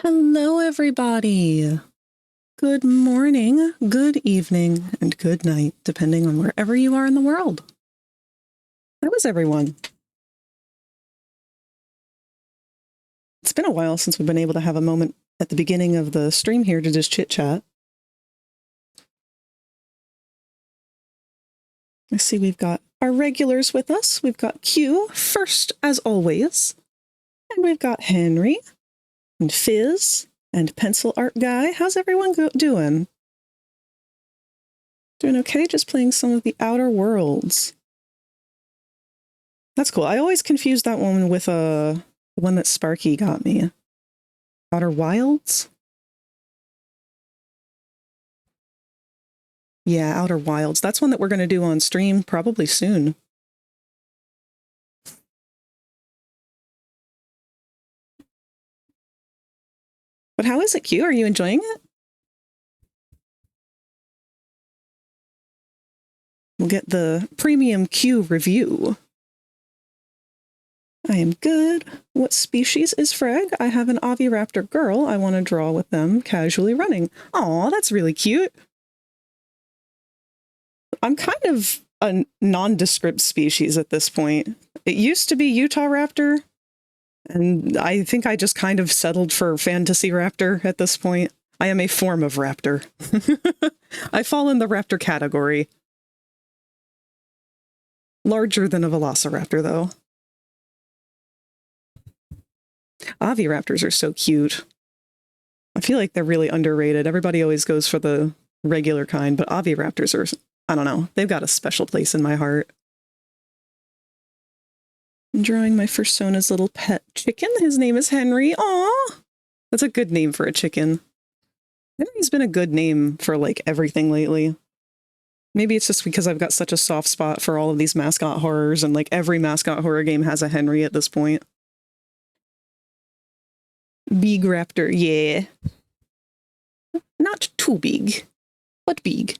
Hello, everybody. Good morning, good evening, and good night, depending on wherever you are in the world. How is everyone? It's been a while since we've been able to have a moment at the beginning of the stream here to just chit-chat. I see we've got our regulars with us. We've got Q, first as always. And we've got Henry, and Fizz, and Pencil Art Guy. How's everyone doing? Doing okay? Just playing some of the Outer Worlds. That's cool. I always confuse that one with the one that Sparky got me. Outer Wilds? Yeah, Outer Wilds. That's one that we're going to do on stream probably soon. But how is it, Q? Are you enjoying it? We'll get the premium Q review. I am good. What species is Freg? I have an Oviraptor girl. I want to draw with them casually running. Aw, that's really cute. I'm kind of a nondescript species at this point. It used to be Utah Raptor, and I think I just kind of settled for Fantasy Raptor at this point. I am a form of raptor. I fall in the raptor category. Larger than a velociraptor, though. Oviraptors are so cute. I feel like they're really underrated. Everybody always goes for the regular kind, but Oviraptors are, I don't know, they've got a special place in my heart. I'm drawing my Fursona's little pet chicken. His name is Henry. Aw! That's a good name for a chicken. Henry's been a good name for, like, everything lately. Maybe it's just because I've got such a soft spot for all of these mascot horrors, and, like, every mascot horror game has a Henry at this point. Big raptor, yeah. Not too big, but big.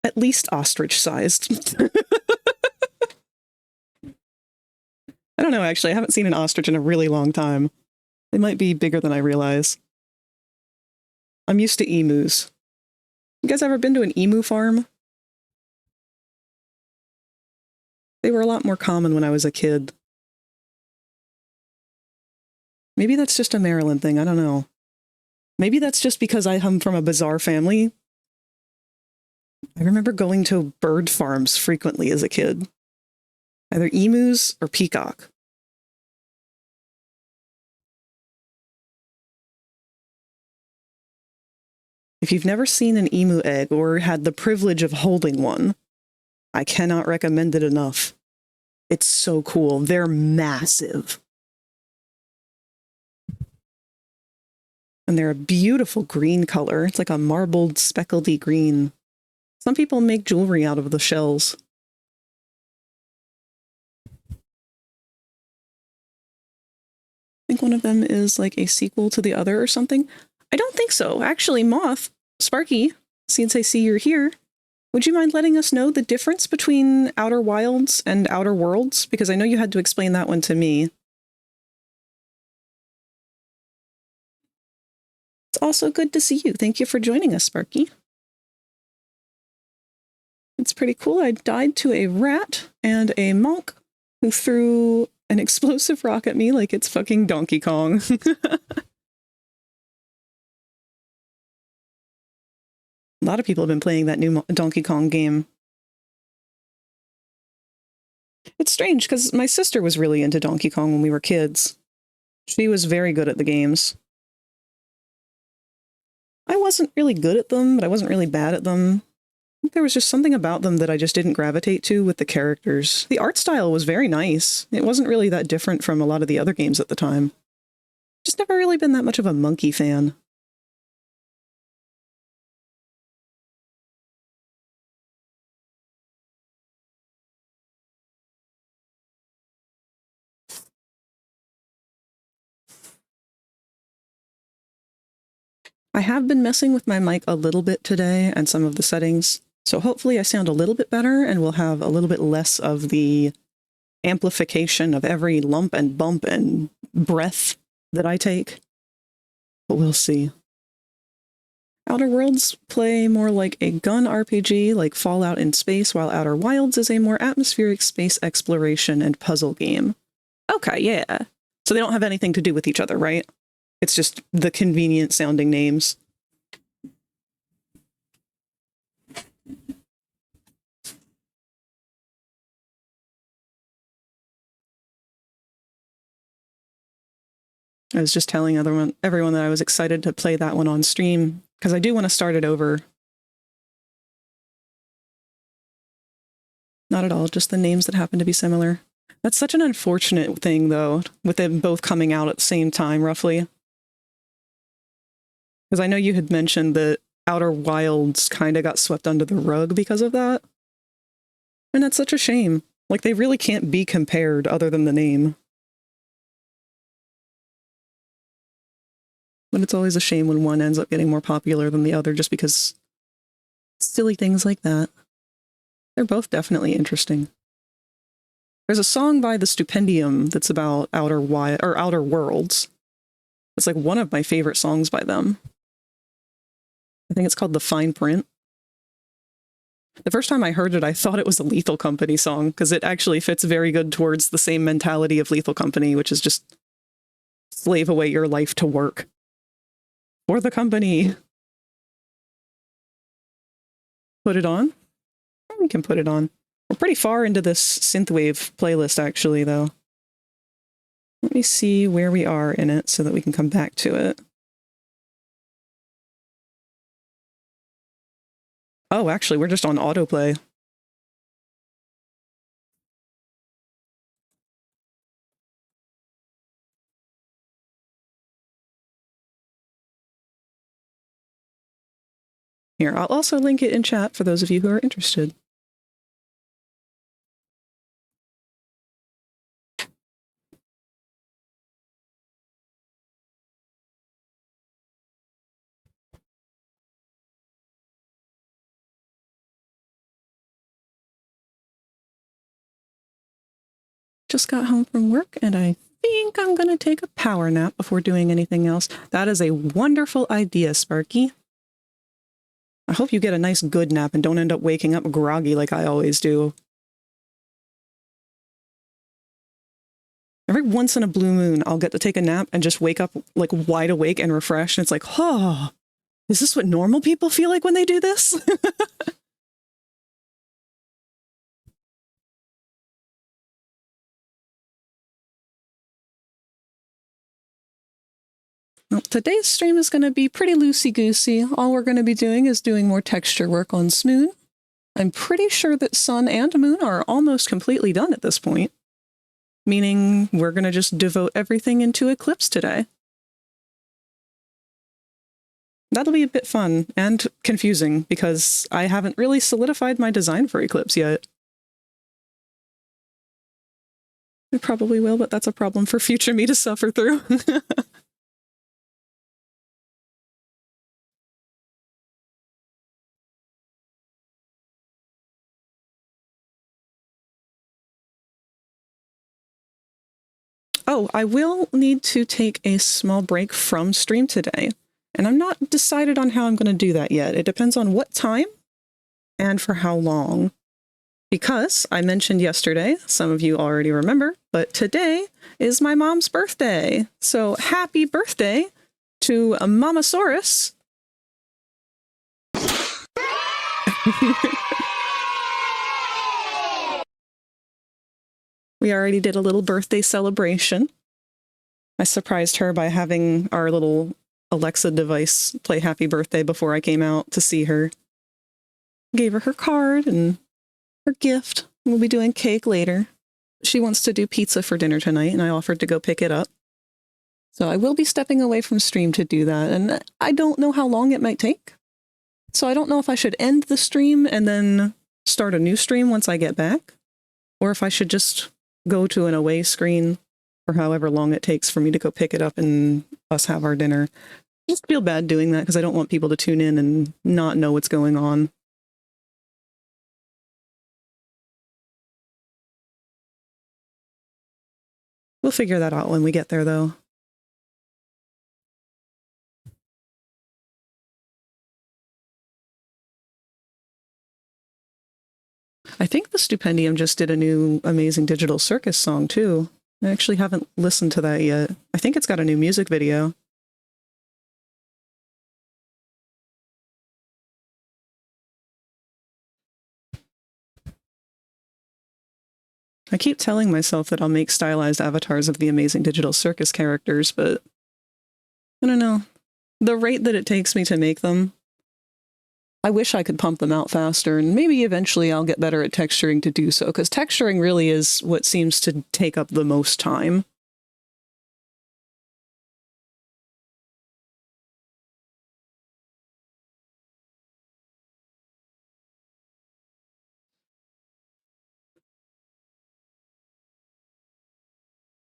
At least ostrich-sized. I don't know, actually. I haven't seen an ostrich in a really long time. They might be bigger than I realize. I'm used to emus. You guys ever been to an emu farm? They were a lot more common when I was a kid. Maybe that's just a Maryland thing, I don't know. Maybe that's just because I come from a bizarre family. I remember going to bird farms frequently as a kid. Either emus or peacock. If you've never seen an emu egg or had the privilege of holding one, I cannot recommend it enough. It's so cool. They're massive. And they're a beautiful green color. It's like a marbled, speckledy green. Some people make jewelry out of the shells. I think one of them is like a sequel to the other or something. I don't think so. Actually, Moth, Sparky, since I see you're here, would you mind letting us know the difference between Outer Wilds and Outer Worlds? Because I know you had to explain that one to me. It's also good to see you. Thank you for joining us, Sparky. It's pretty cool. I died to a rat and a monk who threw an explosive rock at me like it's fucking Donkey Kong. A lot of people have been playing that new Donkey Kong game. It's strange, because my sister was really into Donkey Kong when we were kids. She was very good at the games. I wasn't really good at them, but I wasn't really bad at them. I think there was just something about them that I just didn't gravitate to with the characters. The art style was very nice. It wasn't really that different from a lot of the other games at the time. Just never really been that much of a monkey fan. I have been messing with my mic a little bit today and some of the settings. So hopefully I sound a little bit better and we'll have a little bit less of the amplification of every lump and bump and breath that I take. But we'll see. Outer Worlds play more like a gun RPG like Fallout in space, while Outer Wilds is a more atmospheric space exploration and puzzle game. Okay, yeah. So they don't have anything to do with each other, right? It's just the convenient sounding names. I was just telling everyone that I was excited to play that one on stream, because I do want to start it over. Not at all, just the names that happen to be similar. That's such an unfortunate thing, though, with them both coming out at the same time, roughly. Because I know you had mentioned that Outer Wilds kind of got swept under the rug because of that. And that's such a shame. Like, they really can't be compared other than the name. But it's always a shame when one ends up getting more popular than the other just because silly things like that. They're both definitely interesting. There's a song by the Stupendium that's about Outer Worlds. It's like one of my favorite songs by them. I think it's called The Fine Print. The first time I heard it, I thought it was a Lethal Company song because it actually fits very good towards the same mentality of Lethal Company, which is just slave away your life to work for the company. Put it on? We can put it on. We're pretty far into this synthwave playlist, actually, though. Let me see where we are in it so that we can come back to it. Oh, actually, we're just on autoplay. Here, I'll also link it in chat for those of you who are interested. Just got home from work and I think I'm going to take a power nap before doing anything else. That is a wonderful idea, Sparky. I hope you get a nice good nap and don't end up waking up groggy like I always do. Every once in a blue moon, I'll get to take a nap and just wake up like wide awake and refreshed. And it's like, oh, is this what normal people feel like when they do this? Well, today's stream is going to be pretty loosey-goosey. All we're going to be doing is doing more texture work on Smoon. I'm pretty sure that Sun and Moon are almost completely done at this point, meaning we're going to just devote everything into Eclipse today. That'll be a bit fun and confusing because I haven't really solidified my design for Eclipse yet. I probably will, but that's a problem for future me to suffer through. Oh, I will need to take a small break from stream today, and I'm not decided on how I'm going to do that yet. It depends on what time and for how long. Because I mentioned yesterday, some of you already remember, but today is my mom's birthday. So happy birthday to Mamasaurus. We already did a little birthday celebration. I surprised her by having our little Alexa device play happy birthday before I came out to see her. Gave her her card and her gift. We'll be doing cake later. She wants to do pizza for dinner tonight, and I offered to go pick it up. So I will be stepping away from stream to do that, and I don't know how long it might take. So I don't know if I should end the stream and then start a new stream once I get back, or if I should just go to an away screen for however long it takes for me to go pick it up and us have our dinner. I just feel bad doing that because I don't want people to tune in and not know what's going on. We'll figure that out when we get there, though. I think the Stupendium just did a new Amazing Digital Circus song, too. I actually haven't listened to that yet. I think it's got a new music video. I keep telling myself that I'll make stylized avatars of the Amazing Digital Circus characters, but I don't know. The rate that it takes me to make them, I wish I could pump them out faster, and maybe eventually I'll get better at texturing to do so, because texturing really is what seems to take up the most time.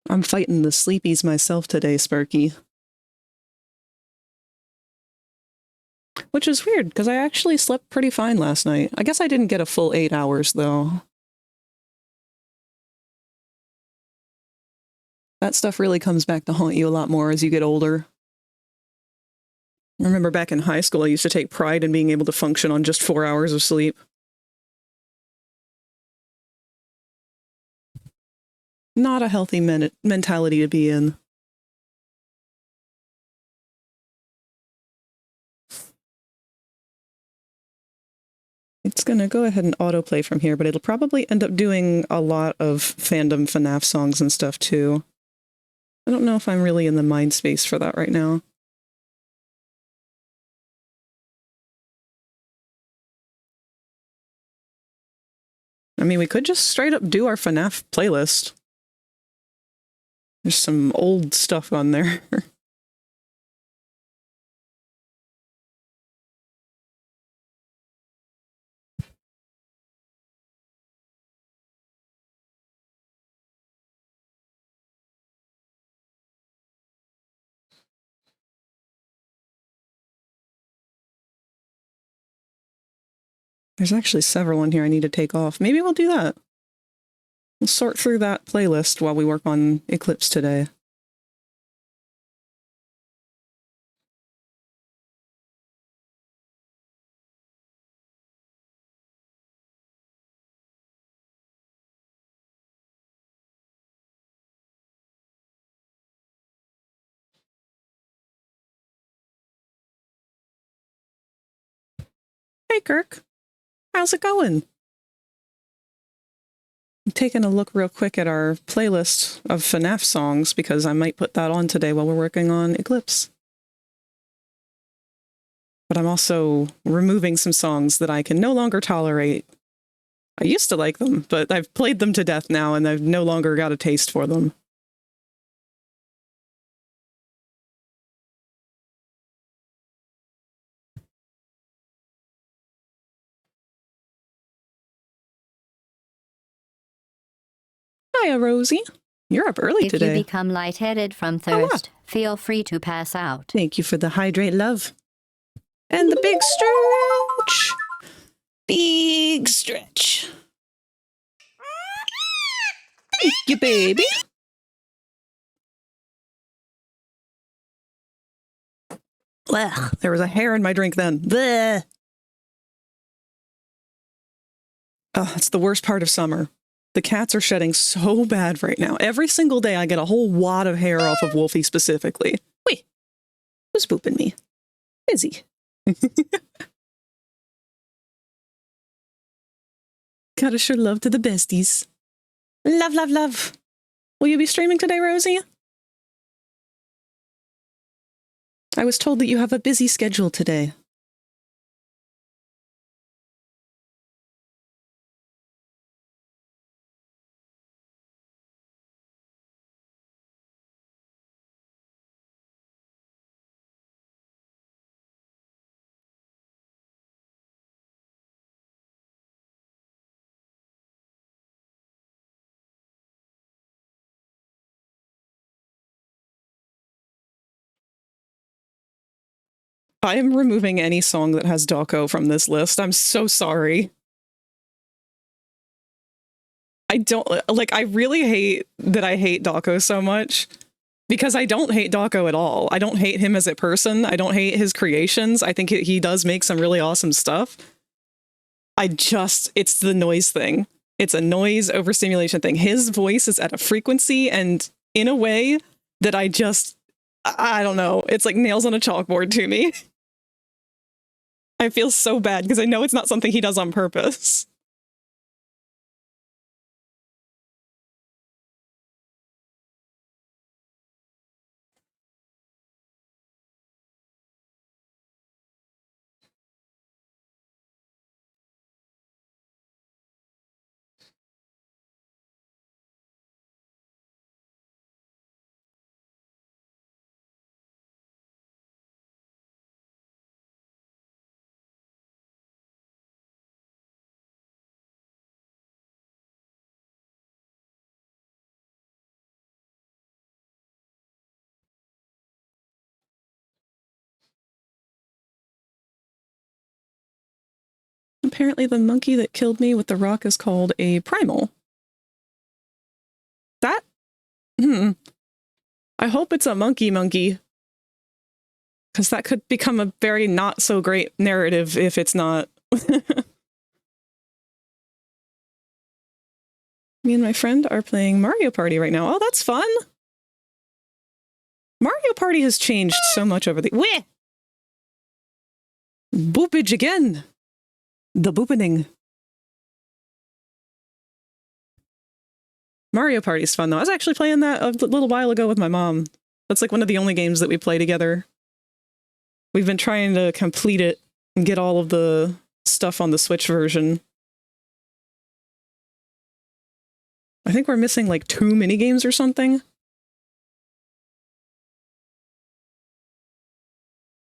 I'm fighting the sleepies myself today, Sparky. Which is weird, because I actually slept pretty fine last night. I guess I didn't get a full 8 hours, though. That stuff really comes back to haunt you a lot more as you get older. I remember back in high school, I used to take pride in being able to function on just 4 hours of sleep. Not a healthy mentality to be in. It's gonna go ahead and autoplay from here, but it'll probably end up doing a lot of fandom FNAF songs and stuff too. I don't know if I'm really in the mind space for that right now. I mean, we could just straight up do our FNAF playlist. There's some old stuff on there. There's actually several in here I need to take off. Maybe we'll do that. We'll sort through that playlist while we work on Eclipse today. Hey, Kirk. How's it going? I'm taking a look real quick at our playlist of FNAF songs because I might put that on today while we're working on Eclipse. But I'm also removing some songs that I can no longer tolerate. I used to like them, but I've played them to death now and I've no longer got a taste for them. Hiya, Rosie. You're up early today. If you become lightheaded from thirst, feel free to pass out. Thank you for the hydrate, love. And the big stretch. Big stretch. Thank you, baby. Ugh, there was a hair in my drink then. Blech. Oh, it's the worst part of summer. The cats are shedding so bad right now. Every single day I get a whole wad of hair off of Wolfie specifically. Wait, who's pooping me? Busy. Gotta show love to the besties. Love, love, love. Will you be streaming today, Rosie? I was told that you have a busy schedule today. I am removing any song that has Dawko from this list. I'm so sorry. I don't, like, I really hate that I hate Dawko so much, because I don't hate Dawko at all. I don't hate him as a person. I don't hate his creations. I think he does make some really awesome stuff. It's the noise thing. It's a noise overstimulation thing. His voice is at a frequency and in a way that I don't know. It's like nails on a chalkboard to me. I feel so bad because I know it's not something he does on purpose. Apparently the monkey that killed me with the rock is called a primal. That? I hope it's a monkey. Because that could become a very not so great narrative if it's not. Me and my friend are playing Mario Party right now. Oh, that's fun! Mario Party has changed so much over the— Weh! Boopage again! The boopening. Mario Party's fun, though. I was actually playing that a little while ago with my mom. That's like one of the only games that we play together. We've been trying to complete it and get all of the stuff on the Switch version. I think we're missing like 2 minigames or something.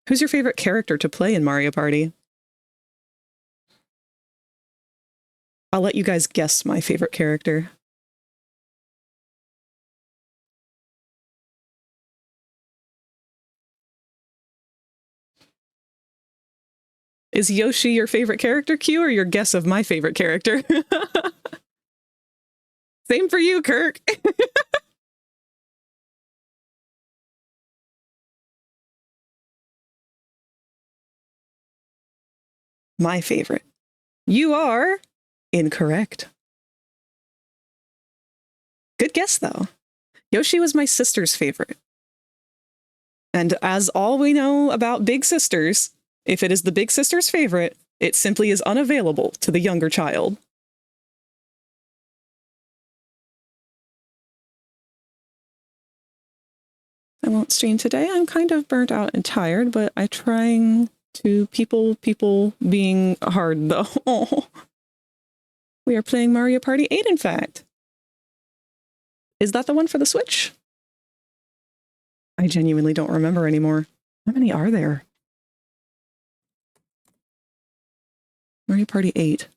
Who's your favorite character to play in Mario Party? I'll let you guys guess my favorite character. Is Yoshi your favorite character, Q, or your guess of my favorite character? Same for you, Kirk. My favorite. You are incorrect. Good guess, though. Yoshi was my sister's favorite. And as all we know about big sisters, if it is the big sister's favorite, it simply is unavailable to the younger child. I won't stream today. I'm kind of burnt out and tired, but I'm trying to people being hard, though. Oh. We are playing Mario Party 8, in fact. Is that the one for the Switch? I genuinely don't remember anymore. How many are there? Mario Party 8.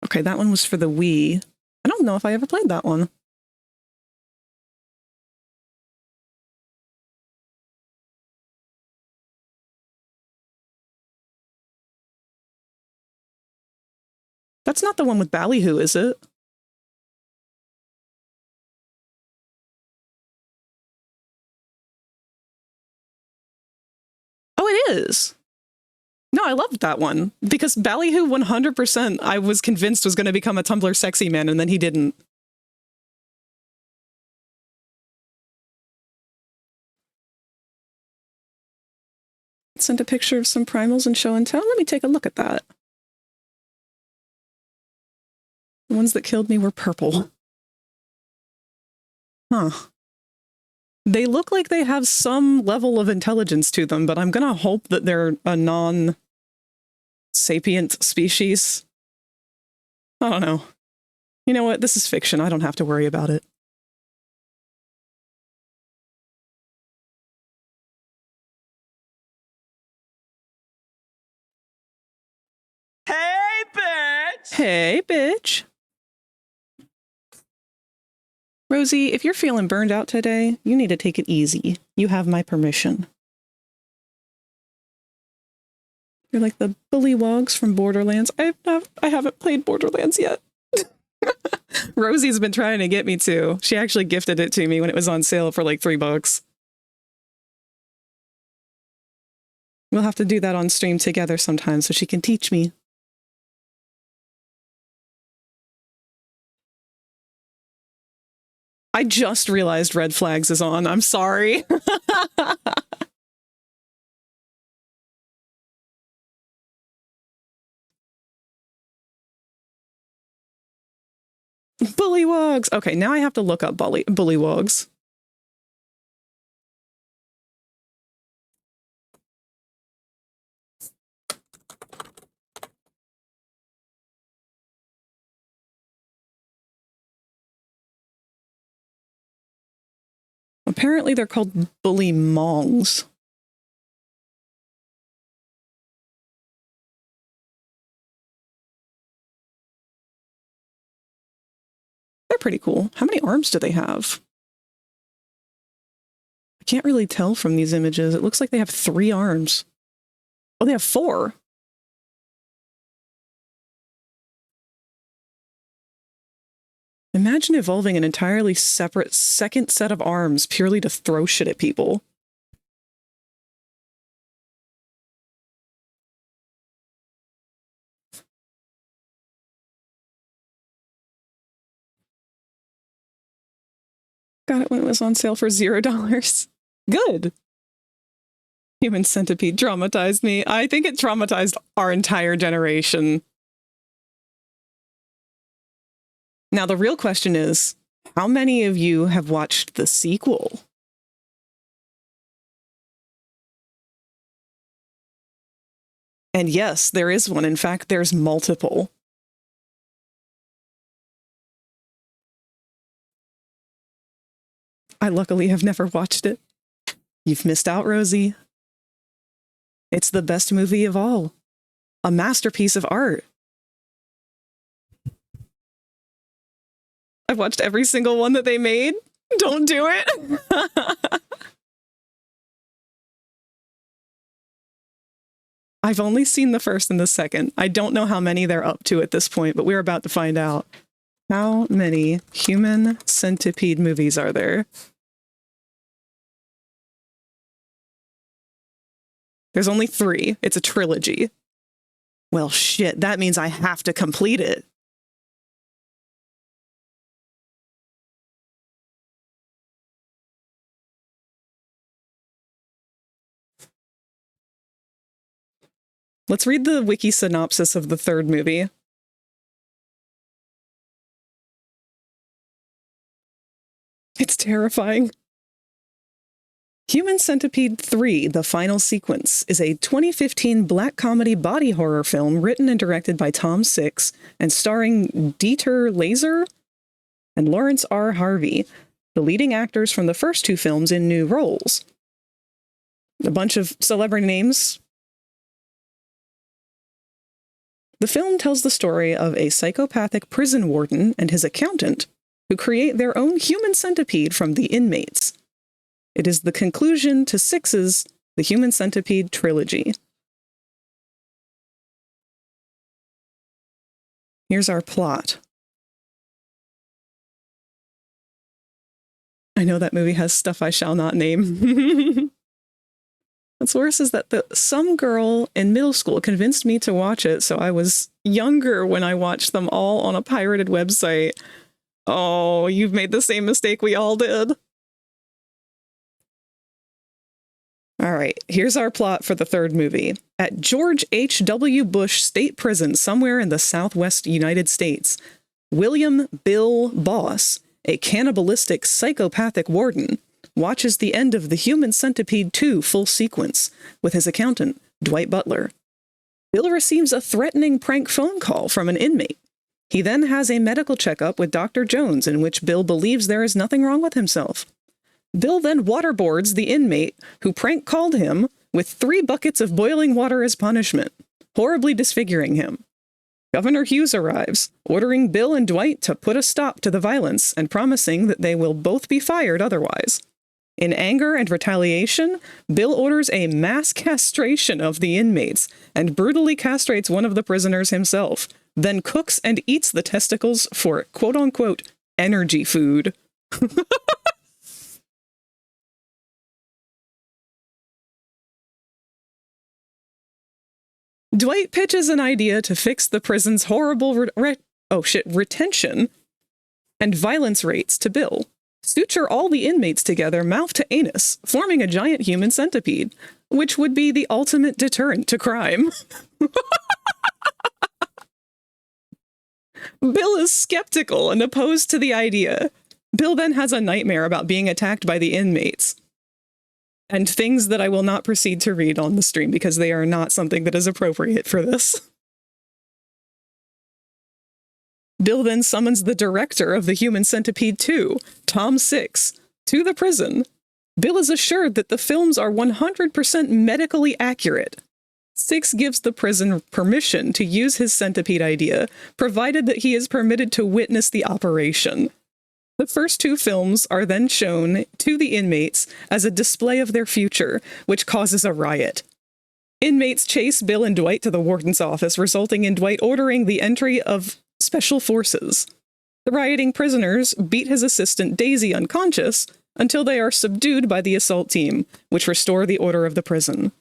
Okay, that one was for the Wii. I don't know if I ever played that one. That's not the one with Ballyhoo, is it? Oh, it is. No, I loved that one because Ballyhoo 100% I was convinced was going to become a Tumblr sexy man, and then he didn't. Sent a picture of some primals in show and tell. Let me take a look at that. The ones that killed me were purple. Huh. They look like they have some level of intelligence to them, but I'm gonna hope that they're a non-sapient species. I don't know. You know what? This is fiction. I don't have to worry about it. Hey, bitch! Hey, bitch. Rosie, if you're feeling burned out today, you need to take it easy. You have my permission. You're like the bullywogs from Borderlands. I haven't played Borderlands yet. Rosie's been trying to get me to. She actually gifted it to me when it was on sale for like $3. We'll have to do that on stream together sometime so she can teach me. I just realized Red Flags is on. I'm sorry. Bullywogs. Okay, now I have to look up bullywogs. Apparently they're called bullymongs. They're pretty cool. How many arms do they have? I can't really tell from these images. It looks like they have 3 arms. Oh, they have 4. Imagine evolving an entirely separate second set of arms purely to throw shit at people. Got it when it was on sale for $0. Good. Human Centipede traumatized me. I think it traumatized our entire generation. Now, the real question is, how many of you have watched the sequel? And yes, there is one. In fact, there's multiple. I luckily have never watched it. You've missed out, Rosie. It's the best movie of all. A masterpiece of art. I've watched every single one that they made. Don't do it. I've only seen the first and the second. I don't know how many they're up to at this point, but we're about to find out. How many Human Centipede movies are there? There's only 3. It's a trilogy. Well, shit, that means I have to complete it. Let's read the wiki synopsis of the 3rd movie. It's terrifying. Human Centipede 3, The Final Sequence, is a 2015 black comedy body horror film written and directed by Tom Six and starring Dieter Laser and Lawrence R. Harvey, the leading actors from the first 2 films in new roles. A bunch of celebrity names. The film tells the story of a psychopathic prison warden and his accountant who create their own human centipede from the inmates. It is the conclusion to Six's The Human Centipede trilogy. Here's our plot. I know that movie has stuff I shall not name. What's worse is that some girl in middle school convinced me to watch it, so I was younger when I watched them all on a pirated website. Oh, you've made the same mistake we all did. All right, here's our plot for the 3rd movie. At George H.W. Bush State Prison somewhere in the southwest United States, William Bill Boss, a cannibalistic psychopathic warden, watches the end of the Human Centipede 2 full sequence with his accountant, Dwight Butler. Bill receives a threatening prank phone call from an inmate. He then has a medical checkup with Dr. Jones in which Bill believes there is nothing wrong with himself. Bill then waterboards the inmate who prank called him with 3 buckets of boiling water as punishment, horribly disfiguring him. Governor Hughes arrives, ordering Bill and Dwight to put a stop to the violence and promising that they will both be fired otherwise. In anger and retaliation, Bill orders a mass castration of the inmates and brutally castrates one of the prisoners himself, then cooks and eats the testicles for quote-unquote energy food. Dwight pitches an idea to fix the prison's horrible retention and violence rates to Bill. Suture all the inmates together mouth to anus, forming a giant human centipede, which would be the ultimate deterrent to crime. Bill is skeptical and opposed to the idea. Bill then has a nightmare about being attacked by the inmates. And things that I will not proceed to read on the stream because they are not something that is appropriate for this. Bill then summons the director of the Human Centipede 2, Tom Six, to the prison. Bill is assured that the films are 100% medically accurate. Six gives the prison permission to use his centipede idea, provided that he is permitted to witness the operation. The first two films are then shown to the inmates as a display of their future, which causes a riot. Inmates chase Bill and Dwight to the warden's office, resulting in Dwight ordering the entry of special forces. The rioting prisoners beat his assistant Daisy unconscious until they are subdued by the assault team, which restore the order of the prison.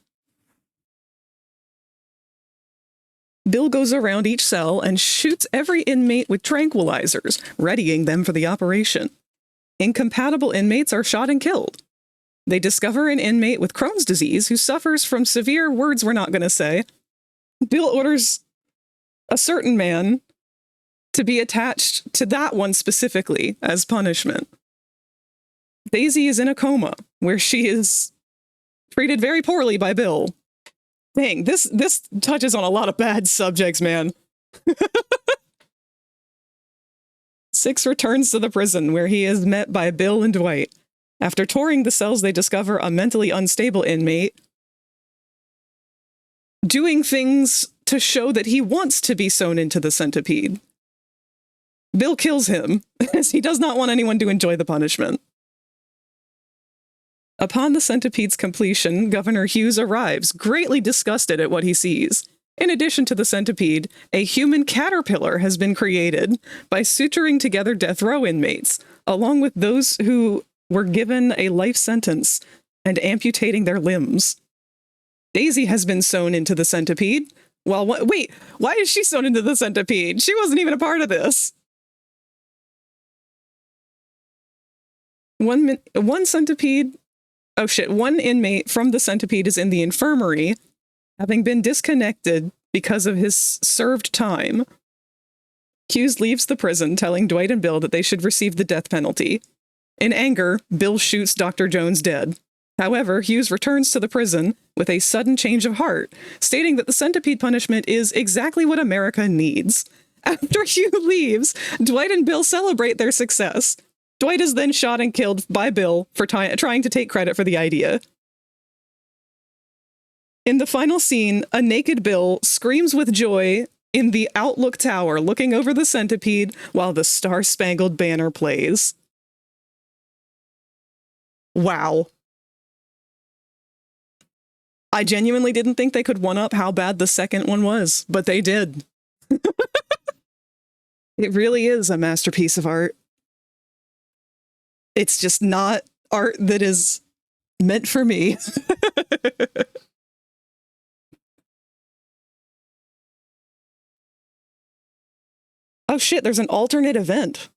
Bill goes around each cell and shoots every inmate with tranquilizers, readying them for the operation. Incompatible inmates are shot and killed. They discover an inmate with Crohn's disease who suffers from severe words we're not going to say. Bill orders a certain man to be attached to that one specifically as punishment. Daisy is in a coma, where she is treated very poorly by Bill. Dang, this touches on a lot of bad subjects, man. Six returns to the prison, where he is met by Bill and Dwight. After touring the cells, they discover a mentally unstable inmate doing things to show that he wants to be sewn into the centipede. Bill kills him, as he does not want anyone to enjoy the punishment. Upon the centipede's completion, Governor Hughes arrives, greatly disgusted at what he sees. In addition to the centipede, a human caterpillar has been created by suturing together death row inmates, along with those who were given a life sentence and amputating their limbs. Daisy has been sewn into the centipede. Well, wait, why is she sewn into the centipede? She wasn't even a part of this. One inmate from the centipede is in the infirmary, having been disconnected because of his served time. Hughes leaves the prison, telling Dwight and Bill that they should receive the death penalty. In anger, Bill shoots Dr. Jones dead. However, Hughes returns to the prison with a sudden change of heart, stating that the centipede punishment is exactly what America needs. After Hugh leaves, Dwight and Bill celebrate their success. Dwight is then shot and killed by Bill for trying to take credit for the idea. In the final scene, a naked Bill screams with joy in the Outlook Tower, looking over the centipede while the Star-Spangled Banner plays. Wow. I genuinely didn't think they could one-up how bad the second one was, but they did. It really is a masterpiece of art. It's just not art that is meant for me. Oh shit, there's an alternate event.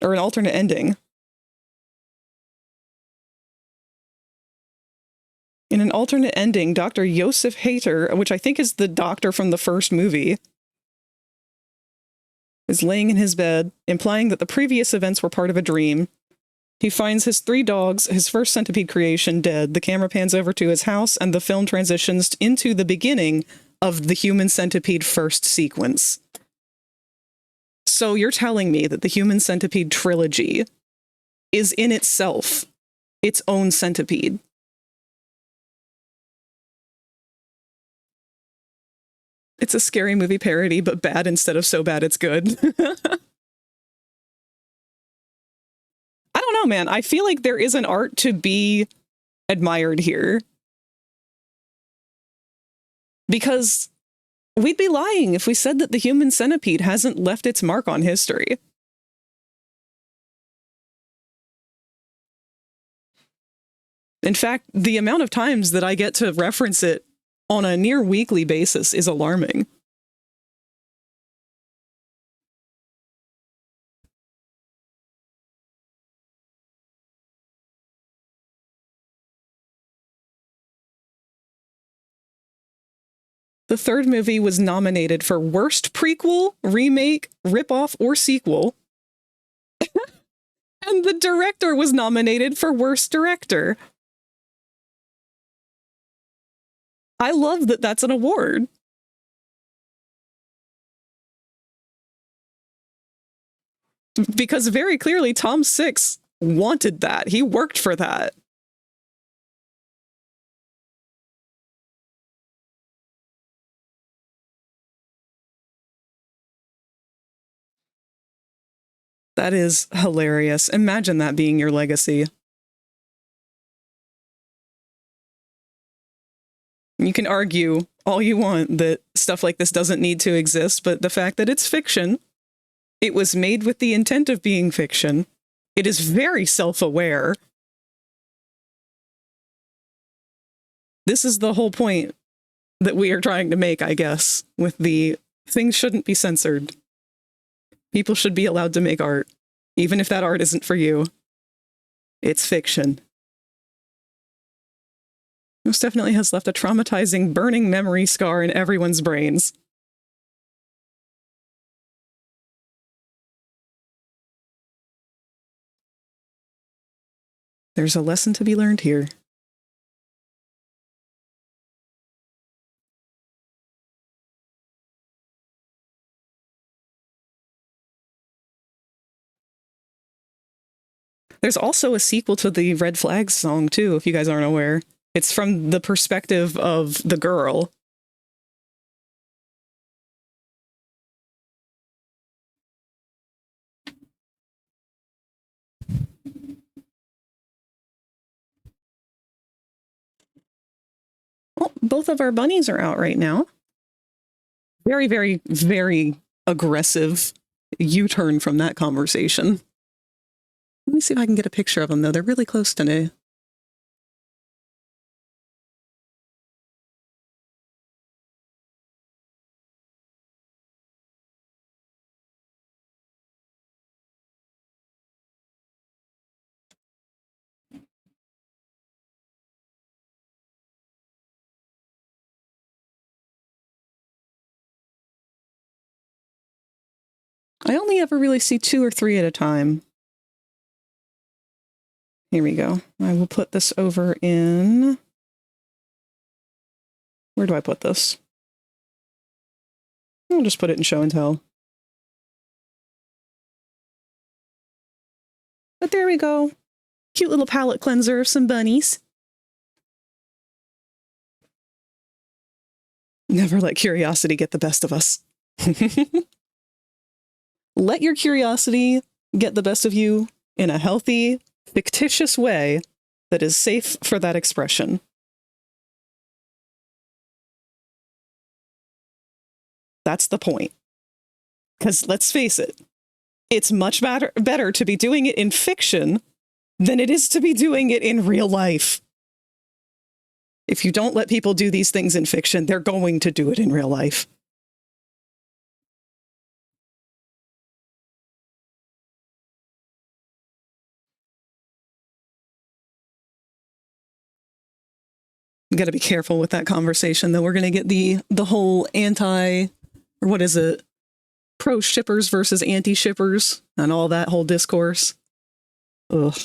Or an alternate ending. In an alternate ending, Dr. Josef Hater, which I think is the doctor from the first movie, is laying in his bed, implying that the previous events were part of a dream. He finds his 3 dogs, his first centipede creation, dead. The camera pans over to his house, and the film transitions into the beginning of the Human Centipede first sequence. So you're telling me that the Human Centipede trilogy is in itself its own centipede? It's a scary movie parody, but bad instead of so bad it's good. know, man. I feel like there is an art to be admired here. Because we'd be lying if we said that the human centipede hasn't left its mark on history. In fact, the amount of times that I get to reference it on a near weekly basis is alarming. The third movie was nominated for Worst Prequel, Remake, Ripoff, or Sequel. And the director was nominated for Worst Director. I love that that's an award. Because very clearly Tom Six wanted that. He worked for that. That is hilarious. Imagine that being your legacy. You can argue all you want that stuff like this doesn't need to exist, but the fact that it's fiction, it was made with the intent of being fiction. It is very self-aware. This is the whole point that we are trying to make, I guess, with the things shouldn't be censored. People should be allowed to make art, even if that art isn't for you. It's fiction. Most definitely has left a traumatizing, burning memory scar in everyone's brains. There's a lesson to be learned here. There's also a sequel to the Red Flags song, too, if you guys aren't aware. It's from the perspective of the girl. Well, both of our bunnies are out right now. Very, very, very aggressive U-turn from that conversation. Let me see if I can get a picture of them, though. They're really close to me. I only ever really see 2 or 3 at a time. Here we go. I will put this over in... Where do I put this? I'll just put it in show and tell. But there we go. Cute little palette cleanser of some bunnies. Never let curiosity get the best of us. Let your curiosity get the best of you in a healthy, fictitious way that is safe for that expression. That's the point. Because let's face it, it's much better to be doing it in fiction than it is to be doing it in real life. If you don't let people do these things in fiction, they're going to do it in real life. We got to be careful with that conversation, though. We're going to get the whole anti, or what is it? Pro shippers versus anti shippers and all that whole discourse. Ugh.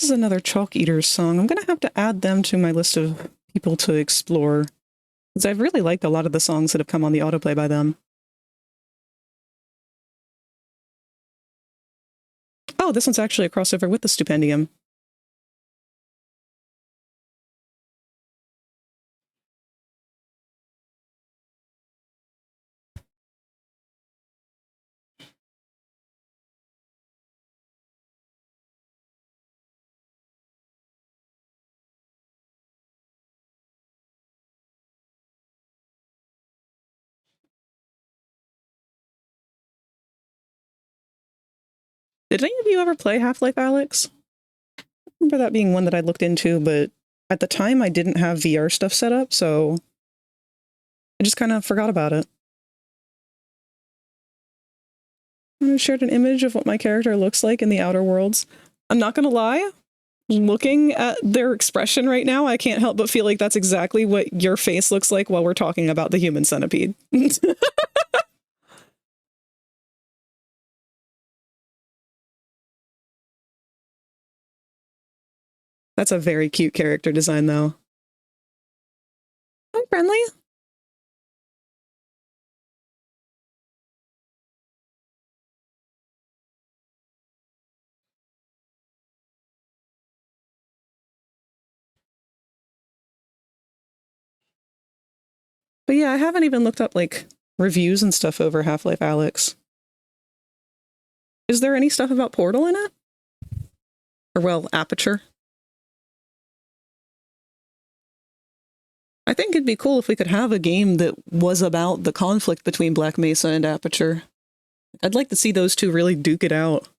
this is another Chalk Eaters song. I'm going to have to add them to my list of people to explore, because I've really liked a lot of the songs that have come on the autoplay by them. Oh, this one's actually a crossover with the Stupendium. Did any of you ever play Half-Life Alyx? I remember that being one that I looked into, but at the time I didn't have VR stuff set up, so I just kind of forgot about it. I shared an image of what my character looks like in the Outer Worlds. I'm not gonna lie, looking at their expression right now, I can't help but feel like that's exactly what your face looks like while we're talking about the human centipede. That's a very cute character design, though. Hi, friendly. But yeah, I haven't even looked up, like, reviews and stuff over Half-Life Alyx. Is there any stuff about Portal in it? Or, well, Aperture? I think it'd be cool if we could have a game that was about the conflict between Black Mesa and Aperture. I'd like to see those two really duke it out.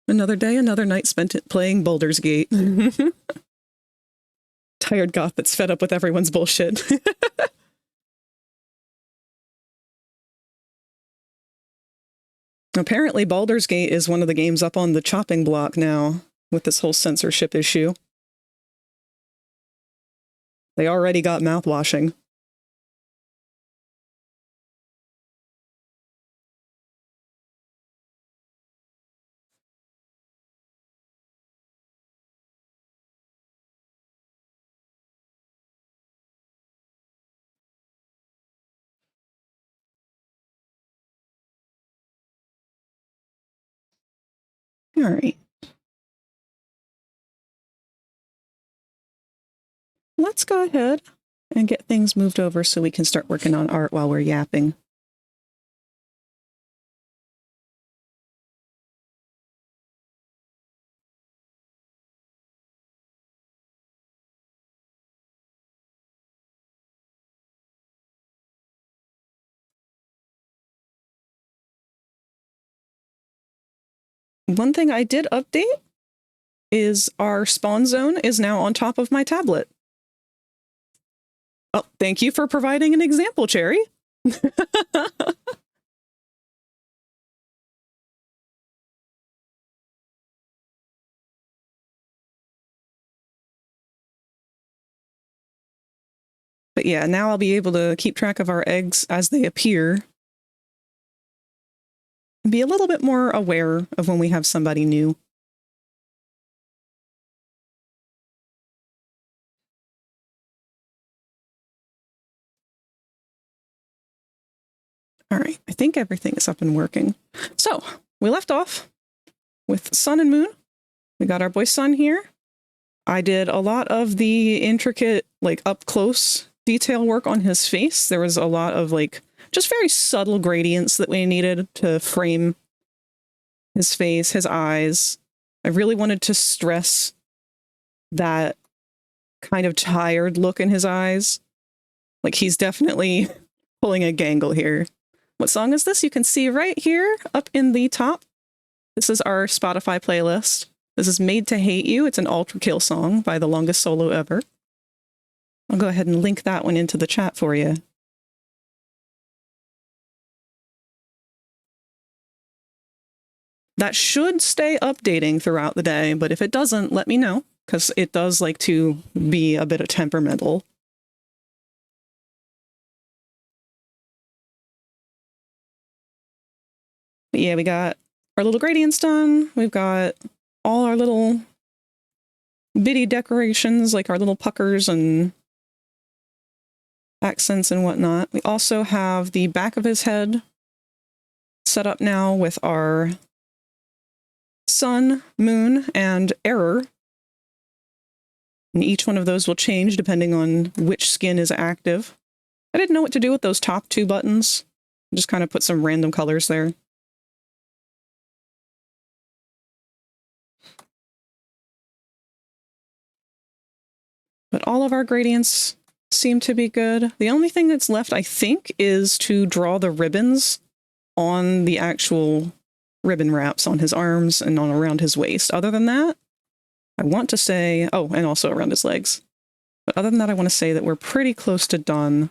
Another day, another night spent playing Baldur's Gate. Tired goth that's fed up with everyone's bullshit. Apparently, Baldur's Gate is one of the games up on the chopping block now, with this whole censorship issue. They already got mouthwashing. All right. Let's go ahead and get things moved over so we can start working on art while we're yapping. One thing I did update is our spawn zone is now on top of my tablet. Oh, thank you for providing an example, Cherry. But yeah, now I'll be able to keep track of our eggs as they appear. And be a little bit more aware of when we have somebody new. All right, I think everything is up and working. So, we left off with Sun and Moon. We got our boy Sun here. I did a lot of the intricate, like, up-close detail work on his face. There was a lot of, like, just very subtle gradients that we needed to frame his face, his eyes. I really wanted to stress that kind of tired look in his eyes. Like, he's definitely pulling a gangle here. What song is this? You can see right here up in the top. This is our Spotify playlist. This is Made to Hate You. It's an Ultra Kill song by The Longest Solo Ever. I'll go ahead and link that one into the chat for you. That should stay updating throughout the day, but if it doesn't, let me know, because it does like to be a bit of temperamental. But yeah, we got our little gradients done. We've got all our little bitty decorations, like our little puckers and accents and whatnot. We also have the back of his head set up now with our sun, moon, and error. And each one of those will change depending on which skin is active. I didn't know what to do with those top two buttons. Just kind of put some random colors there. But all of our gradients seem to be good. The only thing that's left, I think, is to draw the ribbons on the actual ribbon wraps on his arms and on around his waist. Other than that, I want to say, oh, and also around his legs. But other than that, I want to say that we're pretty close to done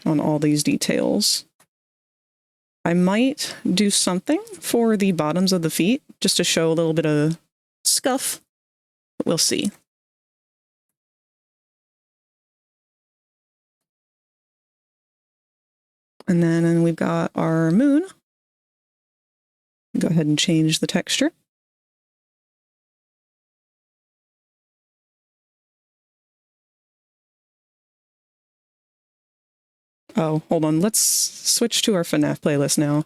on all these details. I might do something for the bottoms of the feet just to show a little bit of scuff, but we'll see. And then we've got our moon. Go ahead and change the texture. Oh, hold on. Let's switch to our FNAF playlist now.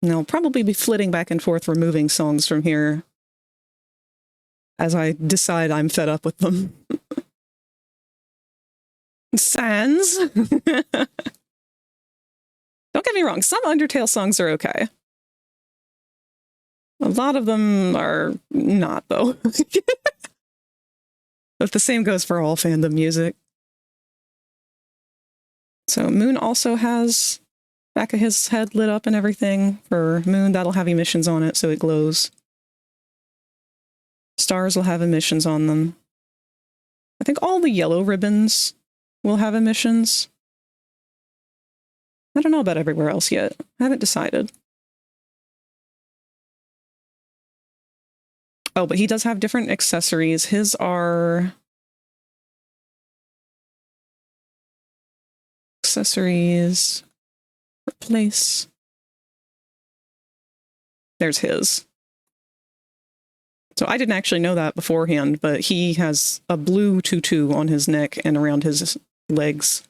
And I'll probably be flitting back and forth removing songs from here as I decide I'm fed up with them. Sans. Don't get me wrong, some Undertale songs are okay. A lot of them are not, though. But the same goes for all fandom music. So Moon also has back of his head lit up and everything. For Moon, that'll have emissions on it, so it glows. Stars will have emissions on them. I think all the yellow ribbons will have emissions. I don't know about everywhere else yet. I haven't decided. Oh, but he does have different accessories. His are accessories, replace. There's his. So I didn't actually know that beforehand, but he has a blue tutu on his neck and around his legs.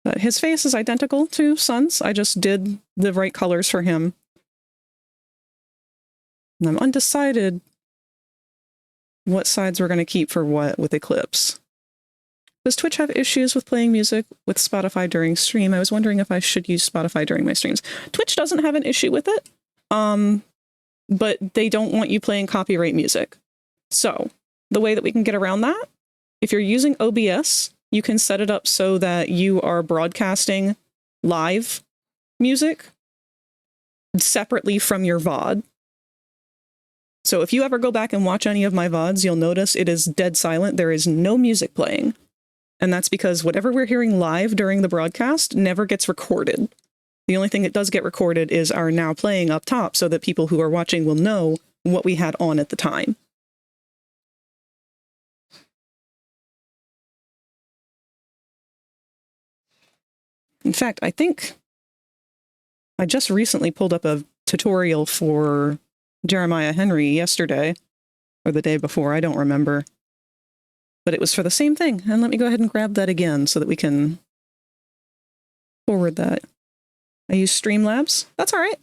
But his face is identical to Sun's. I just did the right colors for him. And I'm undecided what sides we're going to keep for what with Eclipse. Does Twitch have issues with playing music with Spotify during stream? I was wondering if I should use Spotify during my streams. Twitch doesn't have an issue with it, but they don't want you playing copyright music. So the way that we can get around that, if you're using OBS, you can set it up so that you are broadcasting live music separately from your VOD. So if you ever go back and watch any of my VODs, you'll notice it is dead silent. There is no music playing. And that's because whatever we're hearing live during the broadcast never gets recorded. The only thing that does get recorded is our now playing up top so that people who are watching will know what we had on at the time. In fact, I think I just recently pulled up a tutorial for Jeremiah Henry yesterday, or the day before, I don't remember. But it was for the same thing, and let me go ahead and grab that again so that we can forward that. I use Streamlabs. That's all right.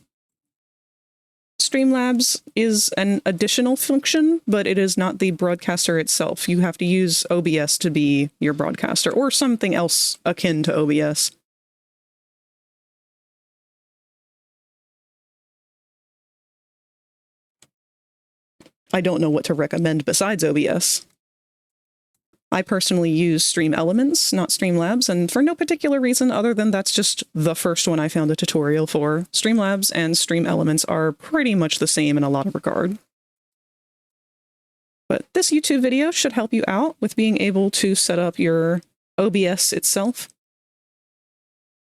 Streamlabs is an additional function, but it is not the broadcaster itself. You have to use OBS to be your broadcaster, or something else akin to OBS. I don't know what to recommend besides OBS. I personally use Stream Elements, not Streamlabs, and for no particular reason other than that's just the first one I found a tutorial for. Streamlabs and Stream Elements are pretty much the same in a lot of regard. But this YouTube video should help you out with being able to set up your OBS itself.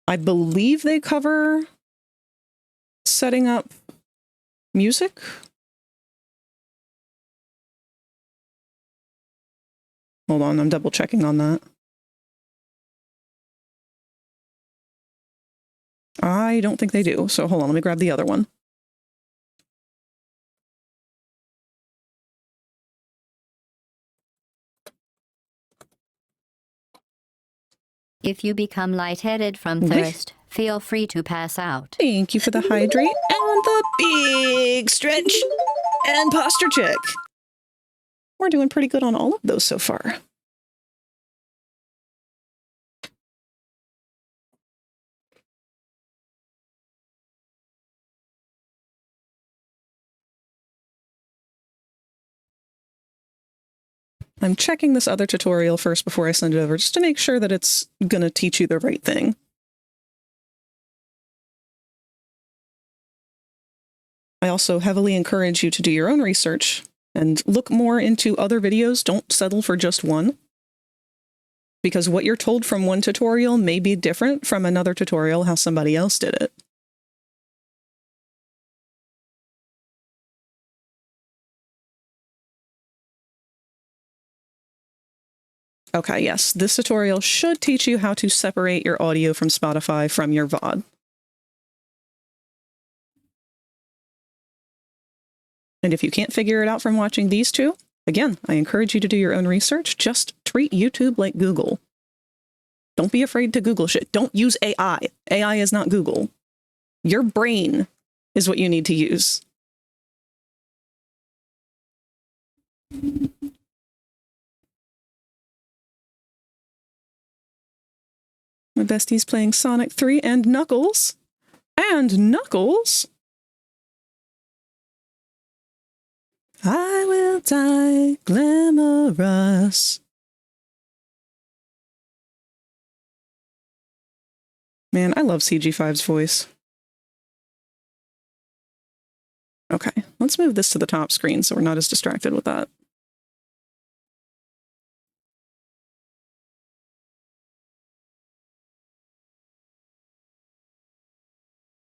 I believe they cover setting up music. Hold on, I'm double checking on that. I don't think they do, so hold on, let me grab the other one. If you become lightheaded from thirst, feel free to pass out. Thank you for the hydrate and the big stretch and posture check. We're doing pretty good on all of those so far. I'm checking this other tutorial first before I send it over, just to make sure that it's going to teach you the right thing. I also heavily encourage you to do your own research and look more into other videos. Don't settle for just one, because what you're told from one tutorial may be different from another tutorial how somebody else did it. Okay, yes, this tutorial should teach you how to separate your audio from Spotify from your VOD. And if you can't figure it out from watching these two, again, I encourage you to do your own research. Just treat YouTube like Google. Don't be afraid to Google shit. Don't use AI. AI is not Google. Your brain is what you need to use. My bestie's playing Sonic 3 and Knuckles. And Knuckles! I will die glamorous. Man, I love CG5's voice. Okay, let's move this to the top screen so we're not as distracted with that.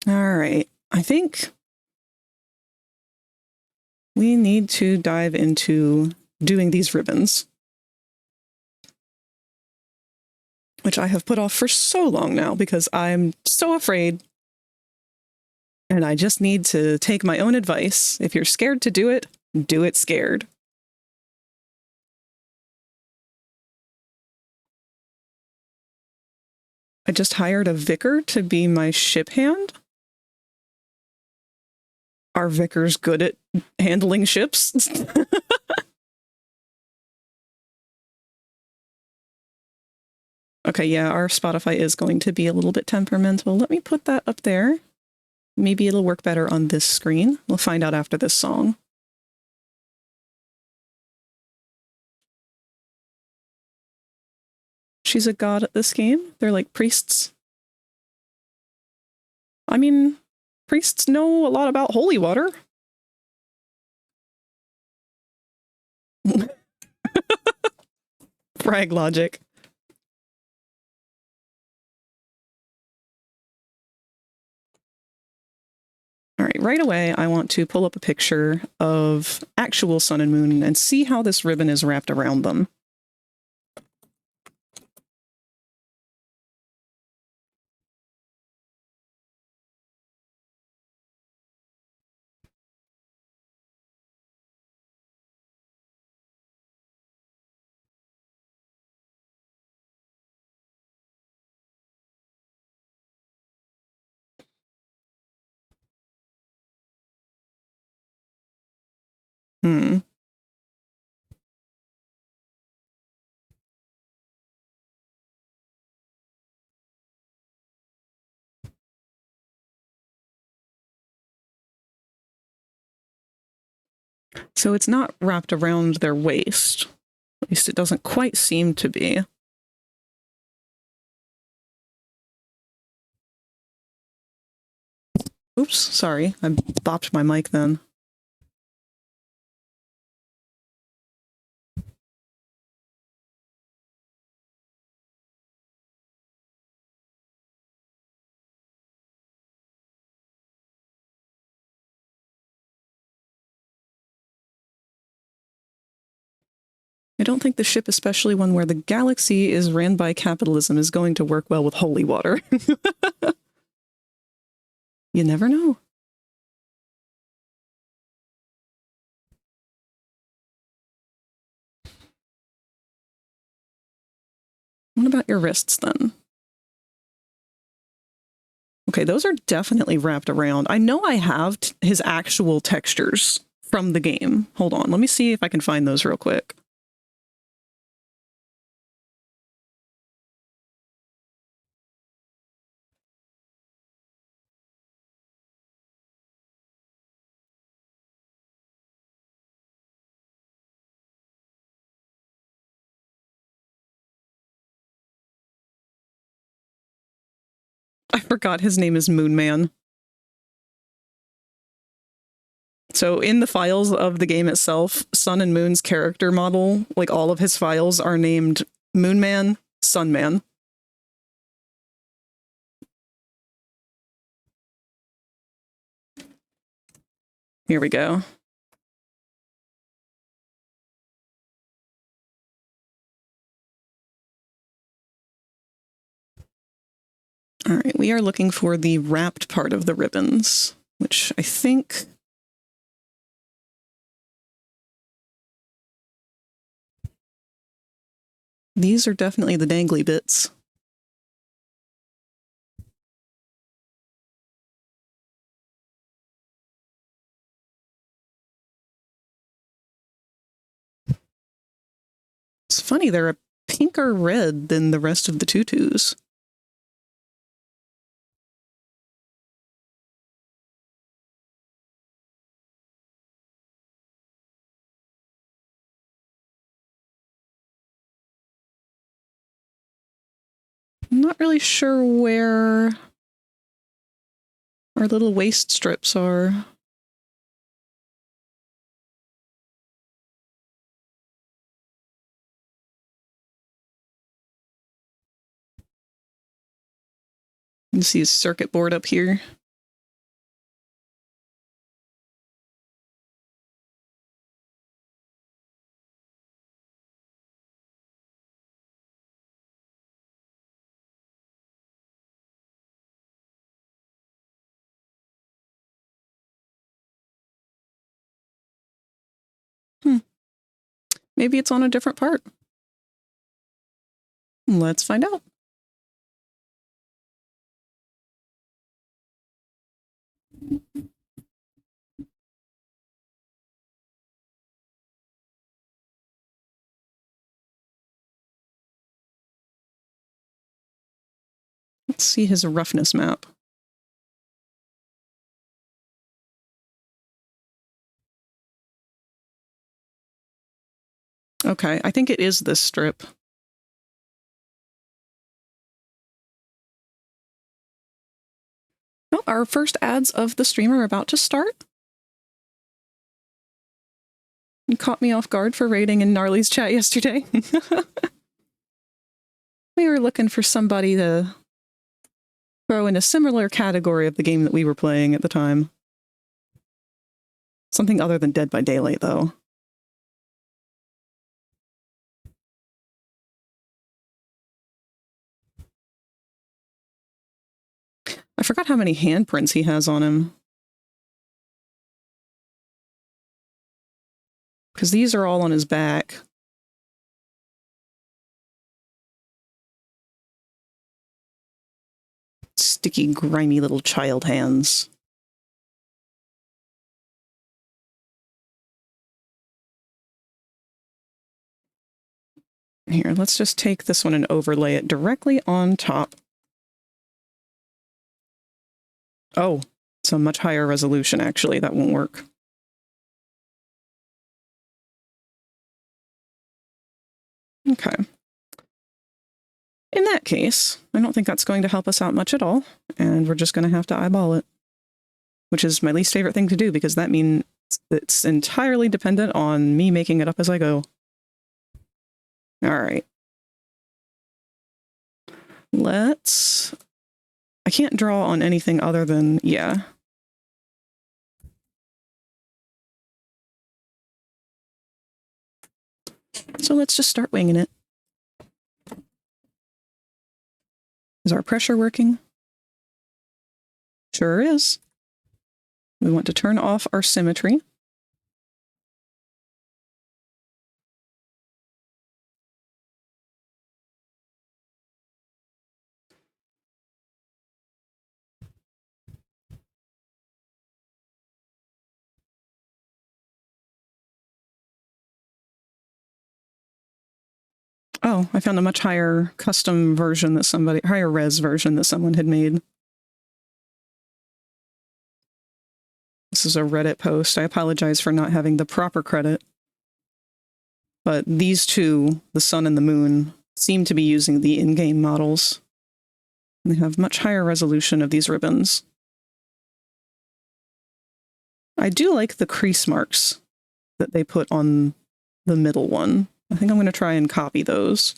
All right, I think we need to dive into doing these ribbons, which I have put off for so long now because I'm so afraid. And I just need to take my own advice. If you're scared to do it scared. I just hired a vicar to be my ship hand. Are vicars good at handling ships? Okay, yeah, our Spotify is going to be a little bit temperamental. Let me put that up there. Maybe it'll work better on this screen. We'll find out after this song. She's a god at this game. They're like priests. I mean, priests know a lot about holy water. Frag logic. All right away, I want to pull up a picture of actual sun and moon and see how this ribbon is wrapped around them. So it's not wrapped around their waist. At least it doesn't quite seem to be. Oops, sorry. I bopped my mic then. I don't think the ship, especially one where the galaxy is ran by capitalism, is going to work well with holy water. You never know. What about your wrists then? Okay, those are definitely wrapped around. I know I have his actual textures from the game. Hold on, let me see if I can find those real quick. I forgot his name is Moonman. So in the files of the game itself, Sun and Moon's character model, like all of his files are named Moonman, Sunman. Here we go. All right, we are looking for the wrapped part of the ribbons, which I think... These are definitely the dangly bits. It's funny, they're a pinker red than the rest of the tutus. I'm not really sure where our little waist strips are. You can see his circuit board up here. Maybe it's on a different part. Let's find out. Let's see his roughness map. Okay, I think it is this strip. Oh, our first ads of the stream are about to start. You caught me off guard for raiding in Gnarly's chat yesterday. We were looking for somebody to throw in a similar category of the game that we were playing at the time. Something other than Dead by Daylight, though. I forgot how many handprints he has on him. Because these are all on his back. Sticky, grimy little child hands. Here, let's just take this one and overlay it directly on top. Oh, it's a much higher resolution, actually. That won't work. Okay. In that case, I don't think that's going to help us out much at all, and we're just going to have to eyeball it. Which is my least favorite thing to do, because that means it's entirely dependent on me making it up as I go. All right. Let's... I can't draw on anything other than... yeah. So let's just start winging it. Is our pressure working? Sure is. We want to turn off our symmetry. Oh, I found a much higher custom version that higher res version that someone had made. This is a Reddit post. I apologize for not having the proper credit. But these two, the sun and the moon, seem to be using the in-game models. They have much higher resolution of these ribbons. I do like the crease marks that they put on the middle one. I think I'm going to try and copy those.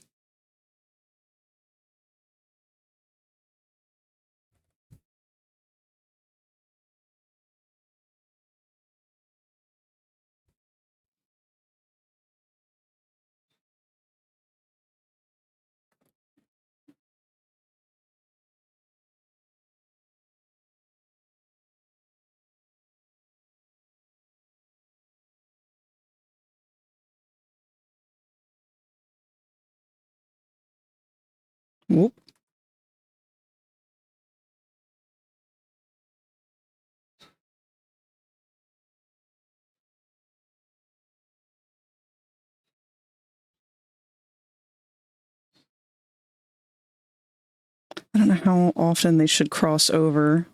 Whoop. I don't know how often they should cross over.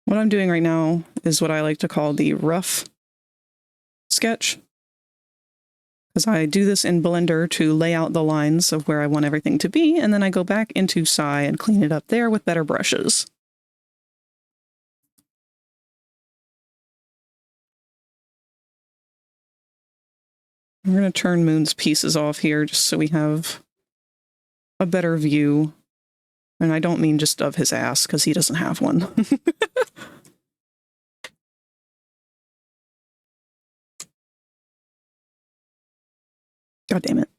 What I'm doing right now is what I like to call the rough sketch, because I do this in Blender to lay out the lines of where I want everything to be, and then I go back into Psy and clean it up there with better brushes. I'm going to turn Moon's pieces off here just so we have a better view. And I don't mean just of his ass, because he doesn't have one. God damn it.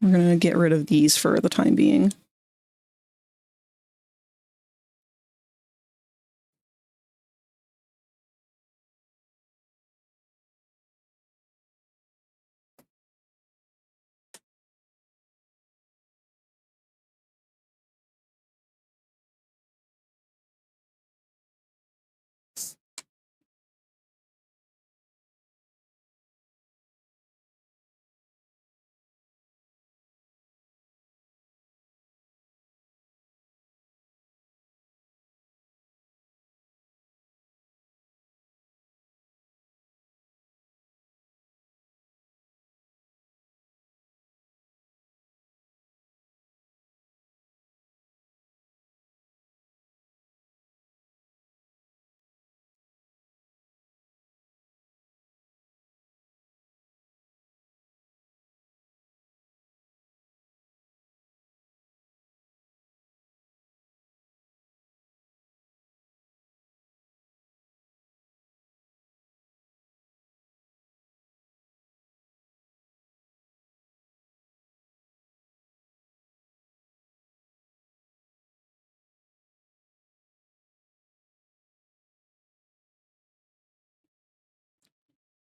We're going to get rid of these for the time being.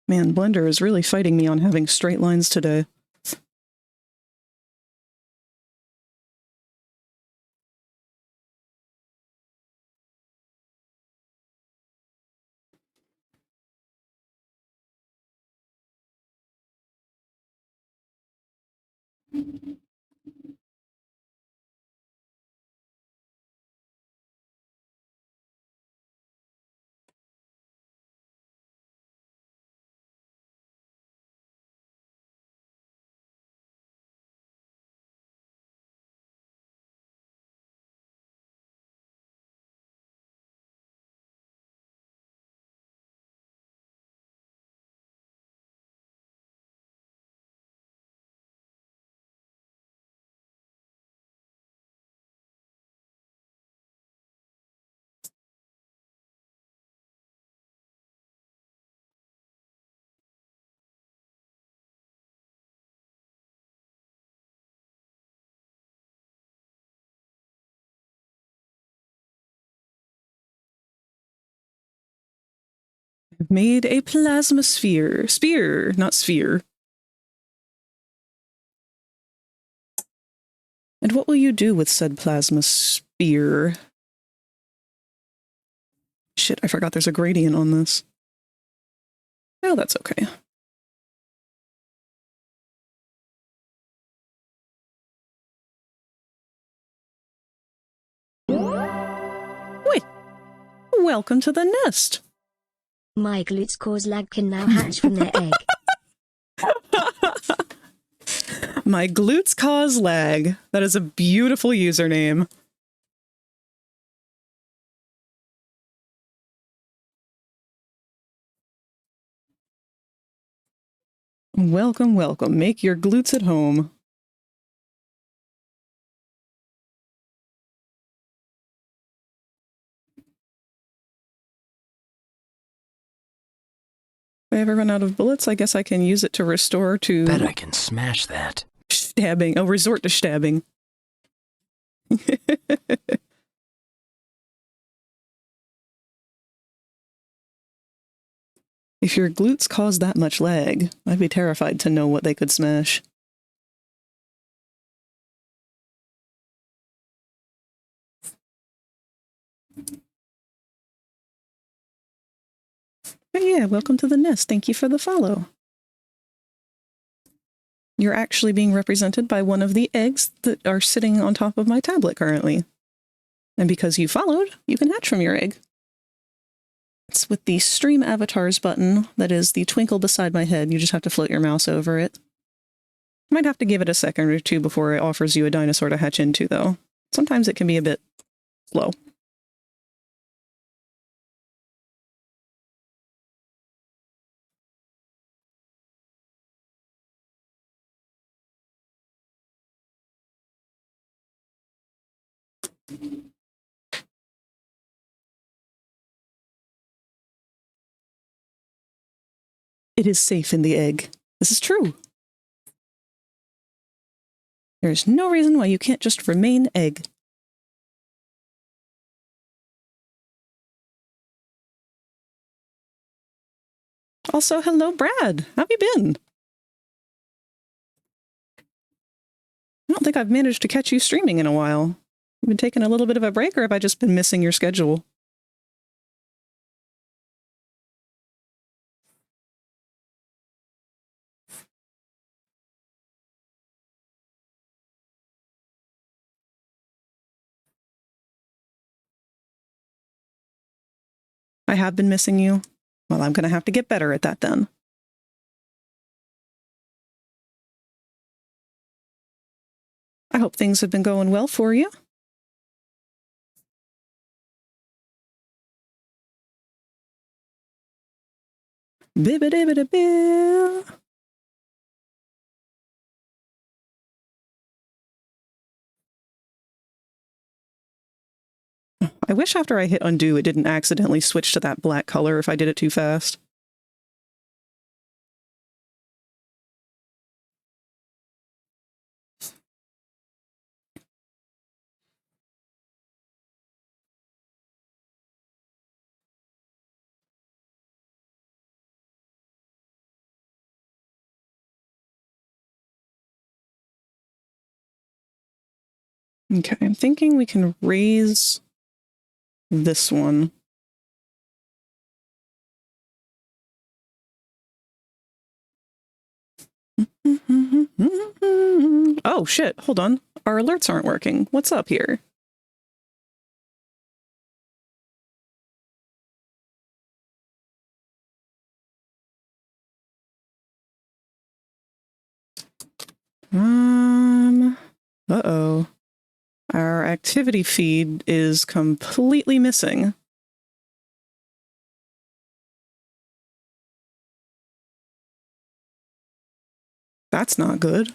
Man, Blender is really fighting me on having straight lines today. Made a plasma sphere. Spear, not sphere. And what will you do with said plasma sphere? Shit, I forgot there's a gradient on this. Oh, that's okay. Wait. Welcome to the nest. My glutes cause lag can now hatch from their egg. My glutes cause lag. That is a beautiful username. Welcome, welcome. Make your glutes at home. If I ever run out of bullets, I guess I can use it to restore to... Bet I can smash that. Stabbing. Oh, resort to stabbing. If your glutes cause that much lag, I'd be terrified to know what they could smash. But yeah, welcome to the nest. Thank you for the follow. You're actually being represented by one of the eggs that are sitting on top of my tablet currently. And because you followed, you can hatch from your egg. It's with the Stream Avatars button, that is the twinkle beside my head. You just have to float your mouse over it. Might have to give it a second or two before it offers you a dinosaur to hatch into, though. Sometimes it can be a bit slow. It is safe in the egg. This is true. There's no reason why you can't just remain egg. Also, hello, Brad. How have you been? I don't think I've managed to catch you streaming in a while. You've been taking a little bit of a break, or have I just been missing your schedule? I have been missing you. Well, I'm going to have to get better at that then. I hope things have been going well for you. Bibbidi-bidi-boo. I wish after I hit undo, it didn't accidentally switch to that black color if I did it too fast. Okay, I'm thinking we can raise this one. Oh, shit. Hold on. Our alerts aren't working. What's up here? Uh-oh. Our activity feed is completely missing. That's not good.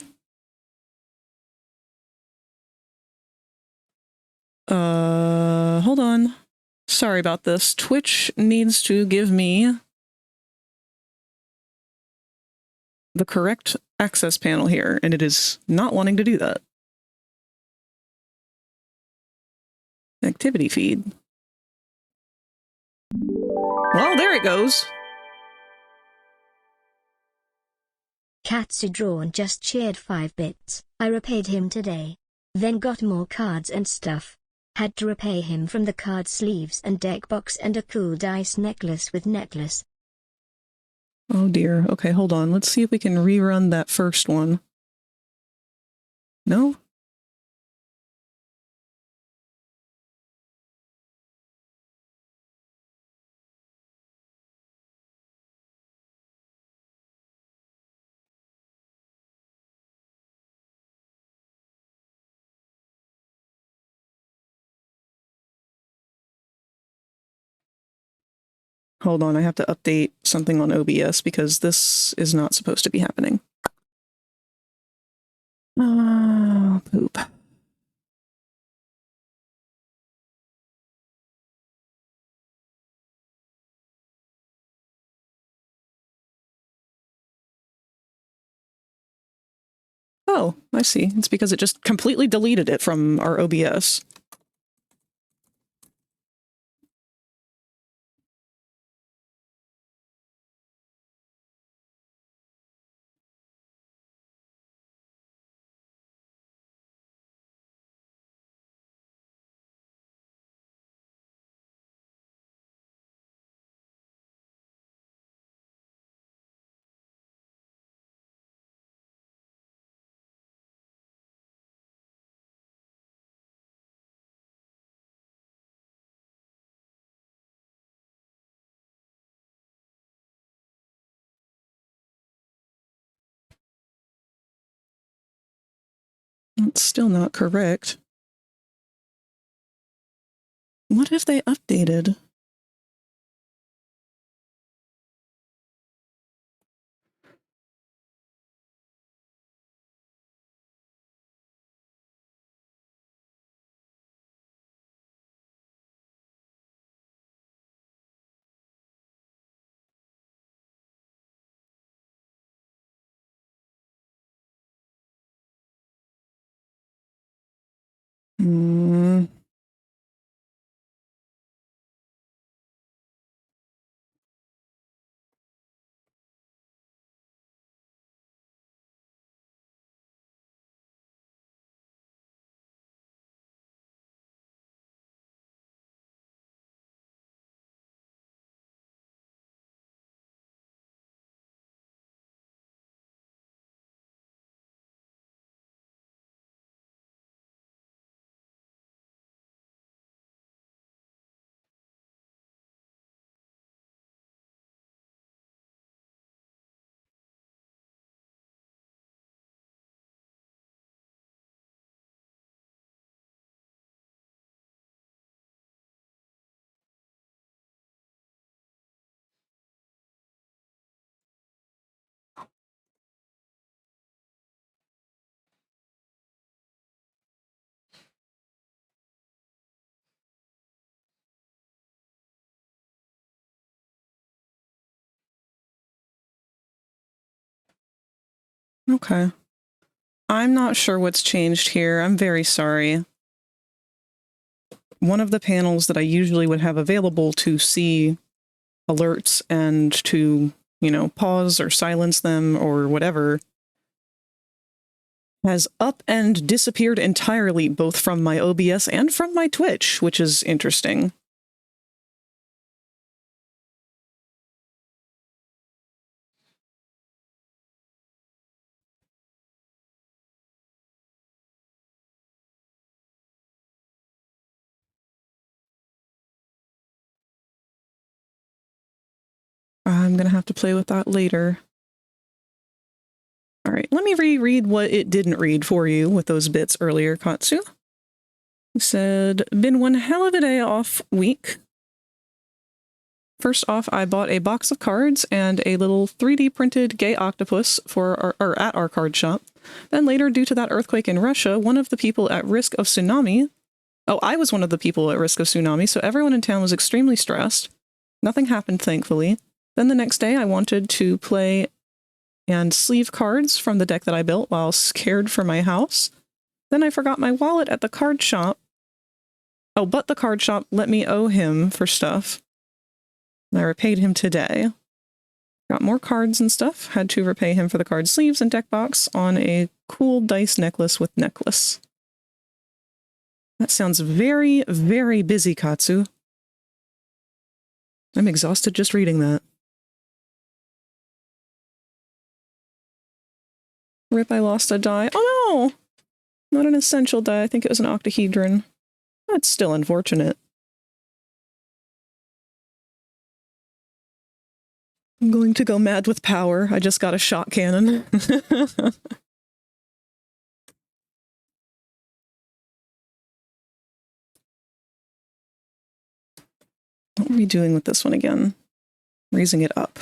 Hold on. Sorry about this. Twitch needs to give me the correct access panel here, and it is not wanting to do that. Activity feed. Well, there it goes. Katsu drawn just cheered 5 bits. I repaid him today. Then got more cards and stuff. Had to repay him from the card sleeves and deck box and a cool dice necklace with necklace. Oh dear. Okay, hold on. Let's see if we can rerun that first one. No? Hold on, I have to update something on OBS because this is not supposed to be happening. Poop. Oh, I see. It's because it just completely deleted it from our OBS. It's still not correct. What have they updated? Hmm. Okay. I'm not sure what's changed here. I'm very sorry. One of the panels that I usually would have available to see alerts and to, you know, pause or silence them or whatever has up and disappeared entirely, both from my OBS and from my Twitch, which is interesting. I'm going to have to play with that later. All right, let me reread what it didn't read for you with those bits earlier, Katsu. You said, been one hell of a day off week. First off, I bought a box of cards and a little 3D printed gay octopus for at our card shop. Then later, due to that earthquake in Russia, one of the people at risk of tsunami... Oh, I was one of the people at risk of tsunami, so everyone in town was extremely stressed. Nothing happened, thankfully. Then the next day, I wanted to play and sleeve cards from the deck that I built while scared for my house. Then I forgot my wallet at the card shop. Oh, but the card shop let me owe him for stuff. And I repaid him today. Got more cards and stuff. Had to repay him for the card sleeves and deck box on a cool dice necklace with necklace. That sounds very, very busy, Katsu. I'm exhausted just reading that. Rip, I lost a die. Oh no! Not an essential die. I think it was an octahedron. That's still unfortunate. I'm going to go mad with power. I just got a shot cannon. What are we doing with this one again? Raising it up.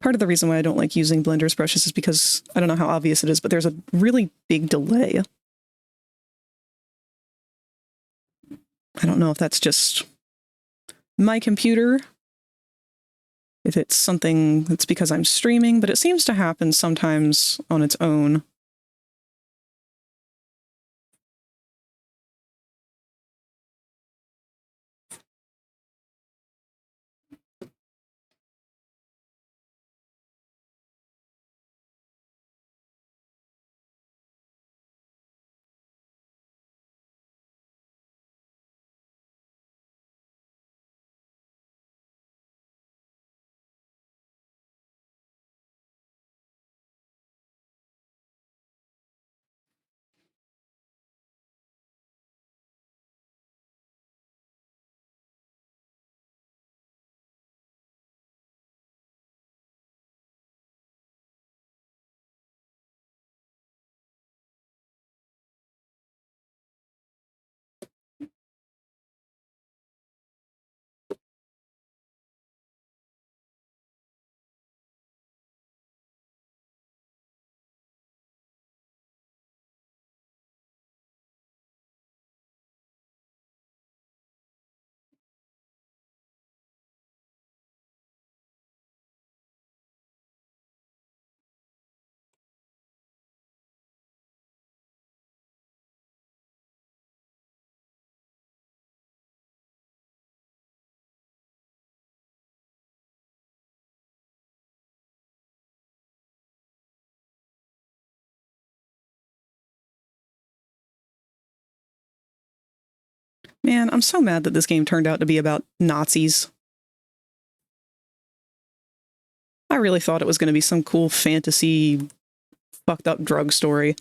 Part of the reason why I don't like using Blender's brushes is because, I don't know how obvious it is, but there's a really big delay. I don't know if that's just my computer, if it's something that's because I'm streaming, but it seems to happen sometimes on its own. Man, I'm so mad that this game turned out to be about Nazis. I really thought it was going to be some cool fantasy fucked up drug story.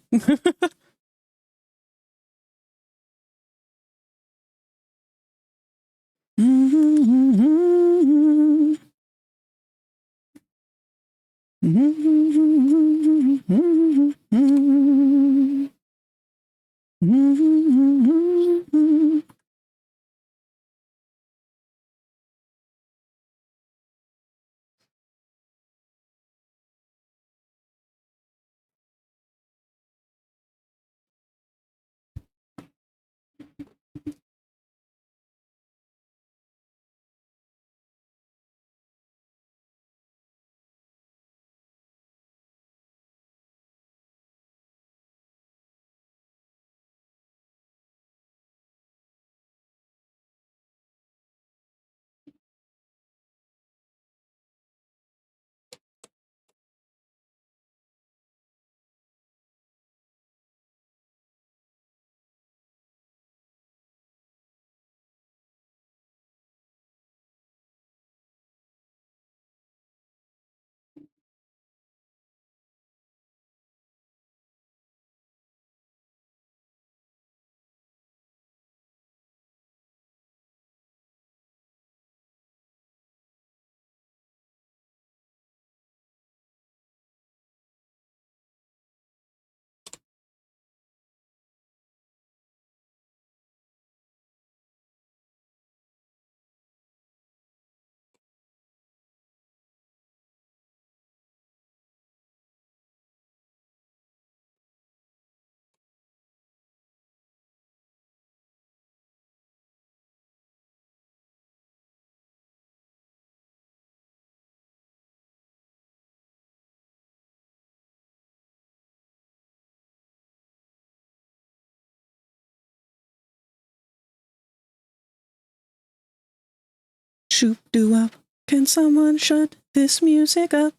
shoop doo up. Can someone shut this music up?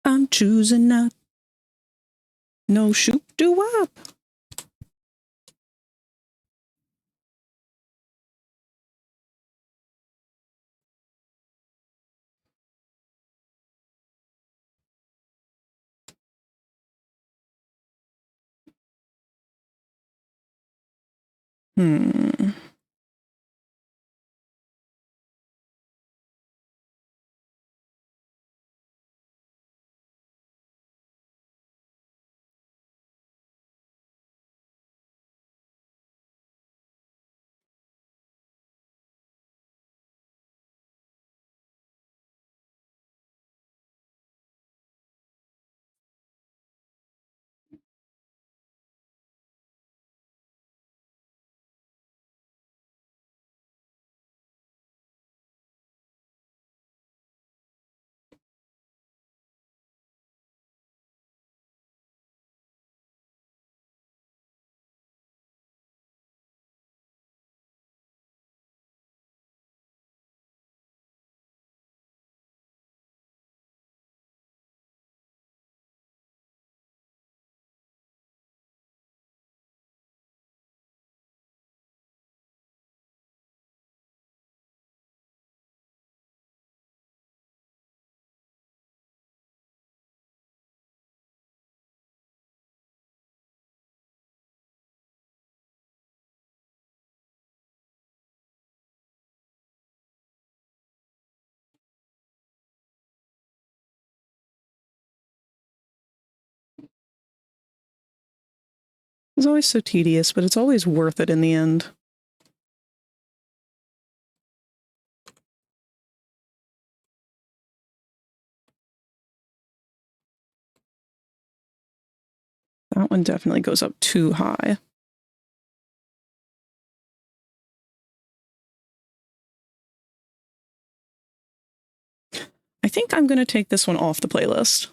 I'm choosing not. No shoop doo up. Hmm. It's always so tedious, but it's always worth it in the end. That one definitely goes up too high. I think I'm going to take this one off the playlist.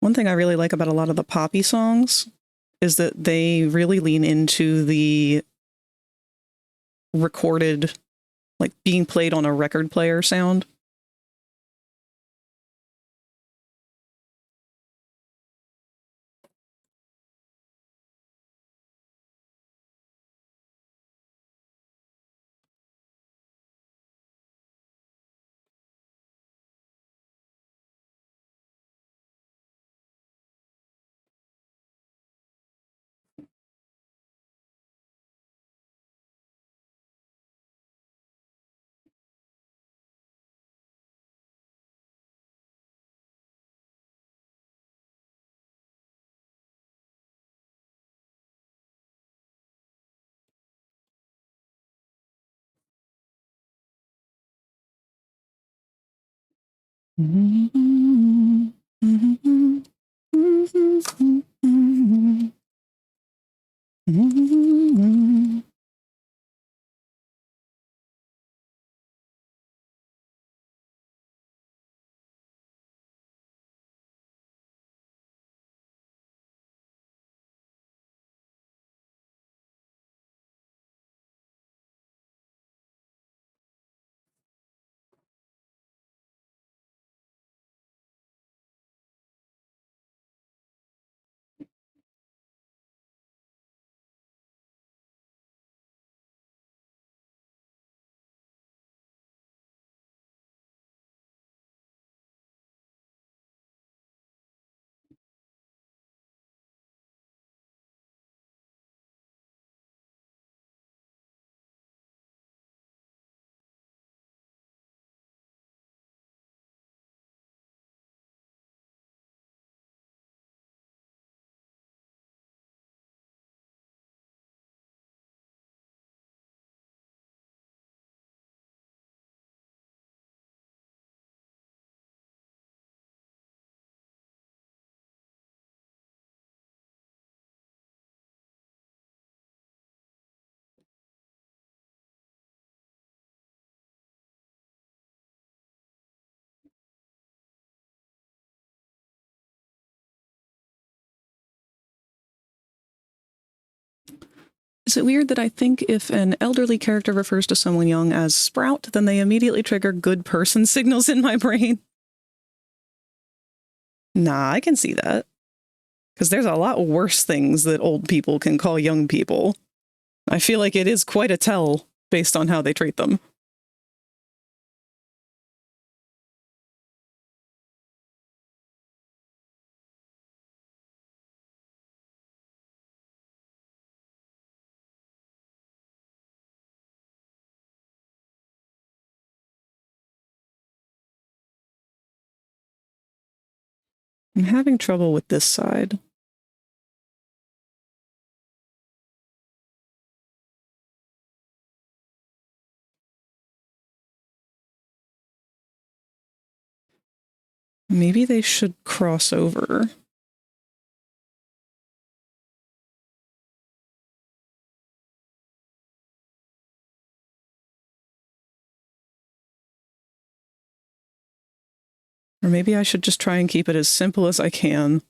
One thing I really like about a lot of the poppy songs is that they really lean into the recorded, like being played on a record player sound. Is it weird that I think if an elderly character refers to someone young as Sprout, then they immediately trigger good person signals in my brain? Nah, I can see that. Because there's a lot worse things that old people can call young people. I feel like it is quite a tell based on how they treat them. I'm having trouble with this side. Maybe they should cross over. Or maybe I should just try and keep it as simple as I can.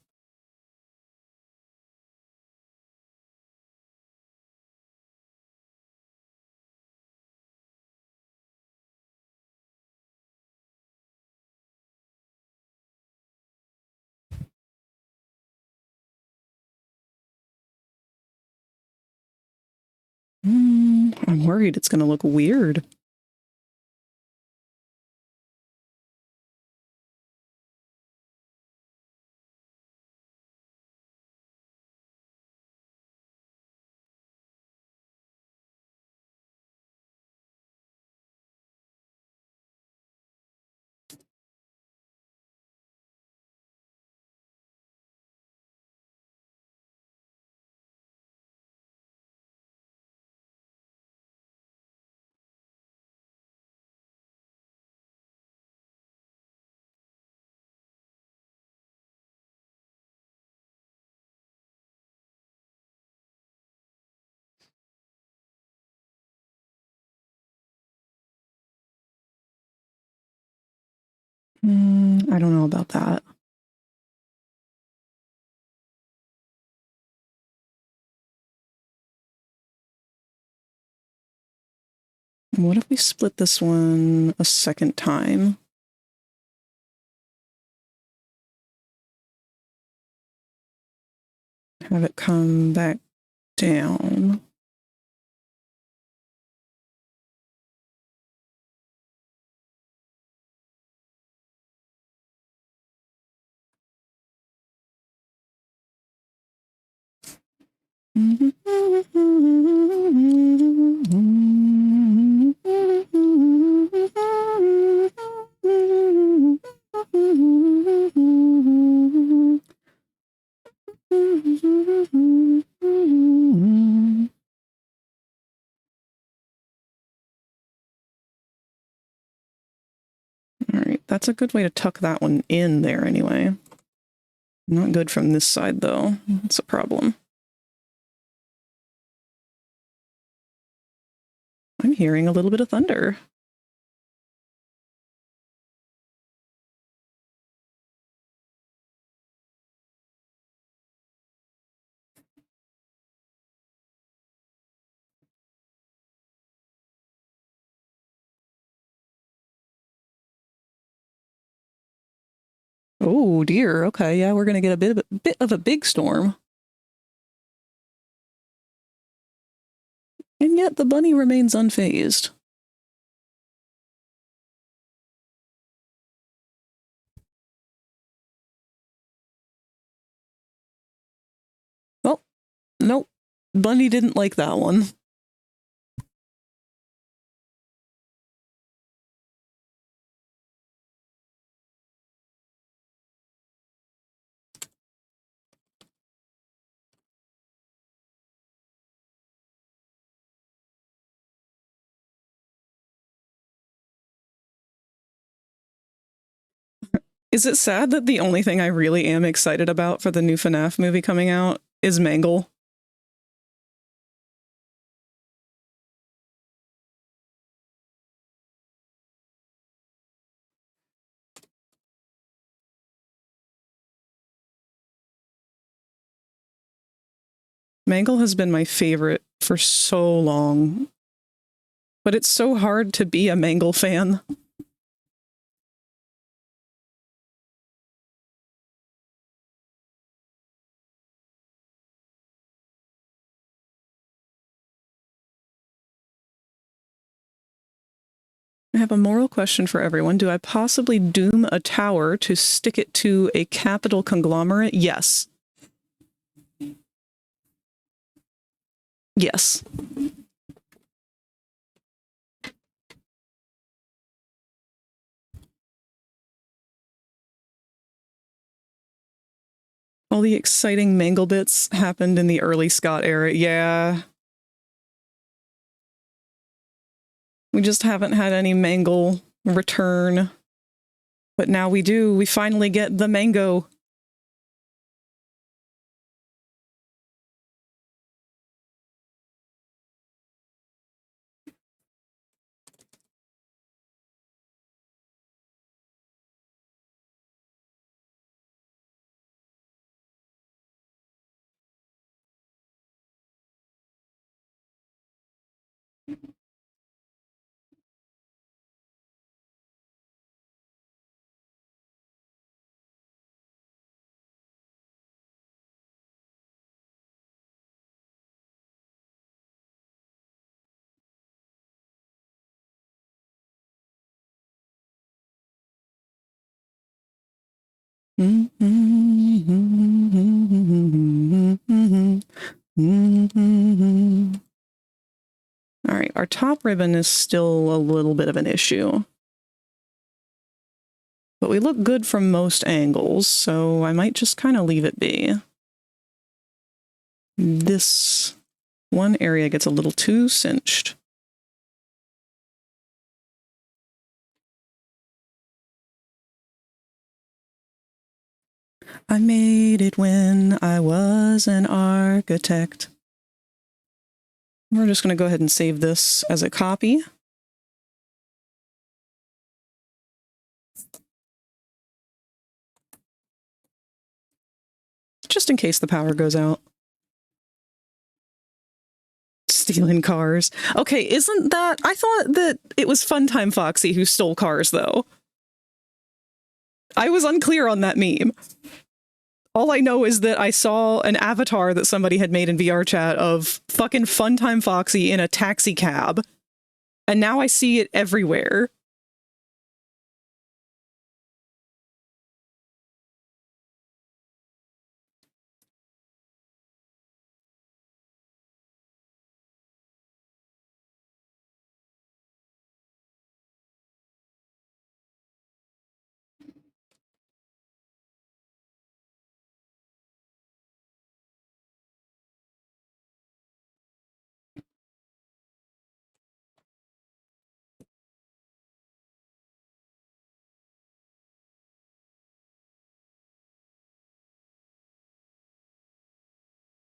I'm worried it's going to look weird. I don't know about that. What if we split this one a second time? Have it come back down. All right, that's a good way to tuck that one in there anyway. Not good from this side though. That's a problem. I'm hearing a little bit of thunder. Oh dear. Okay, yeah, we're gonna get a bit of a big storm. And yet the bunny remains unfazed. Well, nope. Bunny didn't like that one. Is it sad that the only thing I really am excited about for the new FNAF movie coming out is Mangle? Mangle has been my favorite for so long. But it's so hard to be a Mangle fan. I have a moral question for everyone. Do I possibly doom a tower to stick it to a capital conglomerate? Yes. Yes. All the exciting Mangle bits happened in the early Scott era. Yeah. We just haven't had any Mangle return. But now we do. We finally get the mango. All right, our top ribbon is still a little bit of an issue. But we look good from most angles, so I might just kind of leave it be. This one area gets a little too cinched. I made it when I was an architect. We're just going to go ahead and save this as a copy. Just in case the power goes out. Stealing cars. Okay, isn't that... I thought that it was Funtime Foxy who stole cars, though. I was unclear on that meme. All I know is that I saw an avatar that somebody had made in VRChat of fucking Funtime Foxy in a taxi cab. And now I see it everywhere.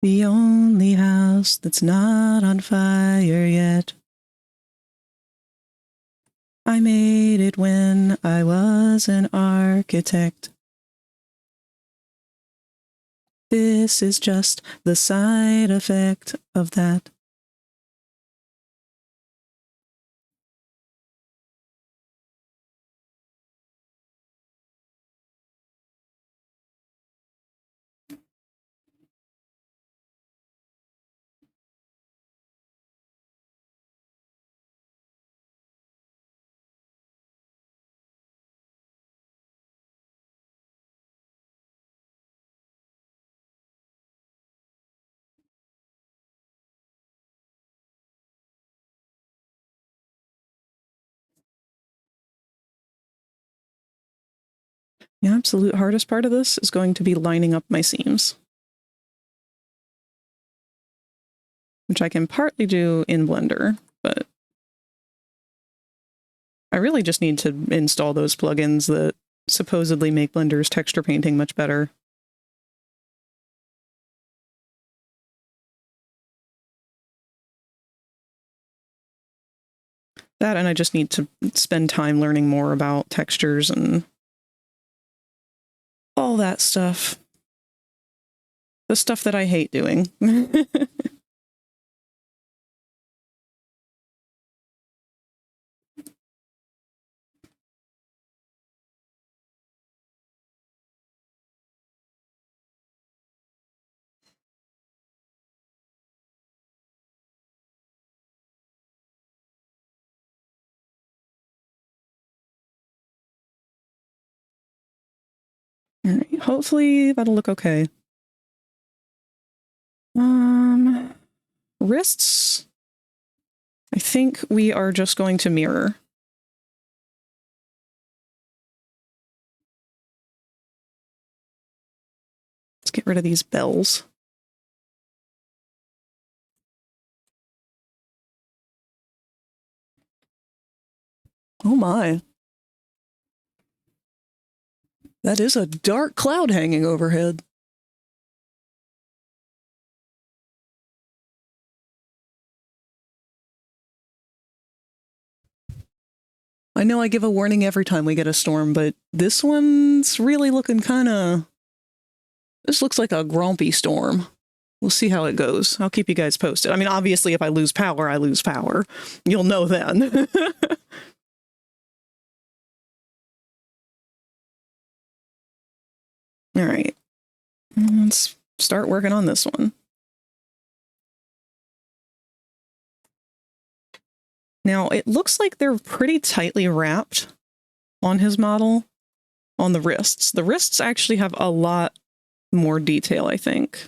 The only house that's not on fire yet. I made it when I was an architect. This is just the side effect of that. The absolute hardest part of this is going to be lining up my seams, which I can partly do in Blender, but I really just need to install those plugins that supposedly make Blender's texture painting much better. That, and I just need to spend time learning more about textures and all that stuff. The stuff that I hate doing. hopefully that'll look okay. Wrists. I think we are just going to mirror. Let's get rid of these bells. Oh my. That is a dark cloud hanging overhead. I know I give a warning every time we get a storm, but this one's really looking kind of... This looks like a grumpy storm. We'll see how it goes. I'll keep you guys posted. I mean, obviously, if I lose power, I lose power. You'll know then. All right. Let's start working on this one. Now, it looks like they're pretty tightly wrapped on his model on the wrists. The wrists actually have a lot more detail, I think.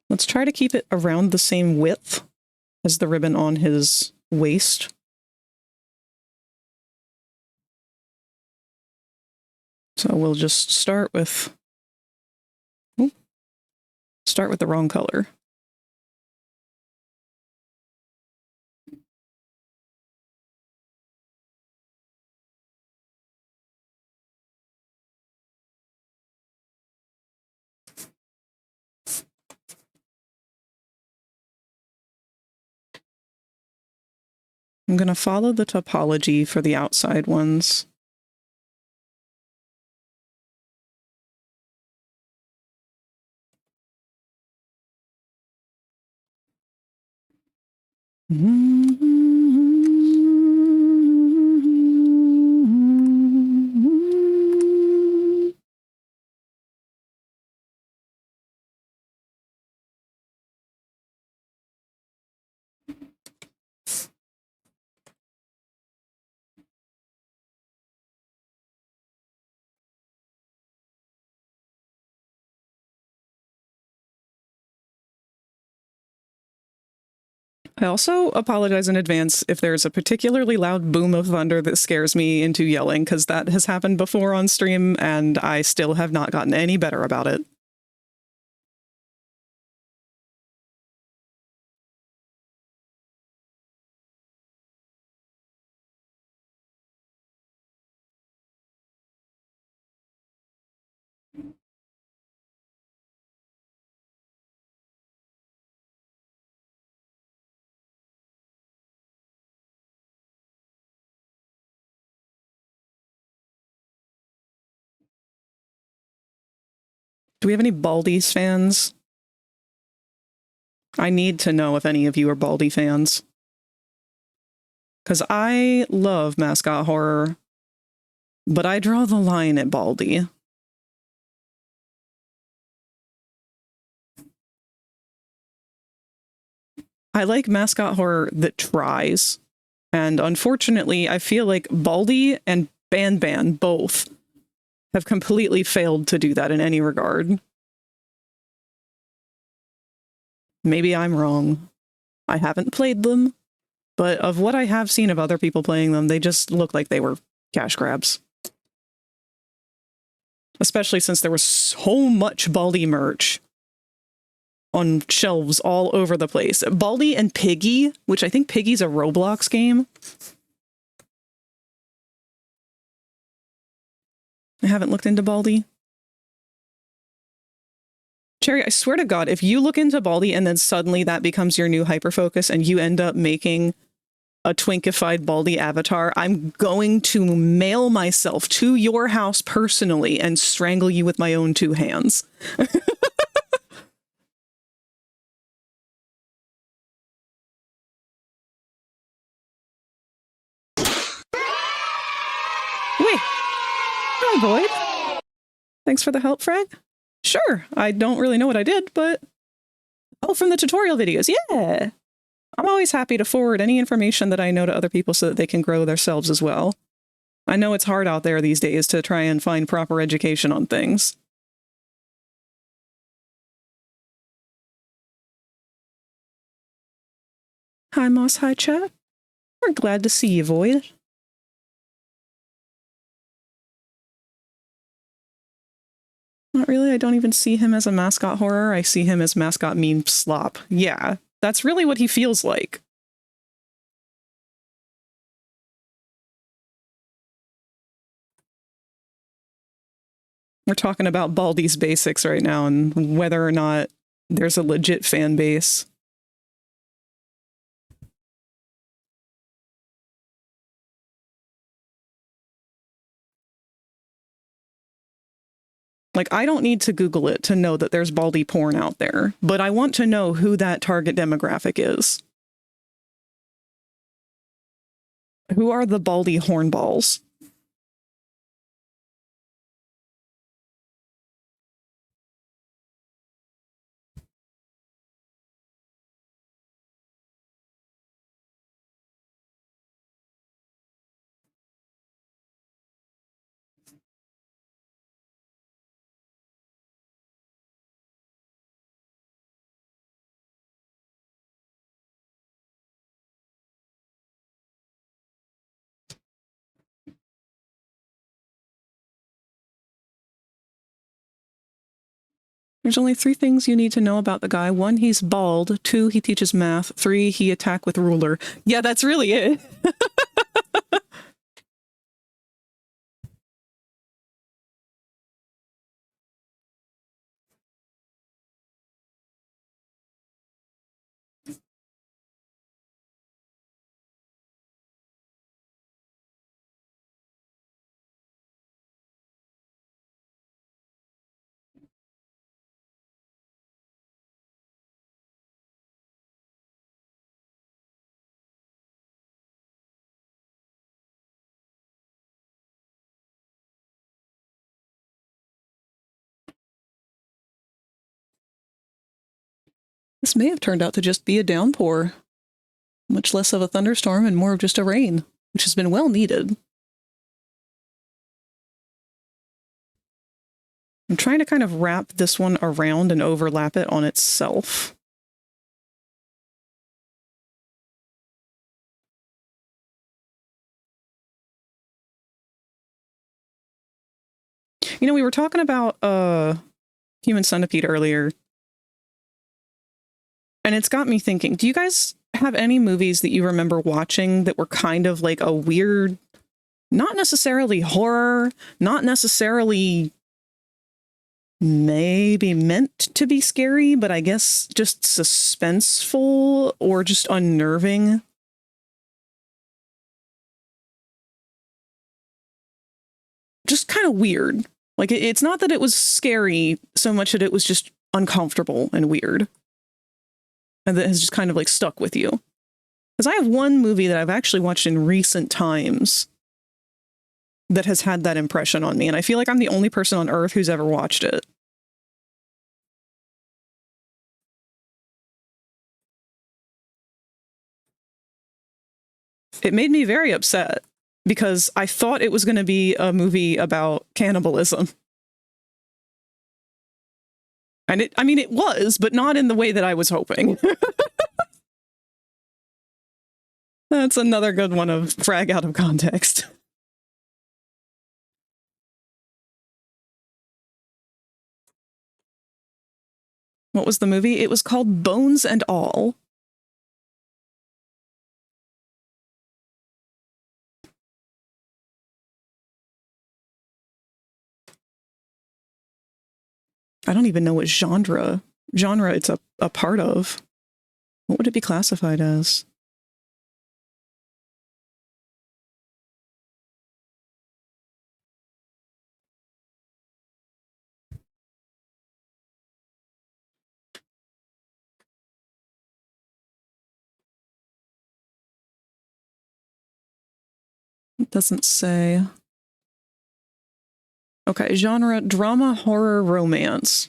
Let's try to keep it around the same width as the ribbon on his waist. So we'll just start with the wrong color. I'm going to follow the topology for the outside ones. I also apologize in advance if there's a particularly loud boom of thunder that scares me into yelling, because that has happened before on stream, and I still have not gotten any better about it. Do we have any Baldi's fans? I need to know if any of you are Baldi fans. Because I love mascot horror, but I draw the line at Baldi. I like mascot horror that tries. And unfortunately, I feel like Baldi and Ban both have completely failed to do that in any regard. Maybe I'm wrong. I haven't played them, but of what I have seen of other people playing them, they just look like they were cash grabs. Especially since there was so much Baldi merch on shelves all over the place. Baldi and Piggy, which I think Piggy's a Roblox game. I haven't looked into Baldi. Cherry, I swear to God, if you look into Baldi and then suddenly that becomes your new hyperfocus and you end up making a twinkified Baldi avatar, I'm going to mail myself to your house personally and strangle you with my own two hands. Wait. Hi, Void. Thanks for the help, Frag. Sure, I don't really know what I did, but... Oh, from the tutorial videos, yeah! I'm always happy to forward any information that I know to other people so that they can grow themselves as well. I know it's hard out there these days to try and find proper education on things. Hi, Moss. Hi, chat. We're glad to see you, Void. Not really. I don't even see him as a mascot horror. I see him as mascot meme slop. Yeah, that's really what he feels like. We're talking about Baldi's Basics right now and whether or not there's a legit fan base. Like, I don't need to Google it to know that there's Baldi porn out there, but I want to know who that target demographic is. Who are the Baldi hornballs? There's only 3 things you need to know about the guy. 1, he's bald. 2, he teaches math. 3, he attack with ruler. Yeah, that's really it. This may have turned out to just be a downpour. Much less of a thunderstorm and more of just a rain, which has been well needed. I'm trying to kind of wrap this one around and overlap it on itself. You know, we were talking about Human Centipede earlier, and it's got me thinking, do you guys have any movies that you remember watching that were kind of like a weird, not necessarily horror, not necessarily maybe meant to be scary, but I guess just suspenseful or just unnerving? Just kind of weird. Like, it's not that it was scary so much that it was just uncomfortable and weird. And that has just kind of like stuck with you. Because I have one movie that I've actually watched in recent times that has had that impression on me. And I feel like I'm the only person on earth who's ever watched it. It made me very upset because I thought it was going to be a movie about cannibalism. And I mean, it was, but not in the way that I was hoping. That's another good one of frag out of context. What was the movie? It was called Bones and All. I don't even know what genre it's a part of. What would it be classified as? It doesn't say. Okay, genre, drama, horror, romance.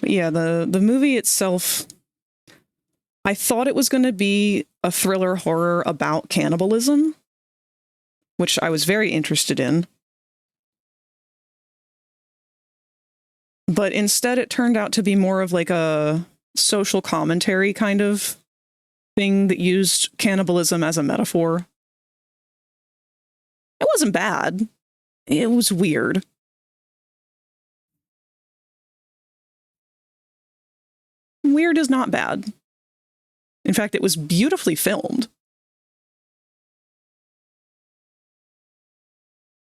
Yeah, the movie itself, I thought it was going to be a thriller horror about cannibalism, which I was very interested in. But instead it turned out to be more of like a social commentary kind of thing that used cannibalism as a metaphor. It wasn't bad. It was weird. Weird is not bad. In fact, it was beautifully filmed.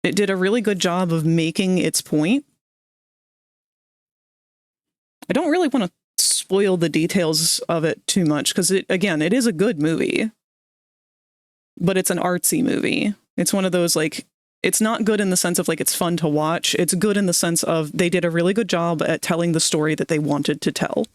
It did a really good job of making its point. I don't really want to spoil the details of it too much because, again, it is a good movie. But it's an artsy movie. It's one of those, like, it's not good in the sense of, like, it's fun to watch. It's good in the sense of they did a really good job at telling the story that they wanted to tell.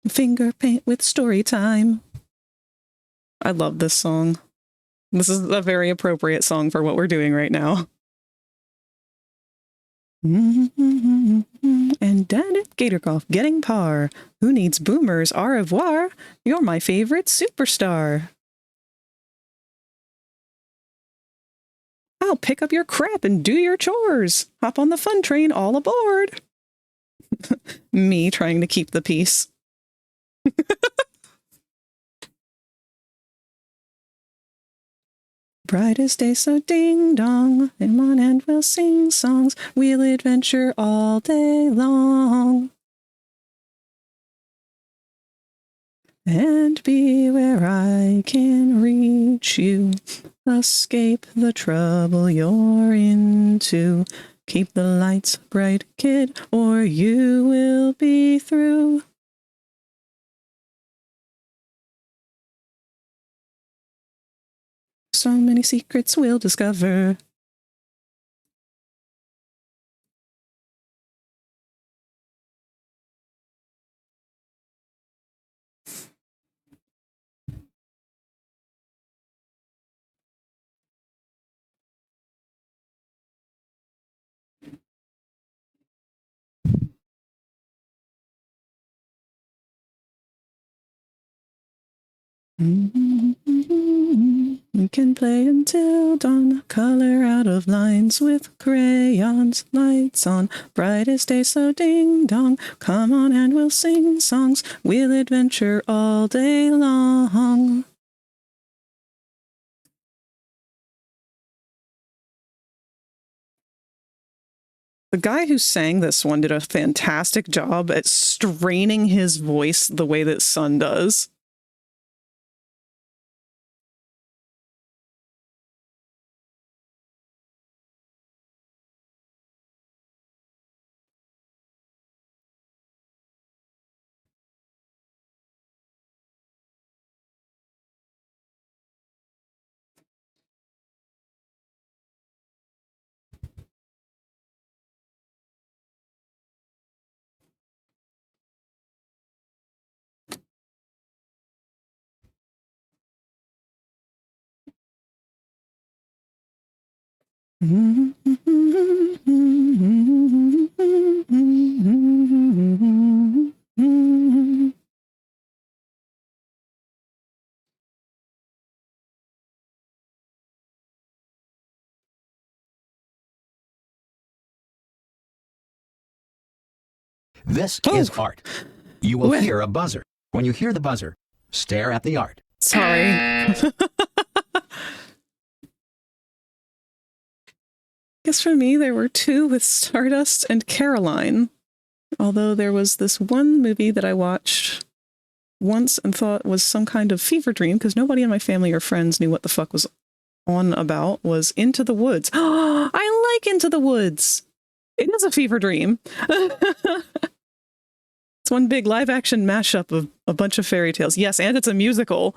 Finger paint with story time. I love this song. This is a very appropriate song for what we're doing right now. And down at Gator Golf, getting par. Who needs boomers? Au revoir. You're my favorite superstar. I'll pick up your crap and do your chores. Hop on the fun train, all aboard. Me trying to keep the peace. Brightest day, so ding dong. In one hand we'll sing songs. We'll adventure all day long. And be where I can reach you. Escape the trouble you're into. Keep the lights bright, kid, or you will be through. So many secrets we'll discover. We can play until dawn, color out of lines with crayons, lights on, brightest day, so ding dong, come on and we'll sing songs, we'll adventure all day long. The guy who sang this one did a fantastic job at straining his voice the way that Sun does. This Oh. is art. You will Wait. hear a buzzer. When you hear the buzzer, stare at the art. Sorry. Guess for me, there were two with Stardust and Caroline. Although there was this one movie that I watched once and thought was some kind of fever dream because nobody in my family or friends knew what the fuck was on about, was Into the Woods. I like Into the Woods. It is a fever dream. It's one big live action mashup of a bunch of fairy tales. Yes, and it's a musical.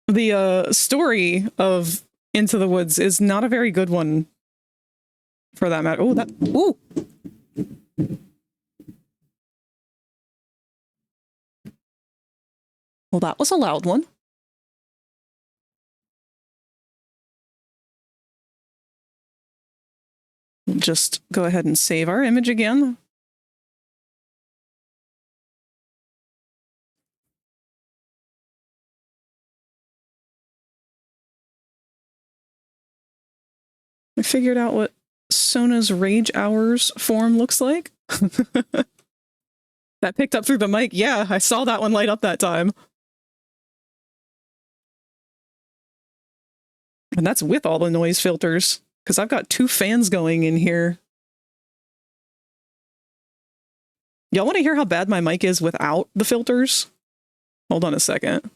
The story of Into the Woods is not a very good one for that matter. Oh, that. Ooh. Well, that was a loud one. We'll just go ahead and save our image again. I figured out what Sona's Rage Hours form looks like. That picked up through the mic. Yeah, I saw that one light up that time. And that's with all the noise filters, because I've got two fans going in here. Y'all want to hear how bad my mic is without the filters? Hold on a second.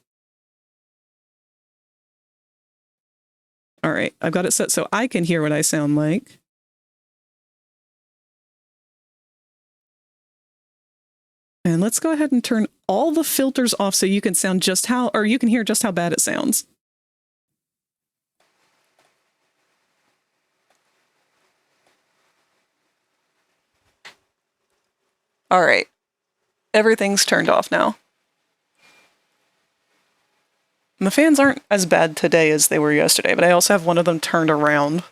All right, I've got it set so I can hear what I sound like. And let's go ahead and turn all the filters off so you can sound just how, or you can hear just how bad it sounds. All right, everything's turned off now. And the fans aren't as bad today as they were yesterday, but I also have one of them turned around.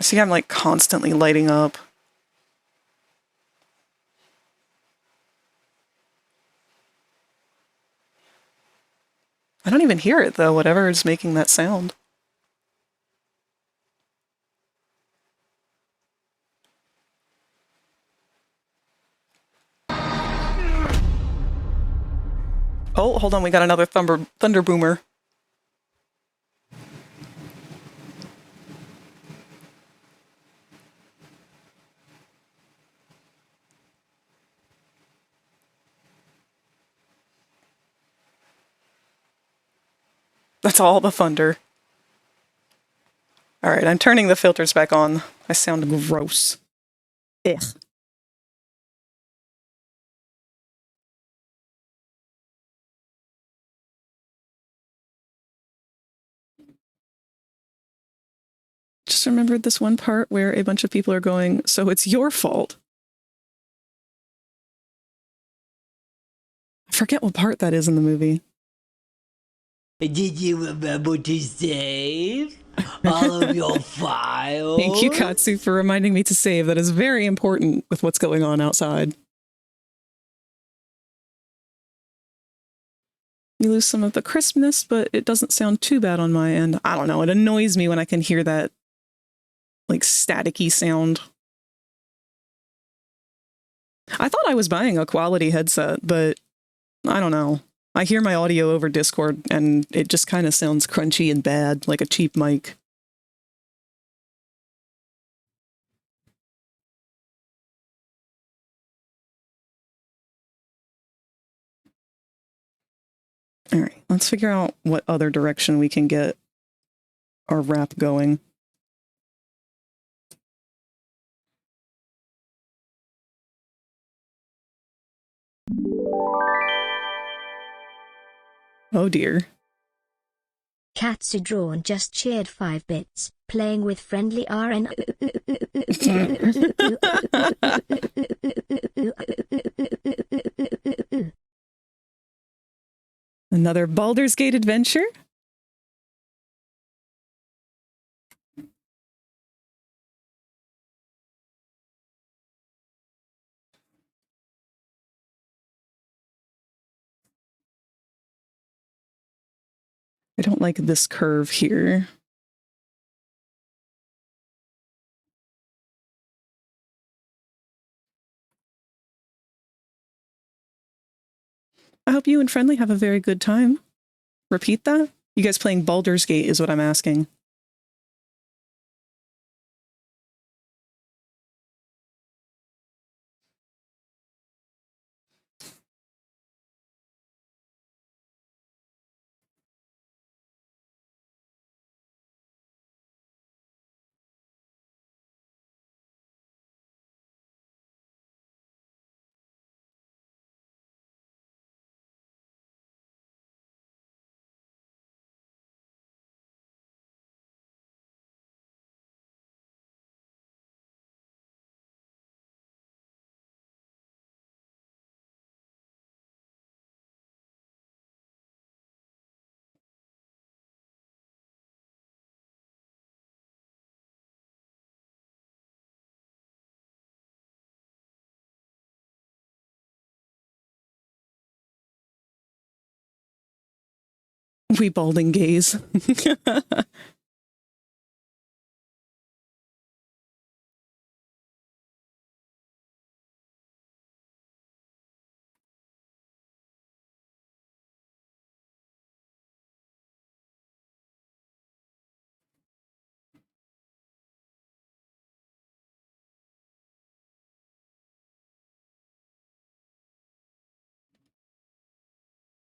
See, I'm like constantly lighting up. I don't even hear it though, whatever is making that sound. Oh, hold on, we got another thunder boomer. That's all the thunder. All right, I'm turning the filters back on. I sound gross. Ugh. Just remembered this one part where a bunch of people are going, so it's your fault. I forget what part that is in the movie. Did you remember to save all of your files? Thank you, Katsu, for reminding me to save. That is very important with what's going on outside. You lose some of the crispness, but it doesn't sound too bad on my end. I don't know. It annoys me when I can hear that, like, staticky sound. I thought I was buying a quality headset, but I don't know. I hear my audio over Discord, and it just kind of sounds crunchy and bad, like a cheap mic. All right, let's figure out what other direction we can get our wrap going. Oh dear. Katsu Drawn just cheered 5 bits, playing with friendly RN. Another Baldur's Gate adventure? I don't like this curve here. I hope you and Friendly have a very good time. Repeat that? You guys playing Baldur's Gate is what I'm asking. We balding gaze.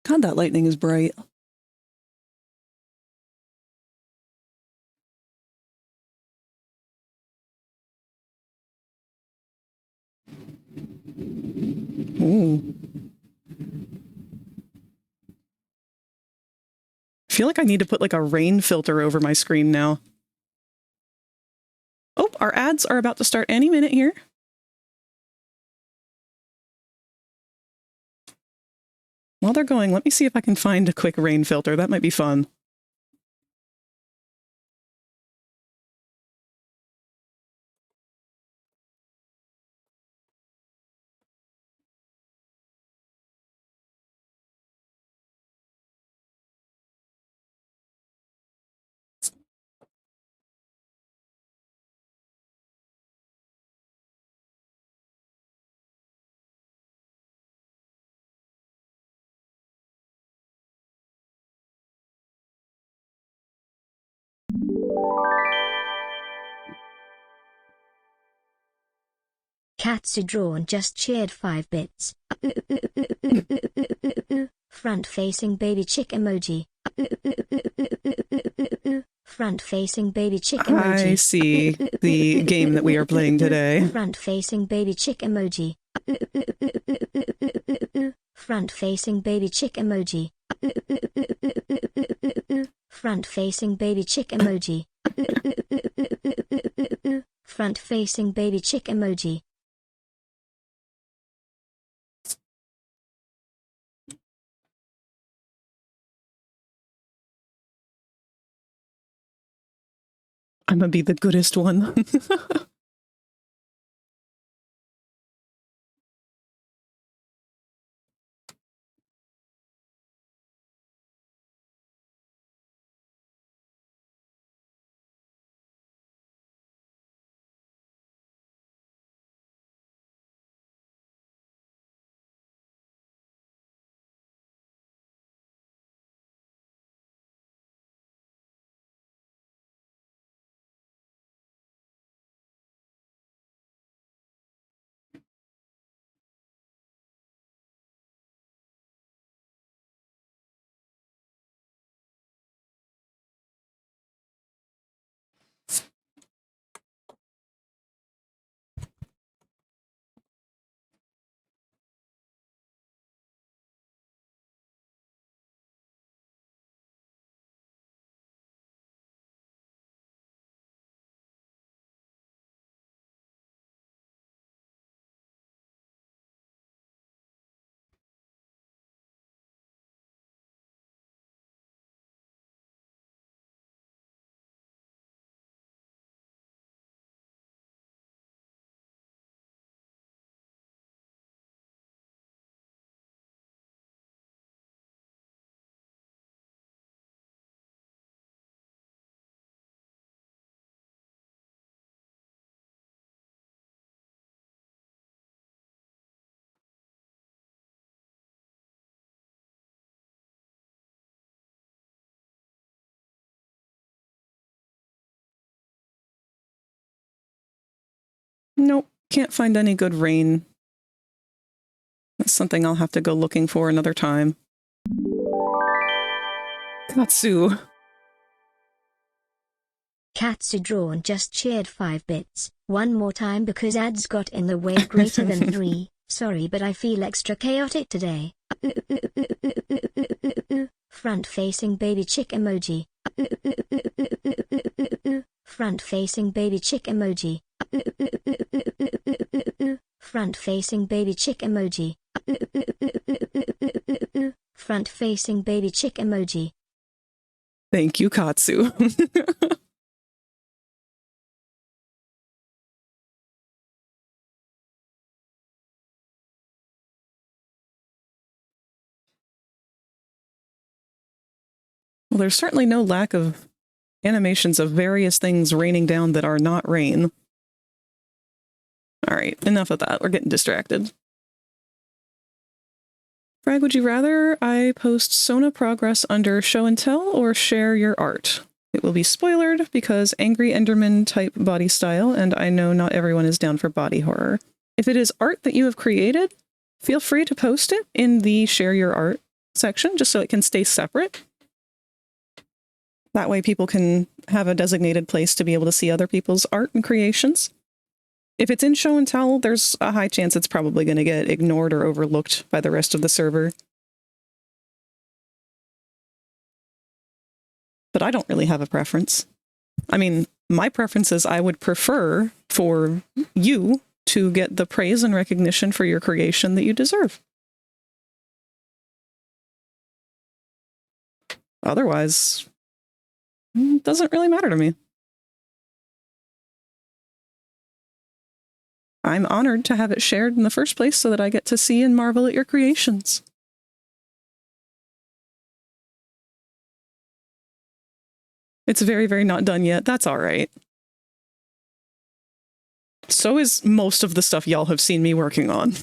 God, that lightning is bright. Ooh. I feel like I need to put like a rain filter over my screen now. Oh, our ads are about to start any minute here. While they're going, let me see if I can find a quick rain filter. That might be fun. Katsu Drawn just cheered 5 bits. Front-facing baby chick emoji. Front-facing baby chick emoji. I see the game that we are playing today. Front-facing baby chick emoji. Front-facing baby chick emoji. Front-facing baby chick emoji. Front-facing baby chick emoji. I'm gonna be the goodest one. Nope, can't find any good rain. That's something I'll have to go looking for another time. Katsu. Katsu Drawn just cheered 5 bits. One more time because ads got in the way. Greater than 3. Sorry, but I feel extra chaotic today. Front-facing baby chick emoji. Front-facing baby chick emoji. Front-facing baby chick emoji. Front-facing baby chick emoji. Thank you, Katsu. Well, there's certainly no lack of animations of various things raining down that are not rain. All right, enough of that. We're getting distracted. Frag, would you rather I post Sona progress under show and tell or share your art? It will be spoilered because angry Enderman type body style, and I know not everyone is down for body horror. If it is art that you have created, feel free to post it in the share your art section just so it can stay separate. That way people can have a designated place to be able to see other people's art and creations. If it's in show and tell, there's a high chance it's probably going to get ignored or overlooked by the rest of the server. But I don't really have a preference. I mean, my preference is I would prefer for you to get the praise and recognition for your creation that you deserve. Otherwise, it doesn't really matter to me. I'm honored to have it shared in the first place so that I get to see and marvel at your creations. It's very, very not done yet. That's all right. So is most of the stuff y'all have seen me working on.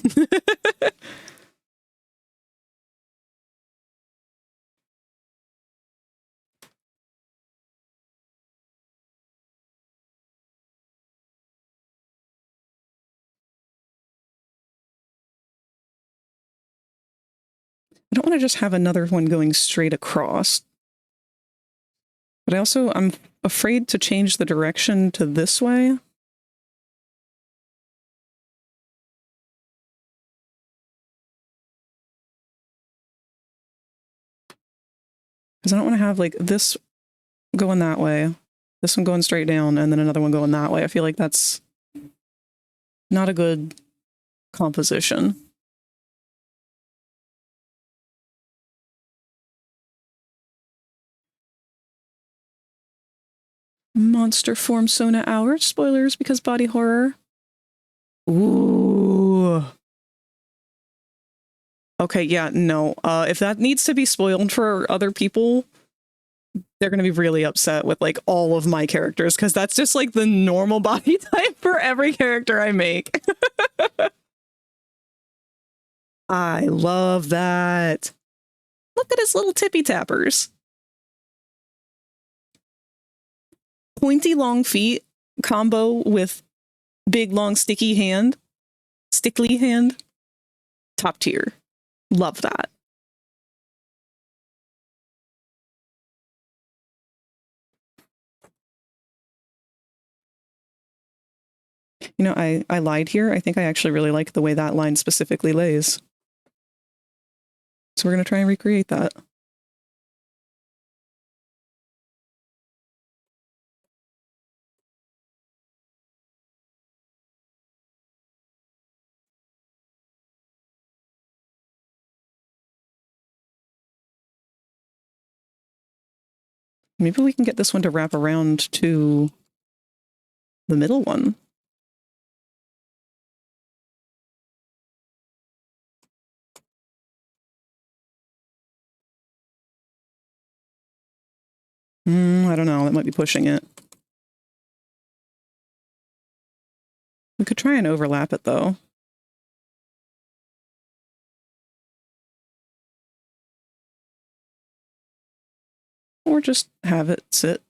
I don't want to just have another one going straight across. But I'm afraid to change the direction to this way. Because I don't want to have like this going that way, this one going straight down, and then another one going that way. I feel like that's not a good composition. Monster form Sona hour. Spoilers because body horror. Ooh. Okay, yeah, no. If that needs to be spoiled for other people, they're going to be really upset with like all of my characters because that's just like the normal body type for every character I make. I love that. Look at his little tippy tappers. Pointy long feet combo with big long stickly hand. Top tier. Love that. You know, I lied here. I think I actually really like the way that line specifically lays. So we're going to try and recreate that. Maybe we can get this one to wrap around to the middle one. I don't know. That might be pushing it. We could try and overlap it, though. Or just have it sit.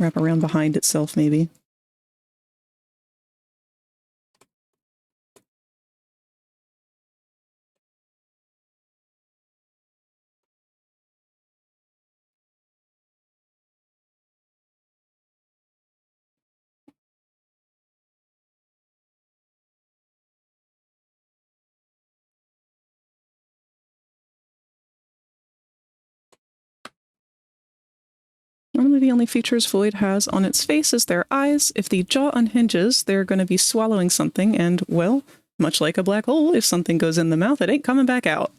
Wrap around behind itself, maybe. Normally the only features Void has on its face is their eyes. If the jaw unhinges, they're going to be swallowing something, and, well, much like a black hole, if something goes in the mouth, it ain't coming back out.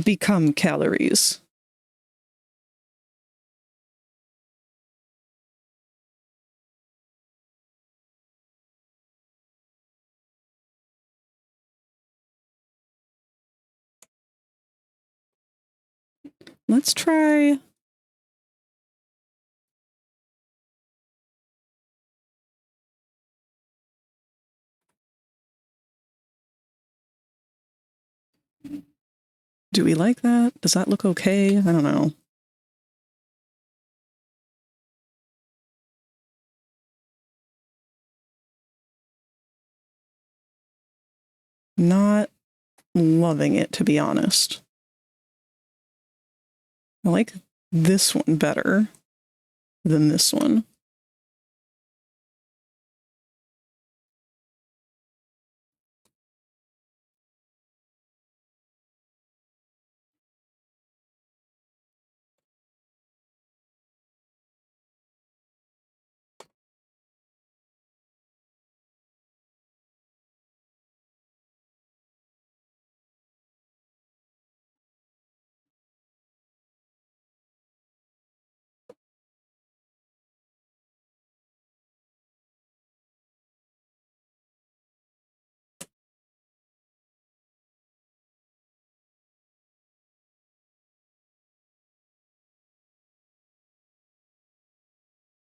Become calories. Let's try... Do we like that? Does that look okay? I don't know. Not loving it, to be honest. I like this one better than this one.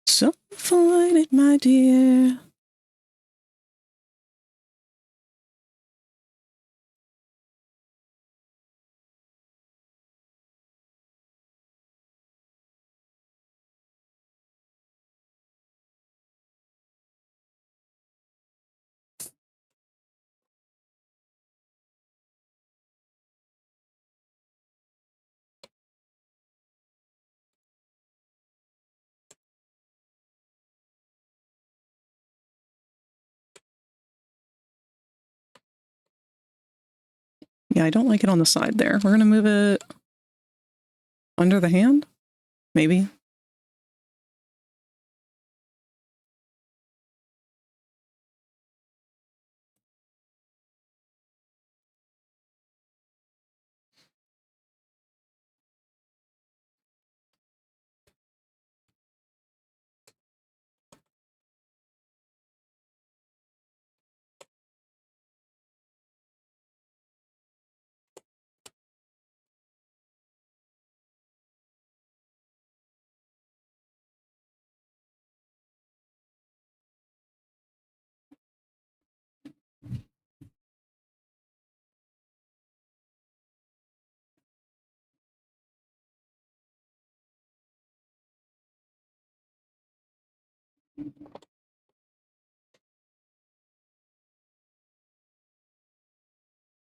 So find it, my dear. Yeah, I don't like it on the side there. We're going to move it under the hand? Maybe.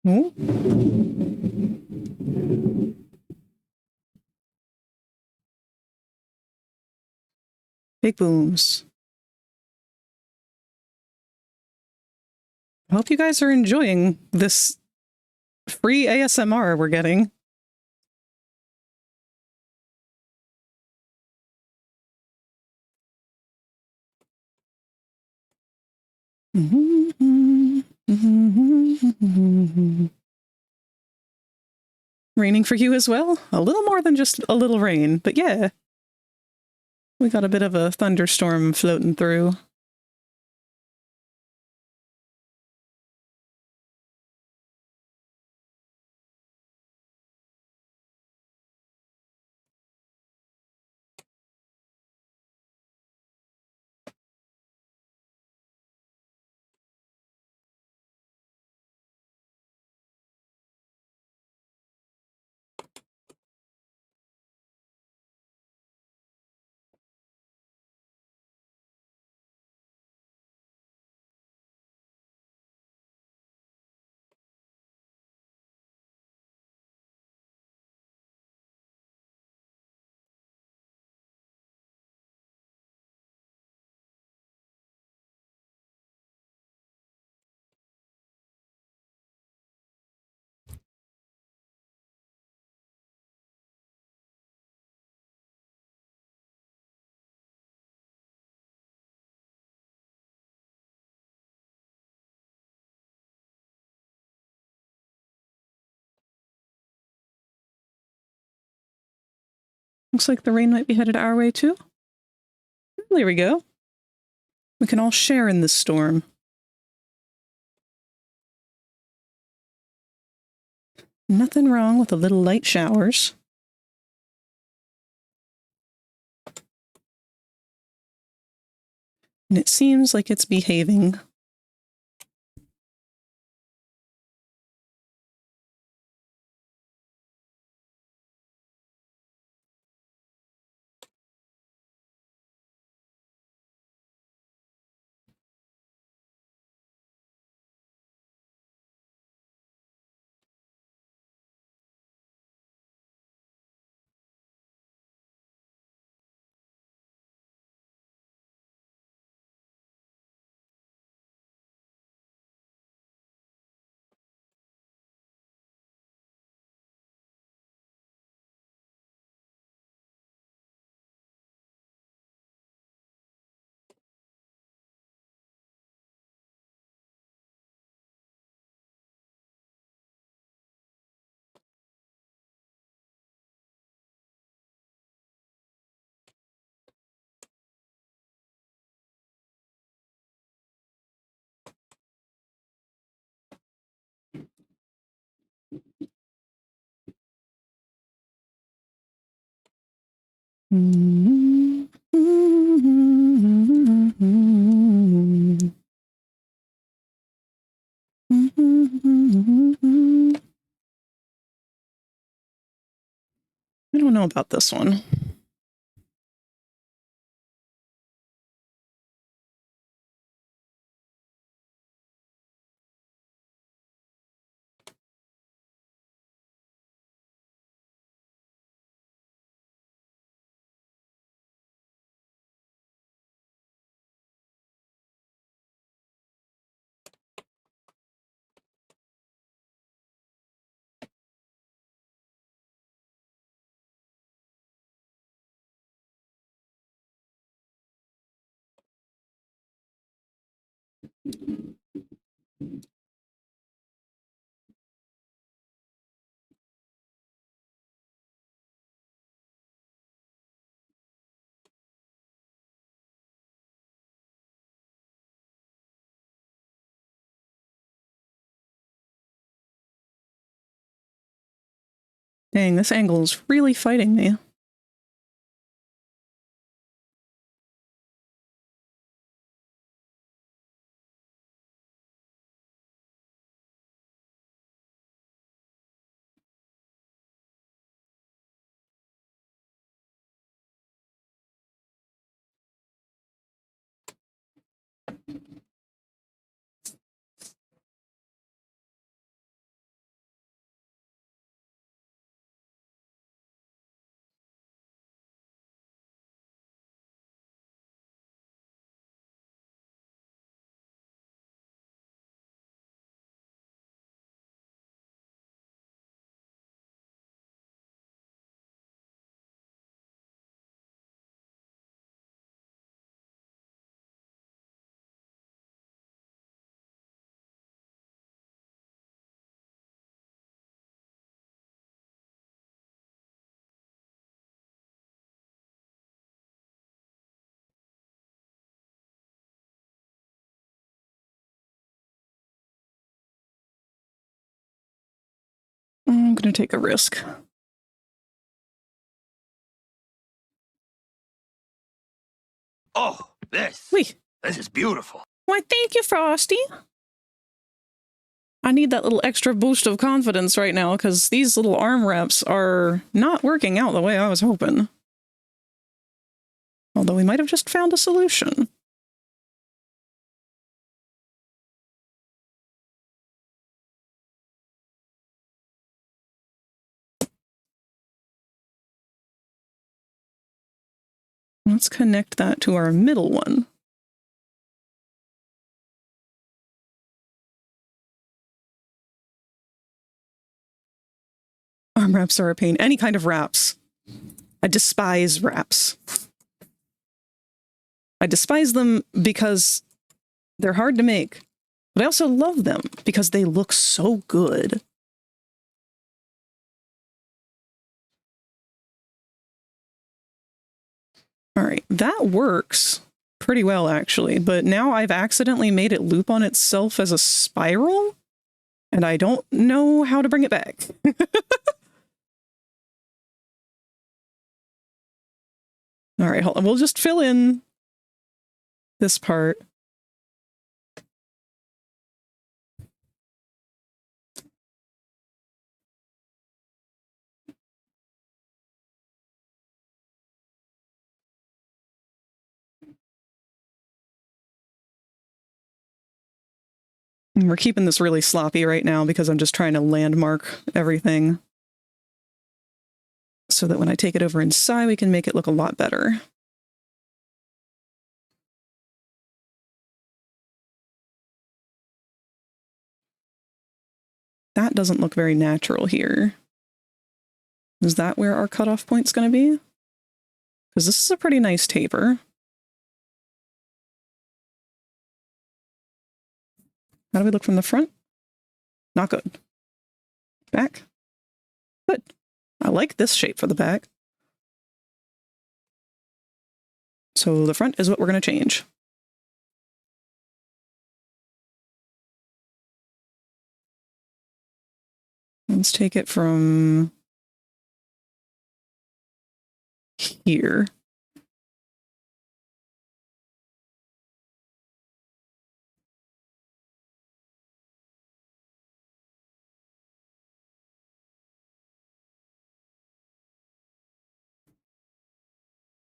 Oh. Big booms. I hope you guys are enjoying this free ASMR we're getting. Raining for you as well? A little more than just a little rain, but yeah. We got a bit of a thunderstorm floating through. Looks like the rain might be headed our way too. There we go. We can all share in this storm. Nothing wrong with a little light showers. And it seems like it's behaving. I don't know about this one. Dang, this angle is really fighting me. I'm gonna take a risk. Oh, this Wait. this is beautiful. Why, thank you, Frosty. I need that little extra boost of confidence right now because these little arm wraps are not working out the way I was hoping. Although we might have just found a solution. Let's connect that to our middle one. Arm wraps are a pain. Any kind of wraps. I despise wraps. I despise them because they're hard to make, but I also love them because they look so good. All right, that works pretty well actually, but now I've accidentally made it loop on itself as a spiral, and I don't know how to bring it back. All right, hold on. We'll just fill in this part. And we're keeping this really sloppy right now because I'm just trying to landmark everything so that when I take it over inside, we can make it look a lot better. That doesn't look very natural here. Is that where our cutoff point's going to be? Because this is a pretty nice taper. How do we look from the front? Not good. Back? Good. I like this shape for the back. So the front is what we're going to change. Let's take it from here.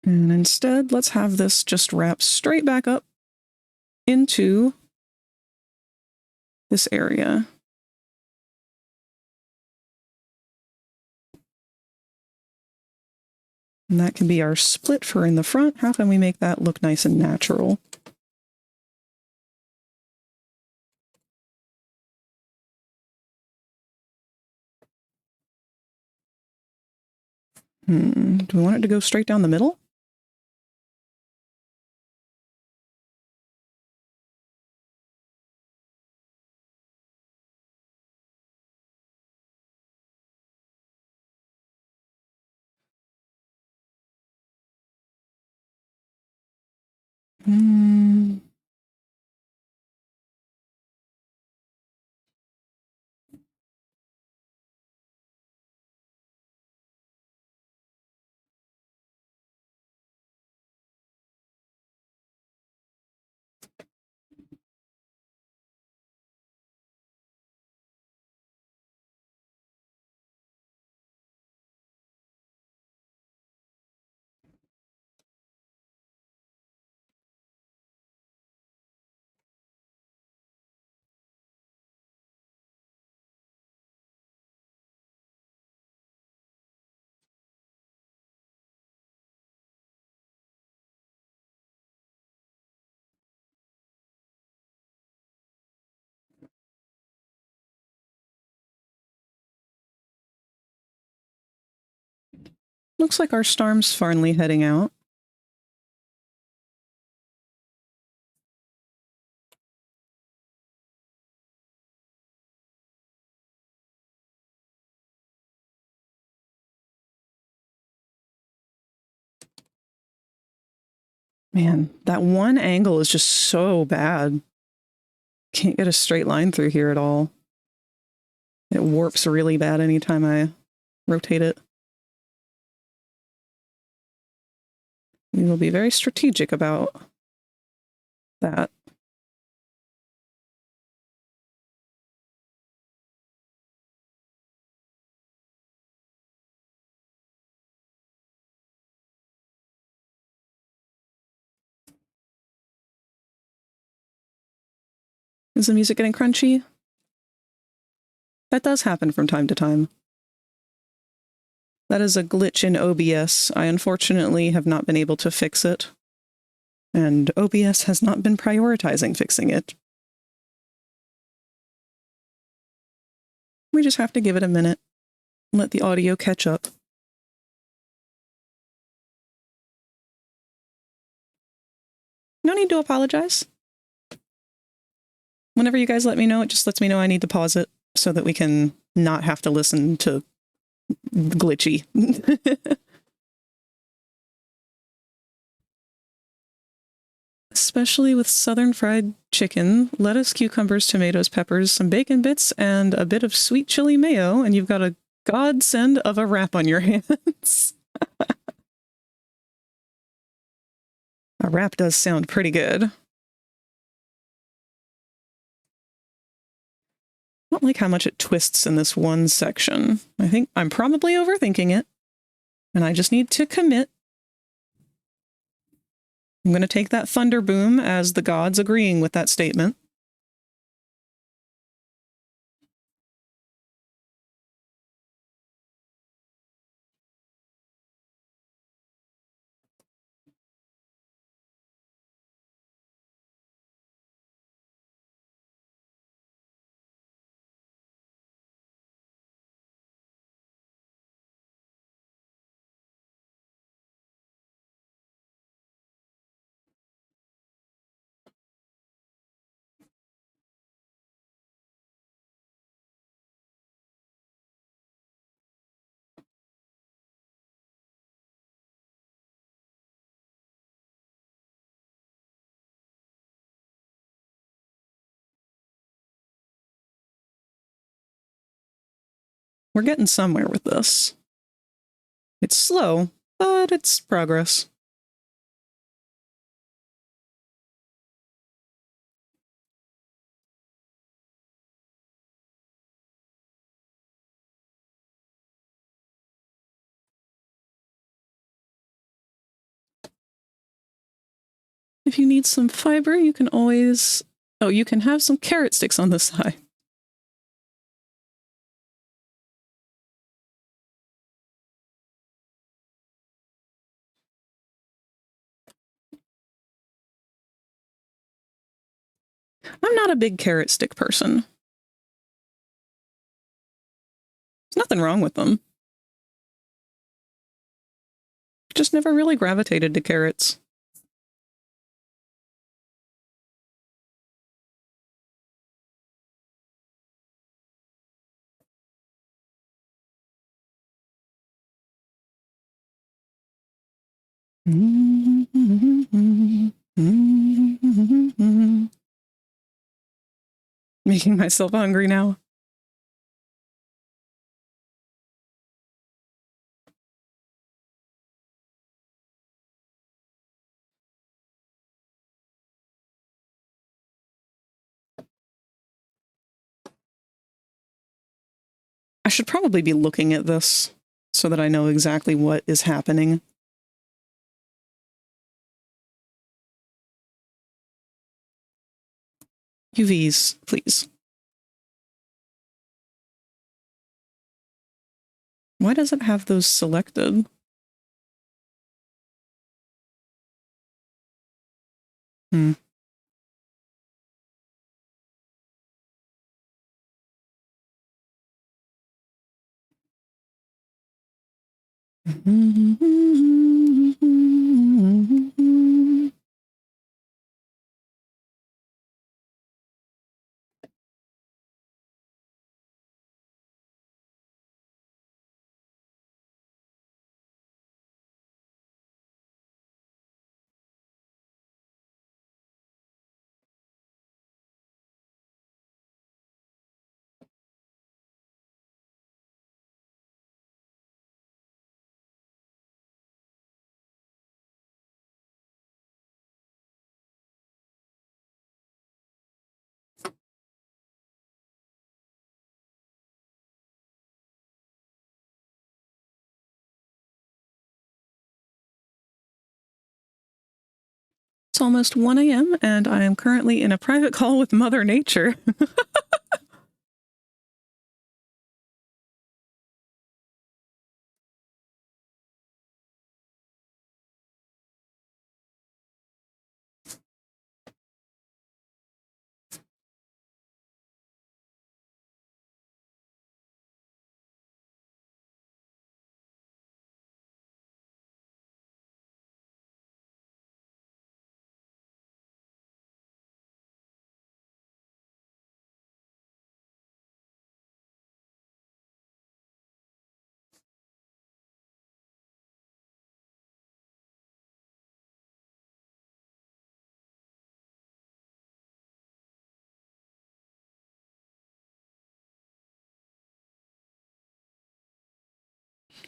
And instead, let's have this just wrap straight back up into this area. And that can be our split for in the front. How can we make that look nice and natural? Do we want it to go straight down the middle? Looks like our storm's finally heading out. Man, that one angle is just so bad. Can't get a straight line through here at all. It warps really bad anytime I rotate it. We will be very strategic about that. Is the music getting crunchy? That does happen from time to time. That is a glitch in OBS. I unfortunately have not been able to fix it. And OBS has not been prioritizing fixing it. We just have to give it a minute. Let the audio catch up. No need to apologize. Whenever you guys let me know, it just lets me know I need to pause it so that we can not have to listen to glitchy. Especially with southern fried chicken, lettuce, cucumbers, tomatoes, peppers, some bacon bits, and a bit of sweet chili mayo, and you've got a godsend of a wrap on your hands. A wrap does sound pretty good. I don't like how much it twists in this one section. I think I'm probably overthinking it, and I just need to commit. I'm going to take that thunder boom as the gods agreeing with that statement. We're getting somewhere with this. It's slow, but it's progress. If you need some fiber, you can always... Oh, you can have some carrot sticks on the side. I'm not a big carrot stick person. There's nothing wrong with them. Just never really gravitated to carrots. Making myself hungry now. I should probably be looking at this so that I know exactly what is happening. UVs, please. Why does it have those selected? Hmm. It's almost 1 a.m. and I am currently in a private call with Mother Nature.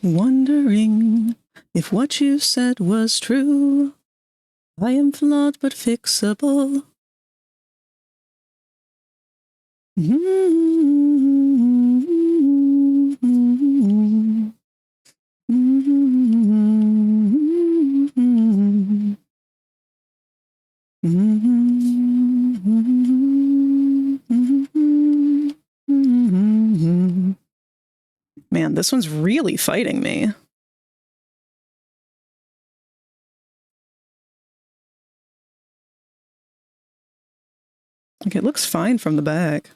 Wondering if what you said was true. I am flawed but fixable. Man, this one's really fighting me. Like, it looks fine from the back.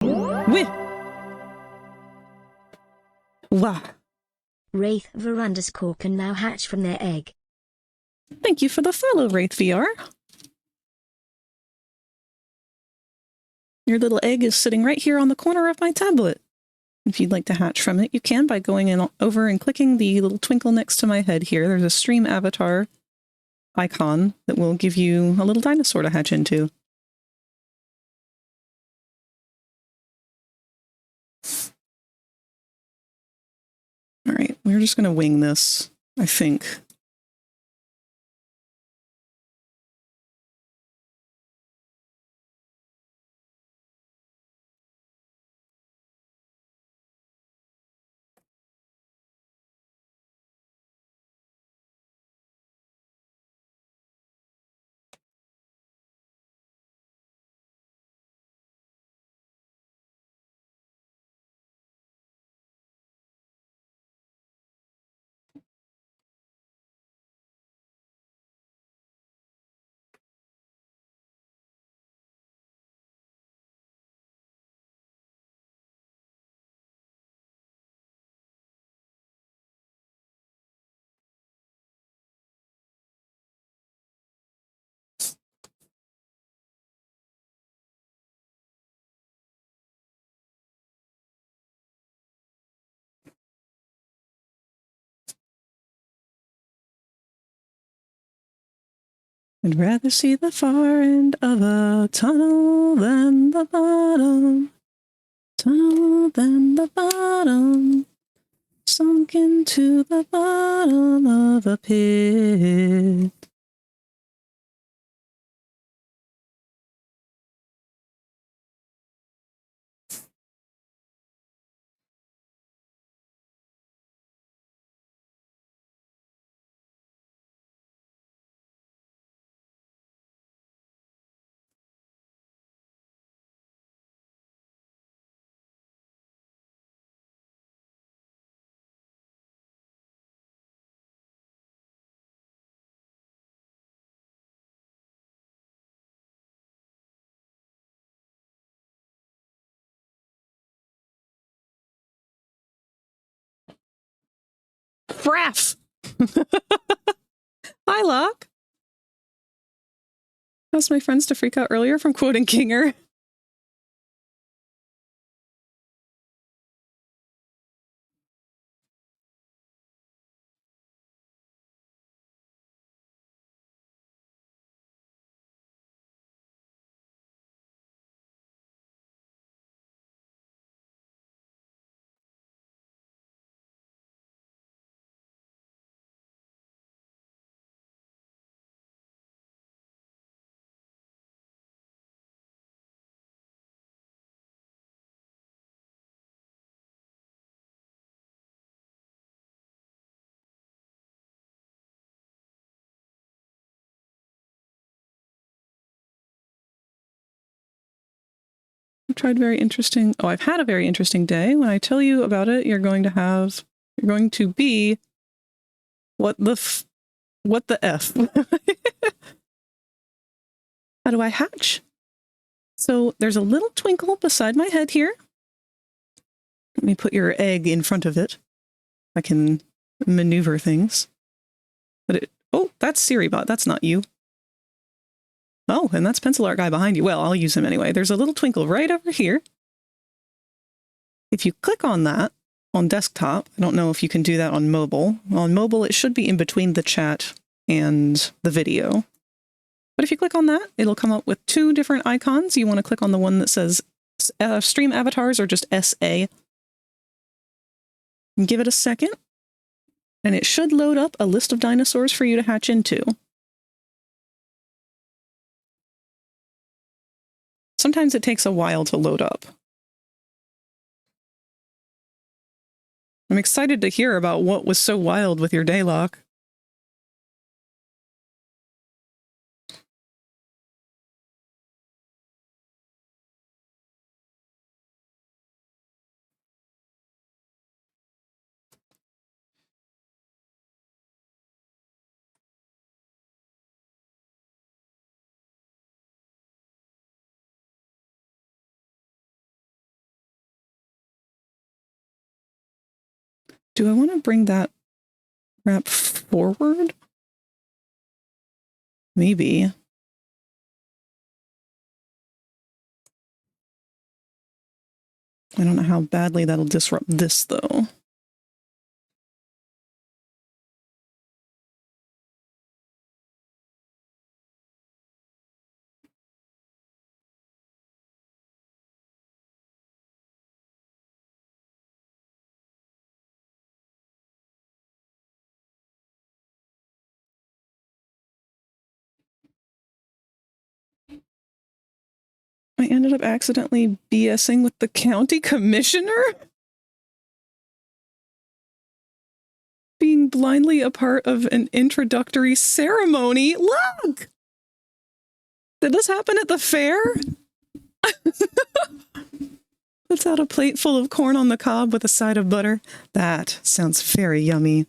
Wih! Wow. Wraith __ can now hatch from their egg. Thank you for the follow, Wraith VR. Your little egg is sitting right here on the corner of my tablet. If you'd like to hatch from it, you can by going in over and clicking the little twinkle next to my head here. There's a stream avatar icon that will give you a little dinosaur to hatch into. All right, we're just going to wing this, I think. I'd rather see the far end of a tunnel than the bottom. Tunnel than the bottom. Sunk into the bottom of a pit. Fraff! Hi, Locke. Asked my friends to freak out earlier from quoting Kinger. I've had a very interesting day. When I tell you about it, you're going to be, what the F? How do I hatch? So there's a little twinkle beside my head here. Let me put your egg in front of it. I can maneuver things. But it, oh, that's SiriBot. That's not you. Oh, and that's Pencil Art Guy behind you. Well, I'll use him anyway. There's a little twinkle right over here. If you click on that on desktop, I don't know if you can do that on mobile. On mobile, it should be in between the chat and the video. But if you click on that, it'll come up with two different icons. You want to click on the one that says Stream Avatars or just SA. And give it a second. And it should load up a list of dinosaurs for you to hatch into. Sometimes it takes a while to load up. I'm excited to hear about what was so wild with your daylock. Do I want to bring that wrap forward? Maybe. I don't know how badly that'll disrupt this, though. I ended up accidentally BSing with the county commissioner? Being blindly a part of an introductory ceremony? Look! Did this happen at the fair? Puts out a plate full of corn on the cob with a side of butter. That sounds very yummy.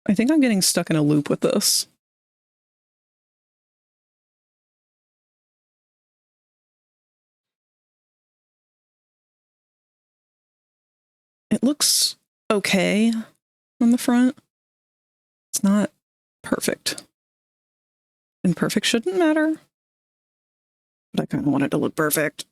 I think I'm getting stuck in a loop with this. It looks okay on the front. It's not perfect. And perfect shouldn't matter. But I kind of want it to look perfect.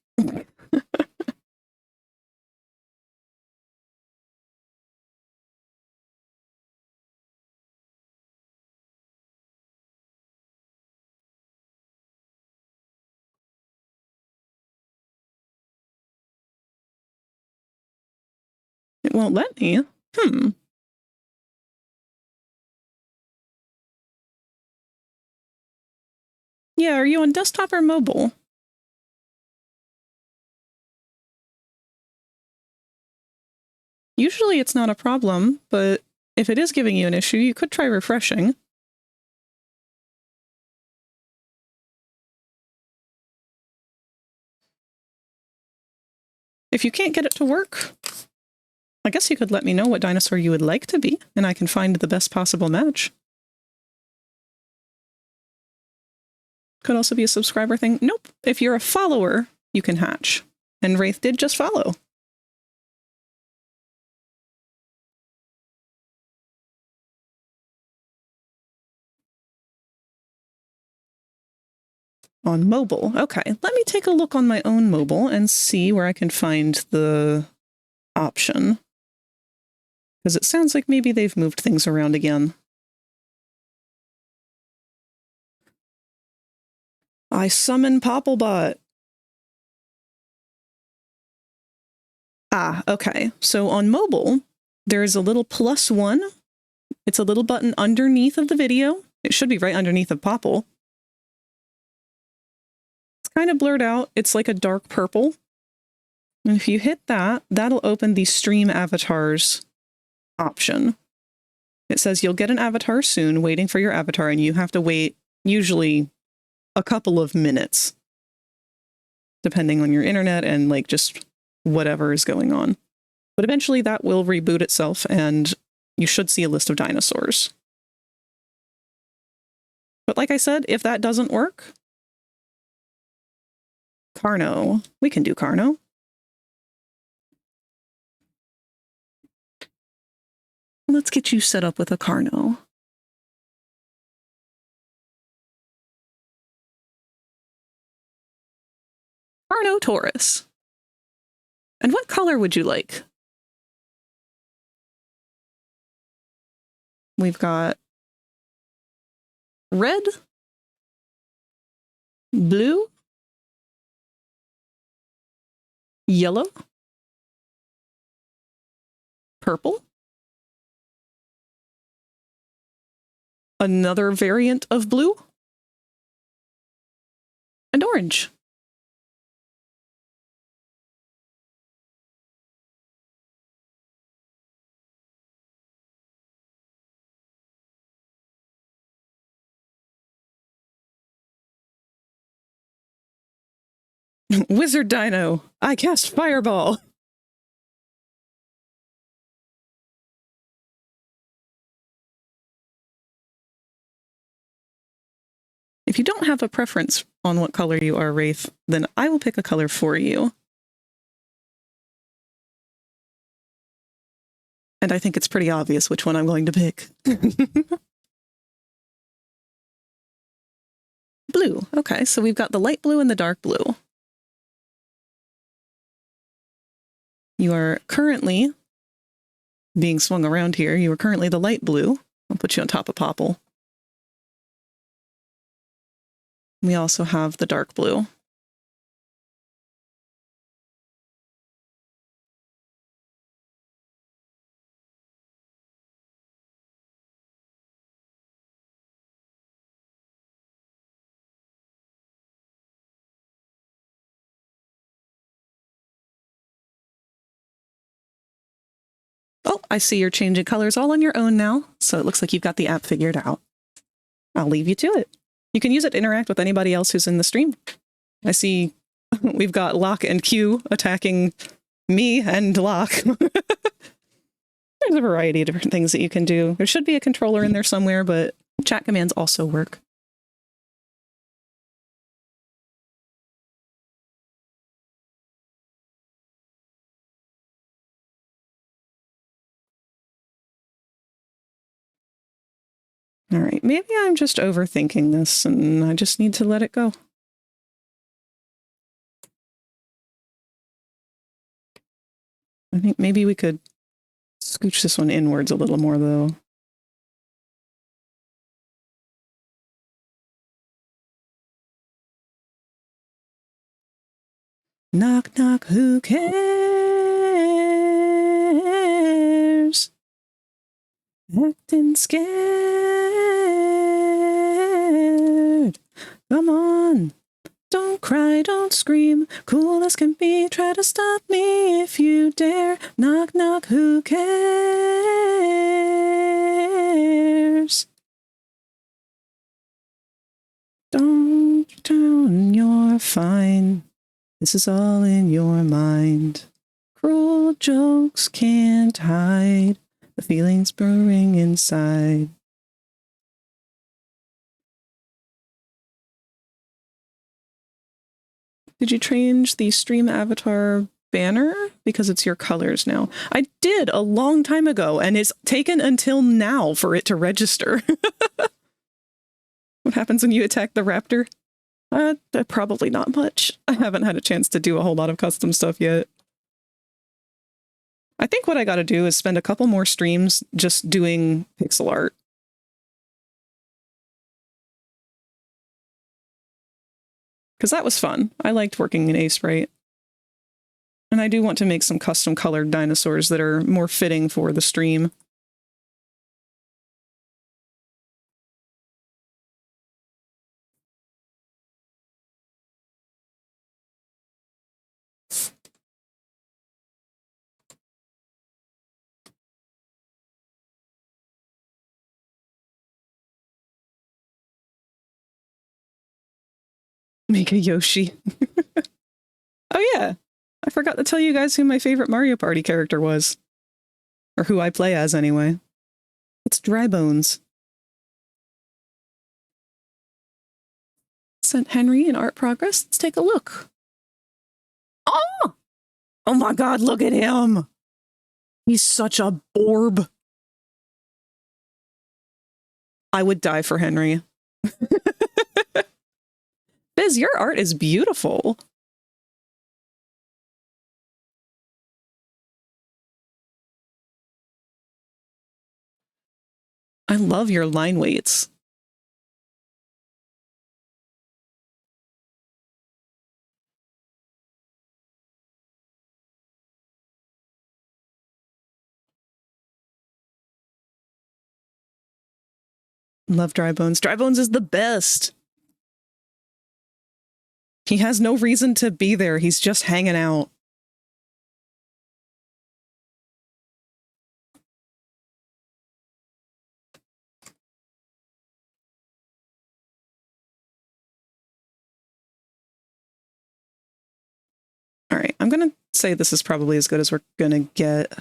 It won't let me. Yeah, are you on desktop or mobile? Usually it's not a problem, but if it is giving you an issue, you could try refreshing. If you can't get it to work, I guess you could let me know what dinosaur you would like to be, and I can find the best possible match. Could also be a subscriber thing. Nope. If you're a follower, you can hatch. And Wraith did just follow. On mobile. Okay, let me take a look on my own mobile and see where I can find the option. Because it sounds like maybe they've moved things around again. I summon Popplebot. Ah, okay. So on mobile, there's a little +1. It's a little button underneath of the video. It should be right underneath of Popple. It's kind of blurred out. It's like a dark purple. And if you hit that, that'll open the Stream Avatars option. It says you'll get an avatar soon, waiting for your avatar, and you have to wait usually a couple of minutes, depending on your internet and like just whatever is going on. But eventually that will reboot itself and you should see a list of dinosaurs. But like I said, if that doesn't work, Carno. We can do Carno. Let's get you set up with a Carno. Carno Taurus. And what color would you like? We've got red, blue, yellow, purple, another variant of blue, and orange. Wizard Dino, I cast Fireball. If you don't have a preference on what color you are, Wraith, then I will pick a color for you. And I think it's pretty obvious which one I'm going to pick. Blue. Okay, so we've got the light blue and the dark blue. You are currently being swung around here. You are currently the light blue. I'll put you on top of Popple. We also have the dark blue. Oh, I see you're changing colors all on your own now, so it looks like you've got the app figured out. I'll leave you to it. You can use it to interact with anybody else who's in the stream. I see we've got Locke and Q attacking me and Locke. There's a variety of different things that you can do. There should be a controller in there somewhere, but chat commands also work. All right, maybe I'm just overthinking this and I just need to let it go. I think maybe we could scooch this one inwards a little more, though. Knock, knock, who cares? Acting scared. Come on. Don't cry, don't scream. Cool as can be. Try to stop me if you dare. Knock, knock, who cares? Don't down, you're fine. This is all in your mind. Cruel jokes can't hide the feelings brewing inside. Did you change the stream avatar banner? Because it's your colors now. I did a long time ago, and it's taken until now for it to register. What happens when you attack the raptor? Probably not much. I haven't had a chance to do a whole lot of custom stuff yet. I think what I gotta do is spend a couple more streams just doing pixel art. Because that was fun. I liked working in A-Sprite. And I do want to make some custom colored dinosaurs that are more fitting for the stream. Make a Yoshi. Oh yeah, I forgot to tell you guys who my favorite Mario Party character was. Or who I play as anyway. It's Dry Bones. Sent Henry in art progress. Let's take a look. Oh! Oh my god, look at him! He's such a orb. I would die for Henry. Biz, your art is beautiful. I love your line weights. Love Dry Bones. Dry Bones is the best. He has no reason to be there. He's just hanging out. All right, I'm going to say this is probably as good as we're going to get.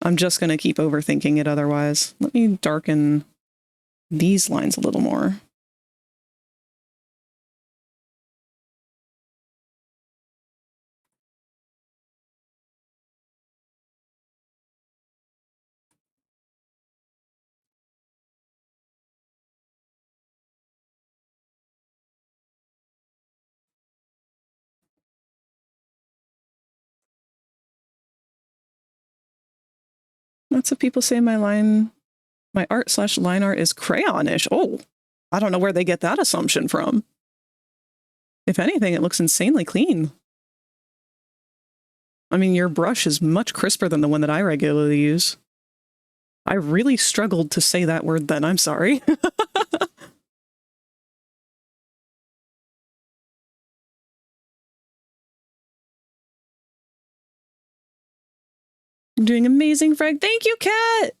I'm just going to keep overthinking it otherwise. Let me darken these lines a little more. Lots of people say my art/line art is crayonish. Oh, I don't know where they get that assumption from. If anything, it looks insanely clean. I mean, your brush is much crisper than the one that I regularly use. I really struggled to say that word then, I'm sorry. You're doing amazing, Frank. Thank you, Kat!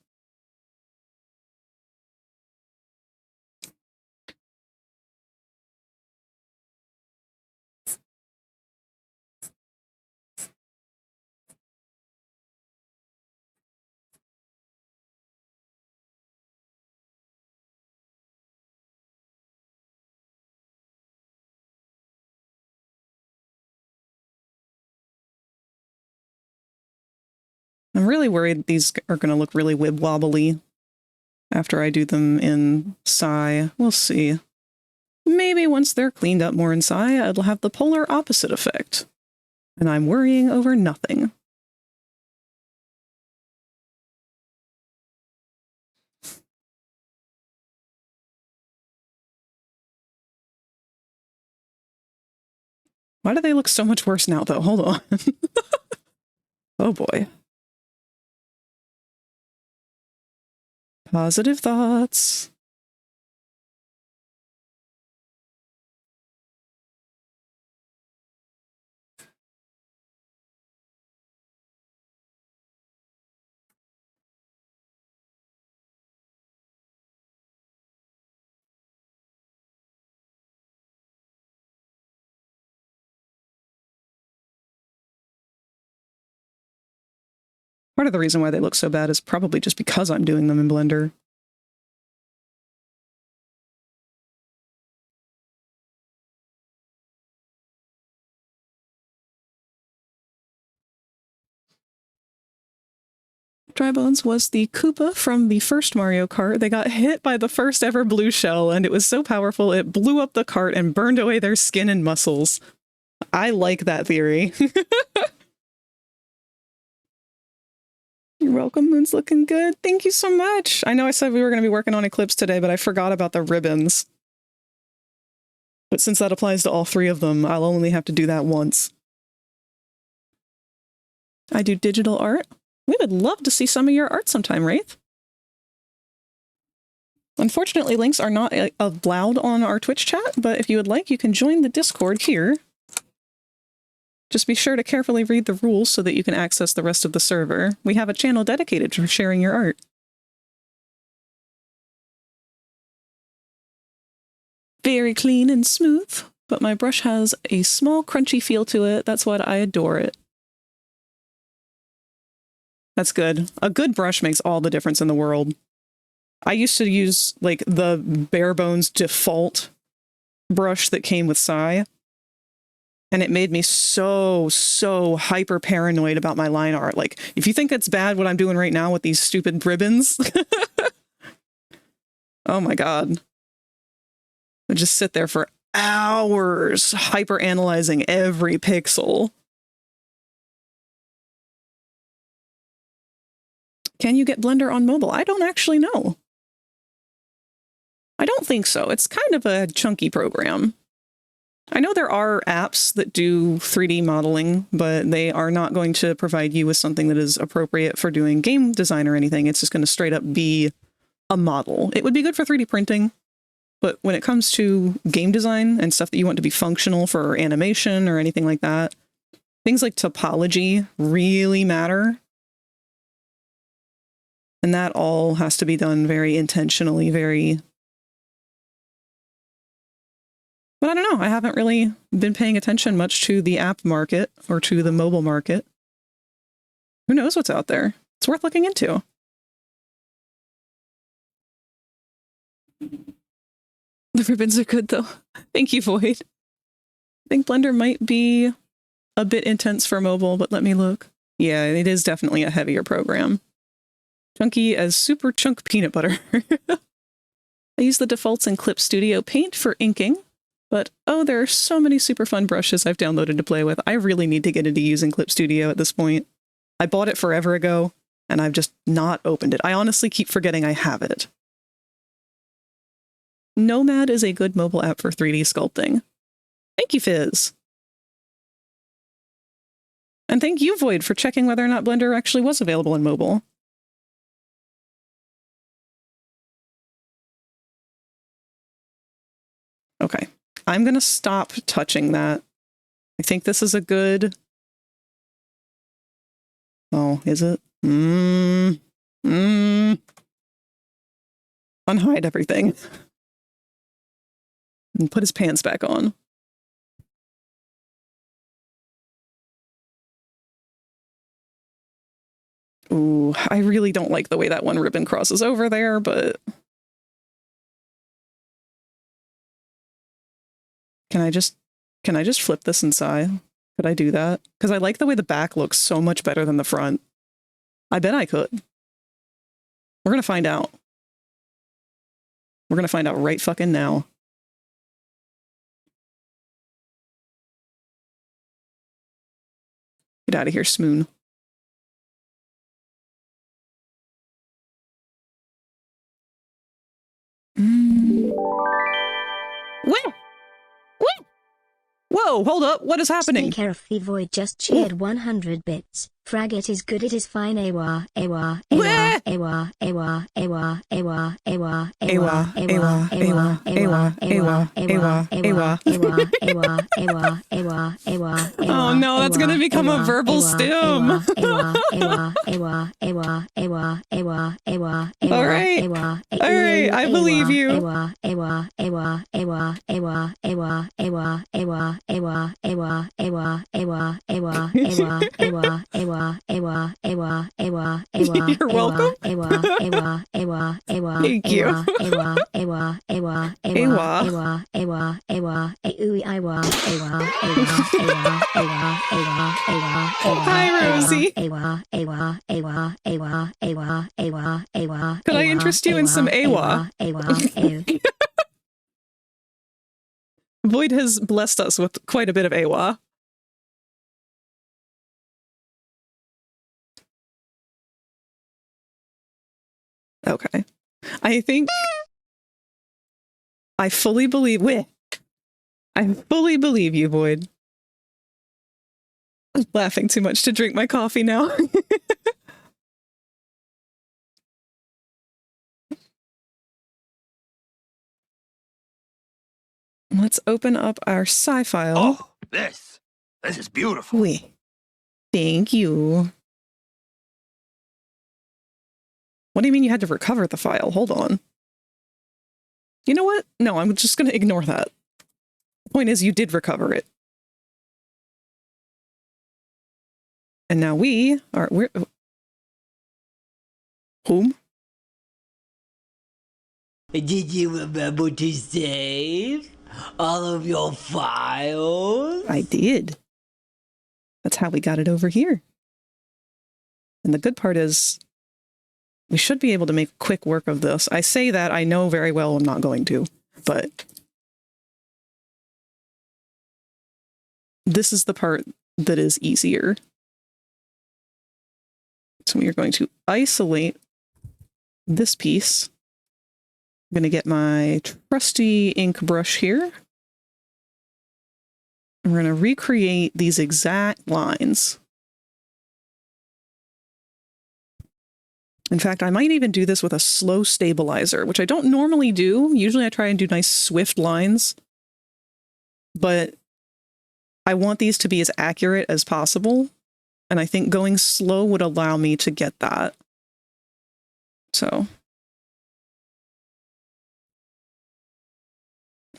I'm really worried these are going to look really wib-wobbly after I do them in Psy. We'll see. Maybe once they're cleaned up more in Psy, it'll have the polar opposite effect. And I'm worrying over nothing. Why do they look so much worse now, though? Hold on. Oh, boy. Positive thoughts. Part of the reason why they look so bad is probably just because I'm doing them in Blender. Dry Bones was the Koopa from the first Mario Kart. They got hit by the first ever blue shell, and it was so powerful it blew up the cart and burned away their skin and muscles. I like that theory. You're welcome. Moon's looking good. Thank you so much. I know I said we were going to be working on Eclipse today, but I forgot about the ribbons. But since that applies to all three of them, I'll only have to do that once. I do digital art. We would love to see some of your art sometime, Wraith. Unfortunately, links are not allowed on our Twitch chat, but if you would like, you can join the Discord here. Just be sure to carefully read the rules so that you can access the rest of the server. We have a channel dedicated to sharing your art. Very clean and smooth. but my brush has a small crunchy feel to it. That's why I adore it. That's good. A good brush makes all the difference in the world. I used to use like the bare bones default brush that came with Psy, and it made me so hyper paranoid about my line art. Like, if you think it's bad what I'm doing right now with these stupid ribbons, oh my god. I just sit there for hours hyper analyzing every pixel. Can you get Blender on mobile? I don't actually know. I don't think so. It's kind of a chunky program. I know there are apps that do 3D modeling, but they are not going to provide you with something that is appropriate for doing game design or anything. It's just going to straight up be a model. It would be good for 3D printing, but when it comes to game design and stuff that you want to be functional for animation or anything like that, things like topology really matter. And that all has to be done very intentionally, But I don't know. I haven't really been paying attention much to the app market or to the mobile market. Who knows what's out there? It's worth looking into. The ribbons are good, though. Thank you, Void. I think Blender might be a bit intense for mobile, but let me look. Yeah, it is definitely a heavier program. Chunky as super chunk peanut butter. I use the defaults in Eclipse Studio Paint for inking, but oh, there are so many super fun brushes I've downloaded to play with. I really need to get into using Eclipse Studio at this point. I bought it forever ago, and I've just not opened it. I honestly keep forgetting I have it. Nomad is a good mobile app for 3D sculpting. Thank you, Fizz. And thank you, Void, for checking whether or not Blender actually was available in mobile. Okay, I'm going to stop touching that. I think this is a good... Oh, is it? Unhide everything. And put his pants back on. Ooh, I really don't like the way that one ribbon crosses over there, but... Can I just flip this inside? Could I do that? Because I like the way the back looks so much better than the front. I bet I could. We're gonna find out. We're gonna find out right fucking now. Get out of here, Smoon. What? What? Whoa, hold up. What is happening? Stay careful, Void just cheered 100 bits. Frag it is good, it is fine. Awa, awa, awa, awa, awa, awa, awa, awa, awa, awa, awa, awa, awa, awa, awa, awa, awa, awa, awa. Oh no, that's gonna become a verbal stim. All right, all right, I believe you. You're welcome. Thank you. Hi, Rosie. Could I interest you in some AWA? Void has blessed us with quite a bit of AWA. Okay. I think I fully believe I fully believe you, Void. I'm laughing too much to drink my coffee now. Let's open up our Psy file. Oh, this is beautiful. Thank you. What do you mean you had to recover the file? Hold on. You know what? No, I'm just going to ignore that. Point is, you did recover it. And now we're home. Did you remember to save all of your files? I did. That's how we got it over here. And the good part is we should be able to make quick work of this. I say that, I know very well I'm not going to, but this is the part that is easier. So we are going to isolate this piece. I'm going to get my trusty ink brush here. And we're going to recreate these exact lines. In fact, I might even do this with a slow stabilizer, which I don't normally do. Usually I try and do nice swift lines. But I want these to be as accurate as possible. And I think going slow would allow me to get that. So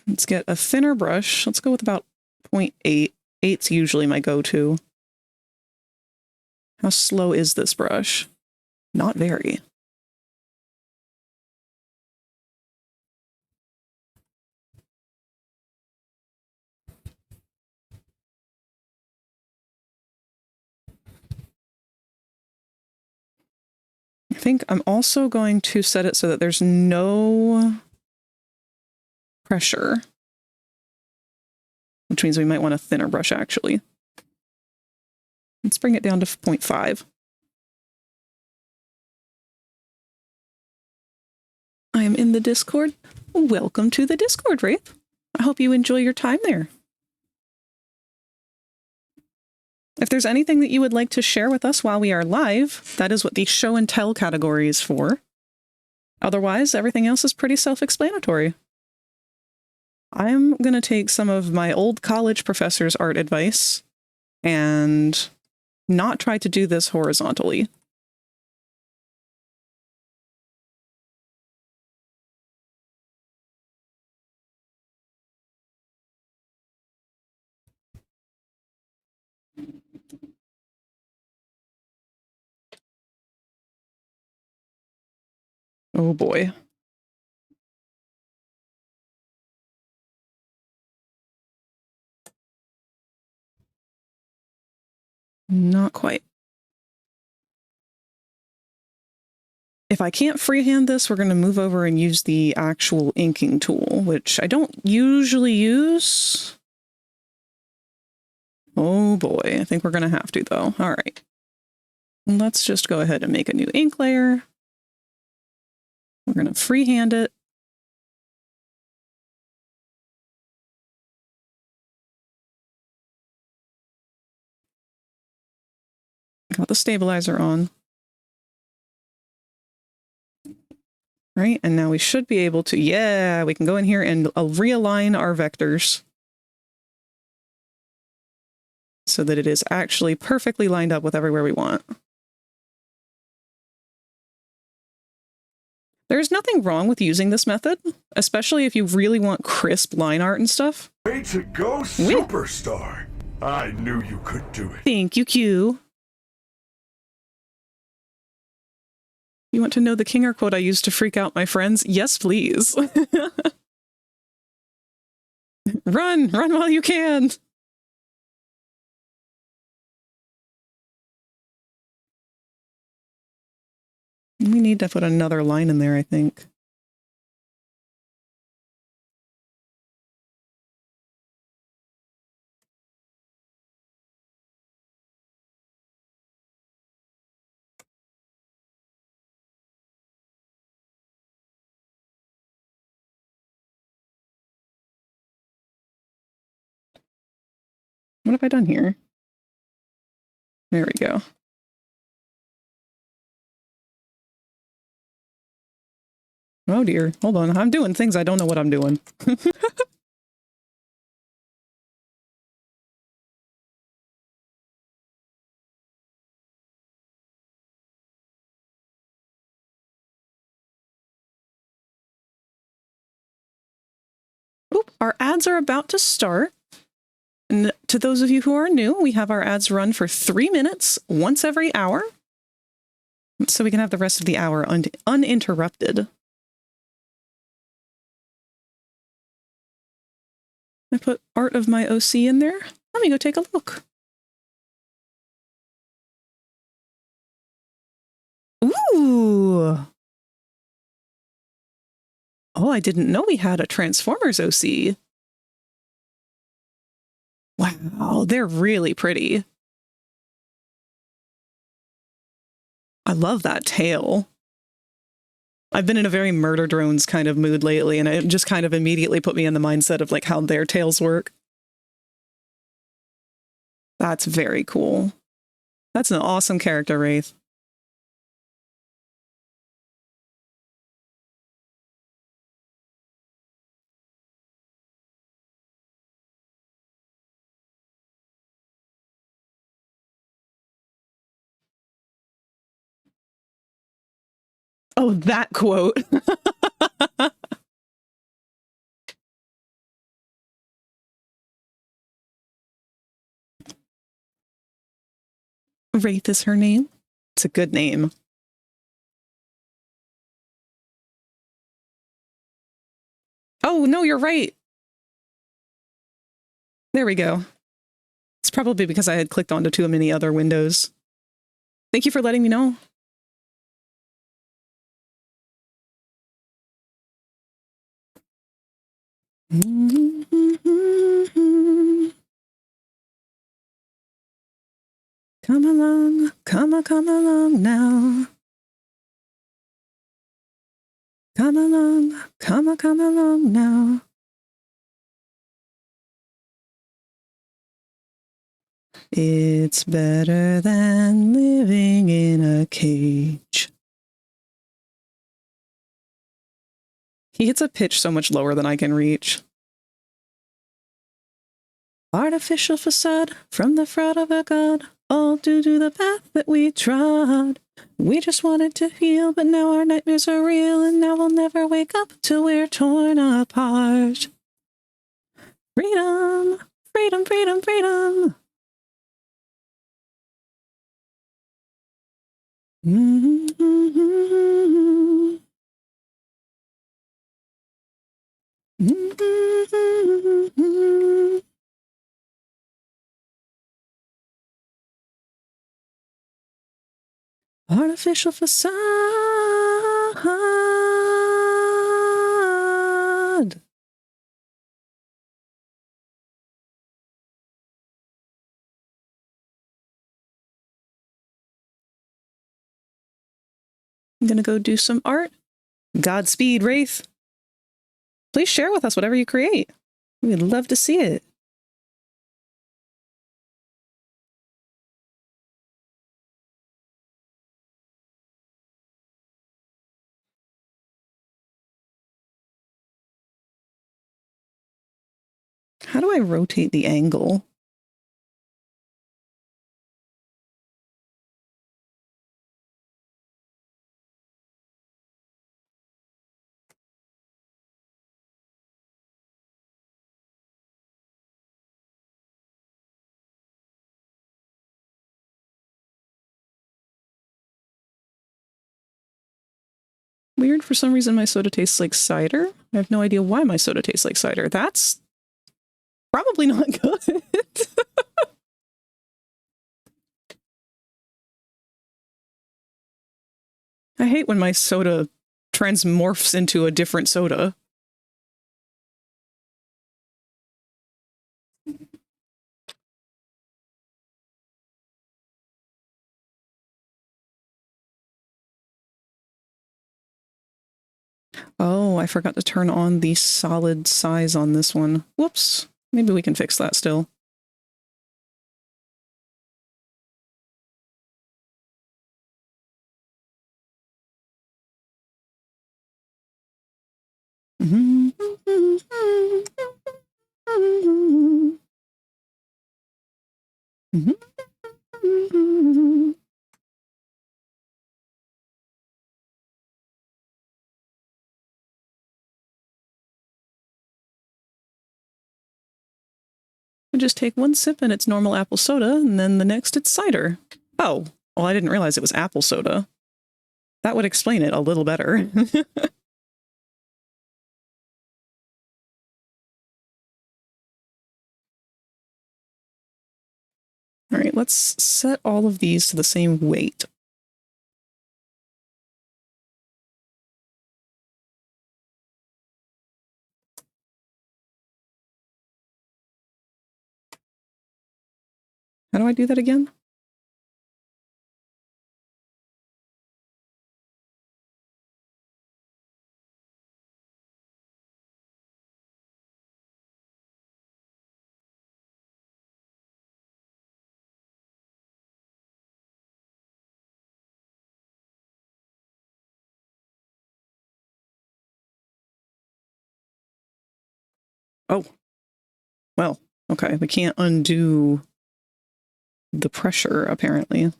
let's get a thinner brush. Let's go with about 0.8. 8's usually my go-to. How slow is this brush? Not very. I think I'm also going to set it so that there's no pressure, which means we might want a thinner brush actually. Let's bring it down to 0.5. I am in the Discord. Welcome to the Discord, Wraith. I hope you enjoy your time there. If there's anything that you would like to share with us while we are live, that is what the show and tell category is for. Otherwise, everything else is pretty self-explanatory. I'm going to take some of my old college professor's art advice and not try to do this horizontally. Oh boy. Not quite. If I can't freehand this, we're going to move over and use the actual inking tool, which I don't usually use. Oh boy, I think we're going to have to though. All right. Let's just go ahead and make a new ink layer. We're going to freehand it. Got the stabilizer on. Right, and now we should be able to, yeah, we can go in here and realign our vectors so that it is actually perfectly lined up with everywhere we want. There's nothing wrong with using this method, especially if you really want crisp line art and stuff. Way to go, superstar! I knew you could do it. Thank you, Q. You want to know the Kinger quote I used to freak out my friends? Yes, please. Run while you can. We need to put another line in there, I think. What have I done here? There we go. Oh dear. Hold on. I'm doing things I don't know what I'm doing. Oop. our ads are about to start. And to those of you who are new, we have our ads run for 3 minutes once every hour, so we can have the rest of the hour uninterrupted. I put art of my OC in there. Let me go take a look. Ooh! Oh, I didn't know we had a Transformers OC. Wow, they're really pretty. I love that tail. I've been in a very Murder Drones kind of mood lately, and it just kind of immediately put me in the mindset of like how their tails work. That's very cool. That's an awesome character, Wraith. Oh, that quote. Wraith is her name. It's a good name. Oh, no, you're right. There we go. It's probably because I had clicked onto too many other windows. Thank you for letting me know. Come along, come along now. Come along now. It's better than living in a cage. He hits a pitch so much lower than I can reach. Artificial facade from the fraud of a god, all due to the path that we trod. We just wanted to heal, but now our nightmares are real, and now we'll never wake up till we're torn apart. Freedom, freedom, freedom, freedom. Mm-hmm. Mm-hmm. Artificial facade. I'm gonna go do some art. Godspeed, Wraith. Please share with us whatever you create. We'd love to see it. How do I rotate the angle? Weird, for some reason my soda tastes like cider. I have no idea why my soda tastes like cider. That's probably not good. I hate when my soda transmorphs into a different soda. Oh, I forgot to turn on the solid size on this one. Whoops. Maybe we can fix that still. just take one sip and it's normal apple soda, and then the next it's cider. Oh, well, I didn't realize it was apple soda. That would explain it a little better. All right, let's set all of these to the same weight. How do I do that again? Oh, well, okay. We can't undo the pressure, apparently.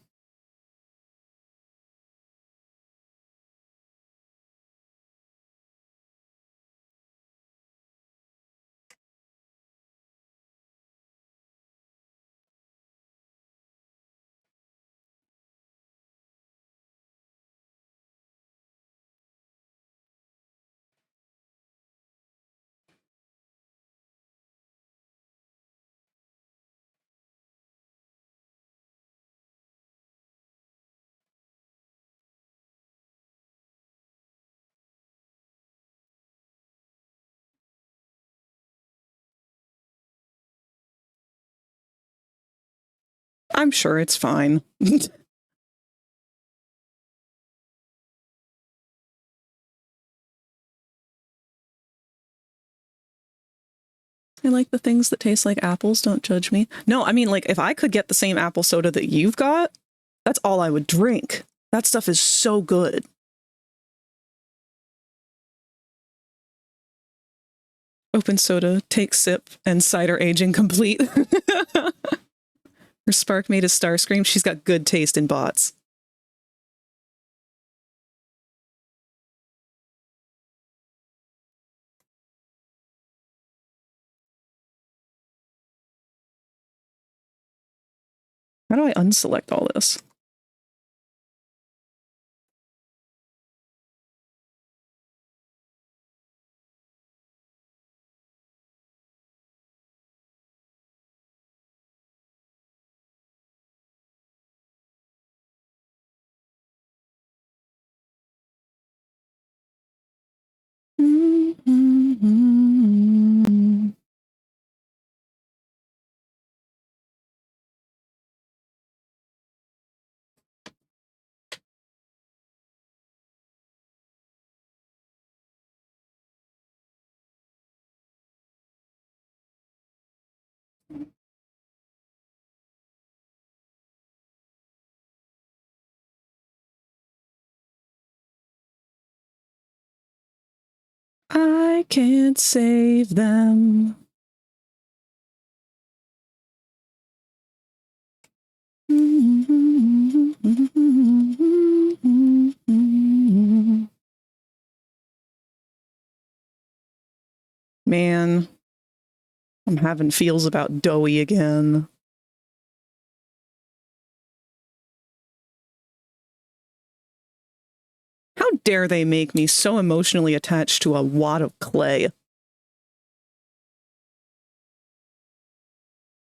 I'm sure it's fine. I like the things that taste like apples. Don't judge me. No, I mean, like, if I could get the same apple soda that you've got, that's all I would drink. That stuff is so good. Open soda, take sip, and cider aging complete. Her spark made a Starscream. She's got good taste in bots. How do I unselect all this? I can't save them. Man, I'm having feels about doughy again. How dare they make me so emotionally attached to a wad of clay?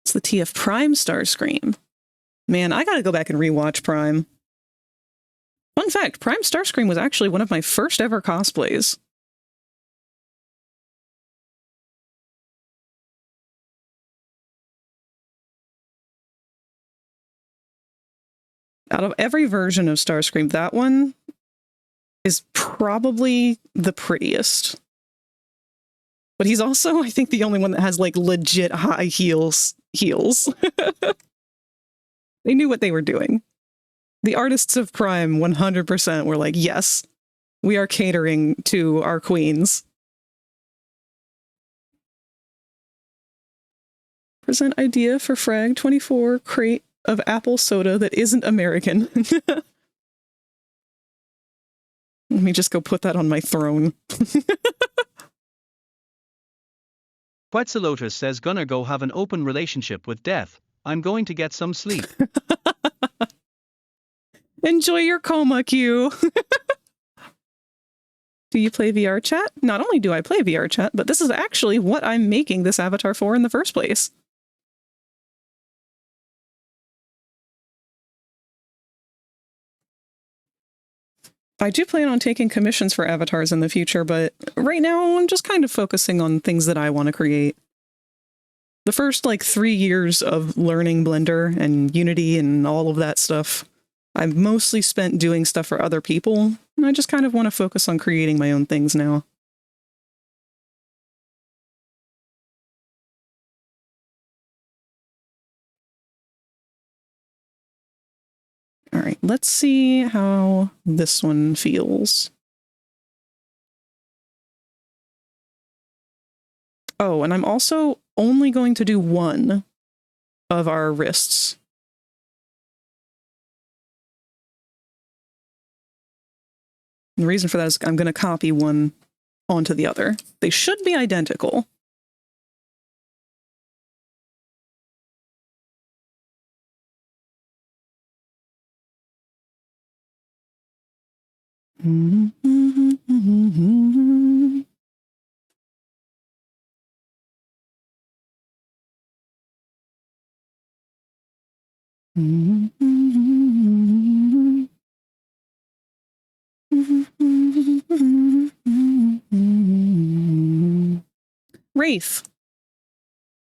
It's the TF Prime Starscream. Man, I gotta go back and rewatch Prime. Fun fact, Prime Starscream was actually one of my first ever cosplays. Out of every version of Starscream, that one is probably the prettiest. But he's also, I think, the only one that has, like, legit high heels. They knew what they were doing. The artists of Prime 100% were like, yes, we are catering to our queens. Present idea for Frag 24 crate of apple soda that isn't American. Let me just go put that on my throne. Quetzalotus says gonna go have an open relationship with death. I'm going to get some sleep. Enjoy your coma, Q. Do you play VRChat? Not only do I play VRChat, but this is actually what I'm making this avatar for in the first place. I do plan on taking commissions for avatars in the future, but right now I'm just kind of focusing on things that I want to create. The first, 3 years of learning Blender and Unity and all of that stuff, I've mostly spent doing stuff for other people, and I just kind of want to focus on creating my own things now. All right, let's see how this one feels. Oh, and I'm also only going to do one of our wrists. And the reason for that is I'm going to copy one onto the other. They should be identical. Wraith.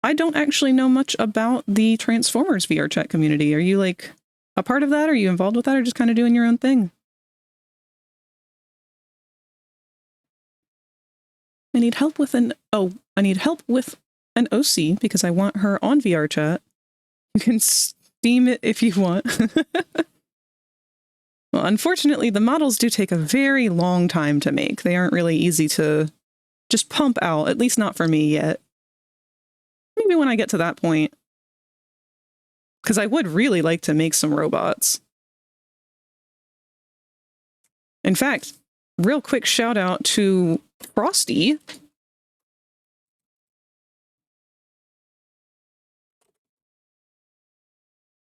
I don't actually know much about the Transformers VRChat community. Are you a part of that? Are you involved with that, or just kind of doing your own thing? I need help with an OC because I want her on VRChat. You can Steam it if you want. Well, unfortunately, the models do take a very long time to make. They aren't really easy to just pump out, at least not for me yet. Maybe when I get to that point. Because I would really like to make some robots. In fact, real quick shout out to Frosty.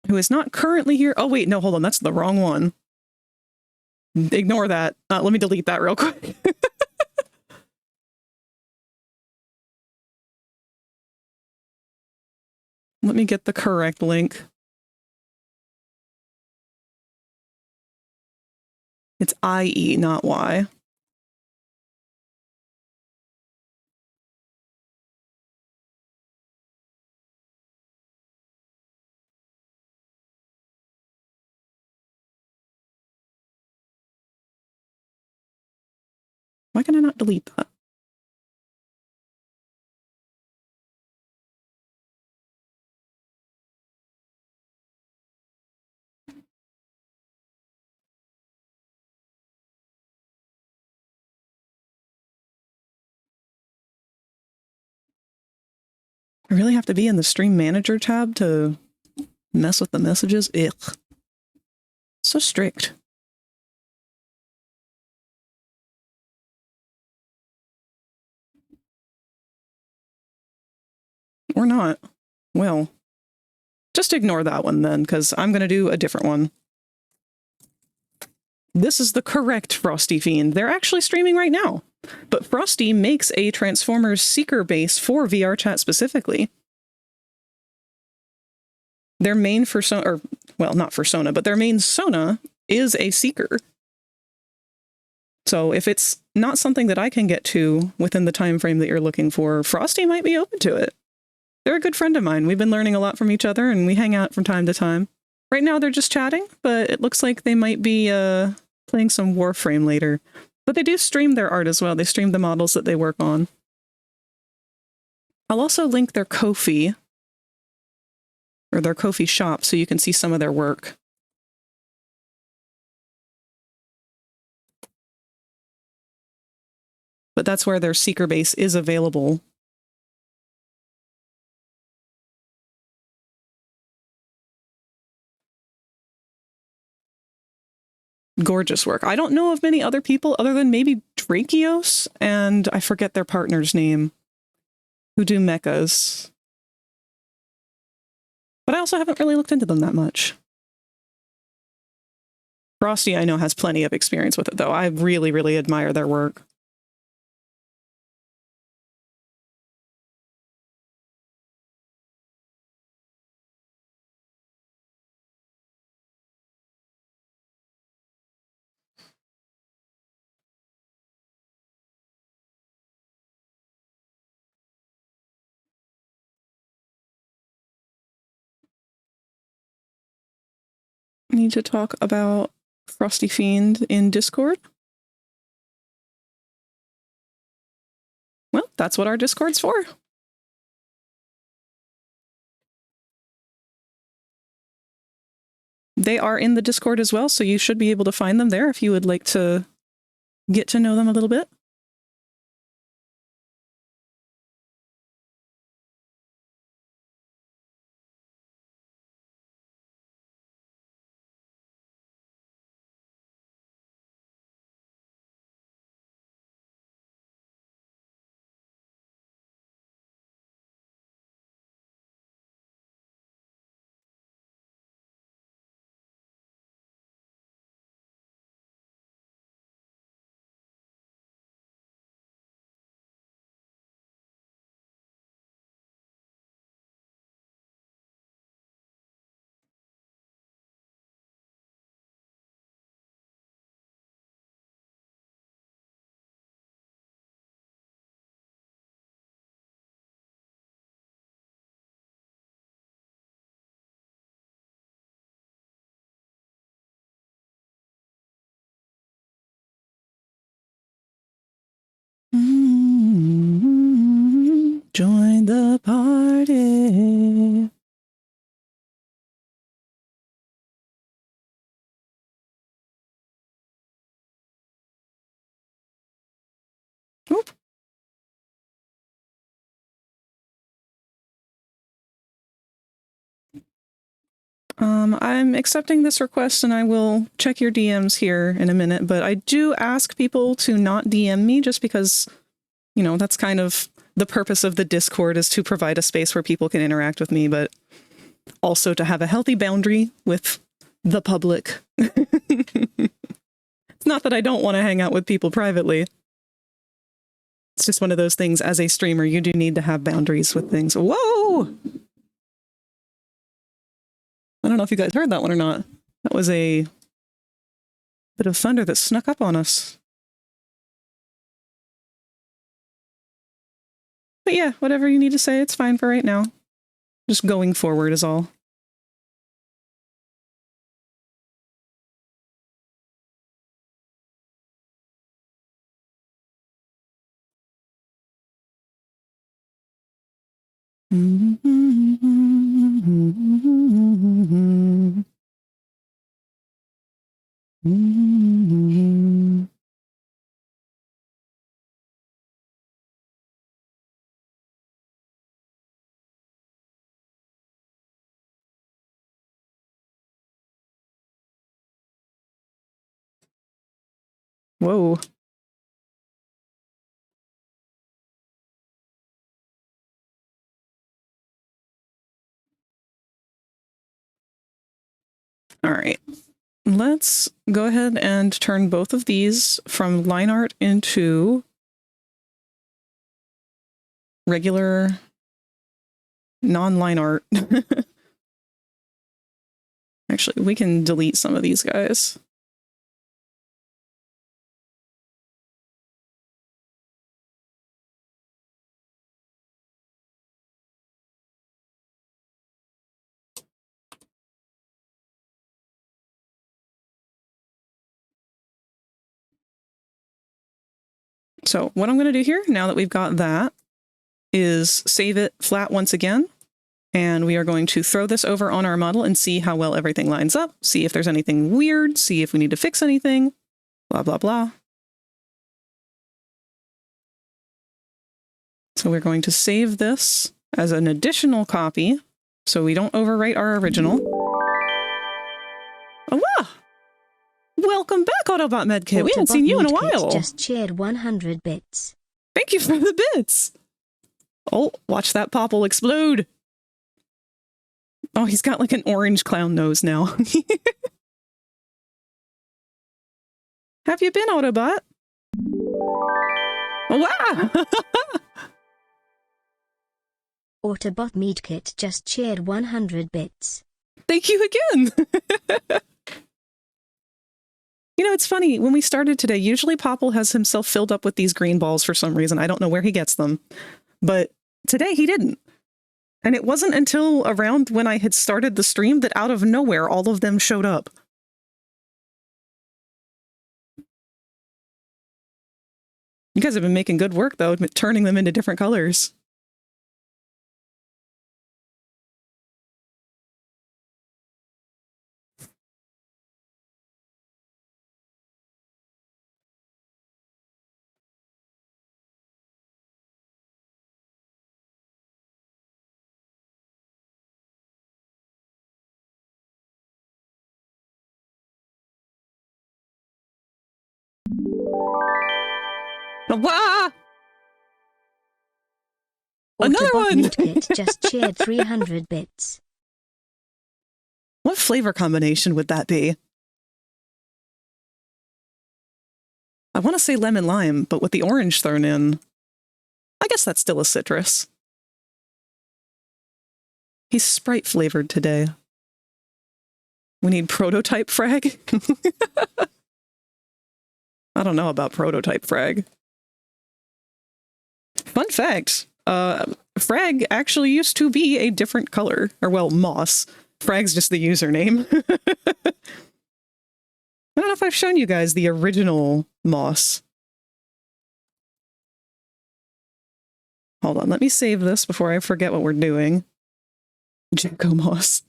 Who is not currently here. Oh, wait, no, hold on. That's the wrong one. Ignore that. Let me delete that real quick. Let me get the correct link. It's IE, not Y. Why can I not delete that? I really have to be in the Stream Manager tab to mess with the messages? Ugh. So strict. Or not. Well, just ignore that one then, because I'm going to do a different one. This is the correct Frosty Fiend. They're actually streaming right now. But Frosty makes a Transformers Seeker base for VRChat specifically. Their main persona, or, well, not persona, but their main Sona is a Seeker. So if it's not something that I can get to within the time frame that you're looking for, Frosty might be open to it. They're a good friend of mine. We've been learning a lot from each other, and we hang out from time to time. Right now they're just chatting, but it looks like they might be playing some Warframe later. But they do stream their art as well. They stream the models that they work on. I'll also link their Ko-fi, or their Ko-fi shop, so you can see some of their work. But that's where their Seeker base is available. Gorgeous work. I don't know of many other people other than maybe Drakios, and I forget their partner's name. who do mechas. But I also haven't really looked into them that much. Frosty, I know, has plenty of experience with it, though. I really, really admire their work. Need to talk about Frosty Fiend in Discord? Well, that's what our Discord's for. They are in the Discord as well, so you should be able to find them there if you would like to get to know them a little bit. Join the party. Oop. I'm accepting this request and I will check your DMs here in a minute, but I do ask people to not DM me just because, you know, that's kind of the purpose of the Discord, is to provide a space where people can interact with me, but also to have a healthy boundary with the public. It's not that I don't want to hang out with people privately. It's just one of those things, as a streamer, you do need to have boundaries with things. Whoa! I don't know if you guys heard that one or not. That was a bit of thunder that snuck up on us. But yeah, whatever you need to say, it's fine for right now. Just going forward is all. Whoa. All right. Let's go ahead and turn both of these from line art into regular non-line art. Actually, we can delete some of these guys. So what I'm going to do here, now that we've got that, is save it flat once again. And we are going to throw this over on our model and see how well everything lines up. See if there's anything weird. See if we need to fix anything. Blah, blah, blah. So we're going to save this as an additional copy so we don't overwrite our original. Oh, wow! Welcome back, Autobot Medkit. We haven't seen you in a while. Just cheered 100 bits. Thank you for the bits. Oh, watch that popple explode. Oh, he's got like an orange clown nose now. Have you been, Autobot? Wow! Autobot Meat Kit just cheered 100 bits. Thank you again! You know, it's funny, when we started today, usually Popple has himself filled up with these green balls for some reason. I don't know where he gets them. But today he didn't. And it wasn't until around when I had started the stream that out of nowhere all of them showed up. You guys have been making good work, though, turning them into different colors. Wah! Another Autobot one! Meat Kit just cheered 300 bits. What flavor combination would that be? I want to say lemon lime, but with the orange thrown in, I guess that's still a citrus. He's Sprite flavored today. We need prototype frag? I don't know about prototype frag. Fun fact, frag actually used to be a different color. Or, well, moss. Frag's just the username. I don't know if I've shown you guys the original moss. Hold on, let me save this before I forget what we're doing. Jacko moss.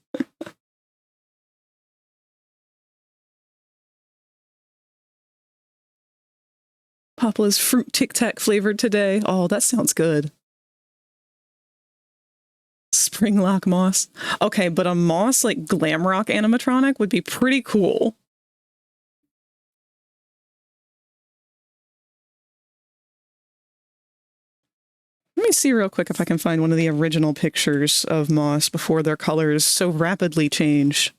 Papa's fruit Tic Tac flavored today. Oh, that sounds good. Springlock moss. Okay, but a moss like Glamrock animatronic would be pretty cool. Let me see real quick if I can find one of the original pictures of moss before their colors so rapidly change.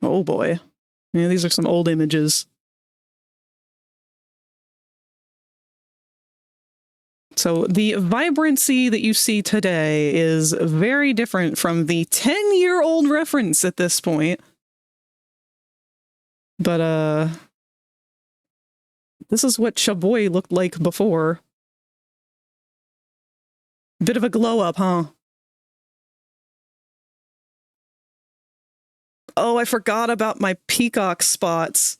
Oh boy. Yeah, these are some old images. So the vibrancy that you see today is very different from the 10-year-old reference at this point. But, this is what Chaboy looked like before. Bit of a glow up, huh? Oh, I forgot about my peacock spots.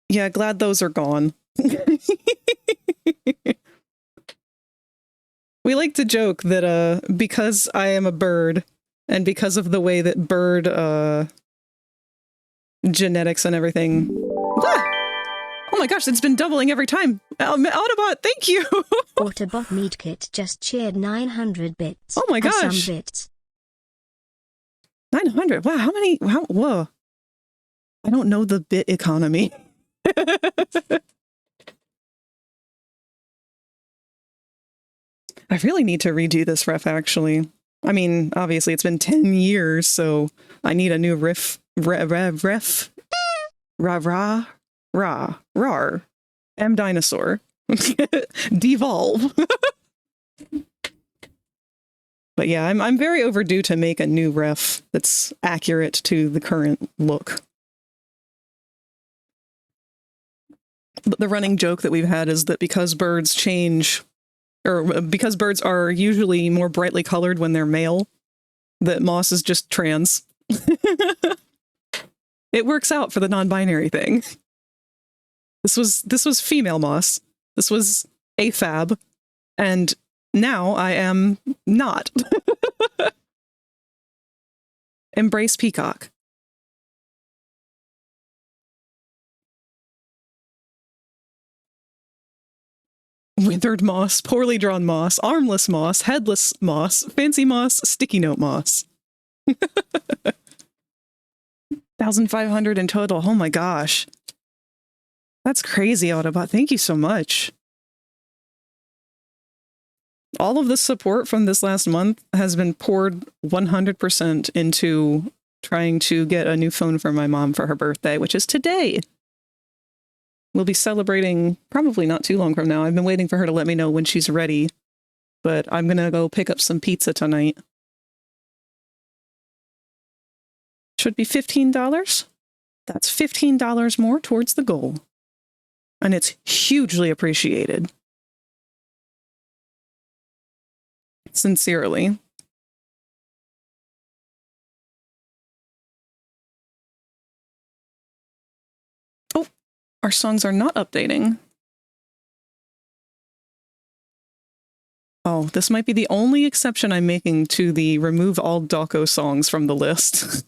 Yeah, glad those are gone. We like to joke that because I am a bird and because of the way that bird genetics and everything. Ah! Oh my gosh, it's been doubling every time. Autobot, thank you. Autobot Meat Kit just cheered 900 bits. Oh my gosh. Some bits. 900. Wow, how many? Whoa. I don't know the bit economy. I really need to redo this ref, actually. I mean, obviously, it's been 10 years, so I need a new ref. Rar. M dinosaur. Devolve. But yeah, I'm very overdue to make a new ref that's accurate to the current look. But the running joke that we've had is that because birds change, or because birds are usually more brightly colored when they're male, that moss is just trans. It works out for the non-binary thing. This was female moss. This was AFAB, and now I am not. Embrace peacock. Withered moss, poorly drawn moss, armless moss, headless moss, fancy moss, sticky note moss. 1,500 in total. Oh my gosh. That's crazy, Autobot. Thank you so much. All of the support from this last month has been poured 100% into trying to get a new phone for my mom for her birthday, which is today. We'll be celebrating probably not too long from now. I've been waiting for her to let me know when she's ready, but I'm going to go pick up some pizza tonight. Should be $15. That's $15 more towards the goal. And it's hugely appreciated. Sincerely. Oh, our songs are not updating. Oh, this might be the only exception I'm making to the remove all Dawko songs from the list.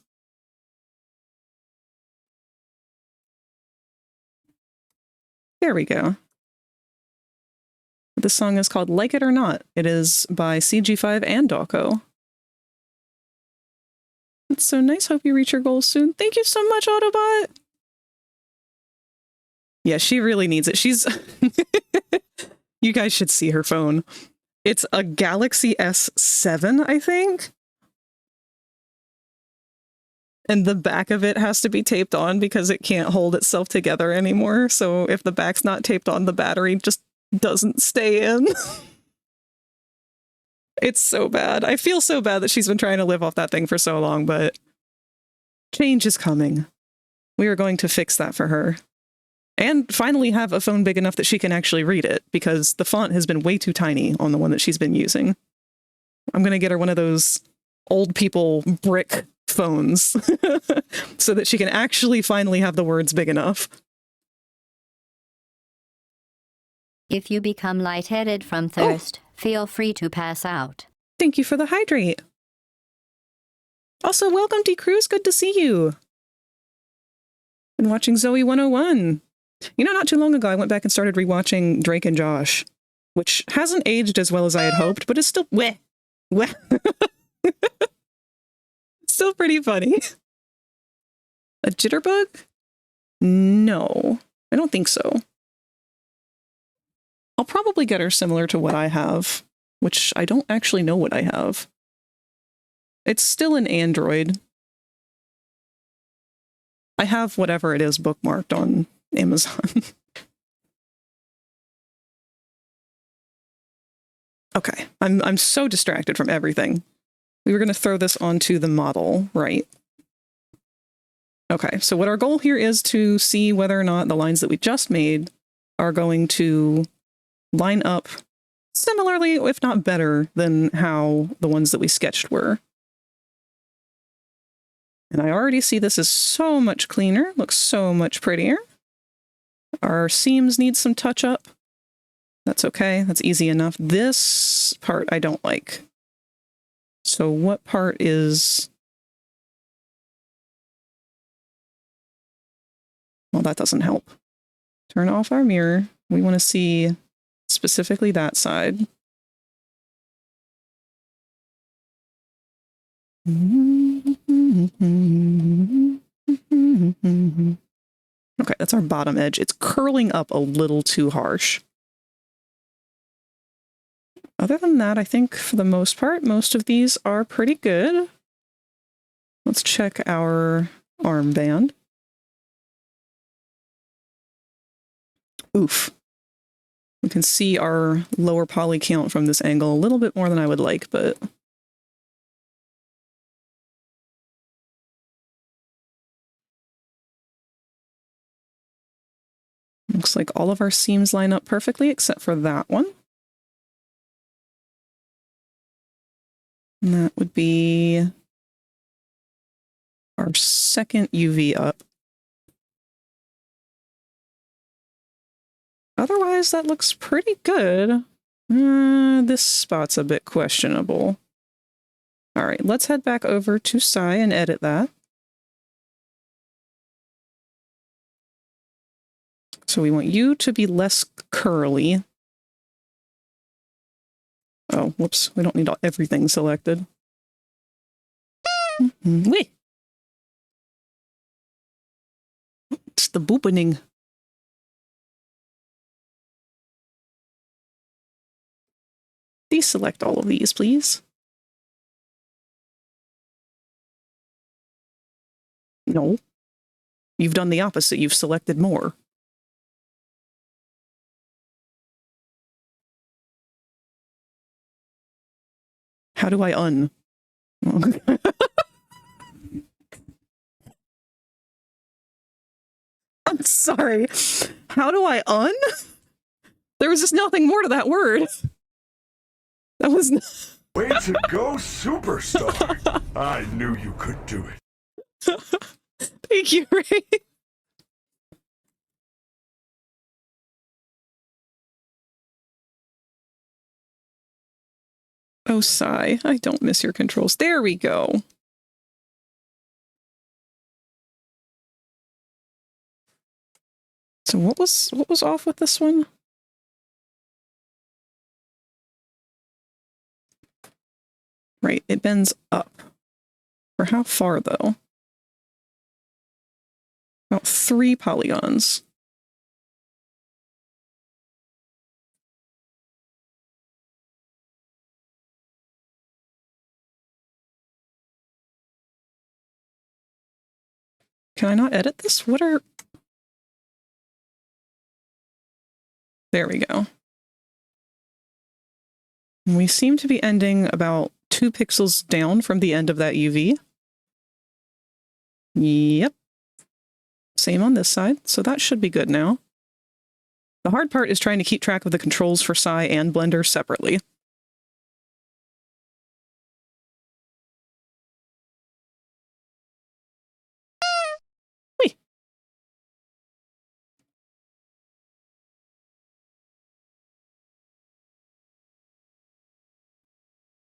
There we go. This song is called Like It or Not. It is by CG5 and Dawko. It's so nice. Hope you reach your goals soon. Thank you so much, Autobot. Yeah, she really needs it. She's... You guys should see her phone. It's a Galaxy S7, I think. And the back of it has to be taped on because it can't hold itself together anymore. So if the back's not taped on, the battery just doesn't stay in. It's so bad. I feel so bad that she's been trying to live off that thing for so long, but change is coming. We are going to fix that for her. And finally have a phone big enough that she can actually read it, because the font has been way too tiny on the one that she's been using. I'm going to get her one of those old people brick phones so that she can actually finally have the words big enough. If you become lightheaded from thirst, feel free to pass out. Thank you for the hydrate. Also, welcome D Cruz. Good to see you. Been watching Zoe 101. You know, not too long ago, I went back and started rewatching Drake and Josh, which hasn't aged as well as I had hoped, but is still still pretty funny. A jitterbug? No, I don't think so. I'll probably get her similar to what I have, which I don't actually know what I have. It's still an Android. I have whatever it is bookmarked on Amazon. Okay, I'm so distracted from everything. We were going to throw this onto the model, right? Okay, so what our goal here is to see whether or not the lines that we just made are going to line up similarly, if not better, than how the ones that we sketched were. And I already see this is so much cleaner, looks so much prettier. Our seams need some touch up. That's okay, that's easy enough. This part I don't like. So what part is... Well, that doesn't help. Turn off our mirror. We want to see specifically that side. Okay, that's our bottom edge. It's curling up a little too harsh. Other than that, I think for the most part, most of these are pretty good. Let's check our armband. Oof. We can see our lower poly count from this angle a little bit more than I would like, but... Looks like all of our seams line up perfectly except for that one. And that would be our second UV up. Otherwise, that looks pretty good. This spot's a bit questionable. All right, let's head back over to Psy and edit that. So we want you to be less curly. Oh, whoops. We don't need everything selected. Wait. It's the boopening. Deselect all of these, please. No. You've done the opposite. You've selected more. How do I un? I'm sorry. How do I un? There was just nothing more to that word. That was... Way to go, superstar! I knew you could do it. Thank you, Ray. Oh, sigh. I don't miss your controls. There we go. So what was off with this one? Right, it bends up. For how far, though? About 3 polygons. Can I not edit this? What are... There we go. We seem to be ending about 2 pixels down from the end of that UV. Yep. Same on this side, so that should be good now. The hard part is trying to keep track of the controls for Psy and Blender separately. Whee!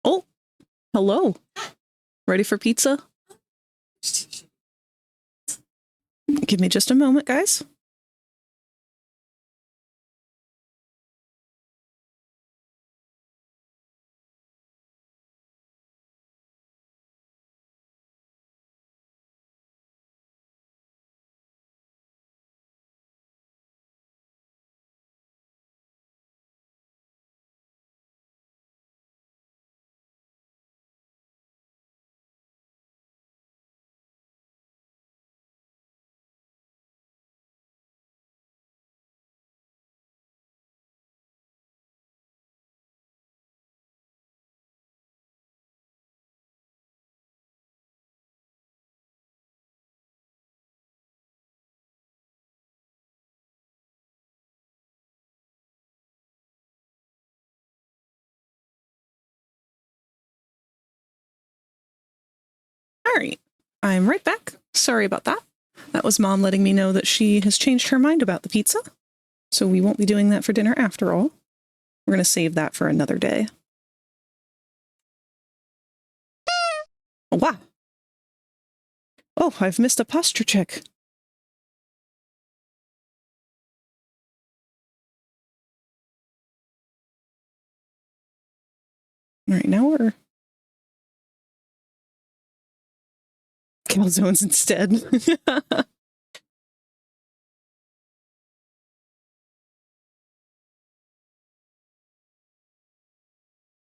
Oh, hello. Ready for pizza? Give me just a moment, guys. All right, I'm right back. Sorry about that. That was Mom letting me know that she has changed her mind about the pizza. So we won't be doing that for dinner after all. We're going to save that for another day. Oh, wow. Oh, I've missed a posture check. All right, now we're... calzones instead. All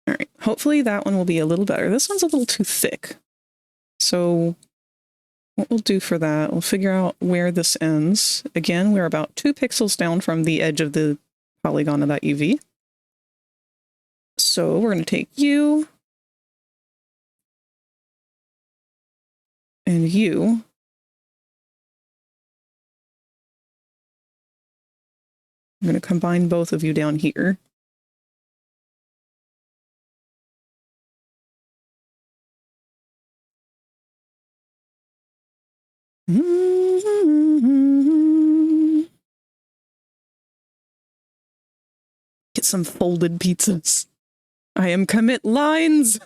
right, hopefully that one will be a little better. This one's a little too thick. So what we'll do for that, we'll figure out where this ends. Again, we're about 2 pixels down from the edge of the polygon of that UV. So we're going to take you and you. I'm going to combine both of you down here. Get some folded pizzas. I am commit lines.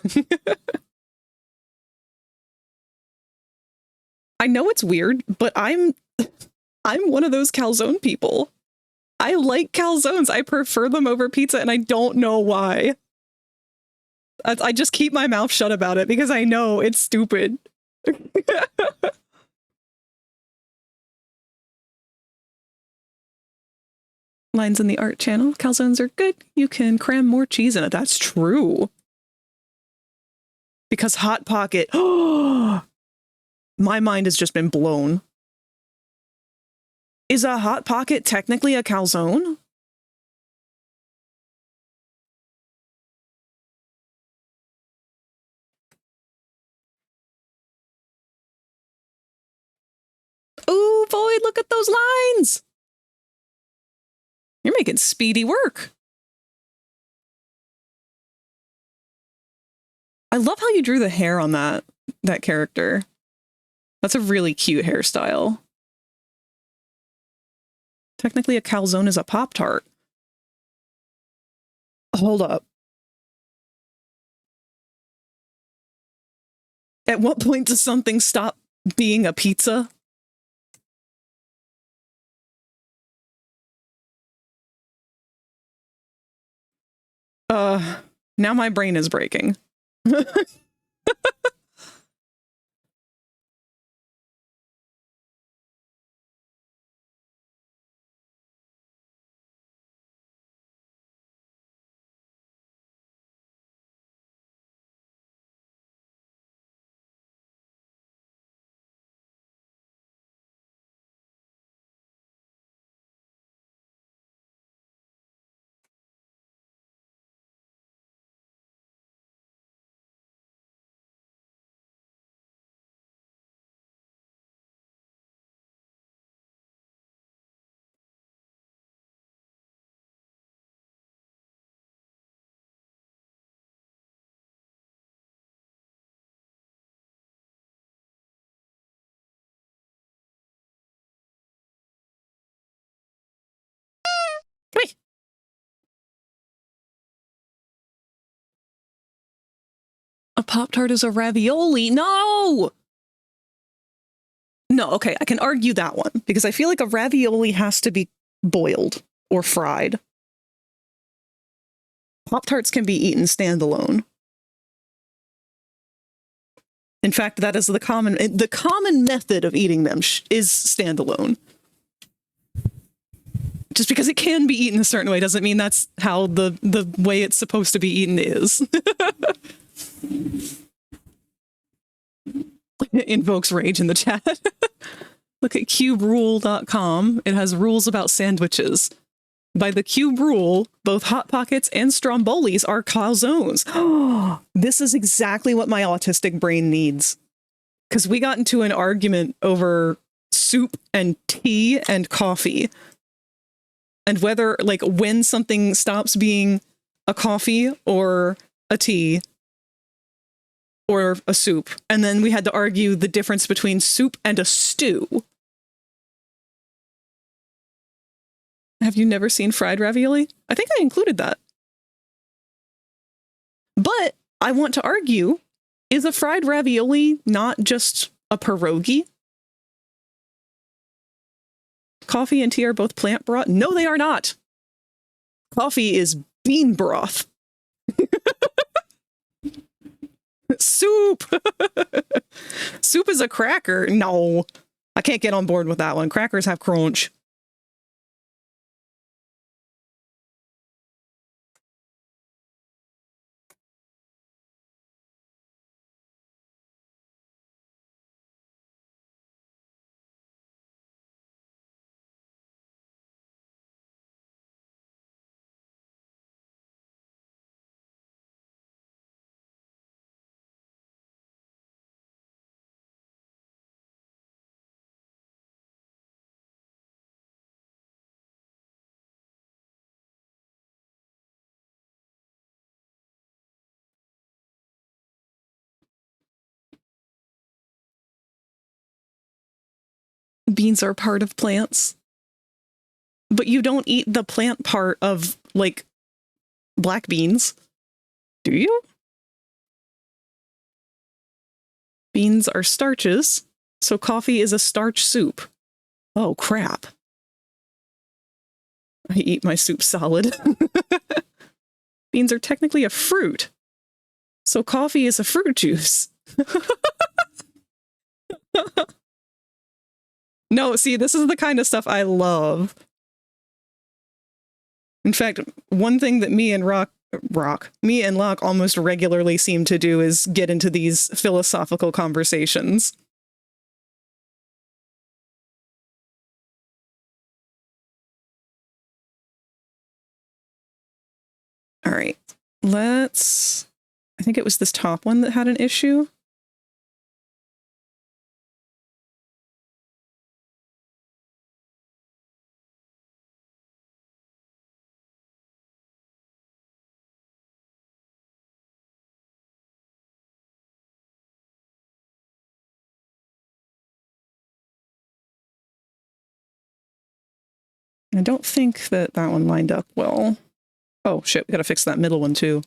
I know it's weird, but I'm one of those calzone people. I like calzones. I prefer them over pizza, and I don't know why. I just keep my mouth shut about it because I know it's stupid. Lines in the art channel. Calzones are good. You can cram more cheese in it. That's true. Because Hot Pocket. My mind has just been blown. Is a Hot Pocket technically a calzone? Ooh, Void, look at those lines! You're making speedy work. I love how you drew the hair on that character. That's a really cute hairstyle. Technically, a calzone is a Pop-Tart. Hold up. At what point does something stop being a pizza? Now my brain is breaking. Wait. A Pop-Tart is a ravioli? No! No, okay, I can argue that one, because I feel like a ravioli has to be boiled or fried. Pop-Tarts can be eaten standalone. In fact, that is the common method of eating them is standalone. Just because it can be eaten a certain way doesn't mean that's how the way it's supposed to be eaten is. Invokes rage in the chat. Look at cuberule.com. It has rules about sandwiches. By the cube rule, both Hot Pockets and Strombolis are calzones. This is exactly what my autistic brain needs. Because we got into an argument over soup and tea and coffee. And whether, like, when something stops being a coffee or a tea or a soup. And then we had to argue the difference between soup and a stew. Have you never seen fried ravioli? I think I included that. But I want to argue, is a fried ravioli not just a pierogi? Coffee and tea are both plant broth? No, they are not. Coffee is bean broth. Soup. Soup is a cracker. No, I can't get on board with that one. Crackers have crunch. Beans are part of plants. But you don't eat the plant part of, like, black beans. Do you? Beans are starches, so coffee is a starch soup. Oh, crap. I eat my soup solid. Beans are technically a fruit. So coffee is a fruit juice. No, see, this is the kind of stuff I love. In fact, one thing that me and Locke almost regularly seem to do is get into these philosophical conversations. All right, I think it was this top one that had an issue. I don't think that one lined up well. Oh shit, we gotta fix that middle one too.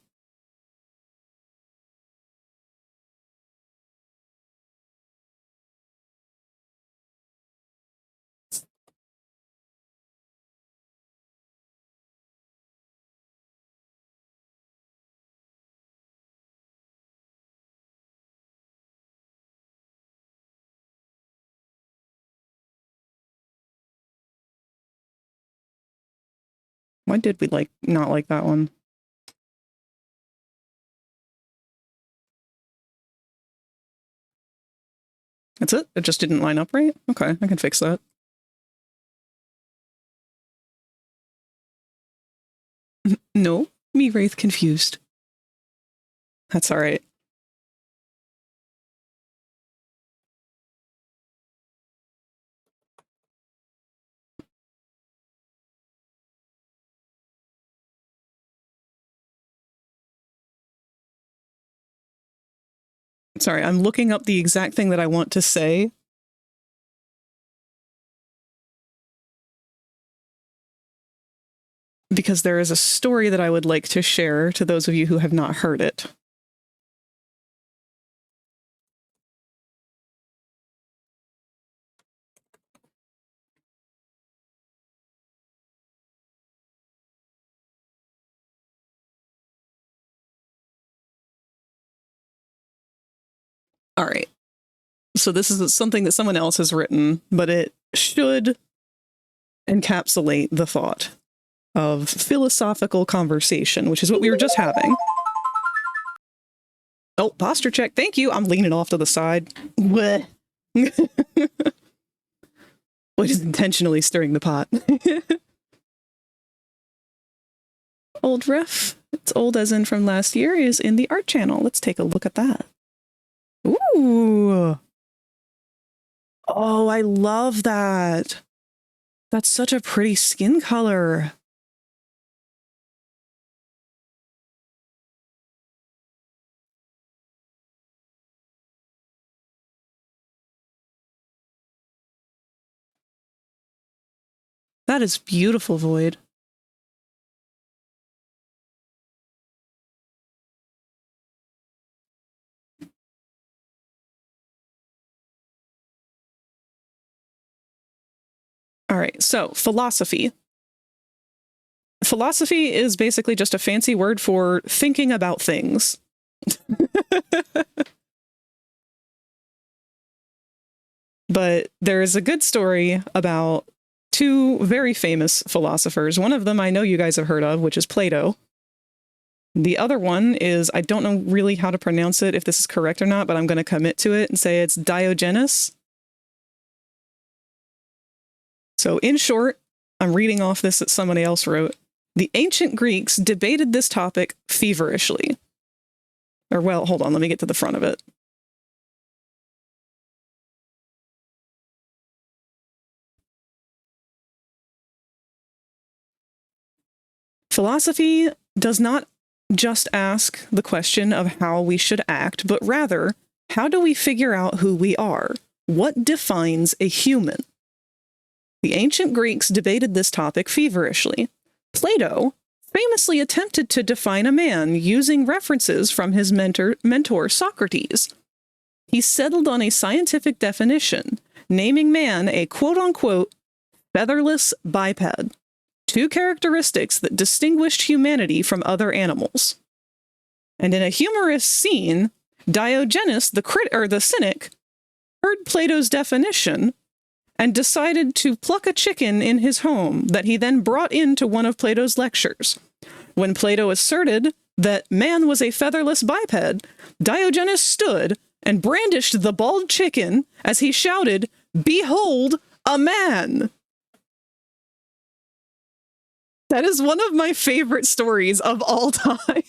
Why did we not like that one? That's it? It just didn't line up right? Okay, I can fix that. No, me Wraith confused. That's all right. Sorry, I'm looking up the exact thing that I want to say. Because there is a story that I would like to share to those of you who have not heard it. All right. So this is something that someone else has written, but it should encapsulate the thought of philosophical conversation, which is what we were just having. Oh, posture check. Thank you. I'm leaning off to the side. What? Which is intentionally stirring the pot. Old ref. It's old as in from last year is in the art channel. Let's take a look at that. Ooh. Oh, I love that. That's such a pretty skin color. That is beautiful, Void. All right, so philosophy. Philosophy is basically just a fancy word for thinking about things. But there is a good story about two very famous philosophers. One of them I know you guys have heard of, which is Plato. The other one is, I don't know really how to pronounce it, if this is correct or not, but I'm going to commit to it and say it's Diogenes. So in short, I'm reading off this that somebody else wrote. The ancient Greeks debated this topic feverishly. Or well, hold on, let me get to the front of it. Philosophy does not just ask the question of how we should act, but rather, how do we figure out who we are? What defines a human? The ancient Greeks debated this topic feverishly. Plato famously attempted to define a man using references from his mentor Socrates. He settled on a scientific definition, naming man a quote-unquote featherless biped, two characteristics that distinguished humanity from other animals. And in a humorous scene, Diogenes, the cynic, heard Plato's definition and decided to pluck a chicken in his home that he then brought into one of Plato's lectures. When Plato asserted that man was a featherless biped, Diogenes stood and brandished the bald chicken as he shouted, "Behold, a man!" That is one of my favorite stories of all time.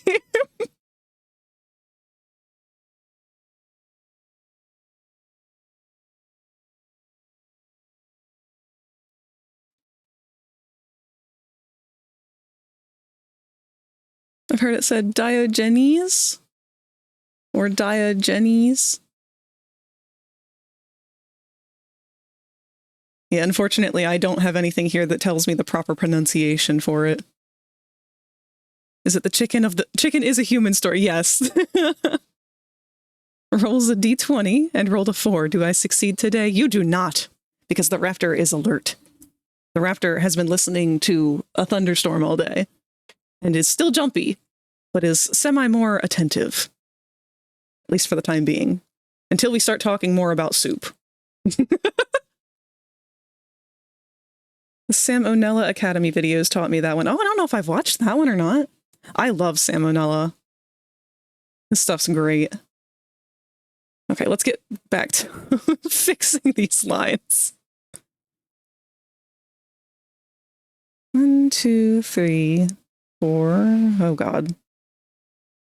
I've heard it said Diogenes or Diogenes. Yeah, unfortunately, I don't have anything here that tells me the proper pronunciation for it. Is it the chicken of the... Chicken is a human story, yes. Rolls a d20 and rolled a 4. Do I succeed today? You do not, because the raptor is alert. The raptor has been listening to a thunderstorm all day and is still jumpy, but is semi-more attentive, at least for the time being, until we start talking more about soup. The Sam O'Nella Academy videos taught me that one. Oh, I don't know if I've watched that one or not. I love Sam O'Nella. This stuff's great. Okay, let's get back to fixing these lines. 1, 2, 3, 4. Oh, God.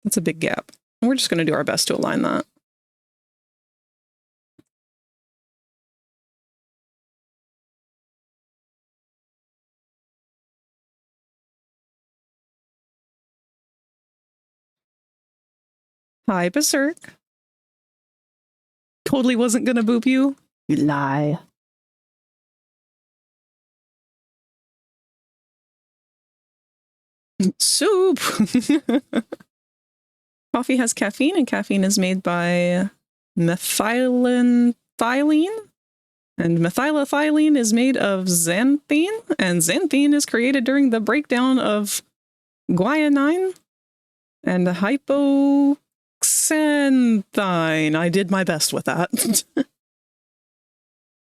That's a big gap. We're just going to do our best to align that. Hi, Berserk. Totally wasn't gonna boop you. You lie. Soup! Coffee has caffeine, and caffeine is made by methylethylene. And methylethylene is made of xanthine, and xanthine is created during the breakdown of guanine and hypoxanthine. I did my best with that.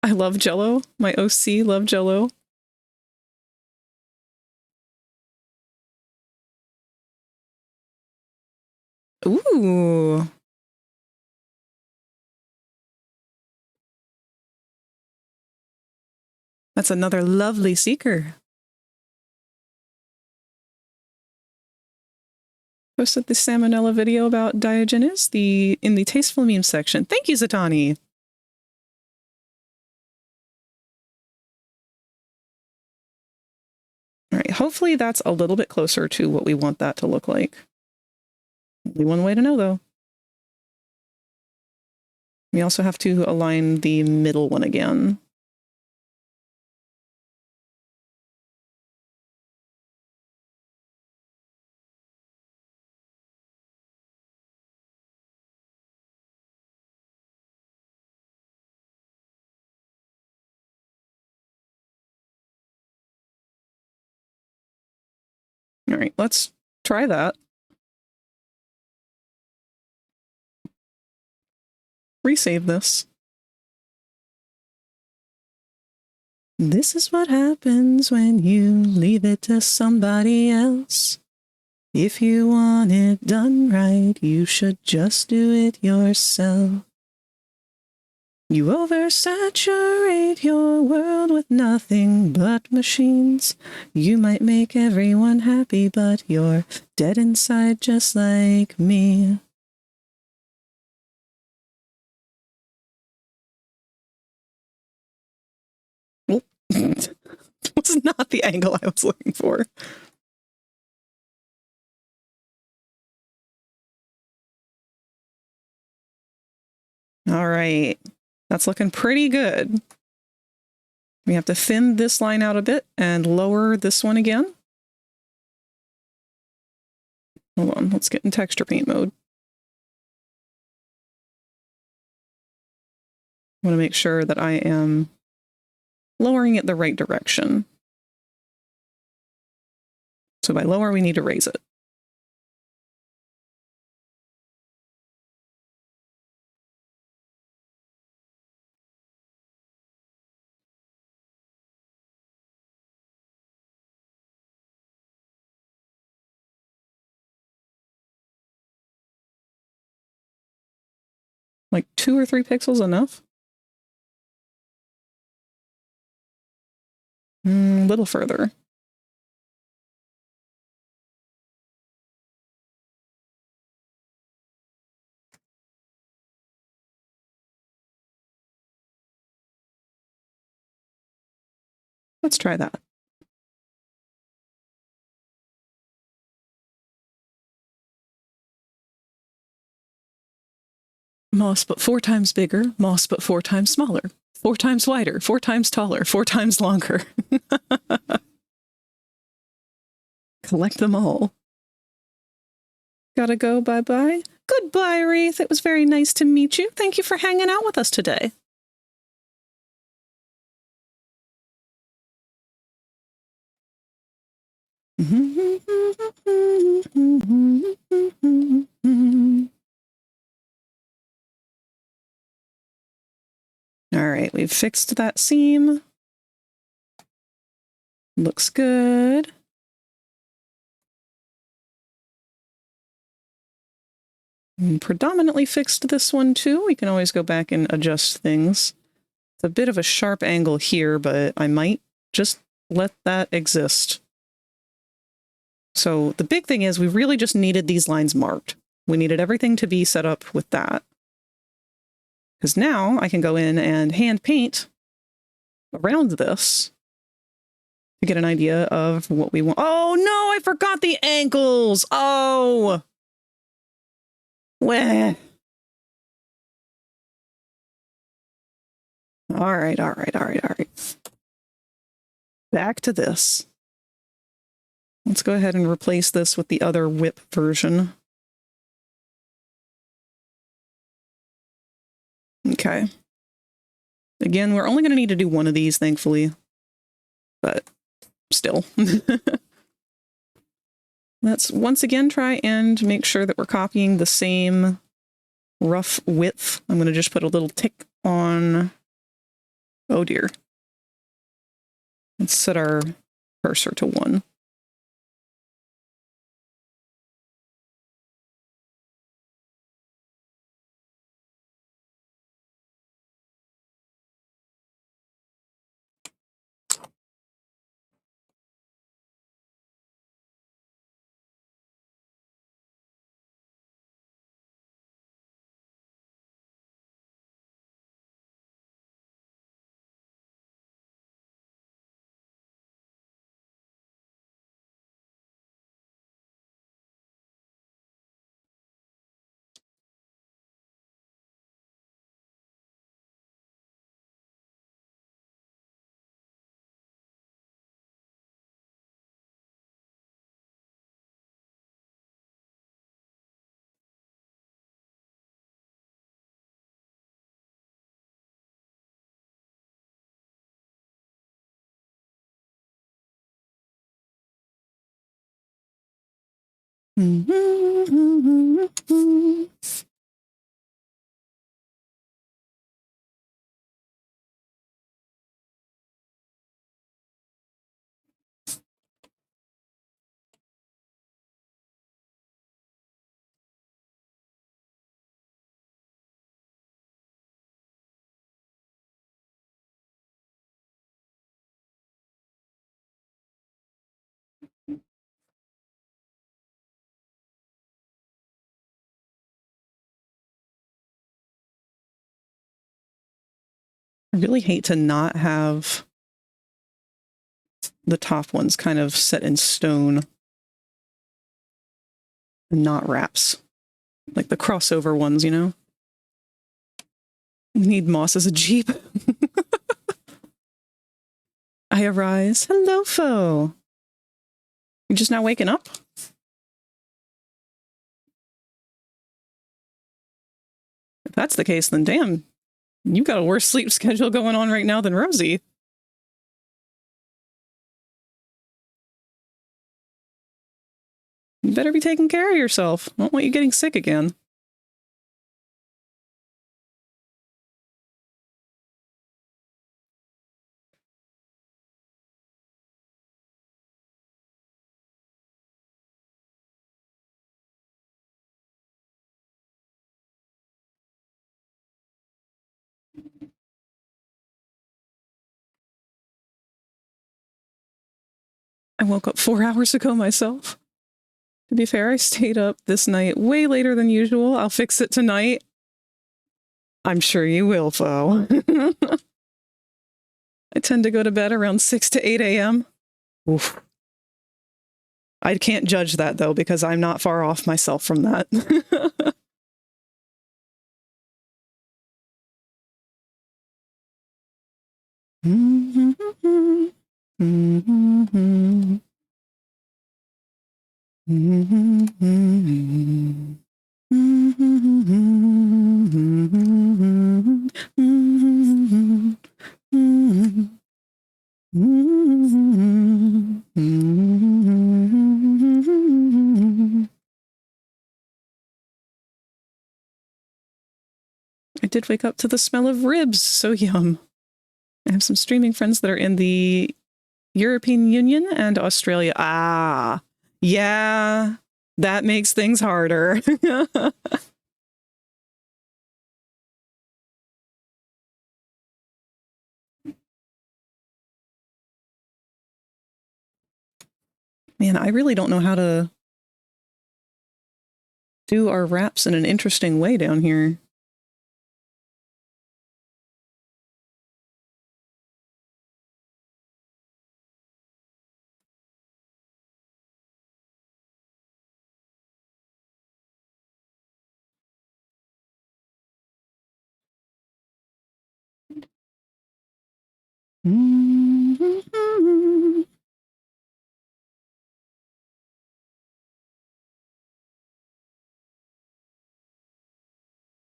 I love Jell-O. My OC love Jell-O. Ooh. That's another lovely seeker. Posted the Salmonella video about Diogenes in the Tasteful Meme section. Thank you, Zatani. All right, hopefully that's a little bit closer to what we want that to look like. Only one way to know, though. We also have to align the middle one again. All right, let's try that. Resave this. This is what happens when you leave it to somebody else. If you want it done right, you should just do it yourself. You oversaturate your world with nothing but machines. You might make everyone happy, but you're dead inside just like me. That was not the angle I was looking for. All right, that's looking pretty good. We have to thin this line out a bit and lower this one again. Hold on, let's get in texture paint mode. I want to make sure that I am lowering it the right direction. So by lower, we need to raise it. Like 2 or 3 pixels enough? A little further. Let's try that. Moss but 4 times bigger, moss but 4 times smaller, 4 times wider, 4 times taller, 4 times longer. Collect them all. Gotta go, bye-bye. Goodbye, Wreath. It was very nice to meet you. Thank you for hanging out with us today. All right, we've fixed that seam. Looks good. And predominantly fixed this one too. We can always go back and adjust things. It's a bit of a sharp angle here, but I might just let that exist. So the big thing is we really just needed these lines marked. We needed everything to be set up with that. Because now I can go in and hand paint around this to get an idea of what we want. Oh no, I forgot the ankles. Oh. Weh. All right. Back to this. Let's go ahead and replace this with the other whip version. Okay. Again, we're only going to need to do one of these, thankfully. But still. Let's once again try and make sure that we're copying the same rough width. I'm going to just put a little tick on... Oh dear. Let's set our cursor to 1. I really hate to not have the top ones kind of set in stone and not wraps. Like the crossover ones, you know? We need moss as a Jeep. I arise. Hello, foe. You just now waking up? If that's the case, then damn, you got a worse sleep schedule going on right now than Rosie. You better be taking care of yourself. I don't want you getting sick again. I woke up 4 hours ago myself. To be fair, I stayed up this night way later than usual. I'll fix it tonight. I'm sure you will, Flo. I tend to go to bed around 6 to 8 a.m. Oof. I can't judge that, though, because I'm not far off myself from that. I did wake up to the smell of ribs. So yum. I have some streaming friends that are in the European Union and Australia. Ah, yeah, that makes things harder. Man, I really don't know how to do our wraps in an interesting way down here.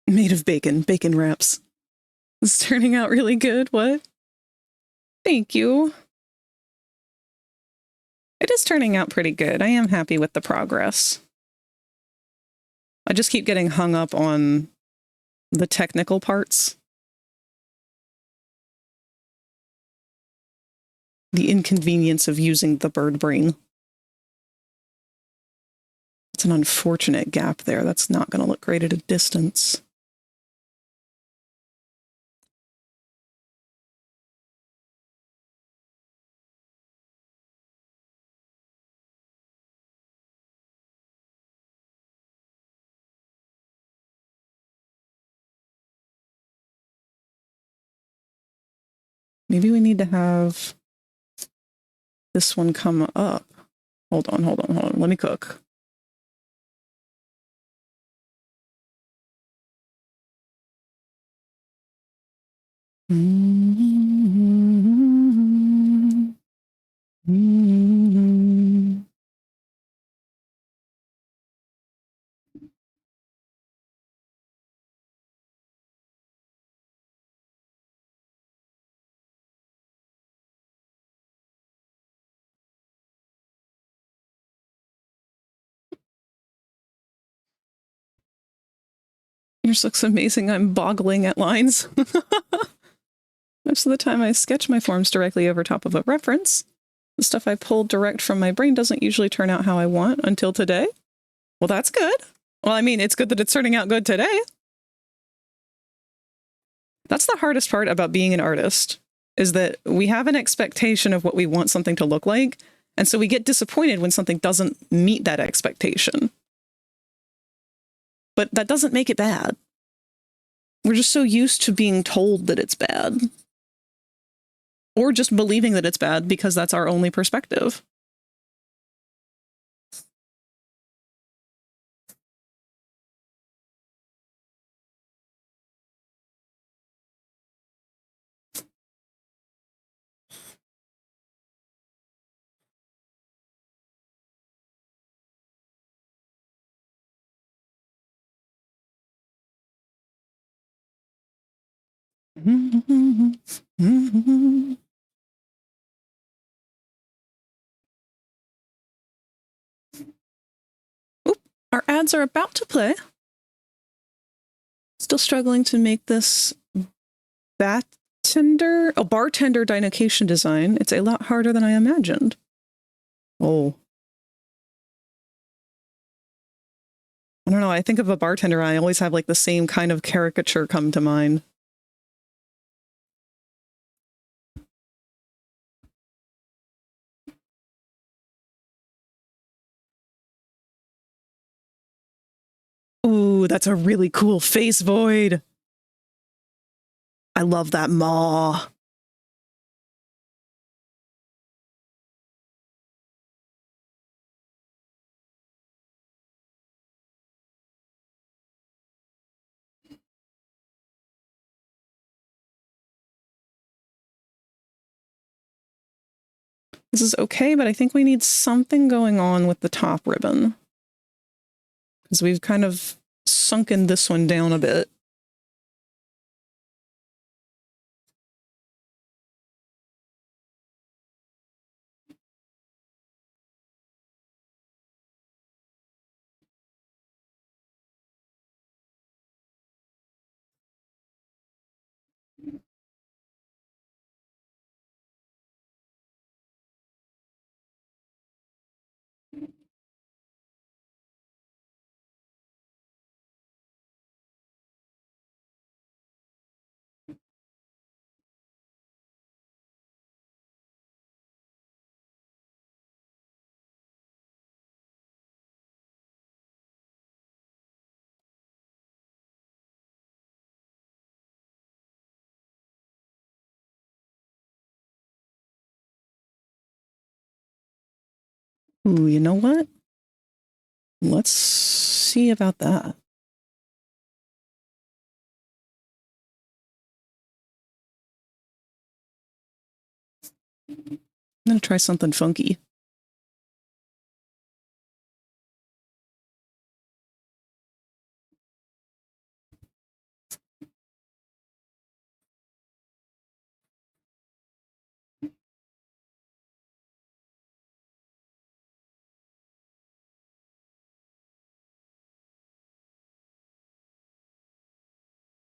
Made of bacon wraps. It's turning out really good. What? Thank you. It is turning out pretty good. I am happy with the progress. I just keep getting hung up on the technical parts. The inconvenience of using the bird brain. It's an unfortunate gap there. That's not going to look great at a distance. Maybe we need to have this one come up. Hold on. Let me cook. Yours looks amazing. I'm boggling at lines. Most of the time I sketch my forms directly over top of a reference. The stuff I pulled direct from my brain doesn't usually turn out how I want until today. Well, that's good. Well, I mean, it's good that it's turning out good today. That's the hardest part about being an artist, is that we have an expectation of what we want something to look like, and so we get disappointed when something doesn't meet that expectation. But that doesn't make it bad. We're just so used to being told that it's bad. Or just believing that it's bad because that's our only perspective. Oop, our ads are about to play. Still struggling to make this bartender dinocation design. It's a lot harder than I imagined. Oh. I don't know, I think of a bartender, I always have like the same kind of caricature come to mind. Ooh, that's a really cool face void. I love that maw. This is okay, but I think we need something going on with the top ribbon. Because we've kind of sunken this one down a bit. Ooh, you know what? Let's see about that. I'm gonna try something funky.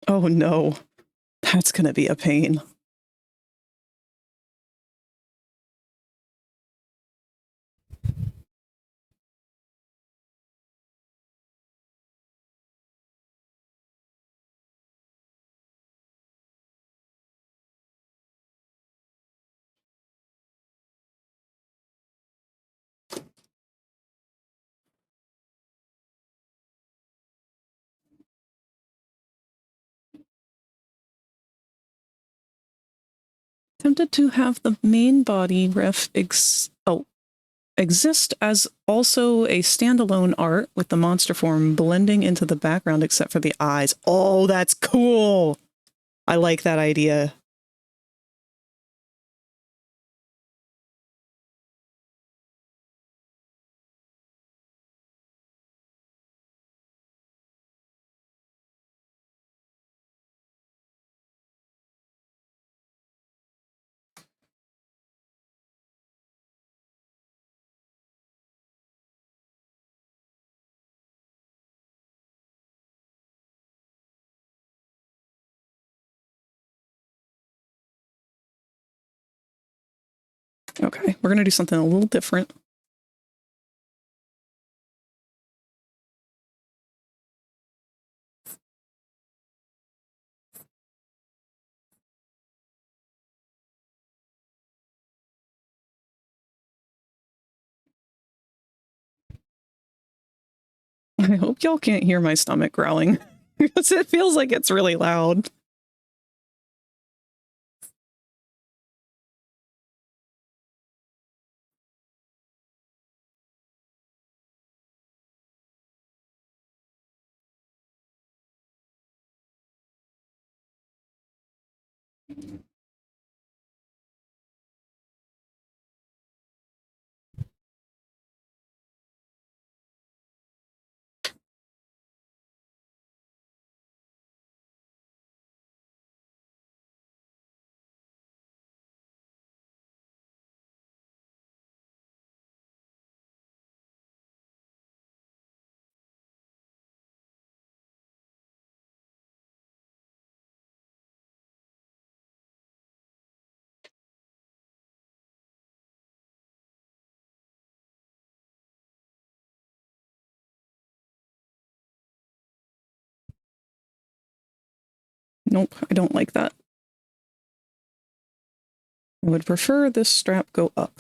Oh no, that's gonna be a pain. Tempted to have the main body ref exist as also a standalone art with the monster form blending into the background except for the eyes. Oh, that's cool. I like that idea. Okay, we're going to do something a little different. I hope y'all can't hear my stomach growling because it feels like it's really loud. Nope, I don't like that. I would prefer this strap go up.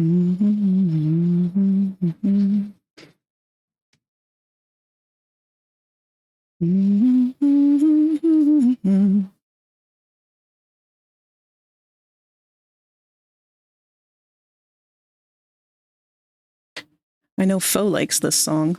I know Fo likes this song.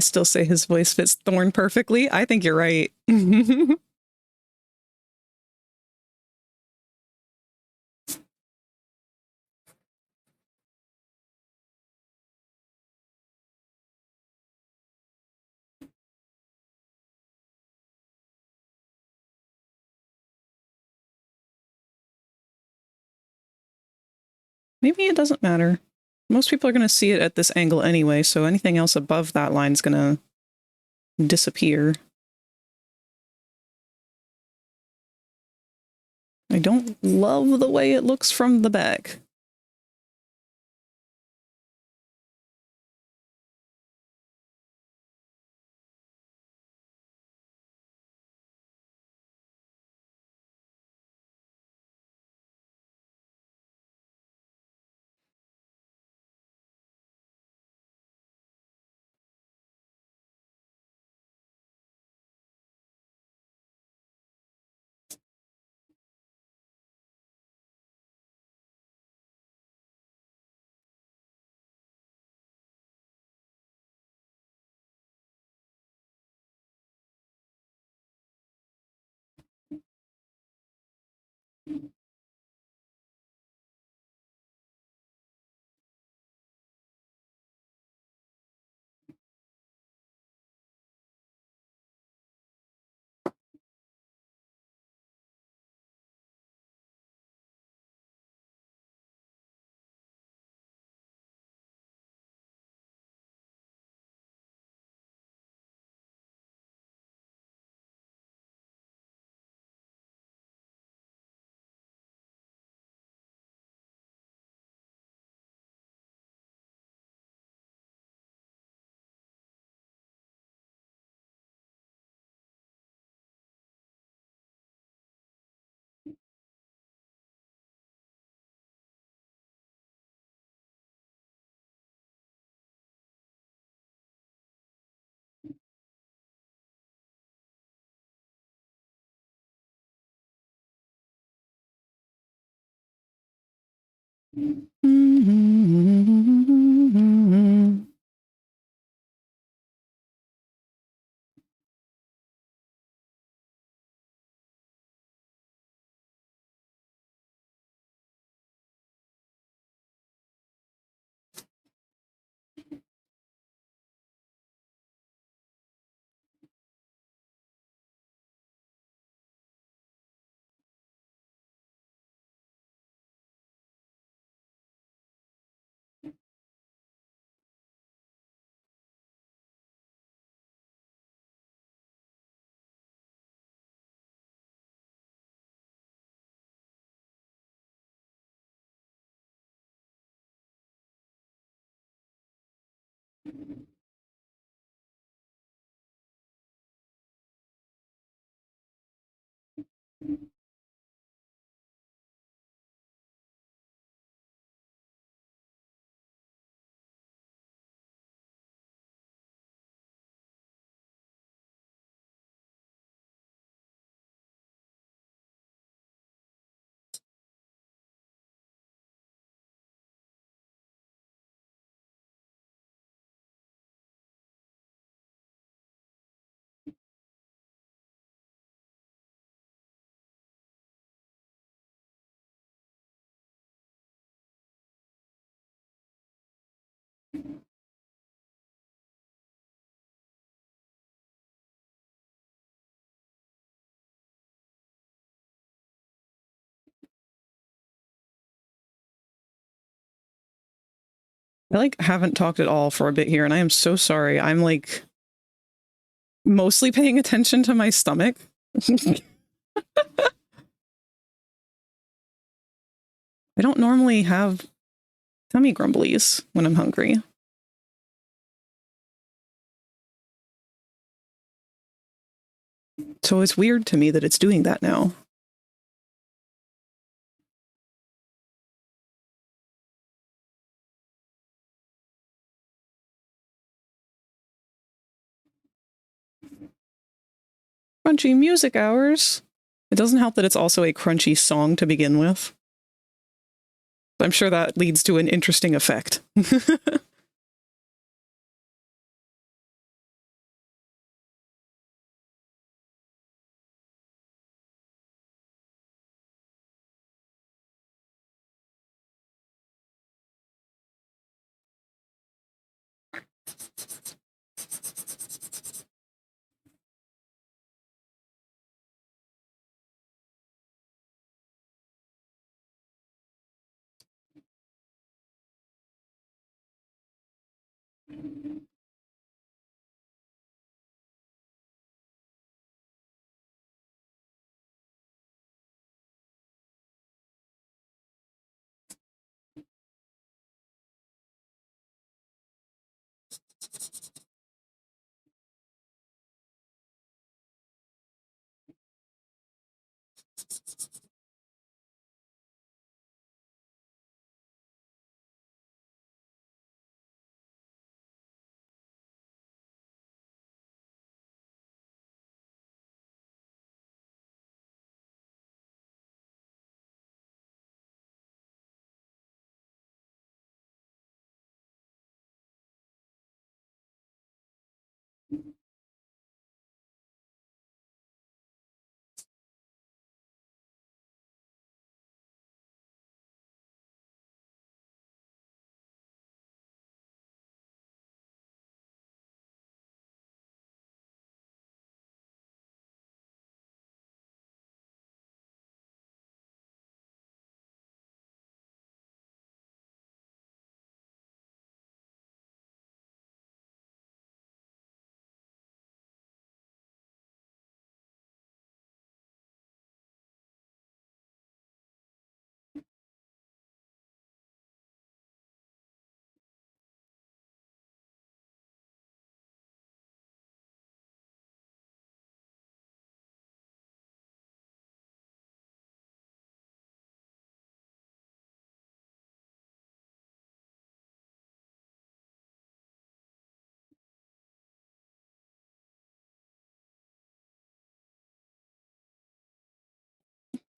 I still say his voice fits Thorn perfectly. I think you're right. Maybe it doesn't matter. Most people are going to see it at this angle anyway, so anything else above that line is going to disappear. I don't love the way it looks from the back. I like haven't talked at all for a bit here, and I am so sorry. I'm like mostly paying attention to my stomach. I don't normally have tummy grumblies when I'm hungry. So it's weird to me that it's doing that now. Crunchy music hours. It doesn't help that it's also a crunchy song to begin with. I'm sure that leads to an interesting effect.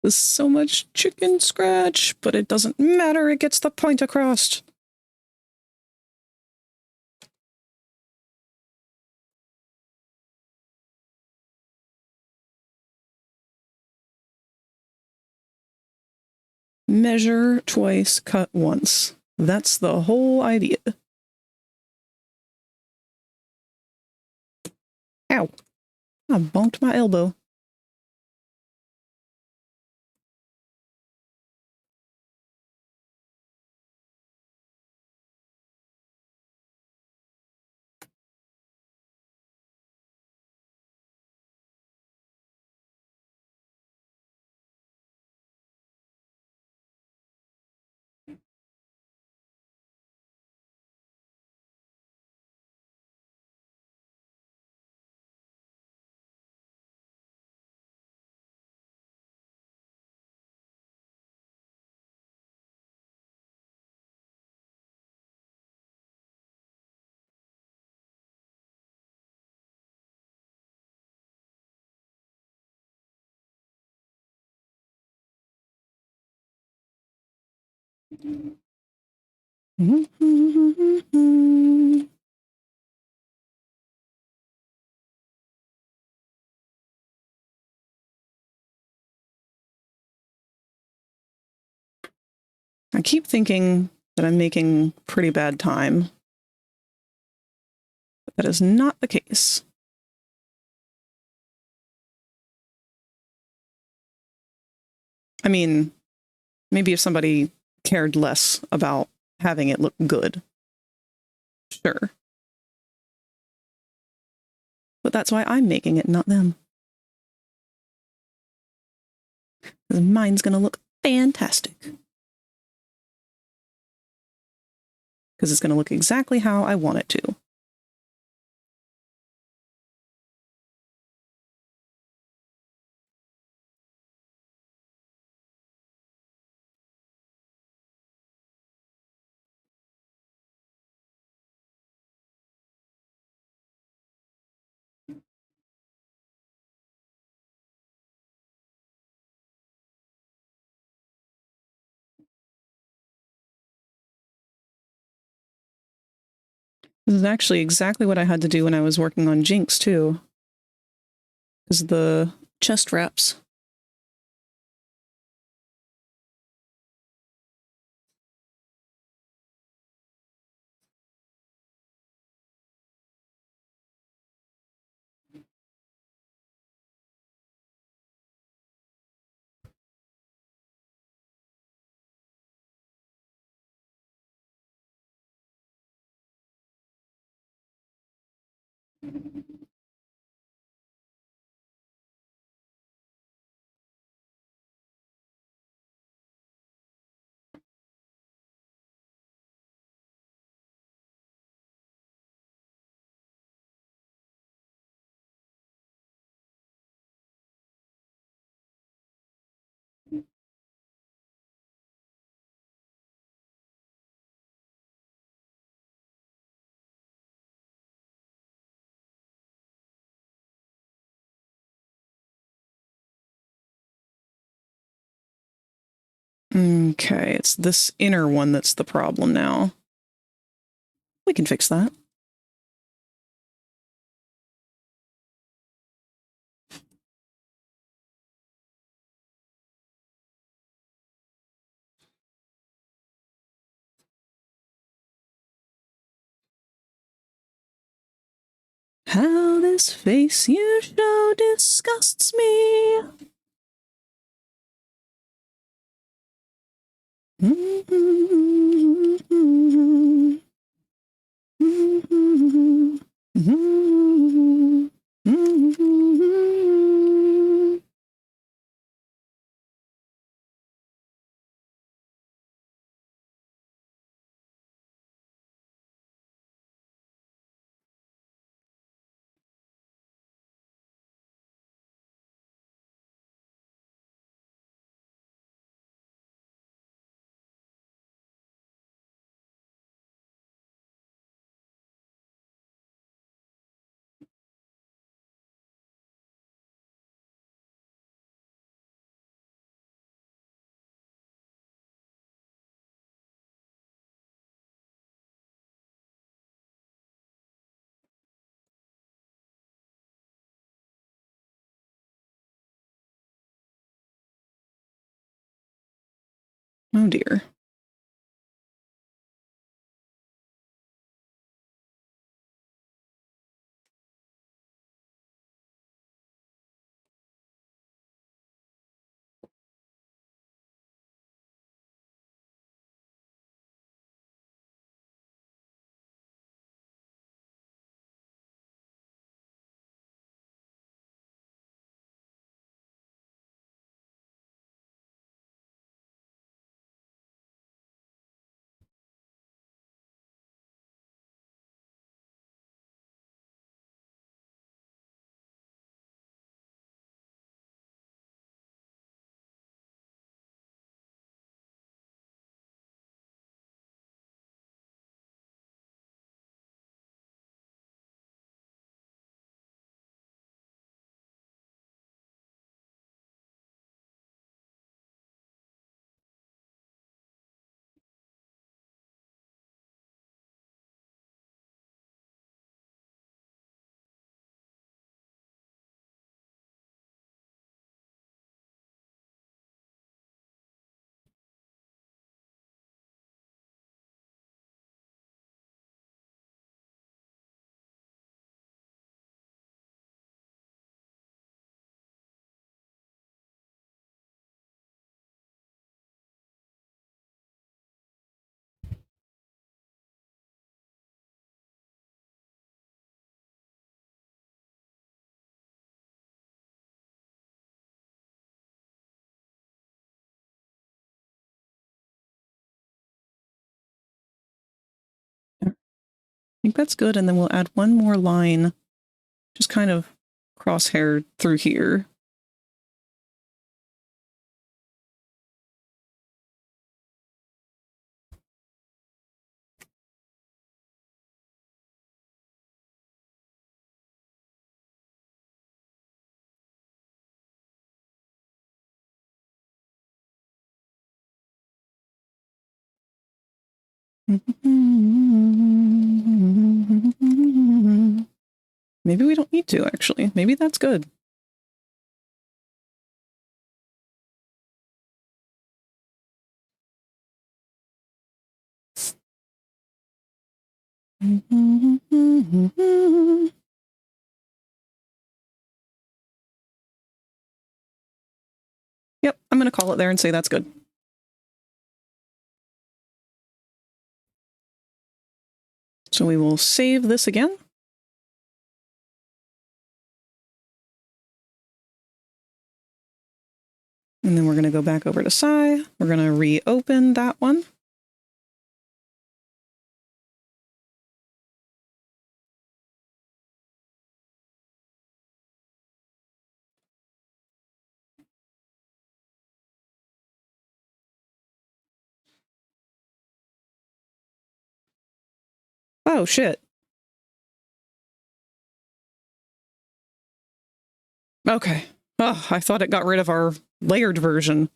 There's so much chicken scratch, but it doesn't matter. It gets the point across. Measure twice, cut once. That's the whole idea. Ow. I bonked my elbow. I keep thinking that I'm making pretty bad time, but that is not the case. I mean, maybe if somebody cared less about having it look good, Sure. But that's why I'm making it, not them. 'Cause mine's gonna look fantastic. Because it's gonna look exactly how I want it to. This is actually exactly what I had to do when I was working on Jinx, too. Is the chest wraps. Okay, it's this inner one that's the problem now. We can fix that. How this face you show disgusts me. Oh dear. think that's good, and then we'll add one more line, just kind of crosshair through here. Maybe we don't need to, actually. Maybe that's good. Yep, I'm going to call it there and say that's good. So we will save this again. And then we're going to go back over to Sci. We're going to reopen that one. Oh, shit. Okay. Oh, I thought it got rid of our layered version.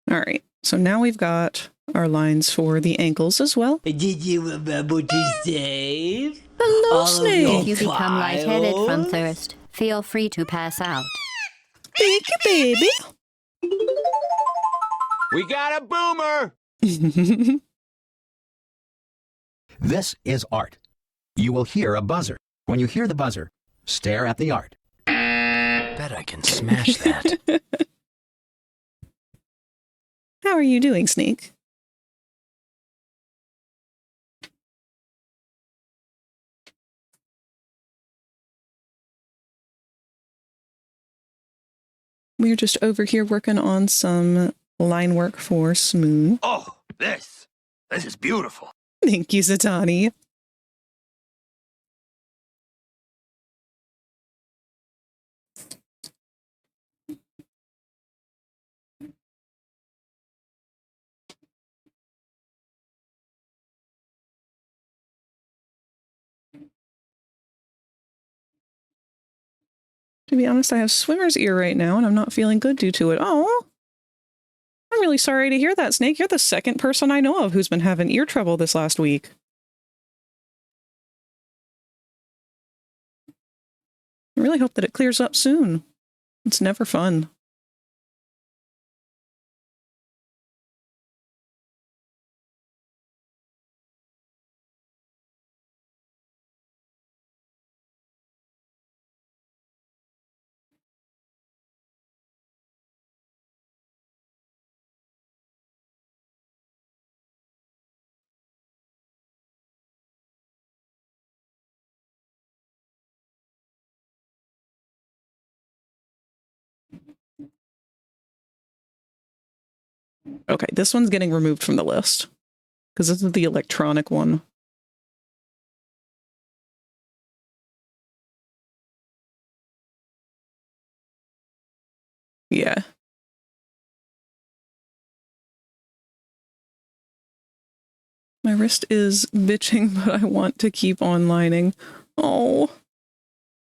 All right. So now we've got our lines for the ankles as well. Did you remember to save? Hello, All of Snake. your If you become lightheaded from files? thirst, feel free to pass out. Thank you, baby. We got a boomer! This is art. You will hear a buzzer. When you hear the buzzer, stare at the art. Bet I can smash that. How are you doing, Snake? We're just over here working on some line work for Smoon. Oh, this is beautiful. Thank you, Satani. To be honest, I have swimmer's ear right now, and I'm not feeling good due to it. Oh, I'm really sorry to hear that, Snake. You're the second person I know of who's been having ear trouble this last week. I really hope that it clears up soon. It's never fun. Okay, this one's getting removed from the list because this is the electronic one. Yeah. My wrist is bitching, but I want to keep on lining. Oh,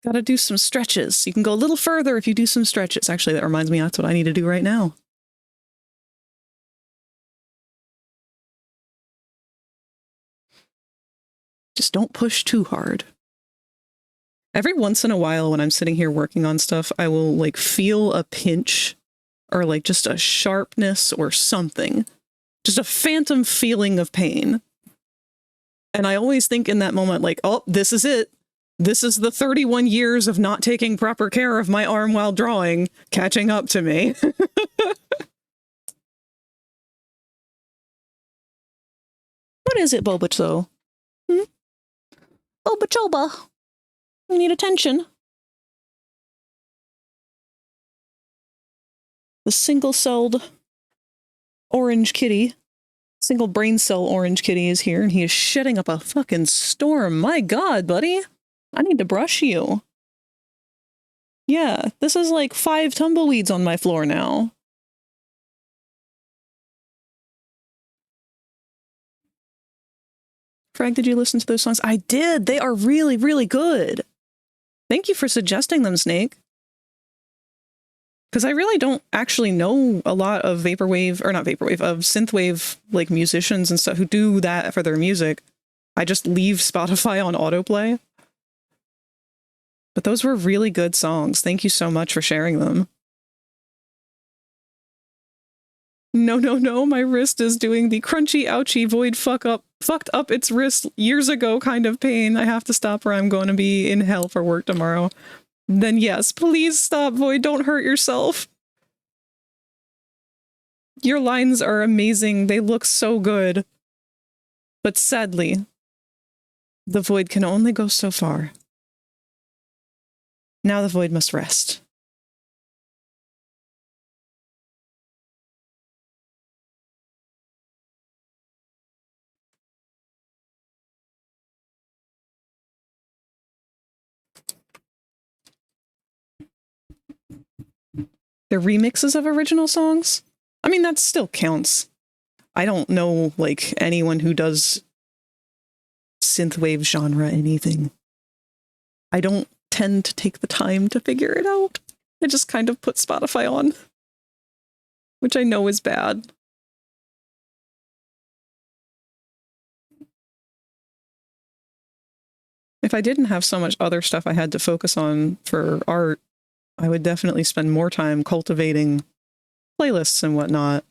gotta do some stretches. You can go a little further if you do some stretches. Actually, that reminds me, that's what I need to do right now. Just don't push too hard. Every once in a while when I'm sitting here working on stuff, I will like feel a pinch or like just a sharpness or something. Just a phantom feeling of pain. And I always think in that moment like, oh, this is it. This is the 31 years of not taking proper care of my arm while drawing catching up to me. What is it, Bobacho? Bobachoba. You need attention. The single-celled orange kitty, single brain cell orange kitty is here, and he is shedding up a fucking storm. My God, buddy. I need to brush you. Yeah, this is like 5 tumbleweeds on my floor now. Frag, did you listen to those songs? I did. They are really, really good. Thank you for suggesting them, Snake. Because I really don't actually know a lot of vaporwave, or not vaporwave, of synthwave like musicians and stuff who do that for their music. I just leave Spotify on autoplay. But those were really good songs. Thank you so much for sharing them. No, no, no, my wrist is doing the crunchy, ouchy, void fucked up its wrist years ago kind of pain. I have to stop or I'm going to be in hell for work tomorrow. Then yes, please stop, Void. Don't hurt yourself. Your lines are amazing. They look so good. But sadly, the Void can only go so far. Now the Void must rest. They're remixes of original songs? I mean, that still counts. I don't know, like, anyone who does synthwave genre anything. I don't tend to take the time to figure it out. I just kind of put Spotify on, which I know is bad. If I didn't have so much other stuff I had to focus on for art, I would definitely spend more time cultivating playlists and whatnot.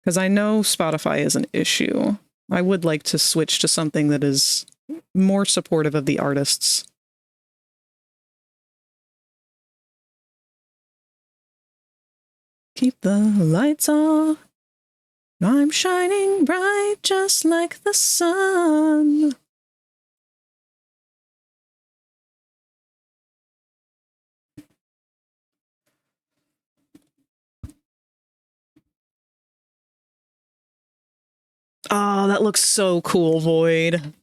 Because I know Spotify is an issue. I would like to switch to something that is more supportive of the artists. Keep the lights off. I'm shining bright just like the sun. Oh, that looks so cool, Void.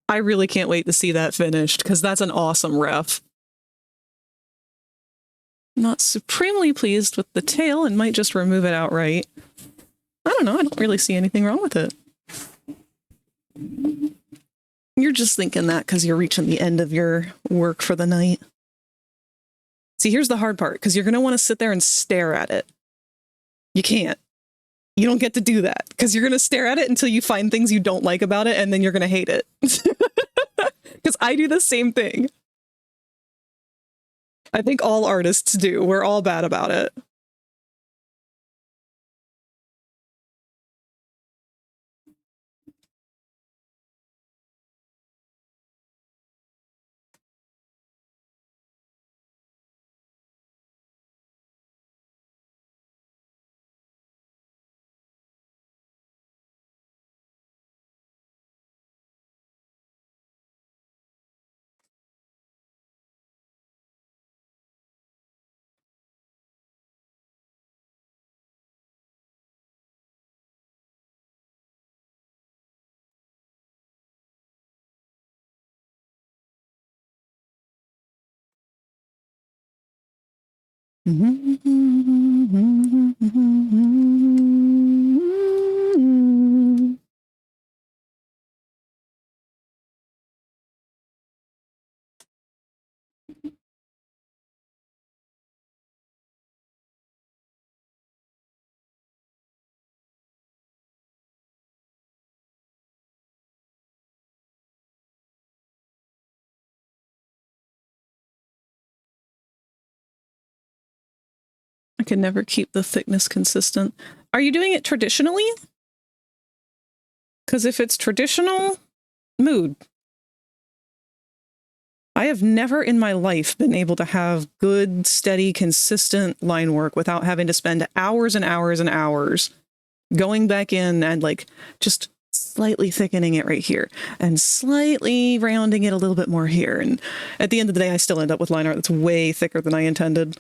I really can't wait to see that finished, because that's an awesome ref. Not supremely pleased with the tail and might just remove it outright. I don't know, I don't really see anything wrong with it. You're just thinking that because you're reaching the end of your work for the night. See, here's the hard part, because you're going to want to sit there and stare at it. You can't. You don't get to do that because you're going to stare at it until you find things you don't like about it, and then you're going to hate it. Because I do the same thing. I think all artists do. We're all bad about it. I can never keep the thickness consistent. Are you doing it traditionally? Because if it's traditional, mood. I have never in my life been able to have good, steady, consistent line work without having to spend hours and hours and hours going back in and like just slightly thickening it right here and slightly rounding it a little bit more here. And at the end of the day, I still end up with line art that's way thicker than I intended.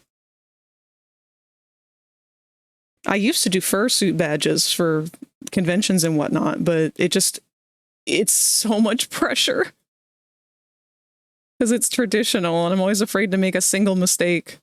I used to do fursuit badges for conventions and whatnot, but it's so much pressure. Because it's traditional, and I'm always afraid to make a single mistake.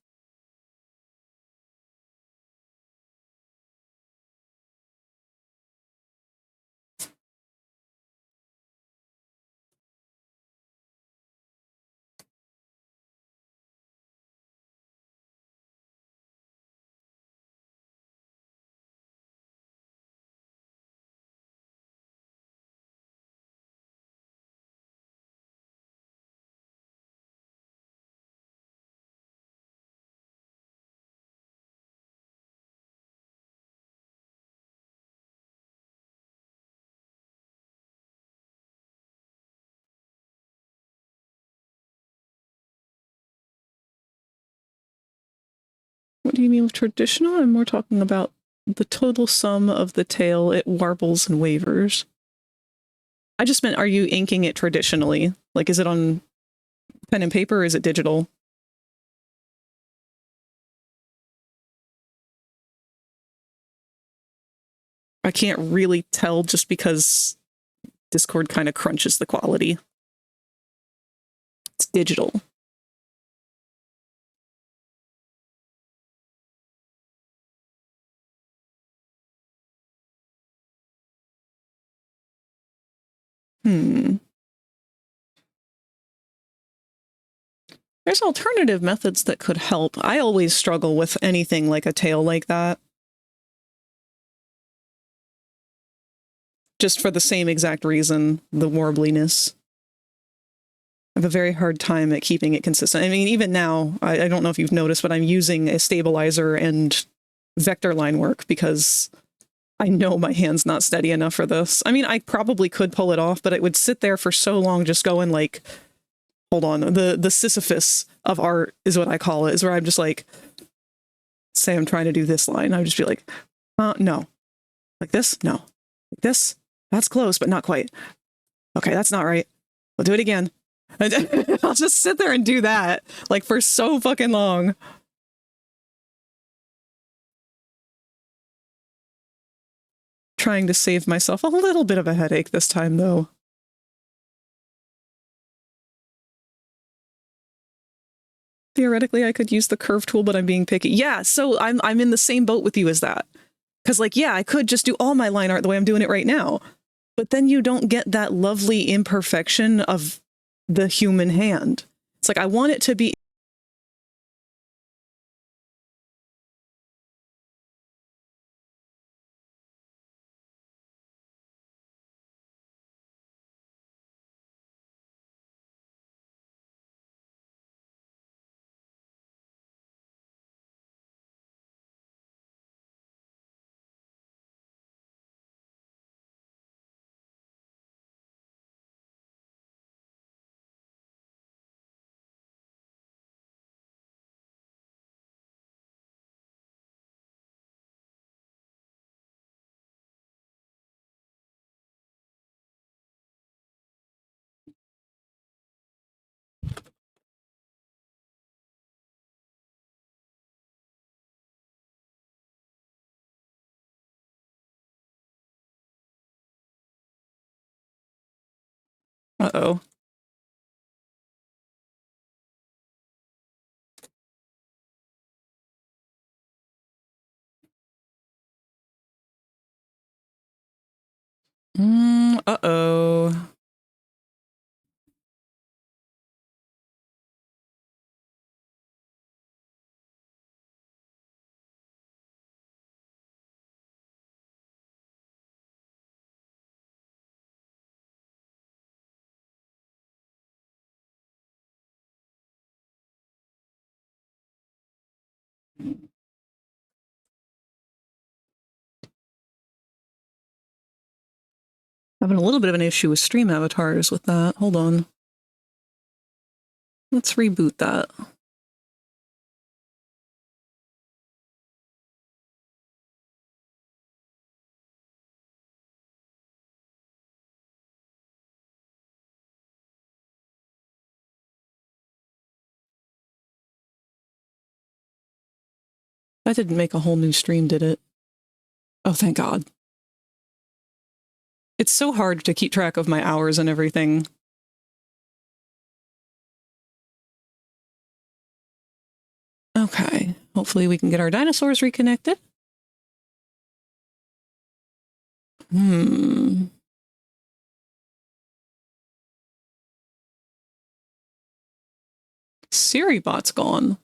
What do you mean with traditional? I'm more talking about the total sum of the tail. It warbles and wavers. I just meant, are you inking it traditionally? Like, is it on pen and paper or is it digital? I can't really tell just because Discord kind of crunches the quality. It's digital. There's alternative methods that could help. I always struggle with anything like a tail like that. Just for the same exact reason, the warbliness. I have a very hard time at keeping it consistent. I mean, even now, I don't know if you've noticed, but I'm using a stabilizer and vector line work because I know my hand's not steady enough for this. I mean, I probably could pull it off, but it would sit there for so long just going like, hold on, the Sisyphus of art is what I call it, is where I'm just like, say I'm trying to do this line, I would just be like, no. Like this? No. Like this? That's close, but not quite. Okay, that's not right. We'll do it again. And I'll just sit there and do that, like, for so fucking long. Trying to save myself a little bit of a headache this time, though. Theoretically, I could use the curve tool, but I'm being picky. Yeah, so I'm in the same boat with you as that. Because, like, yeah, I could just do all my line art the way I'm doing it right now. But then you don't get that lovely imperfection of the human hand. It's like, I want it to be... Uh-oh. Uh-oh. Having a little bit of an issue with stream avatars with that. Hold on. Let's reboot that. That didn't make a whole new stream, did it? Oh, thank God. It's so hard to keep track of my hours and everything. Okay, hopefully we can get our dinosaurs reconnected. Siri bot's gone.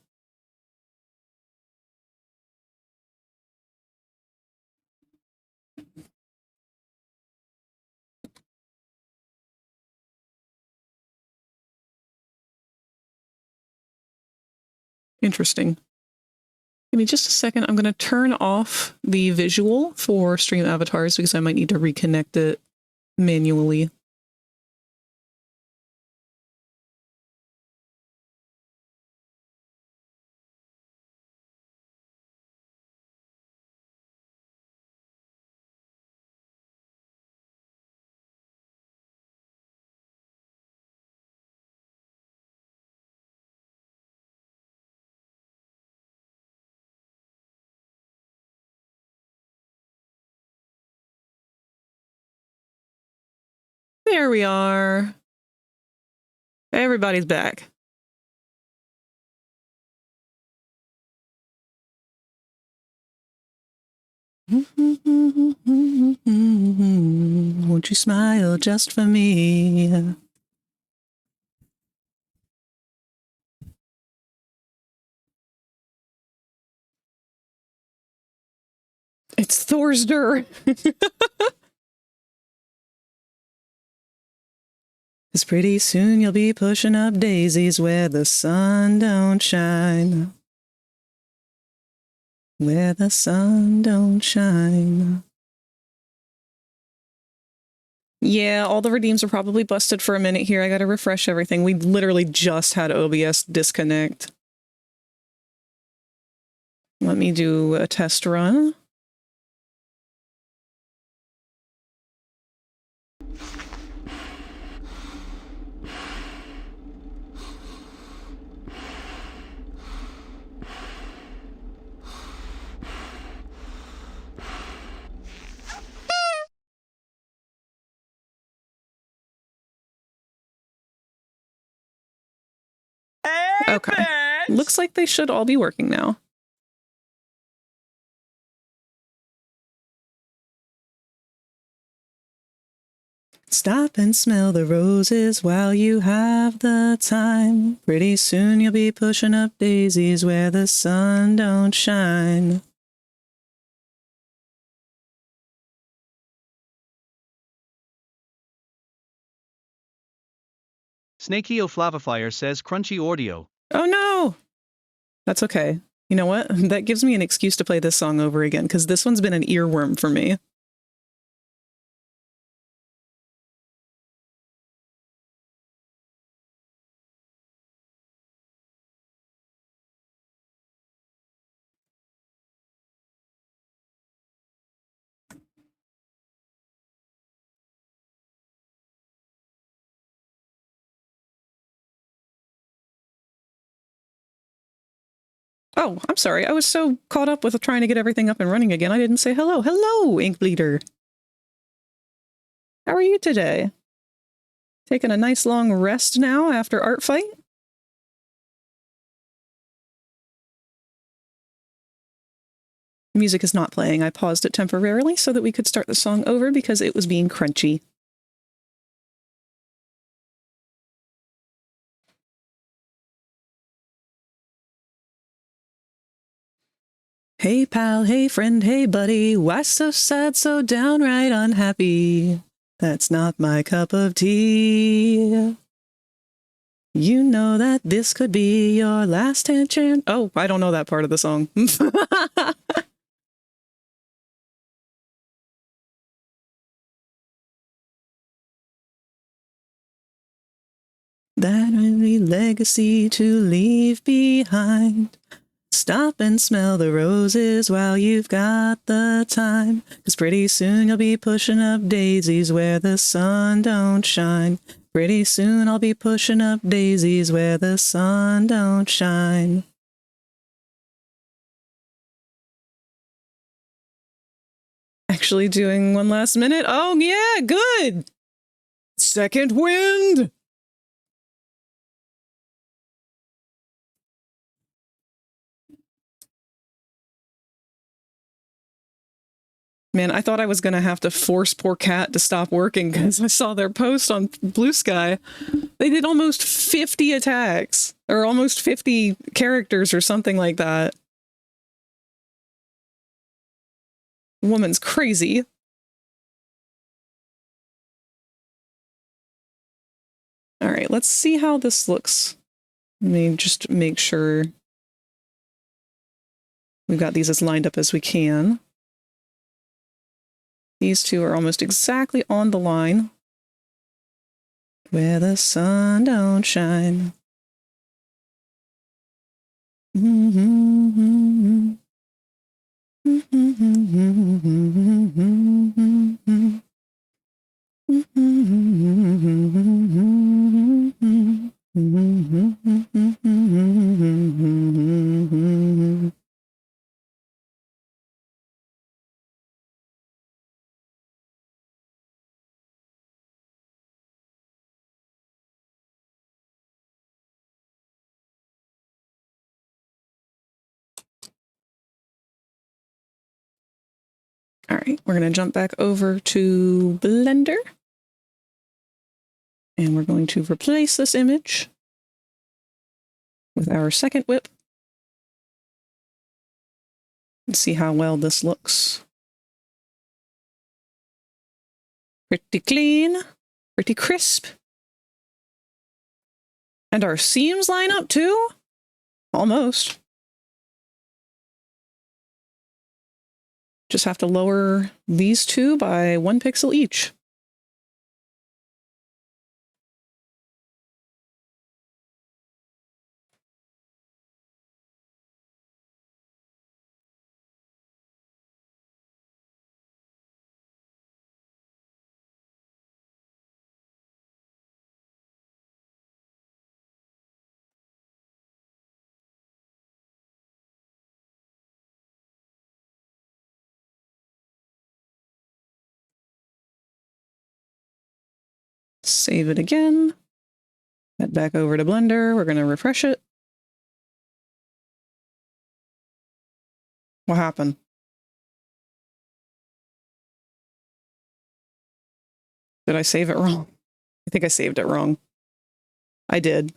Interesting. Give me just a second. I'm going to turn off the visual for stream avatars because I might need to reconnect it manually. There we are. Everybody's back. Won't you smile just for me? It's Thorsder. Cause pretty soon you'll be pushing up daisies where the sun don't shine. Where the sun don't shine. Yeah, all the redeems are probably busted for a minute here. I gotta refresh everything. We literally just had OBS disconnect. Let me do a test run. Okay. Looks like they should all be working now. Stop and smell the roses while you have the time. Pretty soon you'll be pushing up daisies where the sun don't shine. Snakey O'Flavifyer says crunchy audio. Oh no! That's okay. You know what? That gives me an excuse to play this song over again, because this one's been an earworm for me. Oh, I'm sorry. I was so caught up with trying to get everything up and running again, I didn't say hello. Hello, Inkbleeder. How are you today? Taking a nice long rest now after art fight? Music is not playing. I paused it temporarily so that we could start the song over because it was being crunchy. Hey pal, hey friend, hey buddy, why so sad, so downright unhappy? That's not my cup of tea. You know that this could be your last chance. Oh, I don't know that part of the song. That only legacy to leave behind. Stop and smell the roses while you've got the time. 'Cause pretty soon you'll be pushing up daisies where the sun don't shine. Pretty soon I'll be pushing up daisies where the sun don't shine. actually doing one last minute. Oh, yeah, good. Second wind. Man, I thought I was going to have to force poor Cat to stop working because I saw their post on Blue Sky. They did almost 50 attacks, or almost 50 characters or something like that. Woman's crazy. All right, let's see how this looks. Let me just make sure we've got these as lined up as we can. These two are almost exactly on the line. Where the sun don't shine. All right, we're going to jump back over to Blender. And we're going to replace this image with our second whip. Let's see how well this looks. Pretty clean, pretty crisp. And our seams line up too? Almost. Just have to lower these two by 1 pixel each. Save it again. Head back over to Blender. We're going to refresh it. What happened? Did I save it wrong? I think I saved it wrong. I did.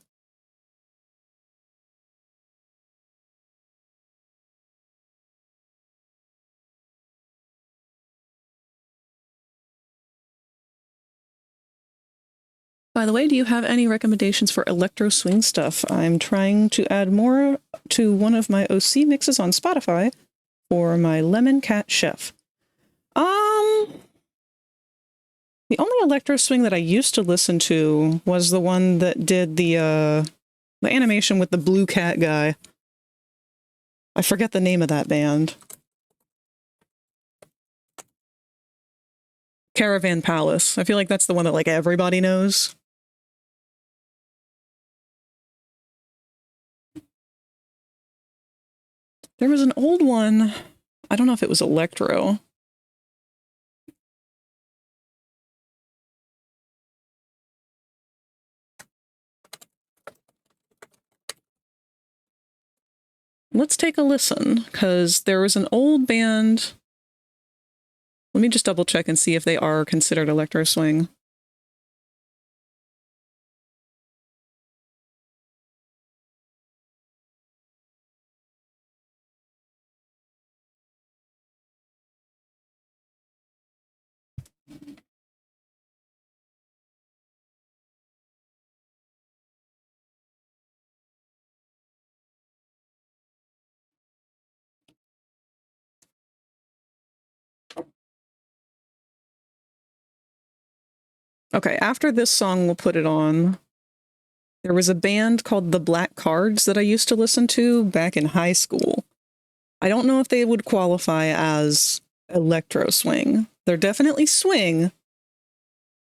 By the way, do you have any recommendations for electro swing stuff? I'm trying to add more to one of my OC mixes on Spotify for my Lemon Cat Chef. The only electro swing that I used to listen to was the one that did the animation with the blue cat guy. I forget the name of that band. Caravan Palace. I feel like that's the one that like everybody knows. There was an old one. I don't know if it was electro. Let's take a listen, because there was an old band. Let me just double check and see if they are considered electro swing. Okay, after this song, we'll put it on. There was a band called the Black Cards that I used to listen to back in high school. I don't know if they would qualify as electro swing. They're definitely swing,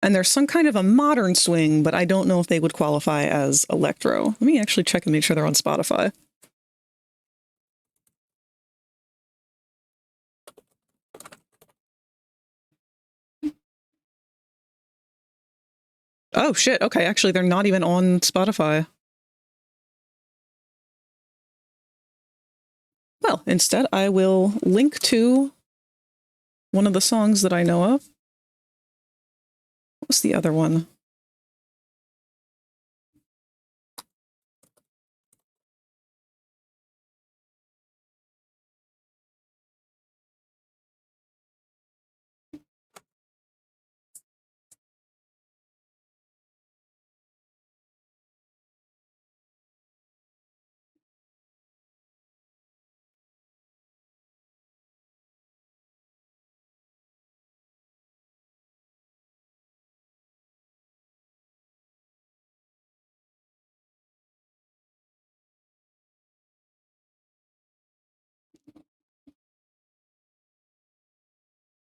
and there's some kind of a modern swing, but I don't know if they would qualify as electro. Let me actually check and make sure they're on Spotify. Oh shit, okay, actually they're not even on Spotify. Well, instead I will link to one of the songs that I know of. What was the other one?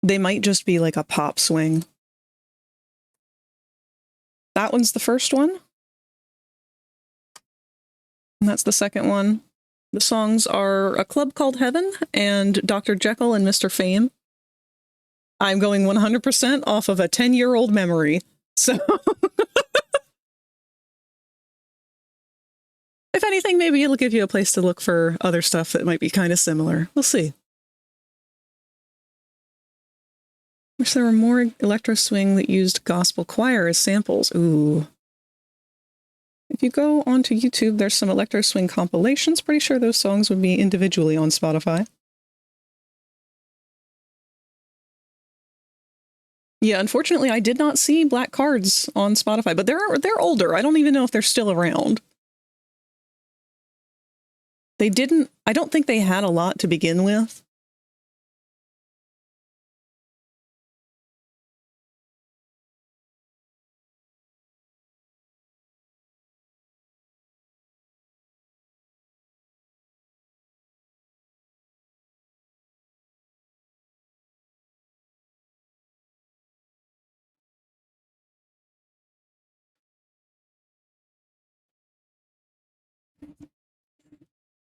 They might just be like a pop swing. That one's the first one. And that's the second one. The songs are A Club Called Heaven and Dr. Jekyll and Mr. Fame. I'm going 100% off of a 10-year-old memory. So if anything, maybe it'll give you a place to look for other stuff that might be kind of similar. We'll see. Wish there were more electro swing that used gospel choir as samples. Ooh. If you go onto YouTube, there's some electro swing compilations. Pretty sure those songs would be individually on Spotify. Yeah, unfortunately, I did not see Black Cards on Spotify, but they're older. I don't even know if they're still around. They didn't, I don't think they had a lot to begin with.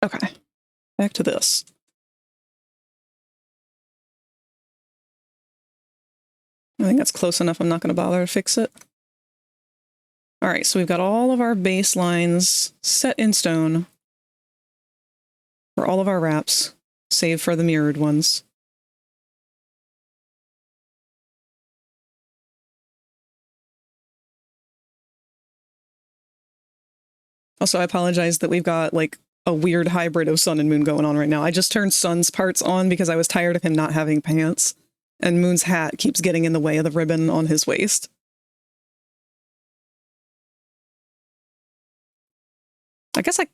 Okay, back to this. I think that's close enough. I'm not going to bother to fix it. All right, so we've got all of our bass lines set in stone for all of our wraps, save for the mirrored ones. Also, I apologize that we've got like a weird hybrid of Sun and Moon going on right now. I just turned Sun's parts on because I was tired of him not having pants, and Moon's hat keeps getting in the way of the ribbon on his waist. I guess I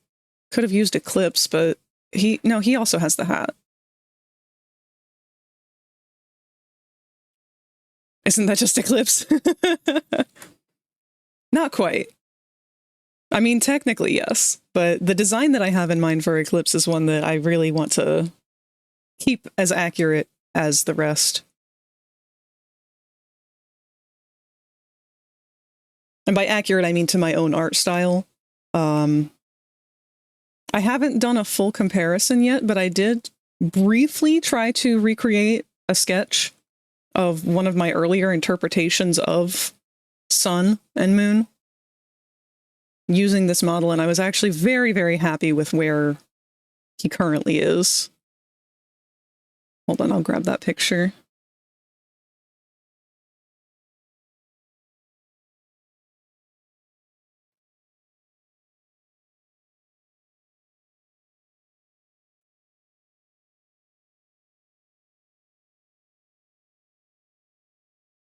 could have used Eclipse, but he also has the hat. Isn't that just Eclipse? Not quite. I mean, technically, yes, but the design that I have in mind for Eclipse is one that I really want to keep as accurate as the rest. And by accurate, I mean to my own art style. I haven't done a full comparison yet, but I did briefly try to recreate a sketch of one of my earlier interpretations of Sun and Moon using this model, and I was actually very, very happy with where he currently is. Hold on, I'll grab that picture.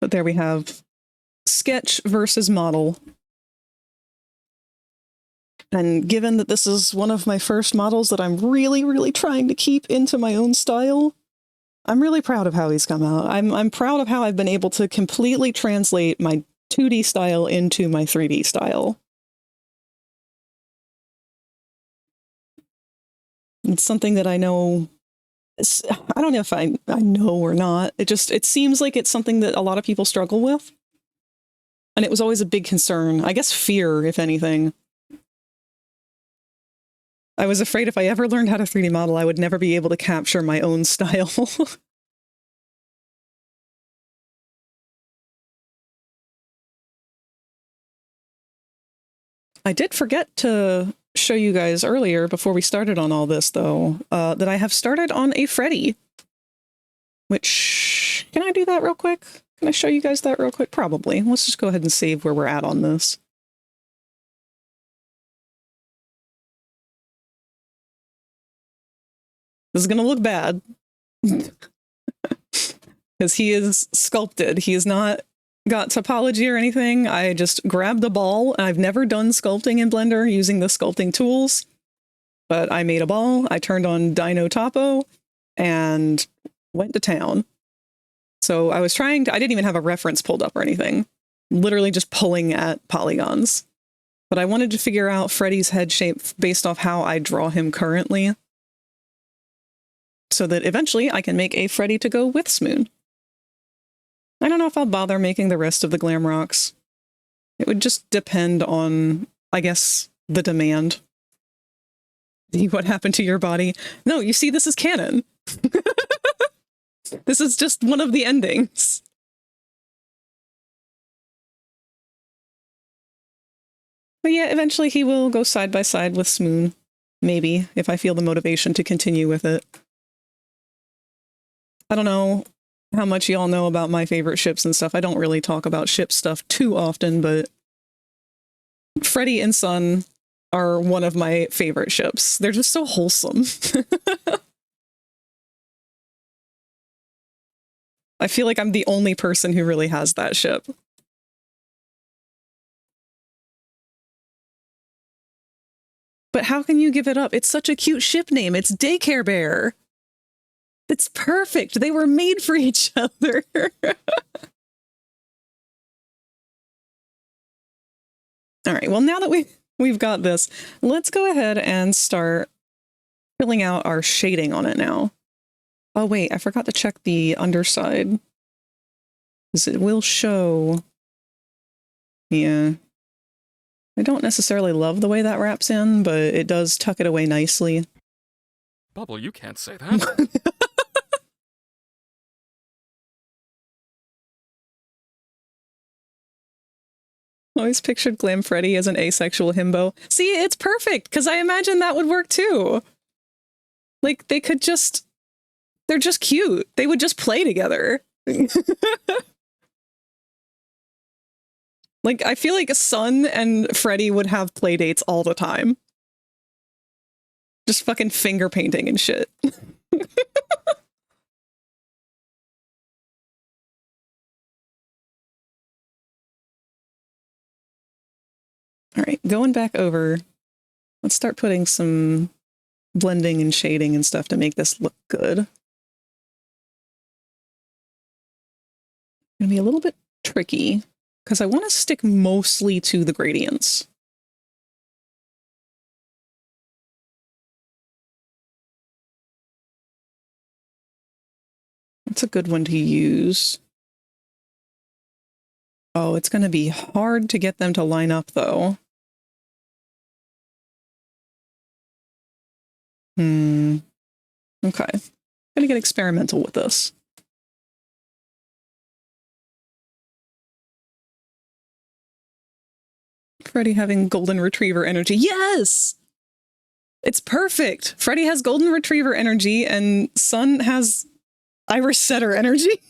But there we have sketch versus model. And given that this is one of my first models that I'm really, really trying to keep into my own style, I'm really proud of how he's come out. I'm proud of how I've been able to completely translate my 2D style into my 3D style. It's something that I know, I don't know if I know or not. It seems like it's something that a lot of people struggle with. And it was always a big concern. I guess fear, if anything. I was afraid if I ever learned how to 3D model, I would never be able to capture my own style. I did forget to show you guys earlier before we started on all this, though, that I have started on a Freddy. Which, can I do that real quick? Can I show you guys that real quick? Probably. Let's just go ahead and save where we're at on this. This is going to look bad. Because he is sculpted. He is not got topology or anything. I just grabbed a ball. I've never done sculpting in Blender using the sculpting tools. But I made a ball. I turned on Dino Topo and went to town. So I was trying to, I didn't even have a reference pulled up or anything. Literally just pulling at polygons. But I wanted to figure out Freddy's head shape based off how I draw him currently. So that eventually I can make a Freddy to go with Smoon. I don't know if I'll bother making the rest of the glam rocks. It would just depend on, I guess, the demand. What happened to your body? No, you see, this is canon. This is just one of the endings. But yeah, eventually he will go side by side with Smoon. Maybe, if I feel the motivation to continue with it. I don't know how much y'all know about my favorite ships and stuff. I don't really talk about ship stuff too often, but Freddy and Sun are one of my favorite ships. They're just so wholesome. I feel like I'm the only person who really has that ship. But how can you give it up? It's such a cute ship name. It's Daycare Bear. It's perfect. They were made for each other. All right, well, now that we've got this, let's go ahead and start filling out our shading on it now. Oh, wait, I forgot to check the underside. Because it will show. Yeah. I don't necessarily love the way that wraps in, but it does tuck it away nicely. Bubble, you can't say that. Always pictured Glam Freddy as an asexual himbo. See, it's perfect, because I imagine that would work too. Like, they could just... They're just cute. They would just play together. Like, I feel like Sun and Freddy would have play dates all the time. Just fucking finger painting and shit. All right, going back over, let's start putting some blending and shading and stuff to make this look good. Gonna be a little bit tricky because I want to stick mostly to the gradients. That's a good one to use. Oh, it's going to be hard to get them to line up, though. Okay. I'm gonna get experimental with this. Freddy having golden retriever energy. Yes! It's perfect! Freddy has golden retriever energy and Sun has Iris Setter energy.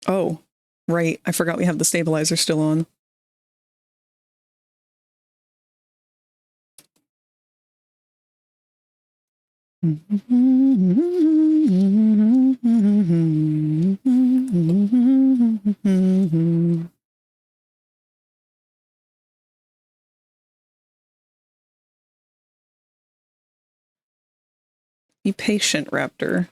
Oh, right. I forgot we have the stabilizer still on. Be patient, Raptor.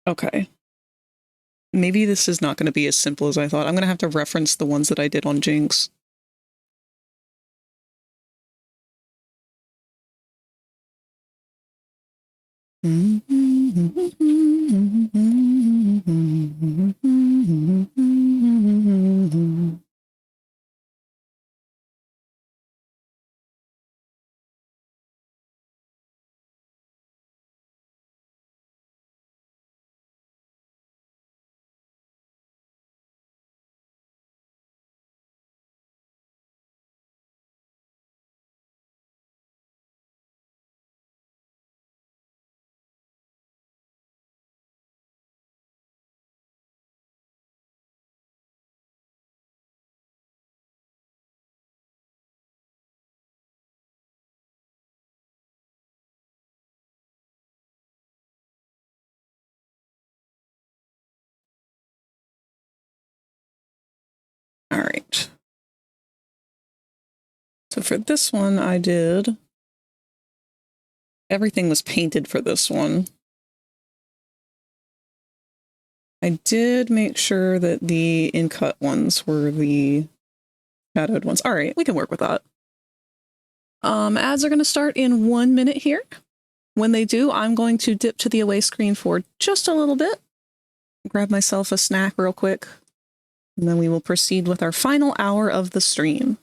Okay. Maybe this is not going to be as simple as I thought. I'm going to have to reference the ones that I did on Jinx. All right. So for this one, I did... Everything was painted for this one. I did make sure that the in-cut ones were the shadowed ones. All right, we can work with that. Ads are going to start in 1 minute here. When they do, I'm going to dip to the away screen for just a little bit. Grab myself a snack real quick. And then we will proceed with our final hour of the stream.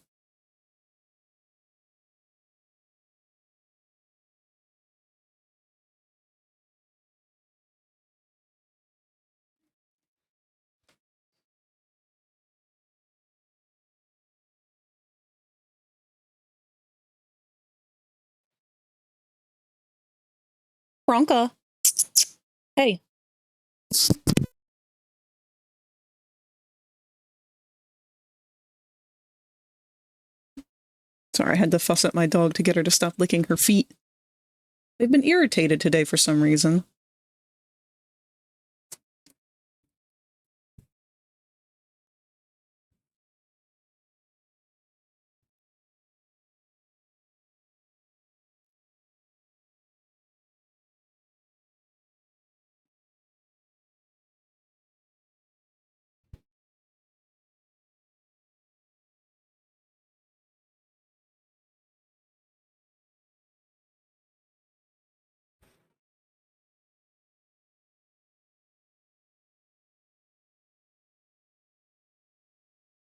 Bronca. Hey. Sorry, I had to fuss at my dog to get her to stop licking her feet. They've been irritated today for some reason.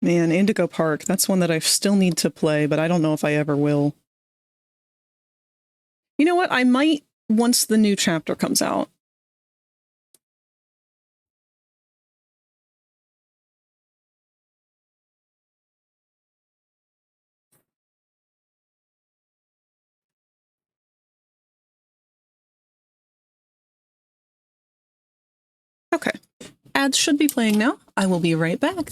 Man, Indigo Park, that's one that I still need to play, but I don't know if I ever will. You know what? I might once the new chapter comes out. Okay. Ads should be playing now. I will be right back.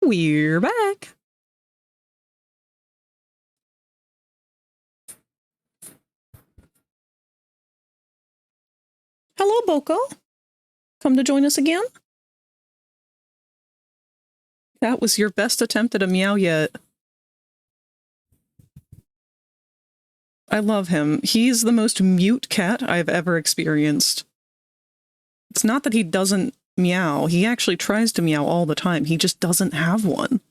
We're back. Hello, Boko. Come to join us again? That was your best attempt at a meow yet. I love him. He's the most mute cat I've ever experienced. It's not that he doesn't meow. He actually tries to meow all the time. He just doesn't have one.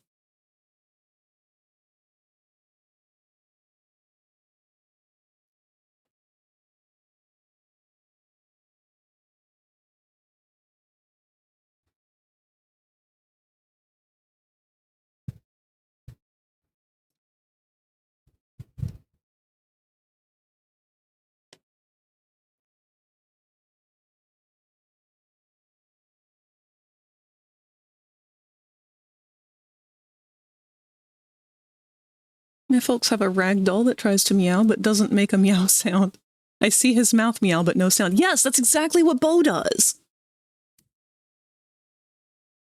My folks have a rag doll that tries to meow but doesn't make a meow sound. I see his mouth meow but no sound. Yes, that's exactly what Bo does.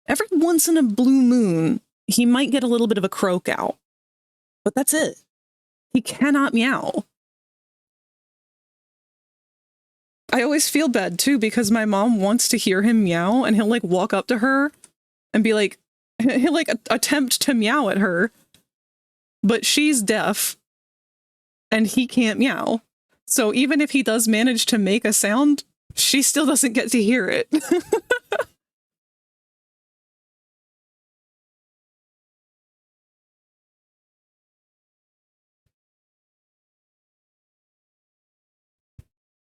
Every once in a blue moon, he might get a little bit of a croak out. But that's it. He cannot meow. I always feel bad too because my mom wants to hear him meow and he'll like walk up to her and be like, he'll like attempt to meow at her. But she's deaf and he can't meow. So even if he does manage to make a sound, she still doesn't get to hear it.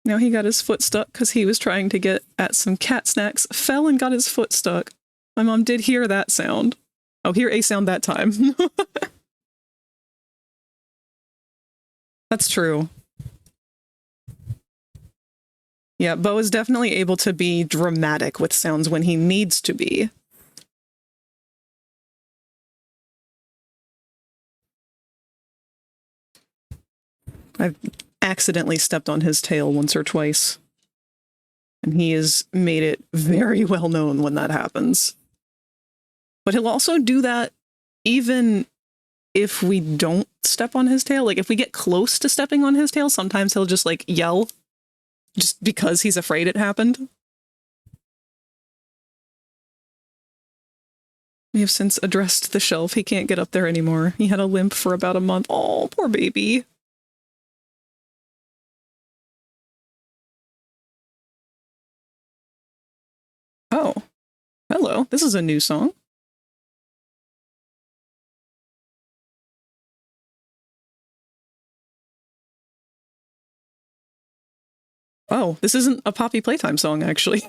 Now he got his foot stuck because he was trying to get at some cat snacks, fell and got his foot stuck. My mom did hear that sound. Oh, hear a sound that time. That's true. Yeah, Bo is definitely able to be dramatic with sounds when he needs to be. I've accidentally stepped on his tail once or twice. And he has made it very well known when that happens. But he'll also do that even if we don't step on his tail. Like if we get close to stepping on his tail, sometimes he'll just like yell just because he's afraid it happened. We have since addressed the shelf. He can't get up there anymore. He had a limp for about a month. Oh, poor baby. Oh, hello. This is a new song. Oh, this isn't a Poppy Playtime song, actually.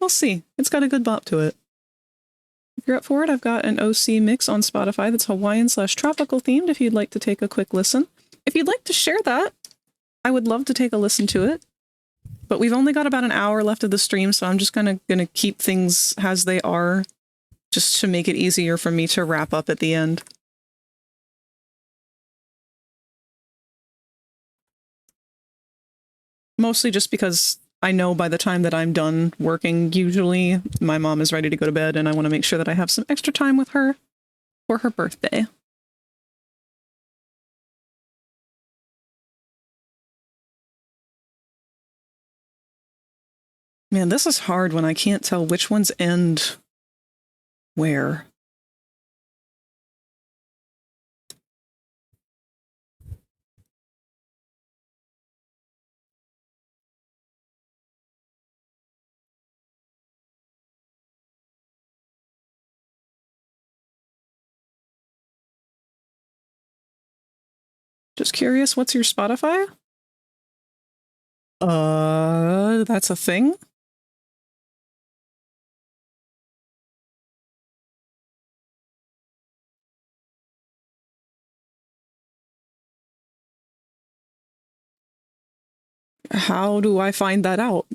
We'll see. It's got a good bop to it. If you're up for it, I've got an OC mix on Spotify that's Hawaiian/tropical themed if you'd like to take a quick listen. If you'd like to share that, I would love to take a listen to it. But we've only got about an hour left of the stream, so I'm just gonna keep things as they are, just to make it easier for me to wrap up at the end. Mostly just because I know by the time that I'm done working, usually my mom is ready to go to bed and I want to make sure that I have some extra time with her for her birthday. Man, this is hard when I can't tell which ones end where. Just curious, what's your Spotify? That's a thing? How do I find that out?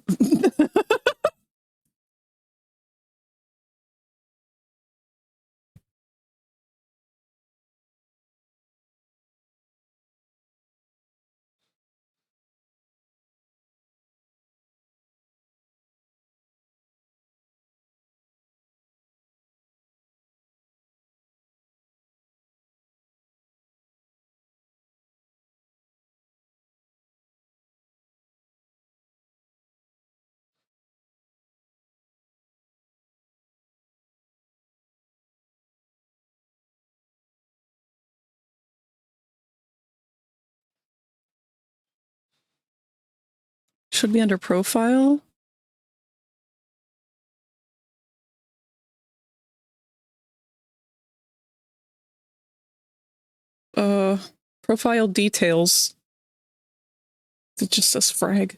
Should be under profile. Profile details. It just says frag.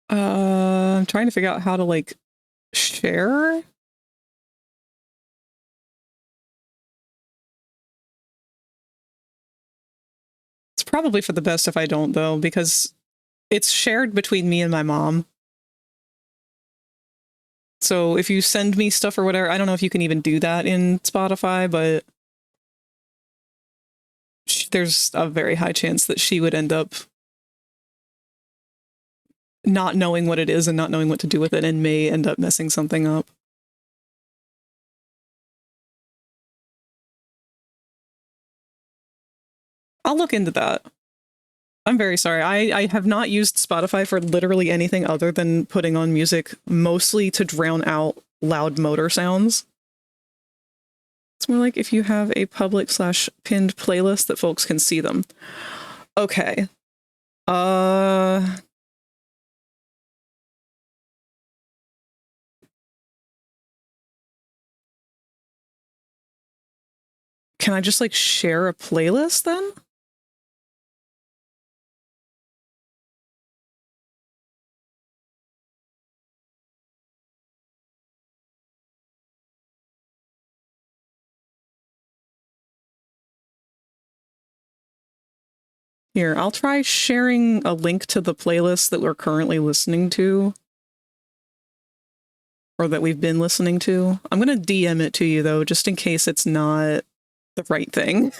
I'm trying to figure out how to, like, share? It's probably for the best if I don't, though, because it's shared between me and my mom. So if you send me stuff or whatever, I don't know if you can even do that in Spotify, but there's a very high chance that she would end up not knowing what it is and not knowing what to do with it and may end up messing something up. I'll look into that. I'm very sorry. I have not used Spotify for literally anything other than putting on music, mostly to drown out loud motor sounds. It's more like if you have a public/pinned playlist that folks can see them. Okay. Can I just, like, share a playlist then? Here, I'll try sharing a link to the playlist that we're currently listening to. Or that we've been listening to. I'm going to DM it to you, though, just in case it's not the right thing.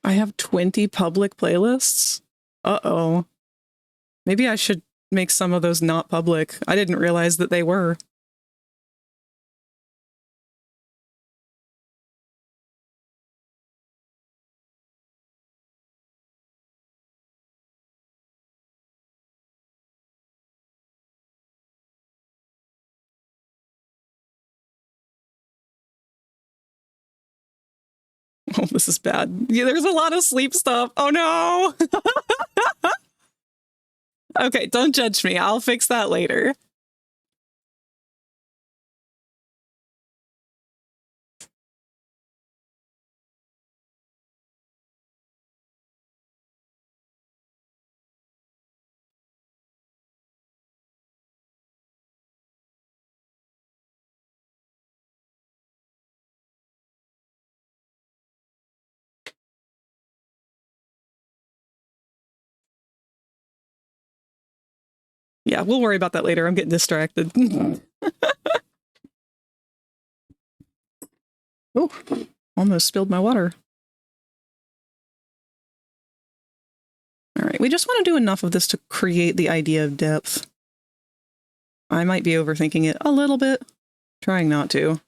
I have 20 public playlists? Uh-oh. Maybe I should make some of those not public. I didn't realize that they were. Oh, this is bad. Yeah, there's a lot of sleep stuff. Oh no! Okay, don't judge me. I'll fix that later. Yeah, we'll worry about that later. I'm getting distracted. Oh, almost spilled my water. All right, we just want to do enough of this to create the idea of depth. I might be overthinking it a little bit. Trying not to.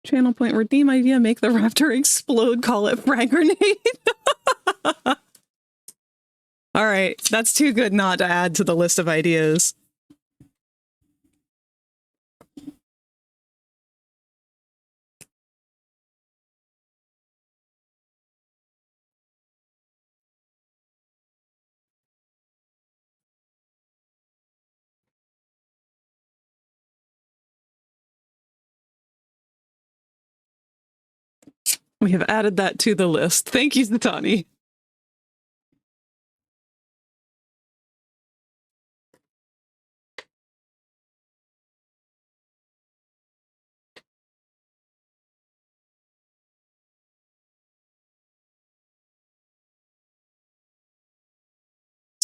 Channel point, redeem idea, make the raptor explode, call it frag grenade. All right, that's too good not to add to the list of ideas. We have added that to the list. Thank you, Zatani.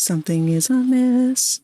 Something is amiss.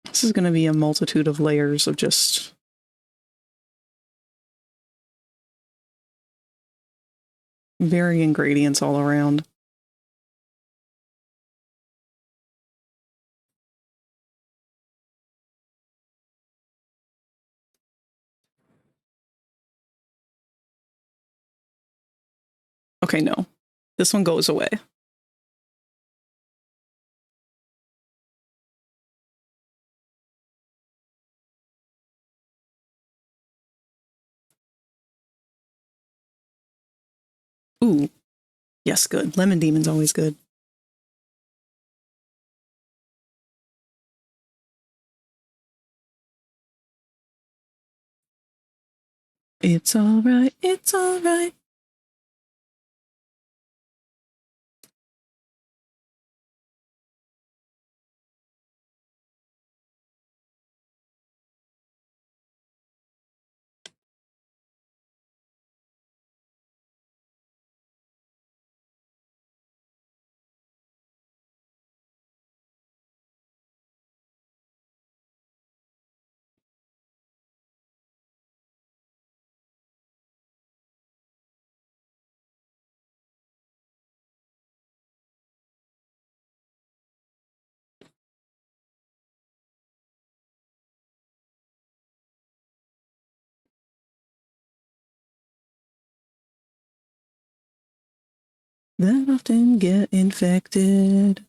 This is going to be a multitude of layers of just varying gradients all around. Okay, no. This one goes away. Ooh. Yes, good. Lemon Demon's always good. It's alright, it's alright. That often get infected.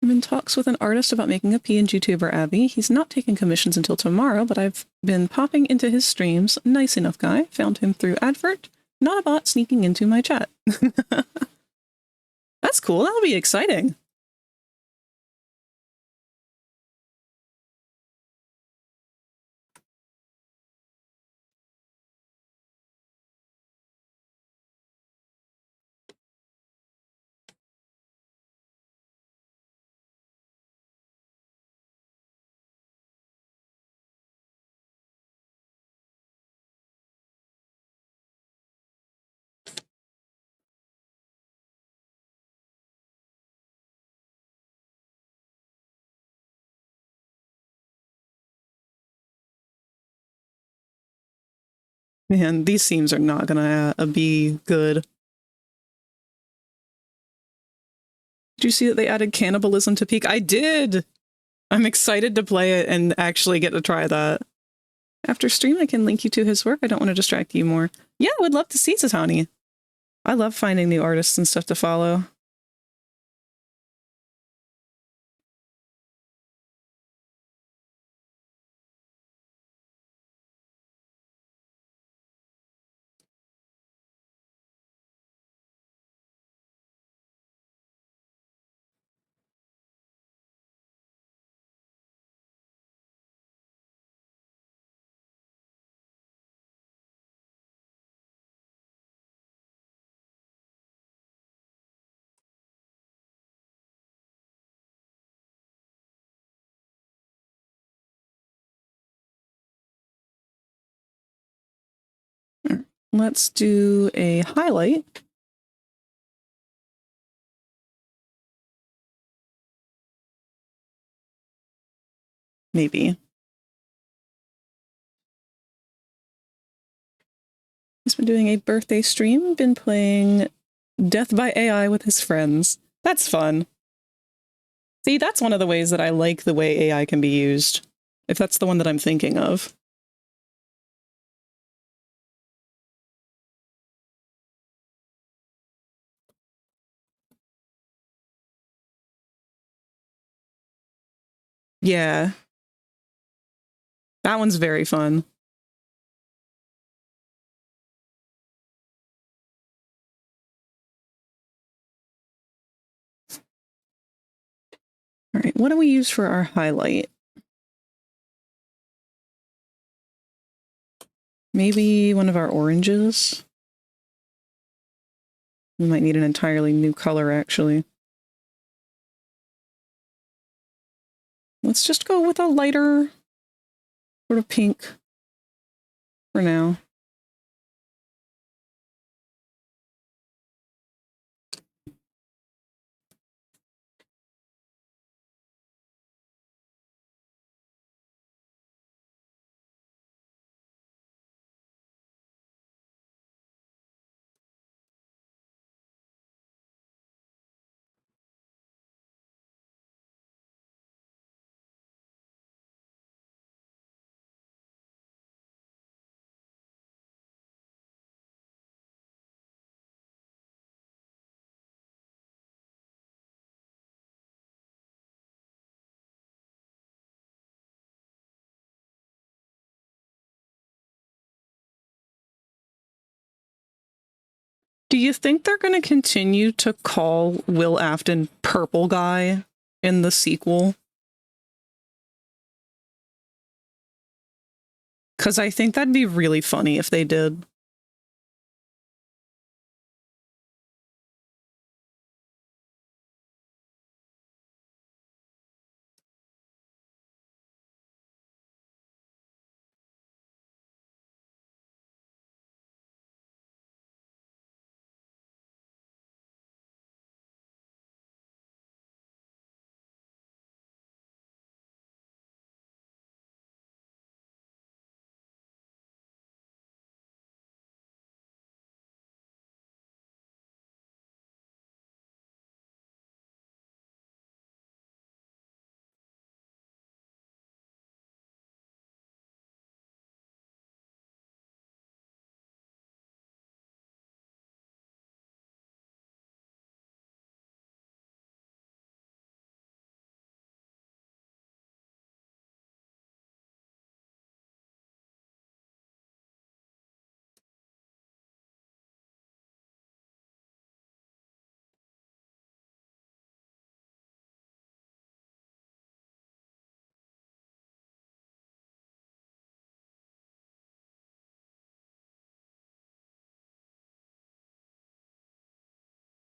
I'm in talks with an artist about making a PNG tuber, Abby. He's not taking commissions until tomorrow, but I've been popping into his streams. Nice enough guy. Found him through advert. Not a bot sneaking into my chat. That's cool. That'll be exciting. Man, these seams are not gonna be good. Did you see that they added cannibalism to Peak? I did! I'm excited to play it and actually get to try that. After stream, I can link you to his work. I don't want to distract you more. Yeah, I would love to see Satani. I love finding new artists and stuff to follow. let's do a highlight. Maybe. He's been doing a birthday stream, been playing Death by AI with his friends. That's fun. See, that's one of the ways that I like the way AI can be used, if that's the one that I'm thinking of. Yeah. That one's very fun. All right, what do we use for our highlight? Maybe one of our oranges? We might need an entirely new color, actually. Let's just go with a lighter sort of pink for now. Do you think they're going to continue to call Will Afton Purple Guy in the sequel? Because I think that'd be really funny if they did.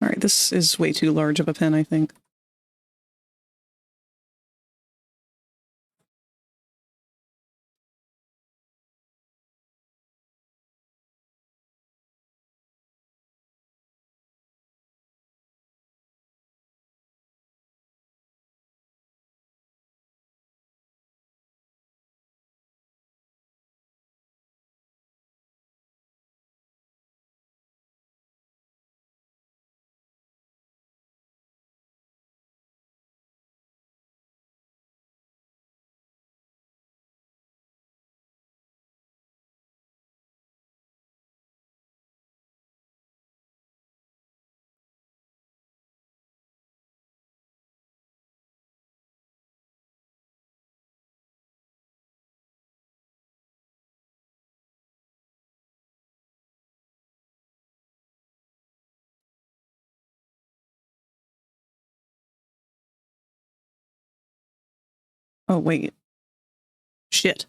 All right, this is way too large of a pen, I think. Oh, wait. Shit.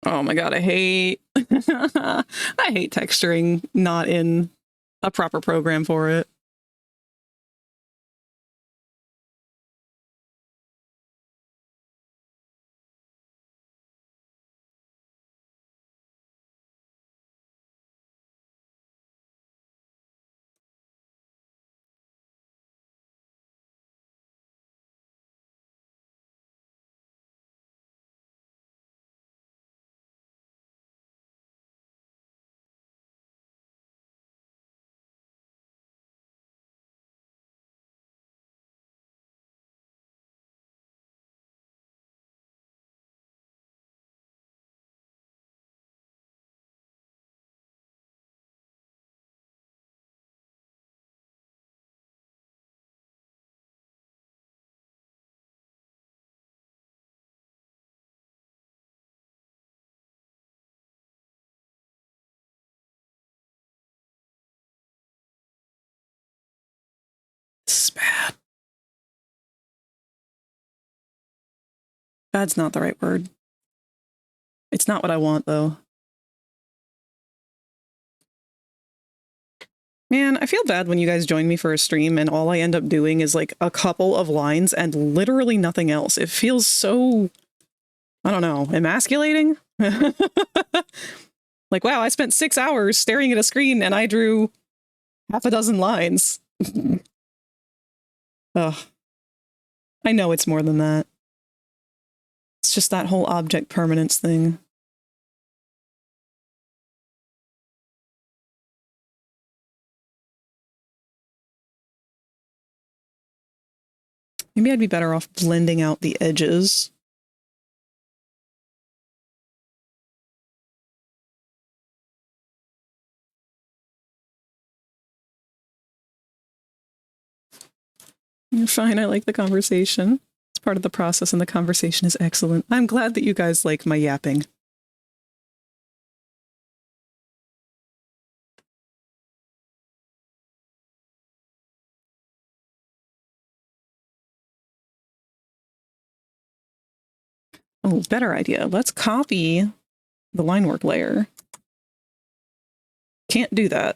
Oh my god, I hate... I hate texturing not in a proper program for it. is bad. Bad's not the right word. It's not what I want, though. Man, I feel bad when you guys join me for a stream and all I end up doing is like a couple of lines and literally nothing else. It feels so, I don't know, emasculating? Like, wow, I spent 6 hours staring at a screen and I drew half a dozen lines. Ugh. I know it's more than that. It's just that whole object permanence thing. Maybe I'd be better off blending out the edges. You're fine, I like the conversation. It's part of the process and the conversation is excellent. I'm glad that you guys like my yapping. Oh, better idea. Let's copy the line work layer. Can't do that.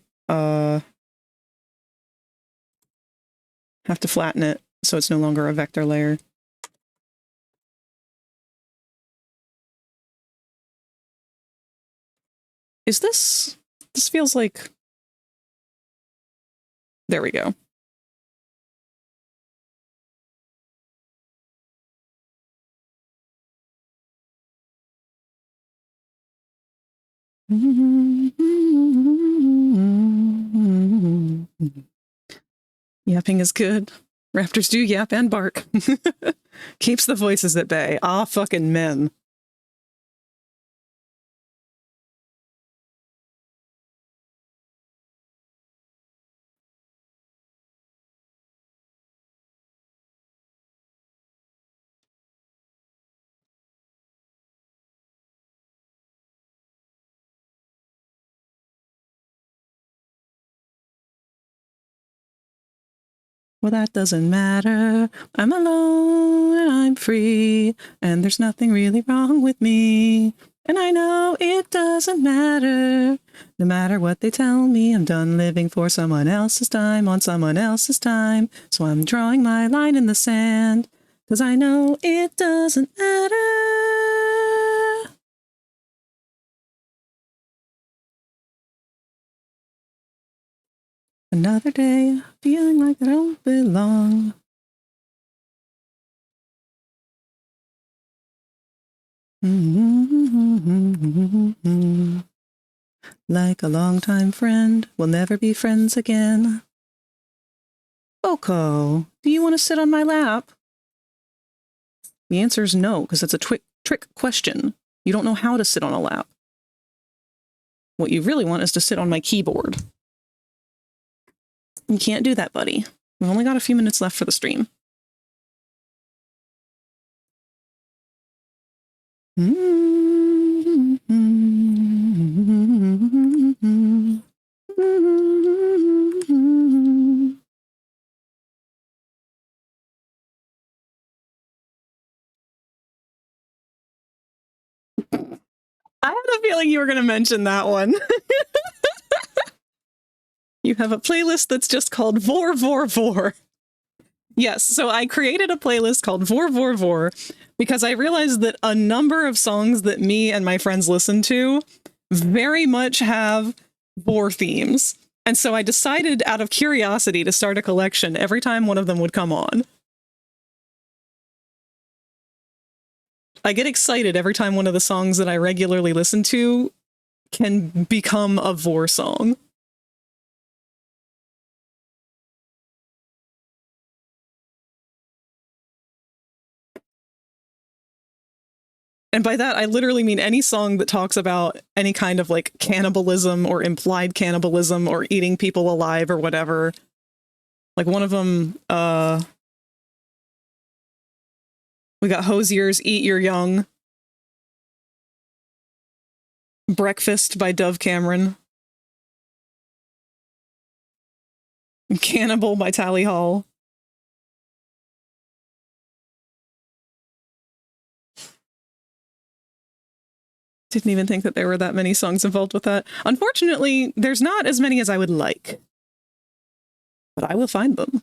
Have to flatten it so it's no longer a vector layer. Is this feels like, there we go. Yapping is good. Raptors do yap and bark. Keeps the voices at bay. Ah, fucking men. Well, that doesn't matter. I'm alone and I'm free, and there's nothing really wrong with me. And I know it doesn't matter. No matter what they tell me, I'm done living for someone else's time on someone else's time. So I'm drawing my line in the sand, 'cause I know it doesn't matter. Another day, feeling like I don't belong. Like a longtime friend, we'll never be friends again. Boko, do you want to sit on my lap? The answer is no, because it's a trick question. You don't know how to sit on a lap. What you really want is to sit on my keyboard. You can't do that, buddy. We've only got a few minutes left for the stream. I had a feeling you were going to mention that one. You have a playlist that's just called Vor Vor Vor. Yes, so I created a playlist called Vor Vor Vor because I realized that a number of songs that me and my friends listen to very much have vor themes. And so I decided out of curiosity to start a collection every time one of them would come on. I get excited every time one of the songs that I regularly listen to can become a vor song. And by that, I literally mean any song that talks about any kind of like cannibalism or implied cannibalism or eating people alive or whatever. Like one of them, we got Hosier's Eat Your Young. Breakfast by Dove Cameron. Cannibal by Tally Hall. Didn't even think that there were that many songs involved with that. Unfortunately, there's not as many as I would like. But I will find them.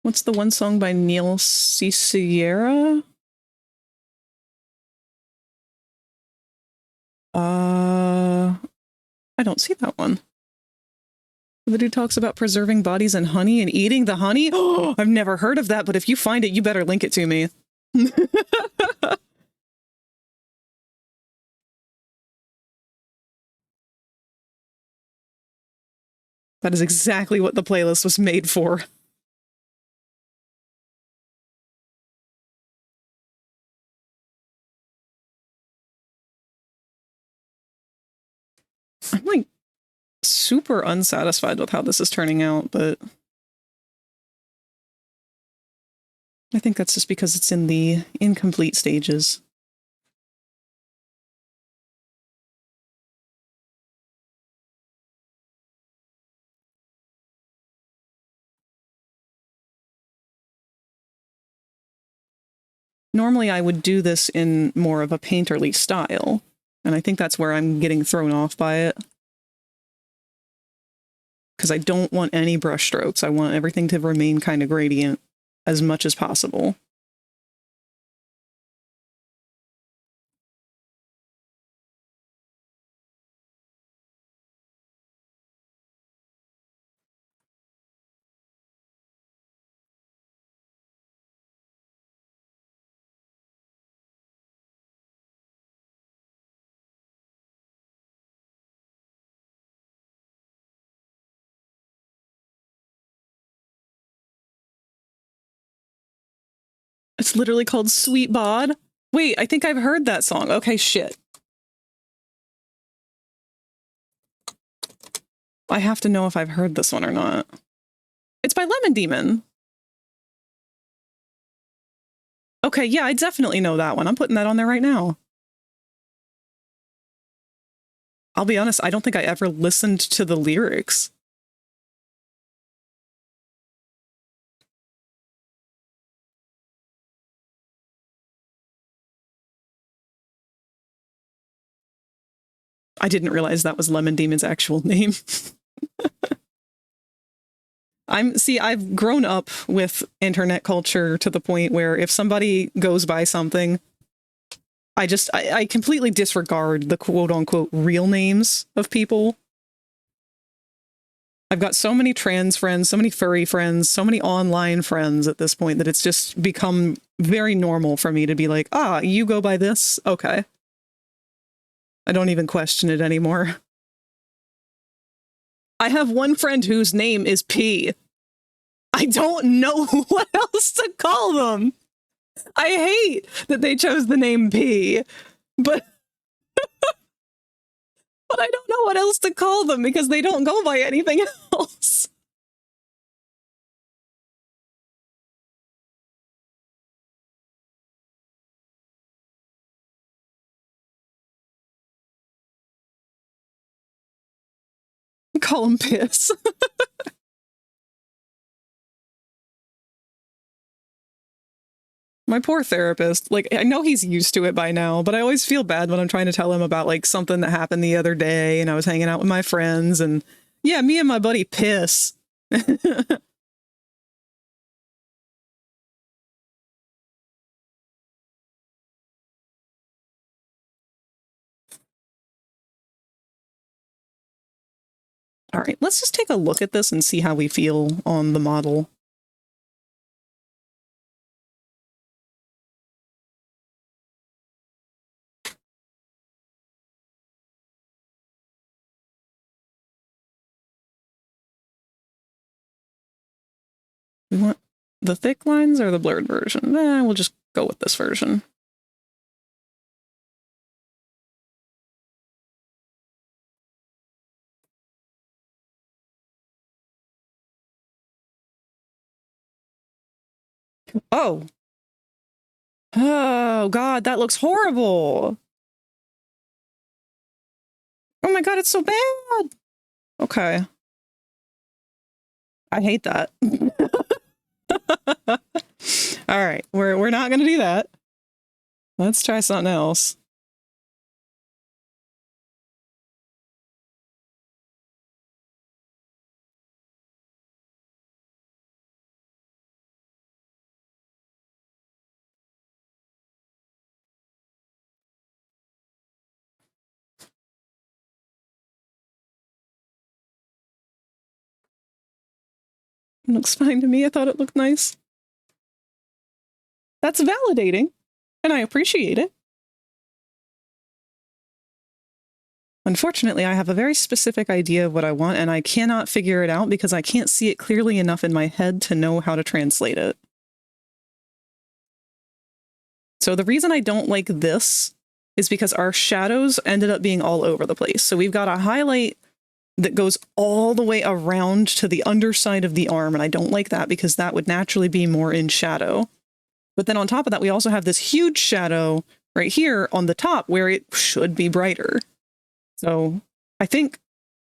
What's the one song by Neil Sierra? I don't see that one. The dude talks about preserving bodies in honey and eating the honey? Oh, I've never heard of that, but if you find it, you better link it to me. That is exactly what the playlist was made for. I'm like super unsatisfied with how this is turning out, but I think that's just because it's in the incomplete stages. Normally I would do this in more of a painterly style, and I think that's where I'm getting thrown off by it. Because I don't want any brush strokes. I want everything to remain kind of gradient as much as possible. It's literally called Sweet Bod. Wait, I think I've heard that song. Okay, shit. I have to know if I've heard this one or not. It's by Lemon Demon. Okay, yeah, I definitely know that one. I'm putting that on there right now. I'll be honest, I don't think I ever listened to the lyrics. I didn't realize that was Lemon Demon's actual name. I've grown up with internet culture to the point where if somebody goes by something, I completely disregard the quote-unquote real names of people. I've got so many trans friends, so many furry friends, so many online friends at this point that it's just become very normal for me to be like, ah, you go by this? Okay. I don't even question it anymore. I have one friend whose name is P. I don't know what else to call them. I hate that they chose the name P, but but I don't know what else to call them because they don't go by anything else. Call him Piss. My poor therapist, like, I know he's used to it by now, but I always feel bad when I'm trying to tell him about, like, something that happened the other day, and I was hanging out with my friends, and yeah, me and my buddy Piss. All right, let's just take a look at this and see how we feel on the model. We want the thick lines or the blurred version? We'll just go with this version. Oh. Oh, God, that looks horrible. Oh my God, it's so bad. Okay. I hate that. All right, we're not going to do that. Let's try something else. It looks fine to me. I thought it looked nice. That's validating, and I appreciate it. Unfortunately, I have a very specific idea of what I want, and I cannot figure it out because I can't see it clearly enough in my head to know how to translate it. So the reason I don't like this is because our shadows ended up being all over the place. So we've got a highlight that goes all the way around to the underside of the arm, and I don't like that because that would naturally be more in shadow. But then on top of that, we also have this huge shadow right here on the top where it should be brighter. So I think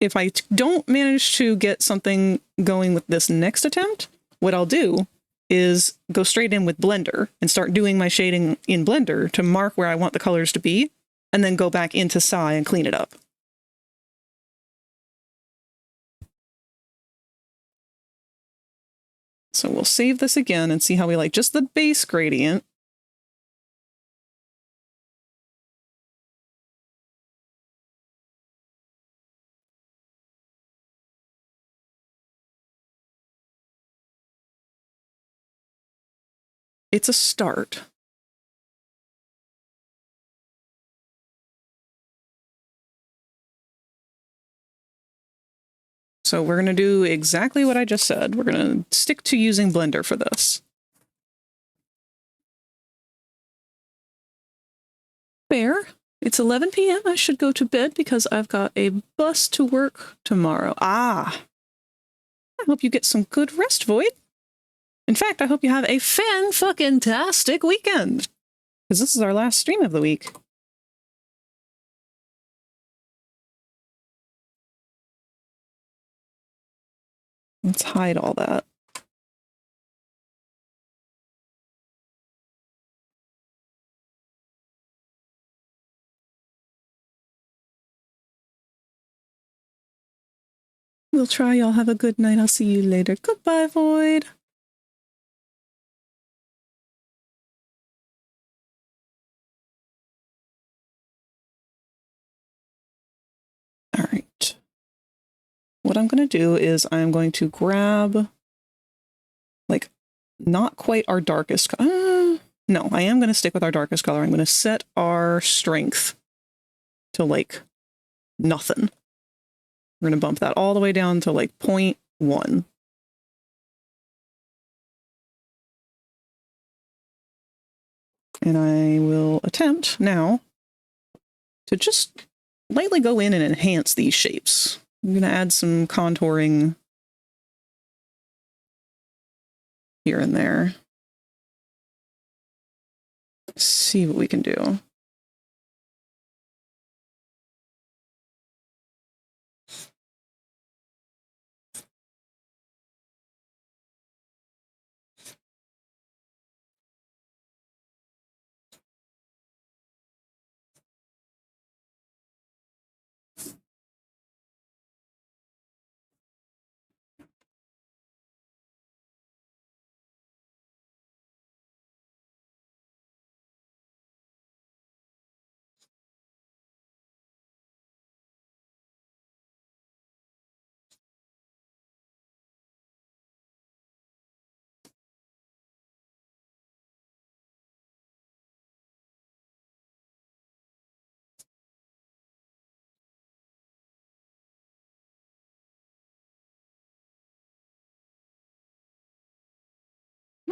if I don't manage to get something going with this next attempt, what I'll do is go straight in with Blender and start doing my shading in Blender to mark where I want the colors to be, and then go back into Psy and clean it up. So we'll save this again and see how we like just the base gradient. It's a start. So we're going to do exactly what I just said. We're going to stick to using Blender for this. Fair. It's 11 p.m. I should go to bed because I've got a bus to work tomorrow. Ah. I hope you get some good rest, Void. In fact, I hope you have a fan-fucking-tastic weekend. Because this is our last stream of the week. Let's hide all that. We'll try. Y'all have a good night. I'll see you later. Goodbye, Void. All right. What I'm going to do is I'm going to grab, like, not quite our darkest color. No, I am going to stick with our darkest color. I'm going to set our strength to, like, nothing. We're going to bump that all the way down to, like, 0.1. And I will attempt now to just lightly go in and enhance these shapes. I'm going to add some contouring here and there. See what we can do.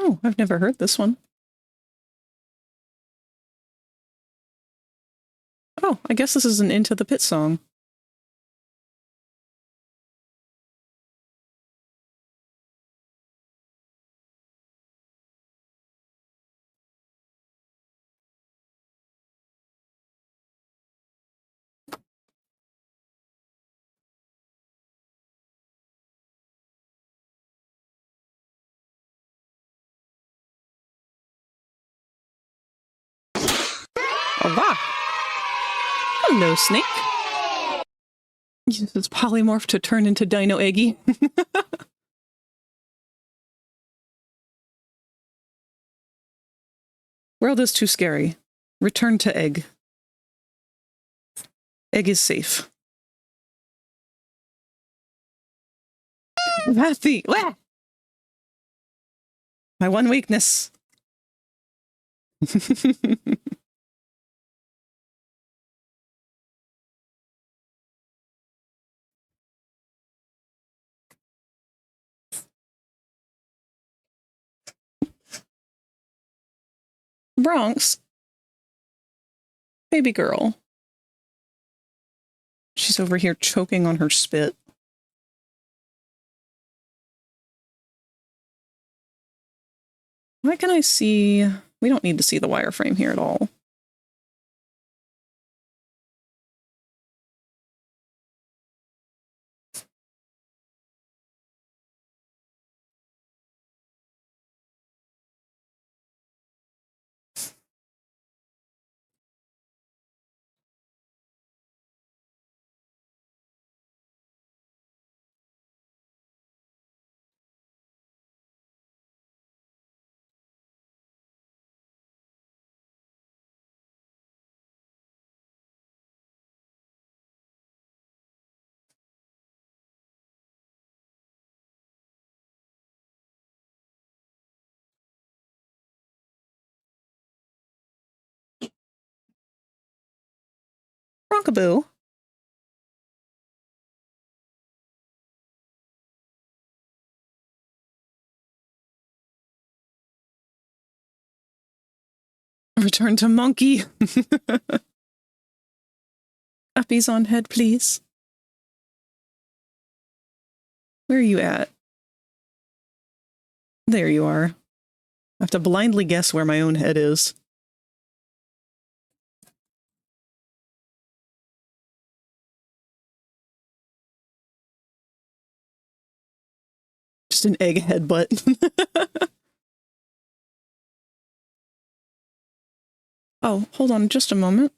Oh, I've never heard this one. Oh, I guess this is an Into the Pit song. Hola. Hello, Snake. Uses polymorph to turn into Dino Eggy. World is too scary. Return to Egg. Egg is safe. Matthew! My one weakness. Bronx. Baby girl. She's over here choking on her spit. Why can I see... We don't need to see the wireframe here at all. Rockaboo. Return to monkey. Uppies on head, please. Where are you at? There you are. I have to blindly guess where my own head is. Just an egg headbutt. Oh, hold on just a moment.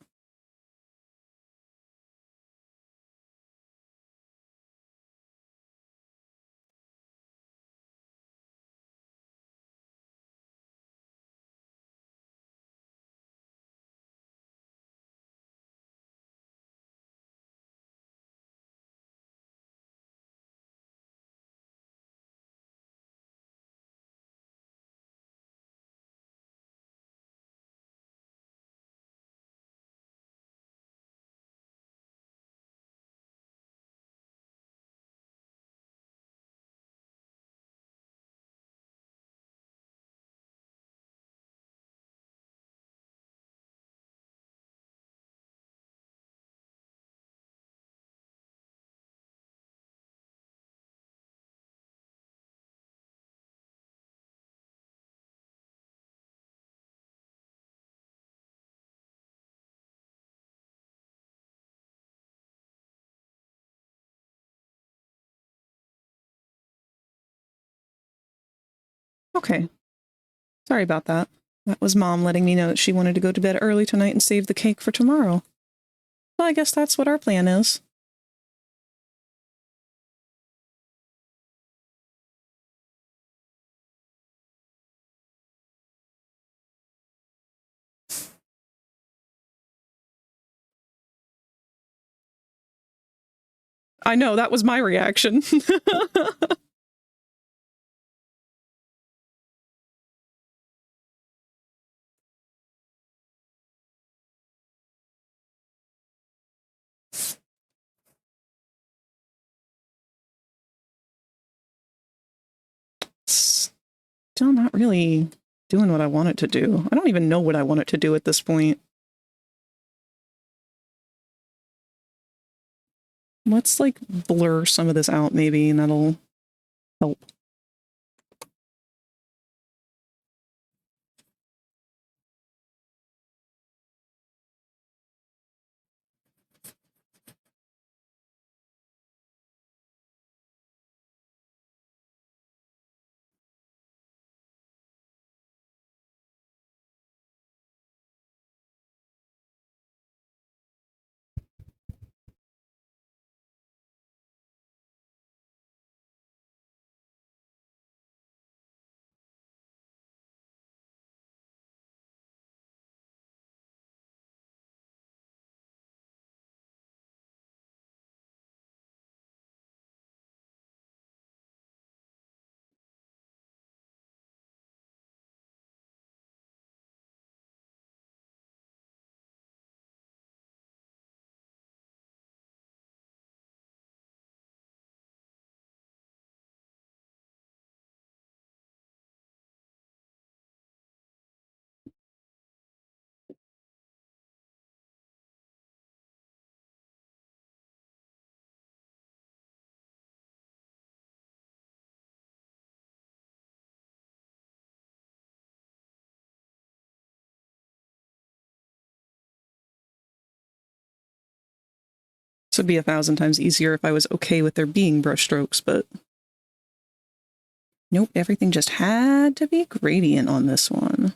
Okay. Sorry about that. That was Mom letting me know that she wanted to go to bed early tonight and save the cake for tomorrow. Well, I guess that's what our plan is. I know, that was my reaction. Still not really doing what I want it to do. I don't even know what I want it to do at this point. Let's, like, blur some of this out, maybe, and that'll help. This would be 1,000 times easier if I was okay with there being brush strokes, but nope, everything just had to be gradient on this one.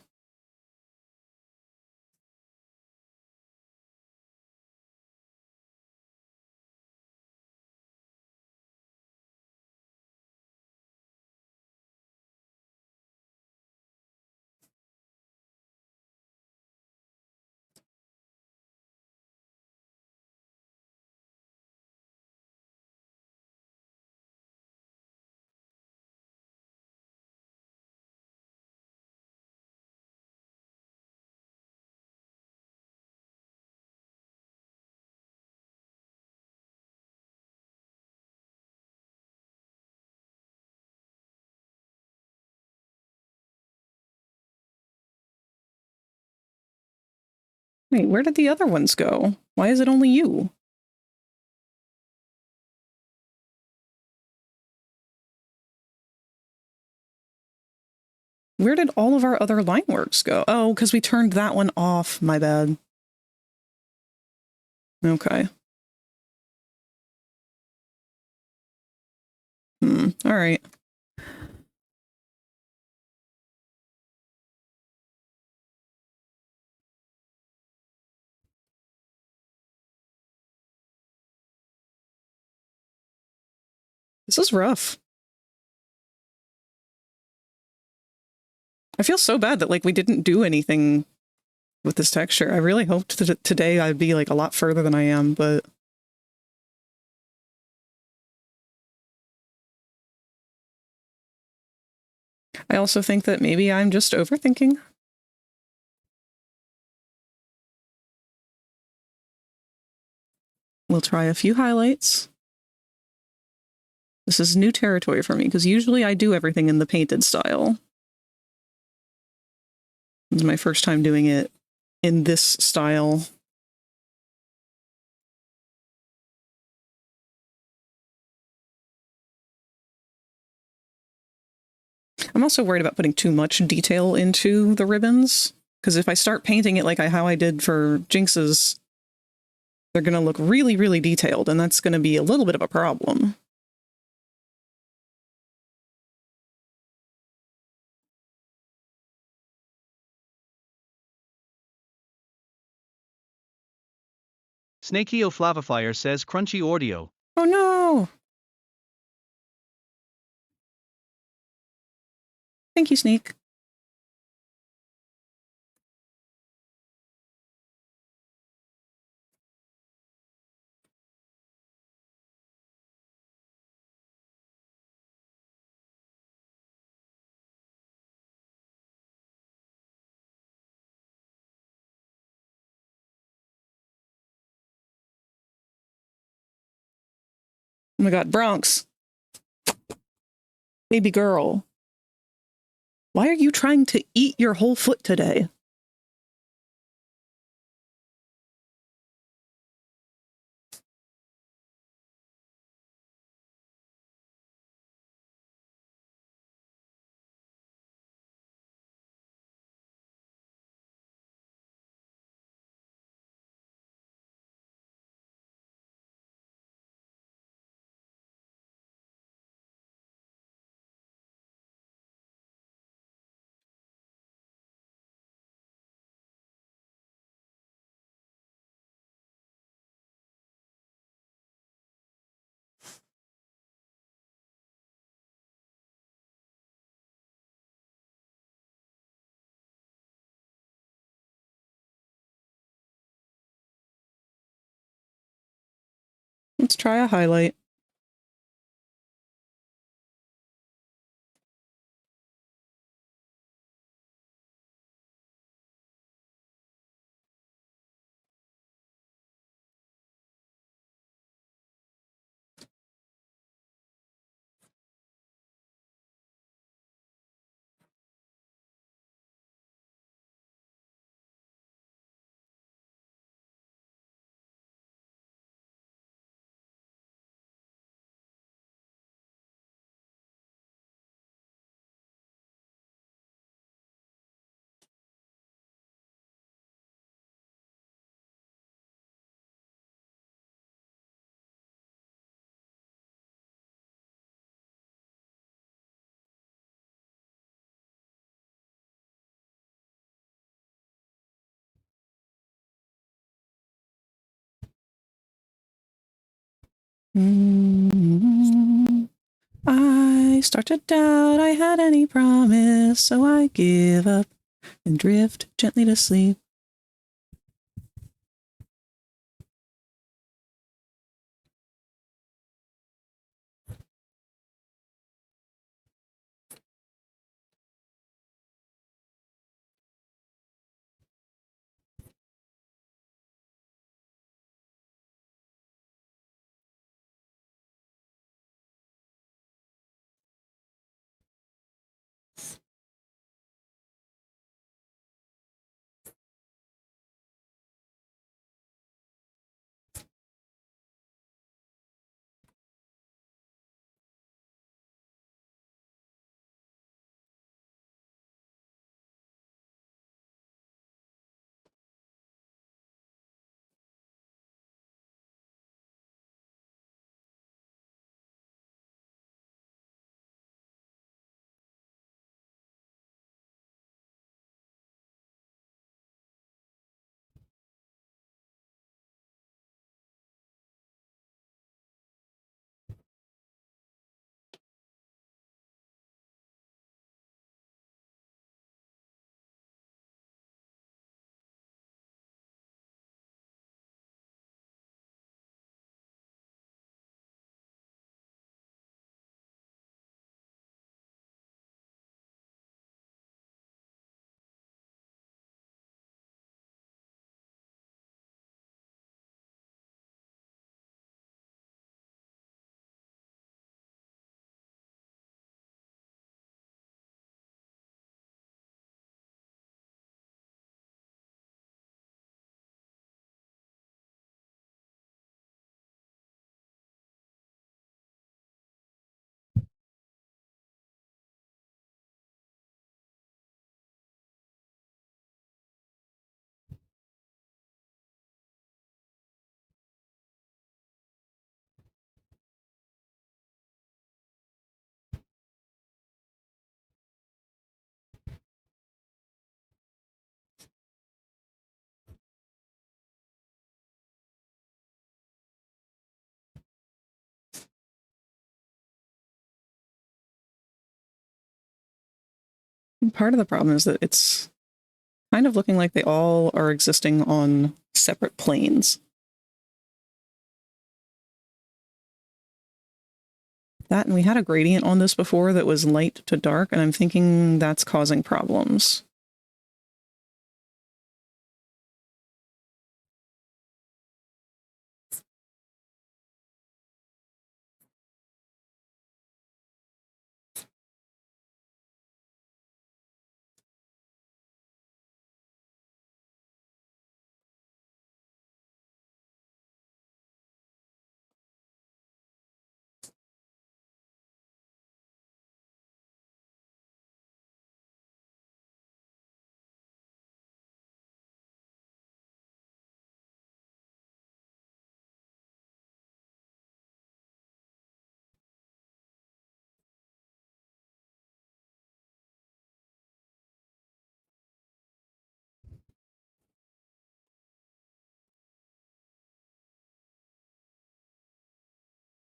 Wait, where did the other ones go? Why is it only you? Where did all of our other line works go? Oh, because we turned that one off. My bad. Okay. All right. This is rough. I feel so bad that, like, we didn't do anything with this texture. I really hoped that today I'd be, like, a lot further than I am, but... I also think that maybe I'm just overthinking. We'll try a few highlights. This is new territory for me, because usually I do everything in the painted style. This is my first time doing it in this style. I'm also worried about putting too much detail into the ribbons, because if I start painting it like how I did for Jinx's, they're going to look really, really detailed, and that's going to be a little bit of a problem. Snakey O'Flavafire says crunchy audio. Oh no! Thank you, Sneak. Oh my god, Bronx. Baby girl. Why are you trying to eat your whole foot today? Let's try a highlight. I start to doubt I had any promise, so I give up and drift gently to sleep. And part of the problem is that it's kind of looking like they all are existing on separate planes. That, and we had a gradient on this before that was light to dark, and I'm thinking that's causing problems.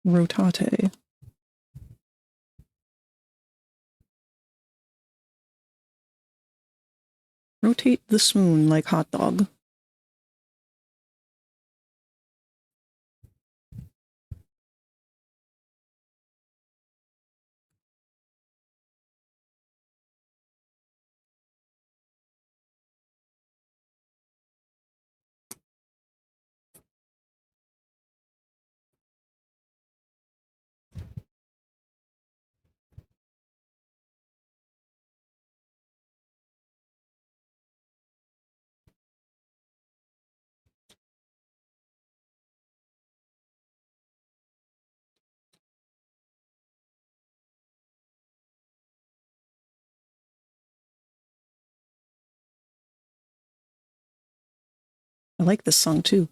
Rotate. Rotate the spoon like hot dog. I like this song too.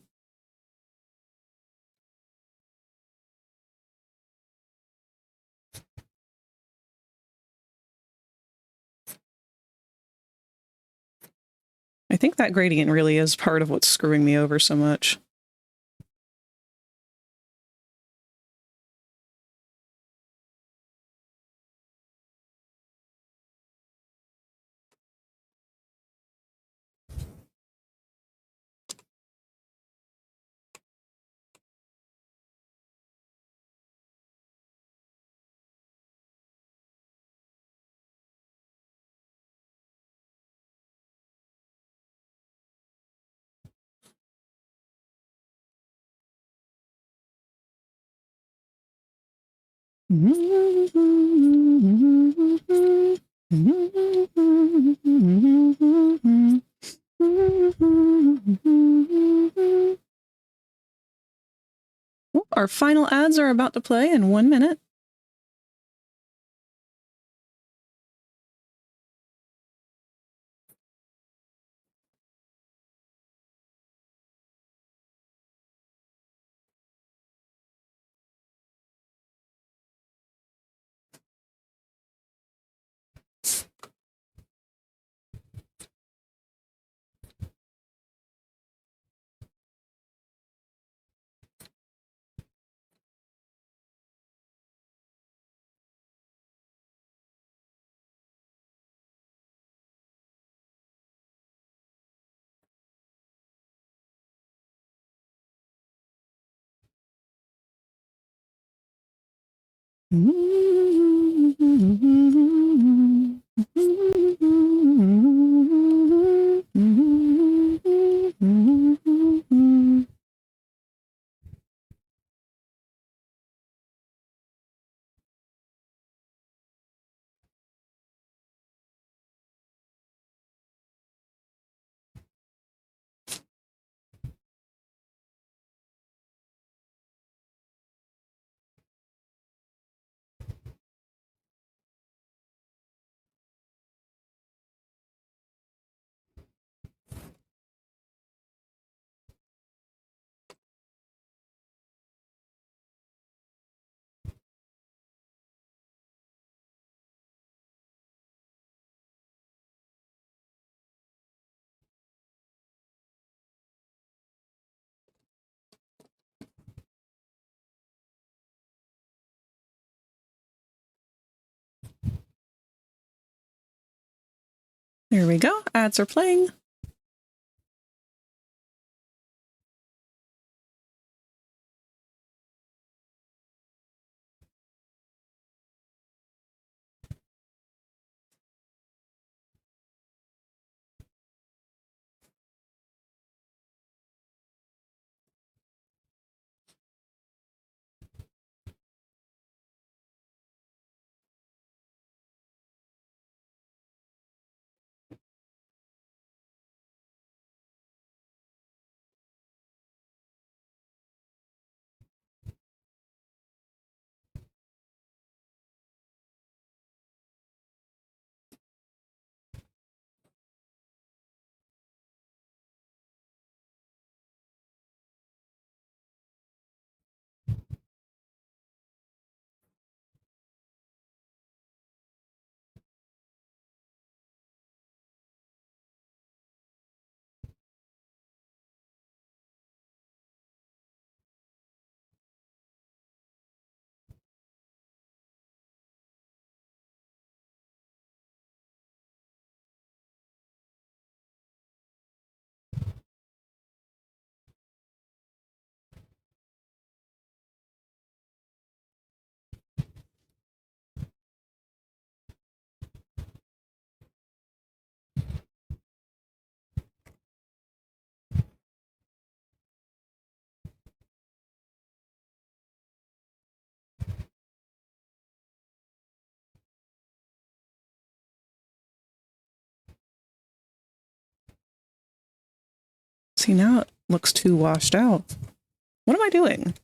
I think that gradient really is part of what's screwing me over so much. Our final ads are about to play in 1 minute. There we go. Ads are playing. See, now it looks too washed out. What am I doing?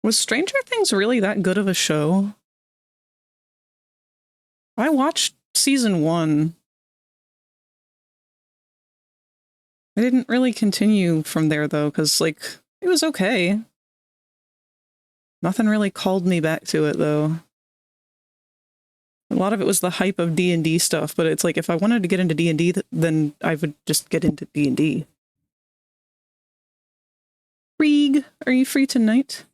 Was Stranger Things really that good of a show? I watched season 1. I didn't really continue from there though, because like it was okay. Nothing really called me back to it though. A lot of it was the hype of D&D stuff, but it's like if I wanted to get into D&D, then I would just get into D&D. Reeg, are you free tonight?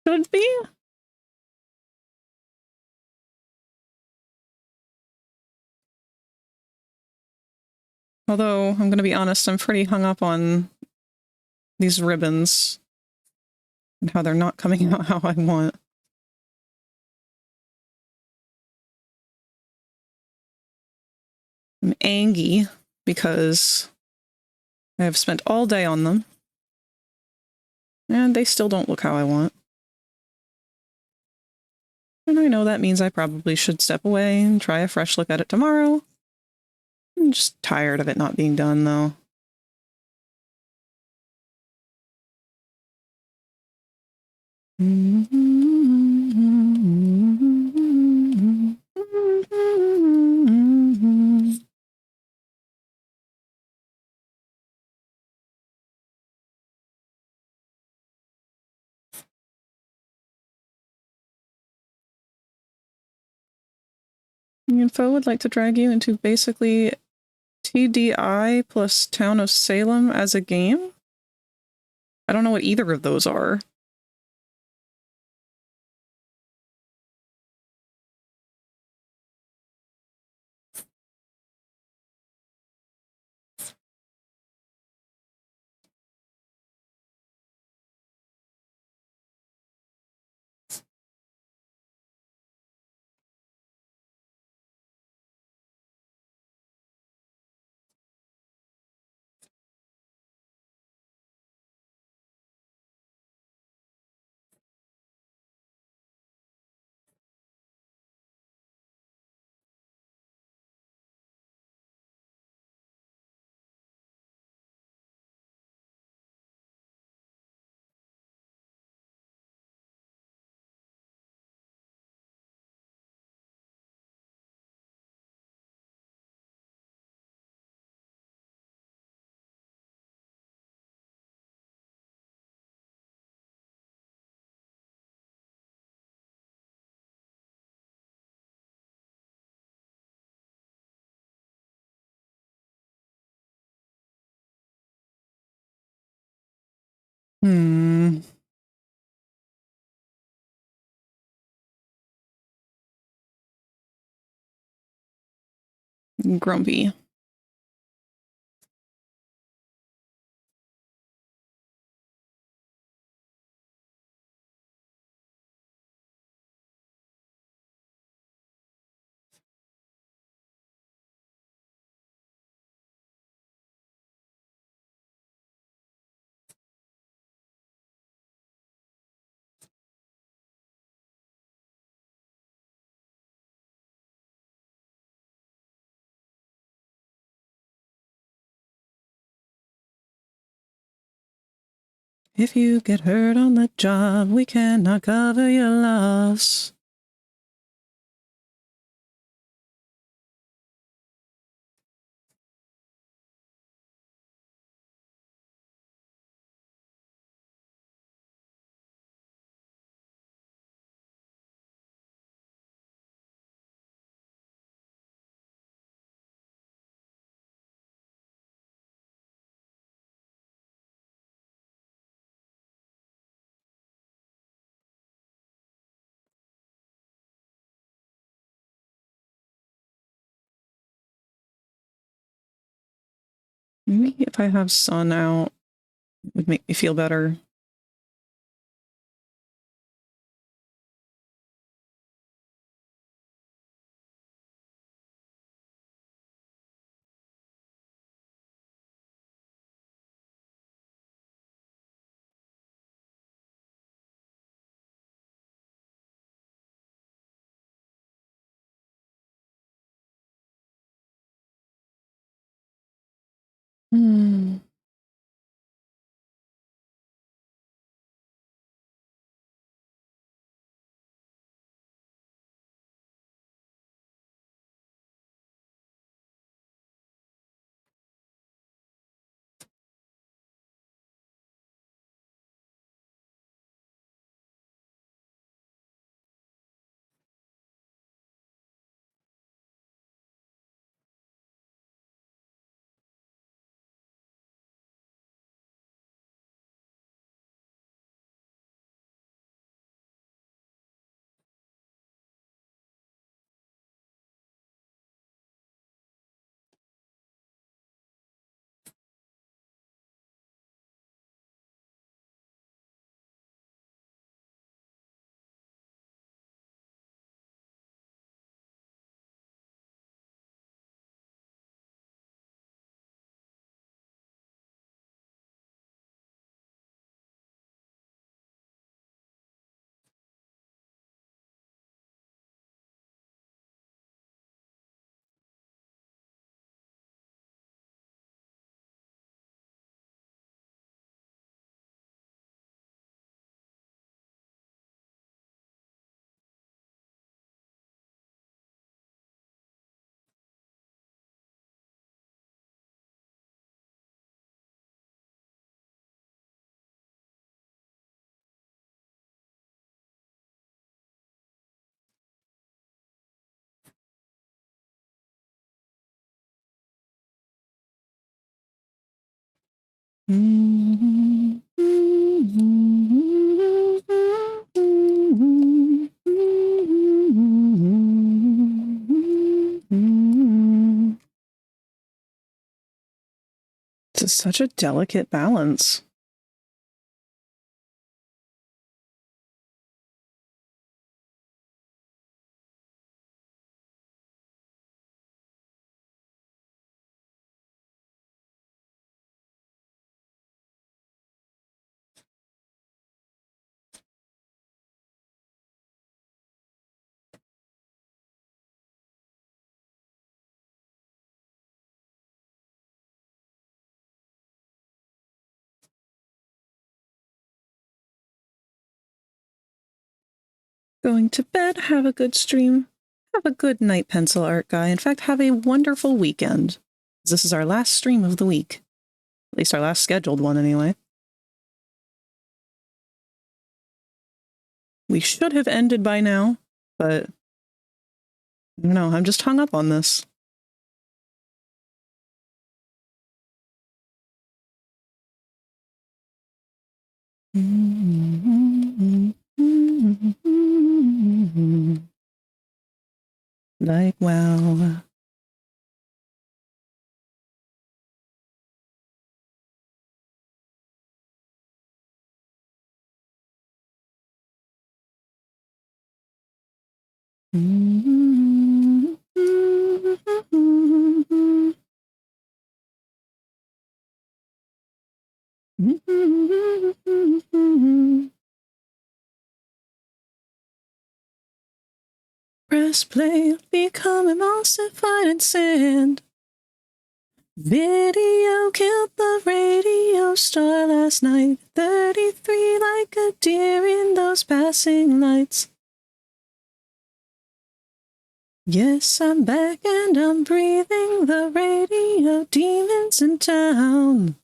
Should be. Although, I'm going to be honest, I'm pretty hung up on these ribbons and how they're not coming out how I want. I'm angry because I have spent all day on them and they still don't look how I want. And I know that means I probably should step away and try a fresh look at it tomorrow. I'm just tired of it not being done, though. Info would like to drag you into basically TDI plus Town of Salem as a game? I don't know what either of those are. Grumpy. If you get hurt on the job, we cannot cover your loss. Maybe if I have sun out, it would make me feel better. This is such a delicate balance. Going to bed, have a good stream, have a good night, pencil art guy. In fact, have a wonderful weekend. This is our last stream of the week. At least our last scheduled one, anyway. We should have ended by now, but I don't know, I'm just hung up on this. Like, wow. Press play, become emulsified in sand. Video killed the radio star last night. 33 like a deer in those passing lights. Yes, I'm back and I'm breathing the radio demons in town.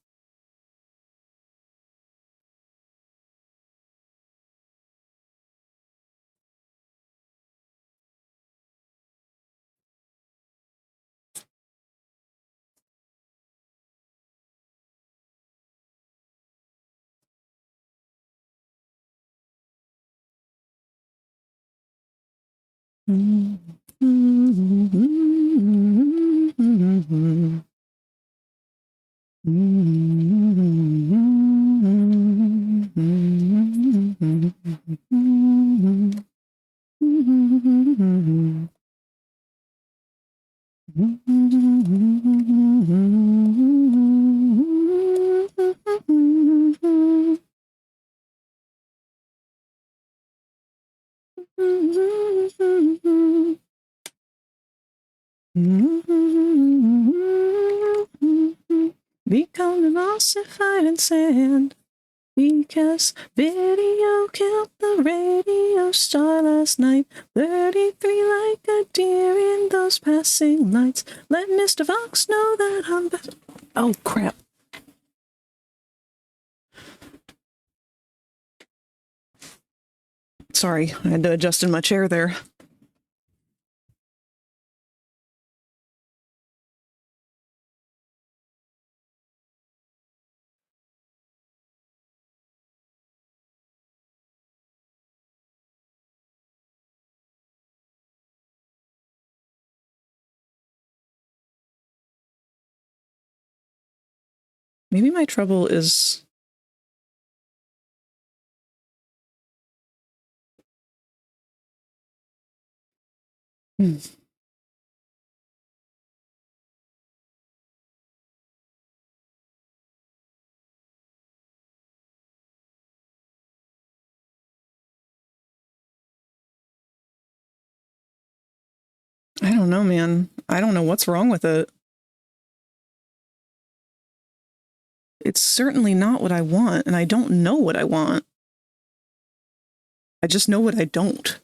Become emulsified in sand. Because video killed the radio star last night. 33 like a deer in those passing lights. Let Mr. Vox know that I'm back. Oh, crap. Sorry, I had to adjust in my chair there. Maybe my trouble is... I don't know, man. I don't know what's wrong with it. It's certainly not what I want, and I don't know what I want. I just know what I don't.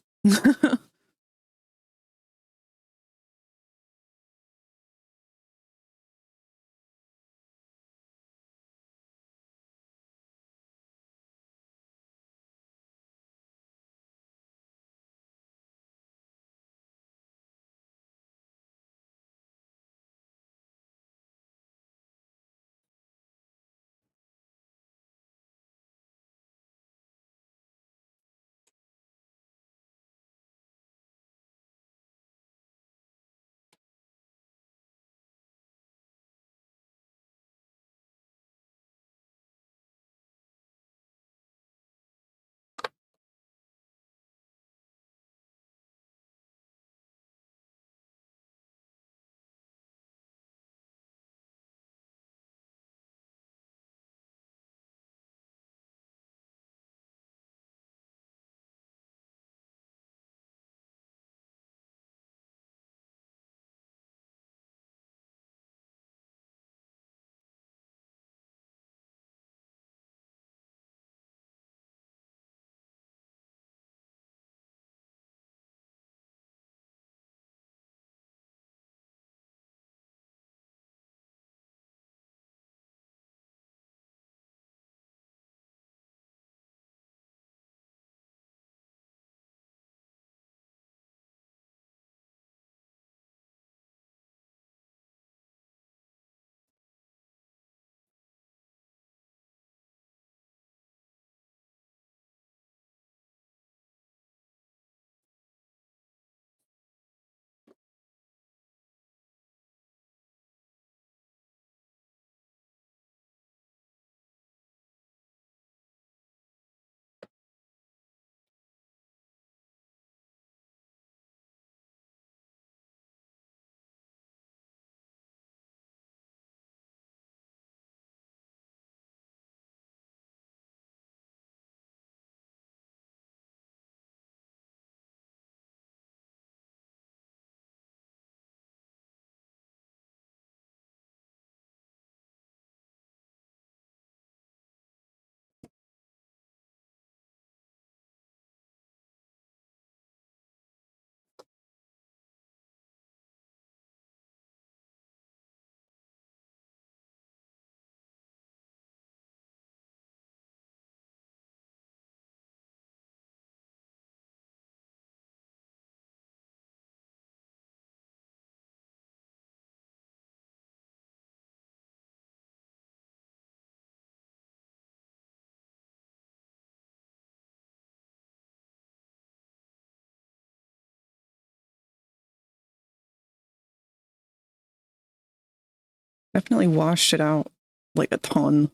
Definitely washed it out like a ton.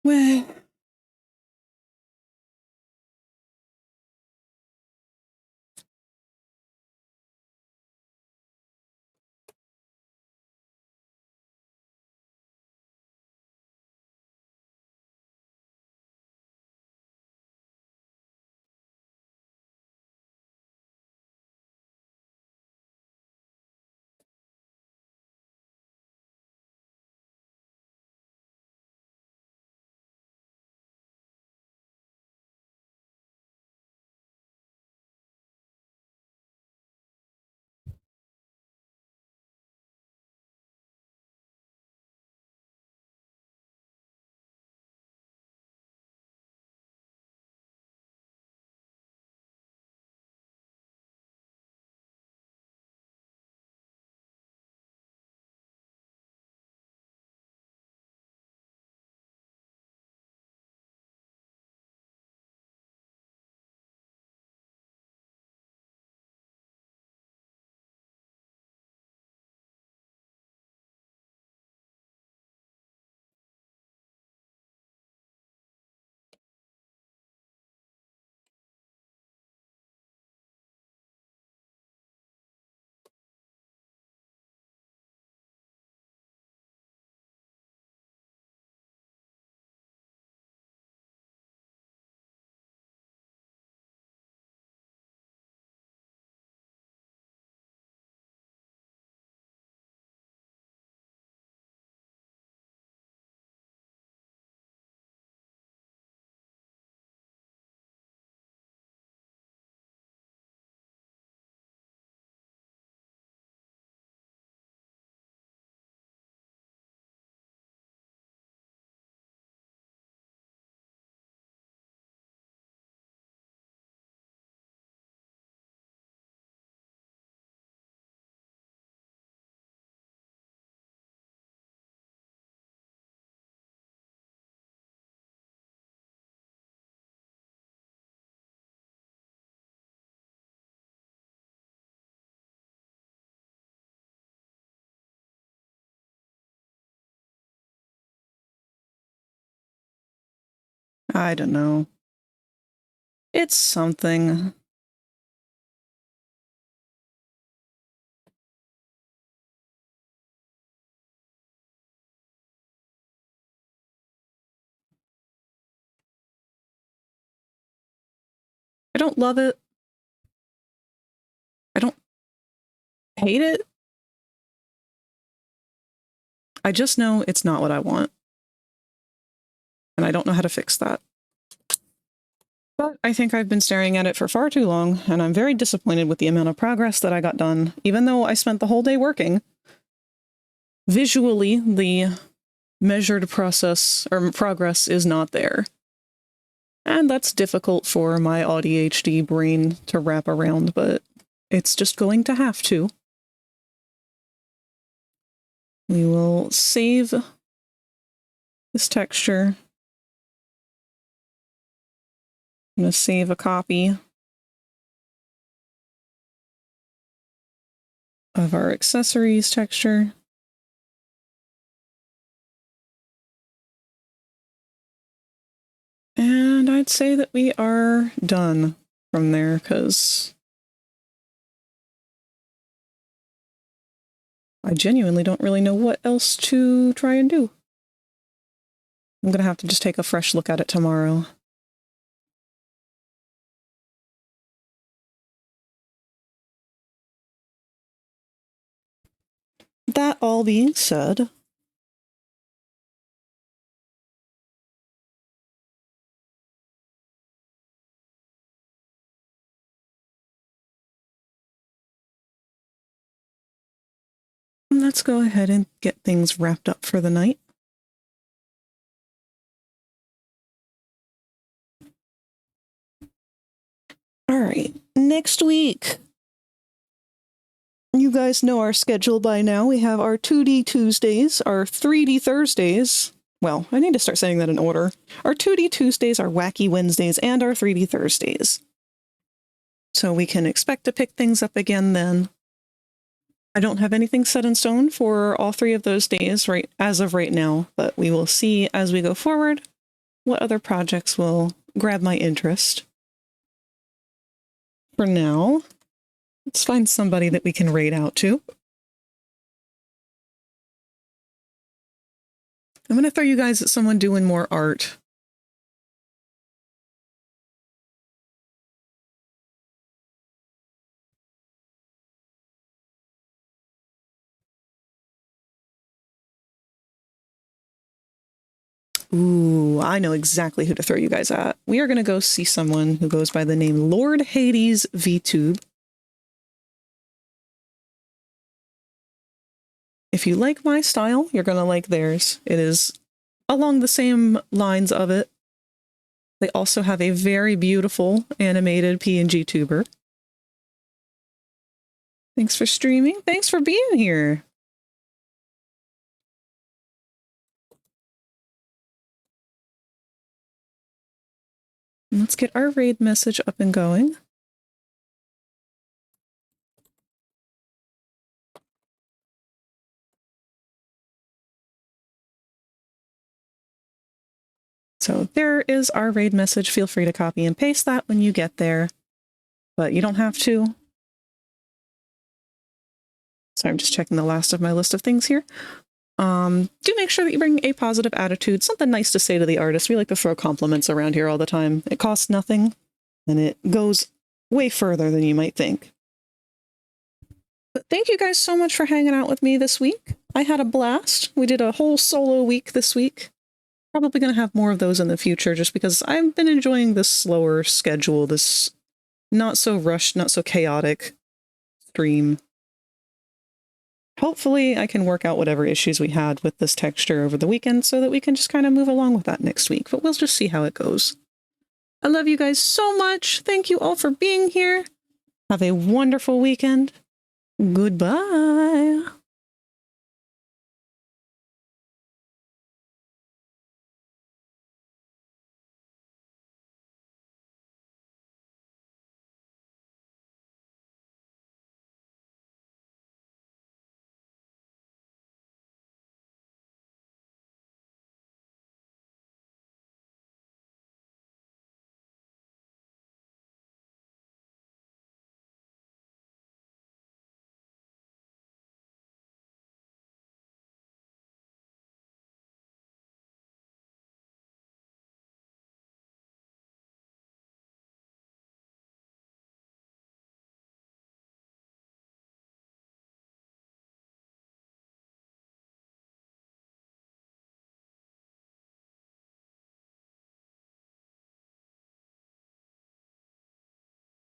Well, I don't know. It's something. I don't love it. I don't hate it. I just know it's not what I want. And I don't know how to fix that. But I think I've been staring at it for far too long, and I'm very disappointed with the amount of progress that I got done, even though I spent the whole day working. Visually, the measured process or progress is not there. And that's difficult for my ADHD brain to wrap around, but it's just going to have to. We will save this texture. I'm going to save a copy of our accessories texture. And I'd say that we are done from there, because I genuinely don't really know what else to try and do. I'm going to have to just take a fresh look at it tomorrow. That all being said, let's go ahead and get things wrapped up for the night. All right, next week. You guys know our schedule by now. We have our 2D Tuesdays, our 3D Thursdays. Well, I need to start saying that in order. Our 2D Tuesdays, our Wacky Wednesdays, and our 3D Thursdays. So we can expect to pick things up again then. I don't have anything set in stone for all 3 of those days right as of right now, but we will see as we go forward what other projects will grab my interest. For now, let's find somebody that we can raid out to. I'm going to throw you guys at someone doing more art. Ooh, I know exactly who to throw you guys at. We are going to go see someone who goes by the name Lord Hades VTube. If you like my style, you're going to like theirs. It is along the same lines of it. They also have a very beautiful animated PNG tuber. Thanks for streaming. Thanks for being here. Let's get our raid message up and going. So there is our raid message. Feel free to copy and paste that when you get there, but you don't have to. So I'm just checking the last of my list of things here. Do make sure that you bring a positive attitude, something nice to say to the artist. We like to throw compliments around here all the time. It costs nothing, and it goes way further than you might think. But thank you guys so much for hanging out with me this week. I had a blast. We did a whole solo week this week. Probably going to have more of those in the future just because I've been enjoying this slower schedule, this not so rushed, not so chaotic stream. Hopefully I can work out whatever issues we had with this texture over the weekend so that we can just kind of move along with that next week, but we'll just see how it goes. I love you guys so much. Thank you all for being here. Have a wonderful weekend. Goodbye.